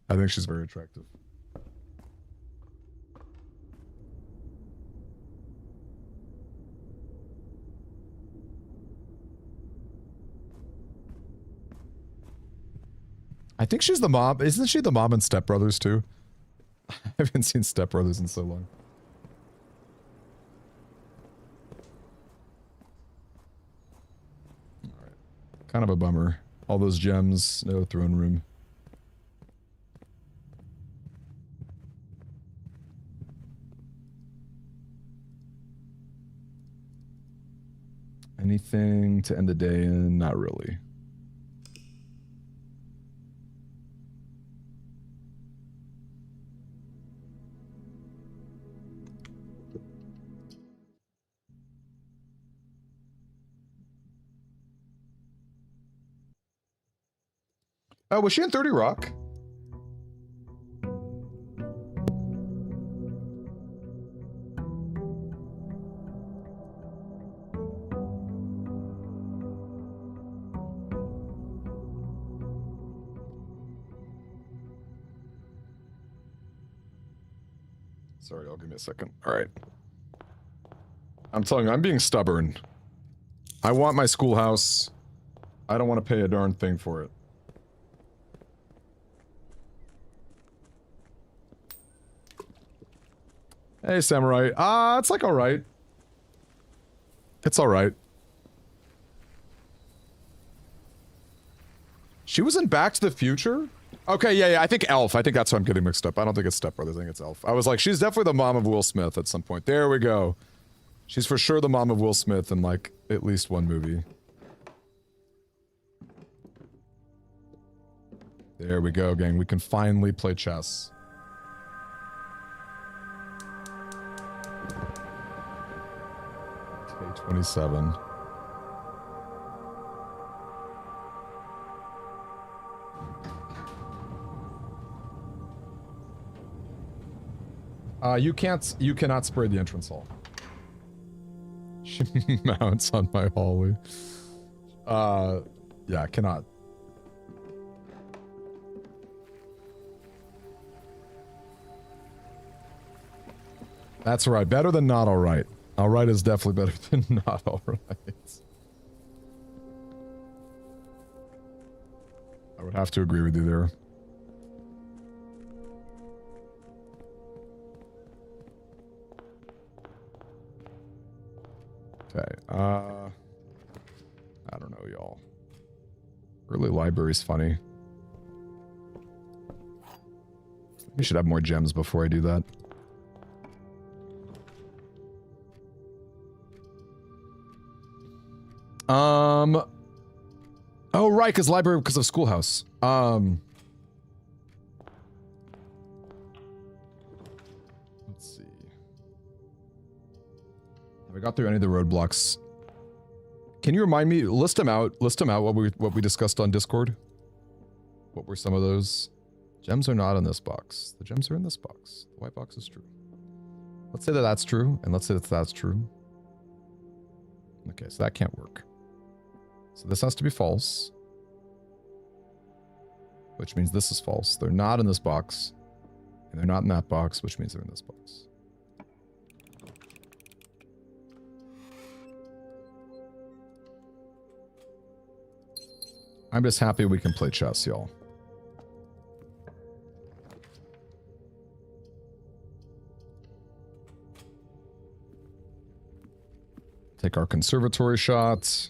I think she's very attractive. I think she's the mom. Isn't she the mom in Step Brothers too? I haven't seen Step Brothers in so long. Alright. Kind of a bummer. All those gems, no throne room. Anything to end the day in? Not really. Oh, was she in 30 Rock? Sorry, I'll give me a second. All right. I'm telling you, I'm being stubborn. I want my schoolhouse. I don't want to pay a darn thing for it. Hey, Samurai. It's like alright. It's alright. She was in Back to the Future? Okay, yeah, I think Elf. I think that's what I'm getting mixed up. I don't think it's Step Brothers. I think it's Elf. I was like, she's definitely the mom of Will Smith at some point. There we go. She's for sure the mom of Will Smith in, like, at least one movie. There we go, gang. We can finally play chess. K27. You cannot spray the entrance hall. She mounts on my hallway. Yeah, cannot. That's right. Better than not alright. Alright is definitely better than not alright. I would have to agree with you there. Okay, I don't know, y'all. Early library's funny. We should have more gems before I do that. Oh, right, because library, because of schoolhouse. Let's see. Have I got through any of the roadblocks? Can you remind me? List them out. List them out. What we discussed on Discord. What were some of those? Gems are not in this box. The gems are in this box. The white box is true. Let's say that that's true, and let's say that that's true. Okay, so that can't work. So this has to be false. Which means this is false. They're not in this box. And they're not in that box, which means they're in this box. I'm just happy we can play chess, y'all. Take our conservatory shots.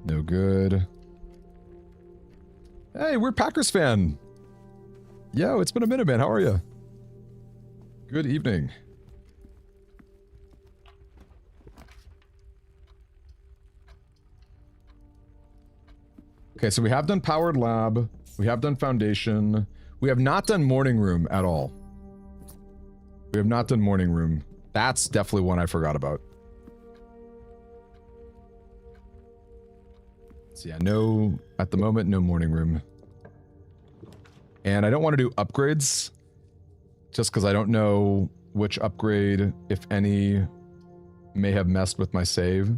No good. Hey, we're Packers fan. Yo, it's been a minute, man. How are you? Good evening. Okay, so we have done Powered Lab. We have done Foundation. We have not done Morning Room at all. We have not done Morning Room. That's definitely one I forgot about. So yeah, no, at the moment, no Morning Room. And I don't want to do upgrades, just because I don't know which upgrade, if any, may have messed with my save. Is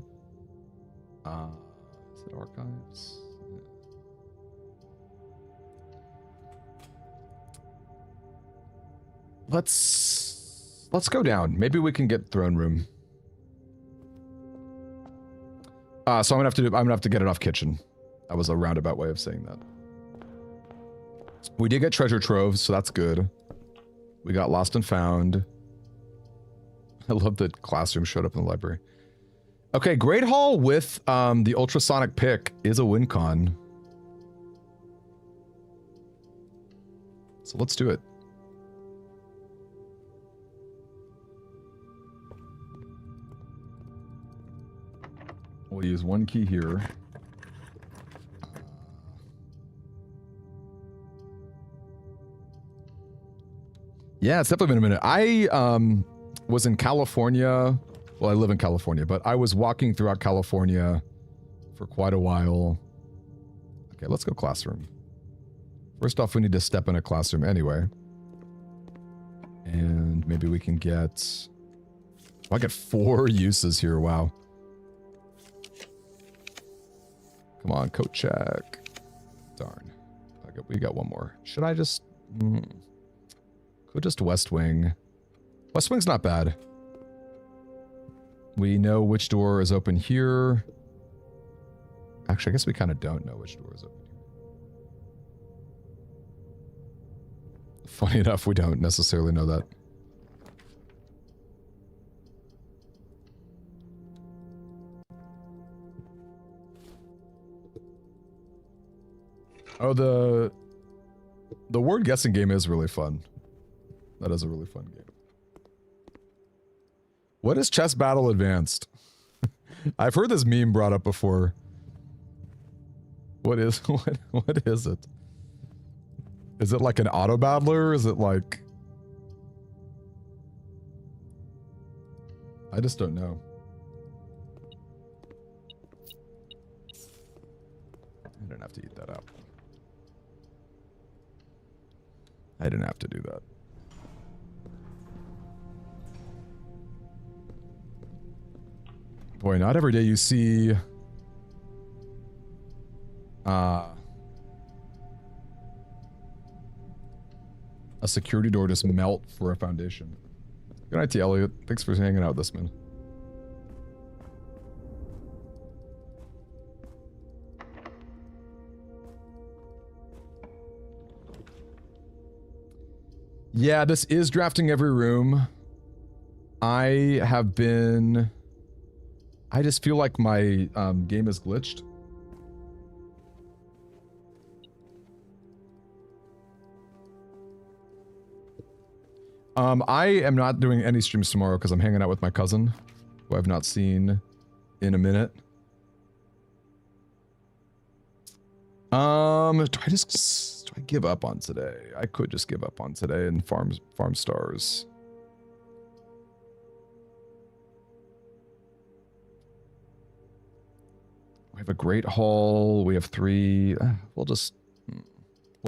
it archives? Let's go down. Maybe we can get Throne Room. So I'm gonna have to get it off kitchen. That was a roundabout way of saying that. We did get treasure troves, so that's good. We got lost and found. I love that classroom showed up in the library. Okay, Great Hall with the ultrasonic pick is a win con. So let's do it. We'll use one key here. Yeah, it's definitely been a minute. I was in California. Well, I live in California, but I was walking throughout California for quite a while. Okay, let's go classroom. First off, we need to step in a classroom anyway. And maybe we can get... Oh, I get 4 uses here, wow. Come on, coat check. Darn. We got one more. Should I just... Could just West Wing. West Wing's not bad. We know which door is open here. Actually, I guess we kind of don't know which door is open here. Funny enough, we don't necessarily know that. Oh, the word guessing game is really fun. That is a really fun game. What is Chess Battle Advanced? I've heard this meme brought up before. What is what is it? Is it like an auto battler? Is it like... I just don't know. I didn't have to eat that out. I didn't have to do that. Boy, not every day you see... a security door just melt for a foundation. Good night to you, Elliot. Thanks for hanging out with us, man. Yeah, this is drafting every room. I have been... I just feel like my game is glitched. I am not doing any streams tomorrow because I'm hanging out with my cousin, who I've not seen in a minute. Do I give up on today? I could just give up on today and farm stars. We have a great haul. We have 3. We'll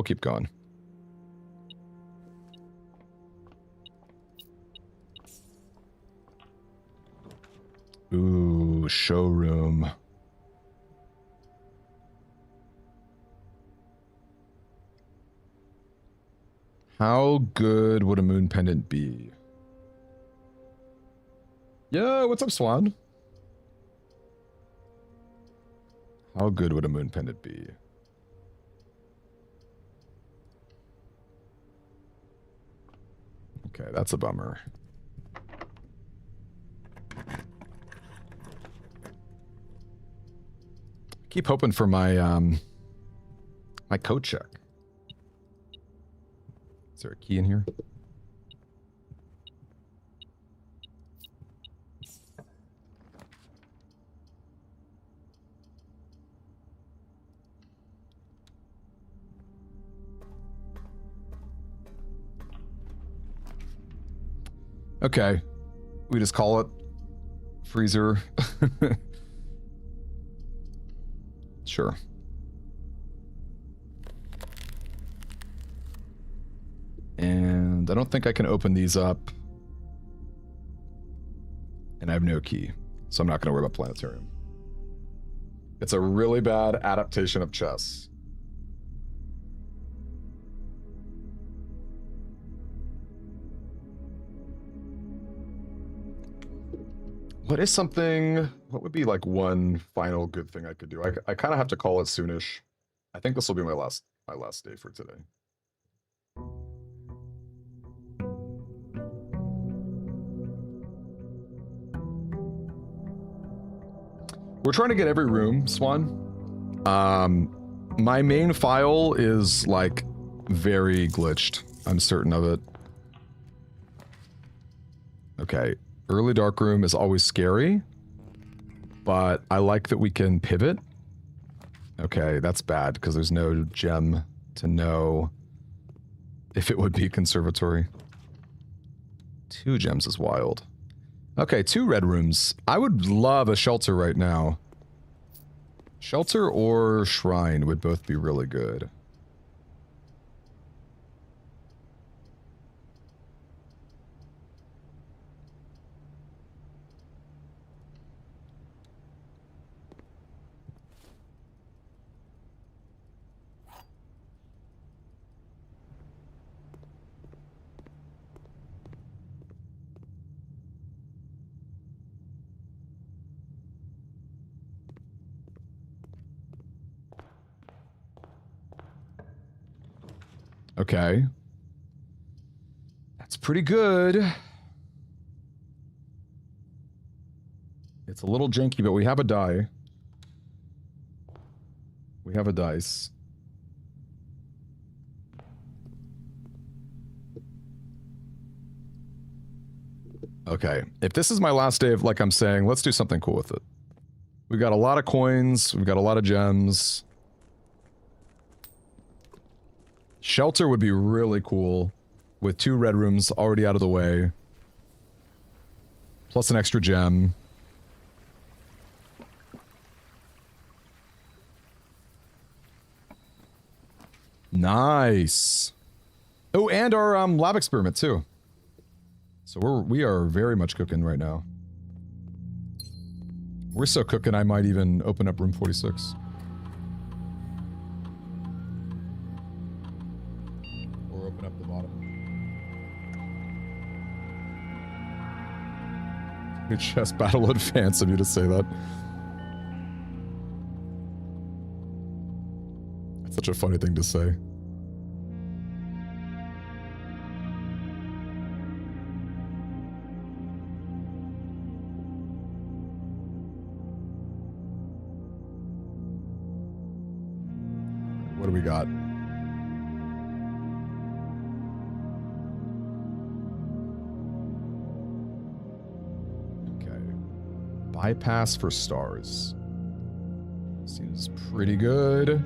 keep going. Ooh, showroom. How good would a moon pendant be? Yeah, what's up, Swan? How good would a moon pendant be? Okay, that's a bummer. Keep hoping for my my code check. Is there a key in here? Okay. We just call it freezer. Sure. And I don't think I can open these up. And I have no key, so I'm not going to worry about planetarium. It's a really bad adaptation of chess. What is something, what would be like one final good thing I could do? I kind of have to call it soonish. I think this will be my last day for today. We're trying to get every room, Swan. My main file is like very glitched. I'm certain of it. Okay. Early dark room is always scary, but I like that we can pivot. Okay, that's bad because there's no gem to know if it would be conservatory. 2 gems is wild. Okay, 2 red rooms. I would love a shelter right now. Shelter or shrine would both be really good. Okay. That's pretty good. It's a little janky, but we have a die. We have a dice. Okay. If this is my last day of, like I'm saying, let's do something cool with it. We got a lot of coins. We've got a lot of gems. Shelter would be really cool with 2 red rooms already out of the way. Plus an extra gem. Nice. Oh, and our lab experiment too. So we are very much cooking right now. We're so cooking I might even open up room 46. Or open up the bottom. Good chess battle advance of you to say that. That's such a funny thing to say. What do we got? Okay. Bypass for stars. Seems pretty good.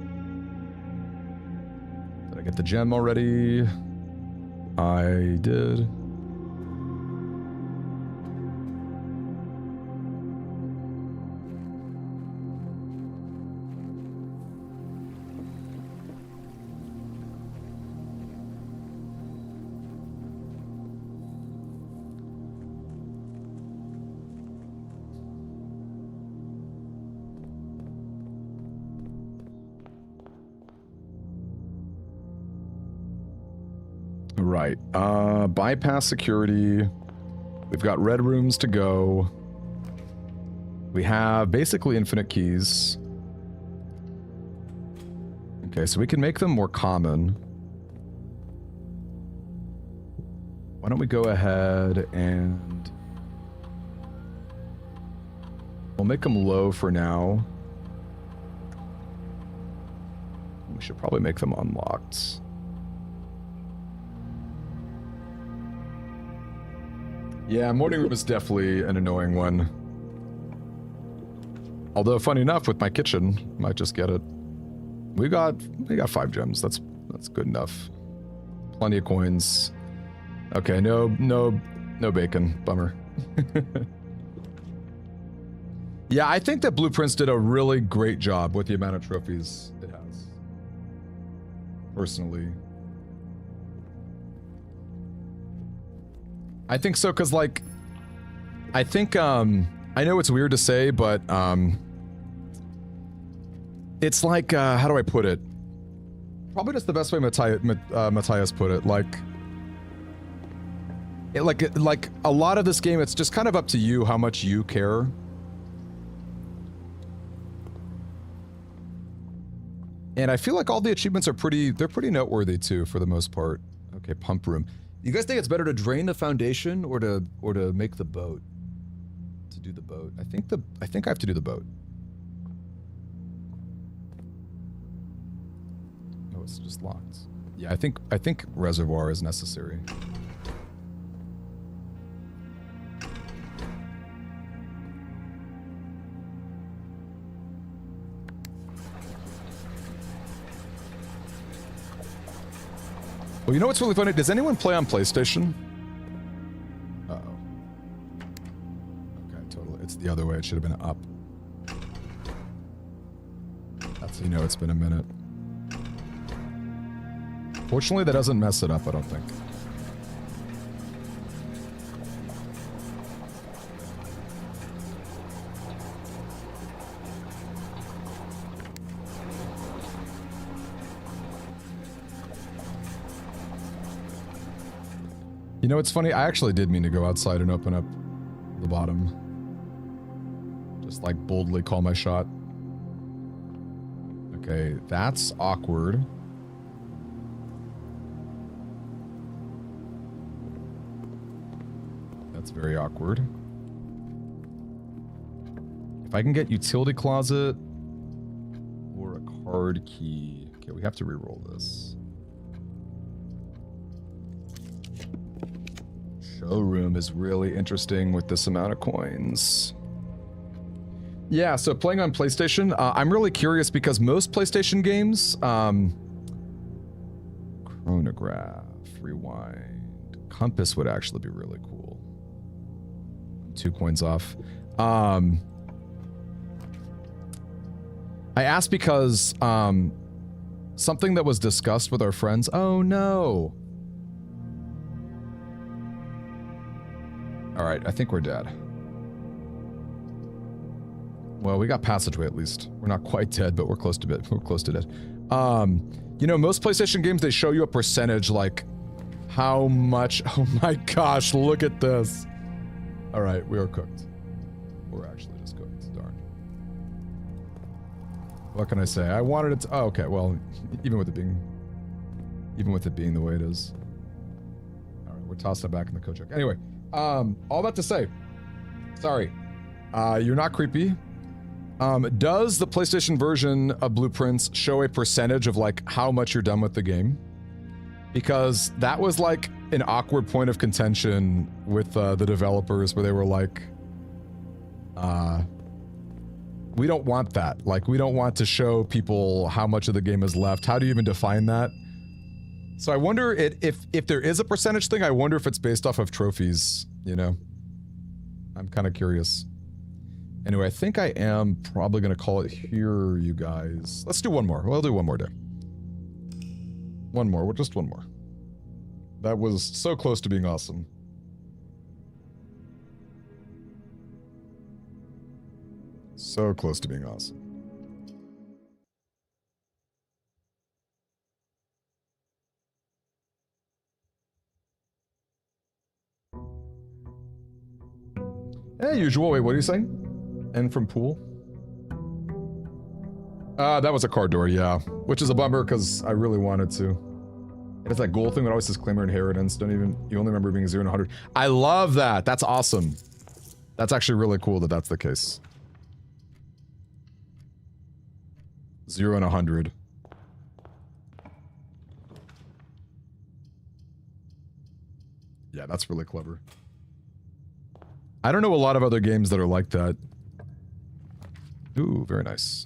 Did I get the gem already? I did. Right. Bypass security. We've got red rooms to go. We have basically infinite keys. Okay, so we can make them more common. Why don't we go ahead and... we'll make them low for now. We should probably make them unlocked. Yeah, morning room is definitely an annoying one. Although, funny enough, with my kitchen, might just get it. We got 5 gems. That's good enough. Plenty of coins. Okay, no No bacon. Bummer. Yeah, I think that Blueprints did a really great job with the amount of trophies it has. Personally. I think so, because, like, I think, I know it's weird to say, but, it's like, how do I put it? Probably just the best way Matthias put it, like a lot of this game, it's just kind of up to you how much you care. And I feel like all the achievements are they're pretty noteworthy too, for the most part. Okay, pump room. You guys think it's better to drain the foundation or to make the boat? To do the boat. I think I have to do the boat. Oh, it's just locked. Yeah, I think reservoir is necessary. Well, you know what's really funny? Does anyone play on PlayStation? Uh-oh. Okay, totally. It's the other way. It should have been up. That's how you know it's been a minute. Fortunately, that doesn't mess it up, I don't think. You know, it's funny, I actually did mean to go outside and open up the bottom. Just, like, boldly call my shot. Okay, that's awkward. That's very awkward. If I can get utility closet or a card key. Okay, we have to re-roll this. Showroom is really interesting with this amount of coins. Yeah, so playing on PlayStation, I'm really curious because most PlayStation games, chronograph, rewind, compass would actually be really cool. 2 coins off. I asked because something that was discussed with our friends. Oh no. All right, I think we're dead. Well, we got passageway at least. We're not quite dead, but we're close to dead. You know, most PlayStation games, they show you a percentage, like how much. Oh my gosh, look at this. All right, we are cooked. We're actually just cooked. Darn. What can I say? I wanted it to. Oh, okay. Well, even with it being the way it is. All right, we're tossing it back in the Kojak. Anyway. All that to say, sorry, you're not creepy. Does the PlayStation version of Blueprints show a percentage of like how much you're done with the game? Because that was like an awkward point of contention with the developers where they were like, we don't want that. Like, we don't want to show people how much of the game is left. How do you even define that? So I wonder if there is a percentage thing, I wonder if it's based off of trophies, you know? I'm kind of curious. Anyway, I think I am probably going to call it here, you guys. Let's do one more. We'll do one more day. One more. Just one more. That was so close to being awesome. So close to being awesome. Hey, usual. Wait, what are you saying? N from pool? That was a car door, yeah. Which is a bummer, because I really wanted to. It's that goal thing that always says claim or inheritance. You only remember being 0 and 100. I love that! That's awesome. That's actually really cool that that's the case. 0 and 100. Yeah, that's really clever. I don't know a lot of other games that are like that. Ooh, very nice.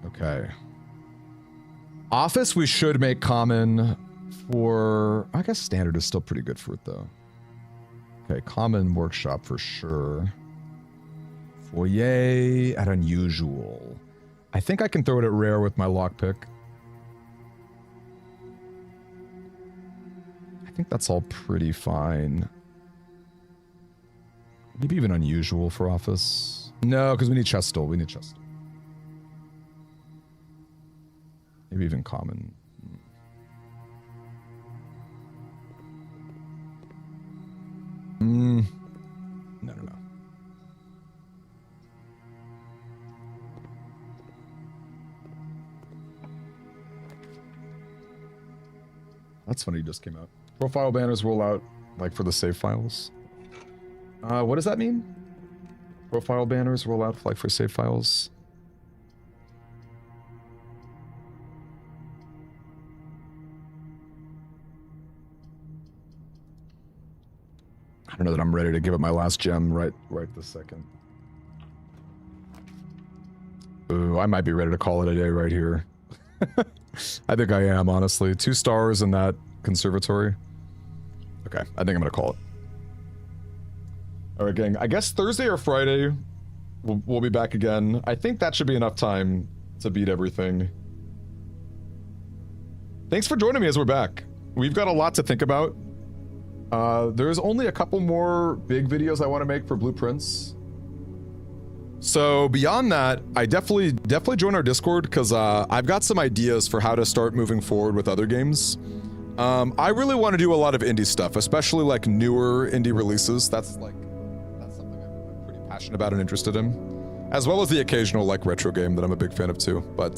Okay. Office we should make common for, I guess standard is still pretty good for it though. Okay, common workshop for sure. Foyer at unusual. I think I can throw it at rare with my lockpick. I think that's all pretty fine. Maybe even unusual for office. No, because we need Chestal. We need Chestal. Maybe even common. No. That's funny, just came out. Profile banners roll out, like for the save files. What does that mean? Profile banners roll out, like for save files. I don't know that I'm ready to give it my last gem right this second. Ooh, I might be ready to call it a day right here. I think I am, honestly. 2 stars in that conservatory. Okay, I think I'm gonna call it. All right, gang. I guess Thursday or Friday, we'll be back again. I think that should be enough time to beat everything. Thanks for joining me as we're back. We've got a lot to think about. There's only a couple more big videos I want to make for Blueprints. So beyond that, I definitely join our Discord because I've got some ideas for how to start moving forward with other games. I really want to do a lot of indie stuff, especially like newer indie releases. That's something I'm pretty passionate about and interested in, as well as the occasional like retro game that I'm a big fan of too. But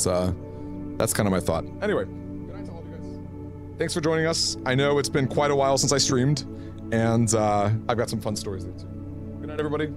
that's kind of my thought. Anyway, good night to all of you guys. Thanks for joining us. I know it's been quite a while since I streamed, and I've got some fun stories there too. Good night, everybody.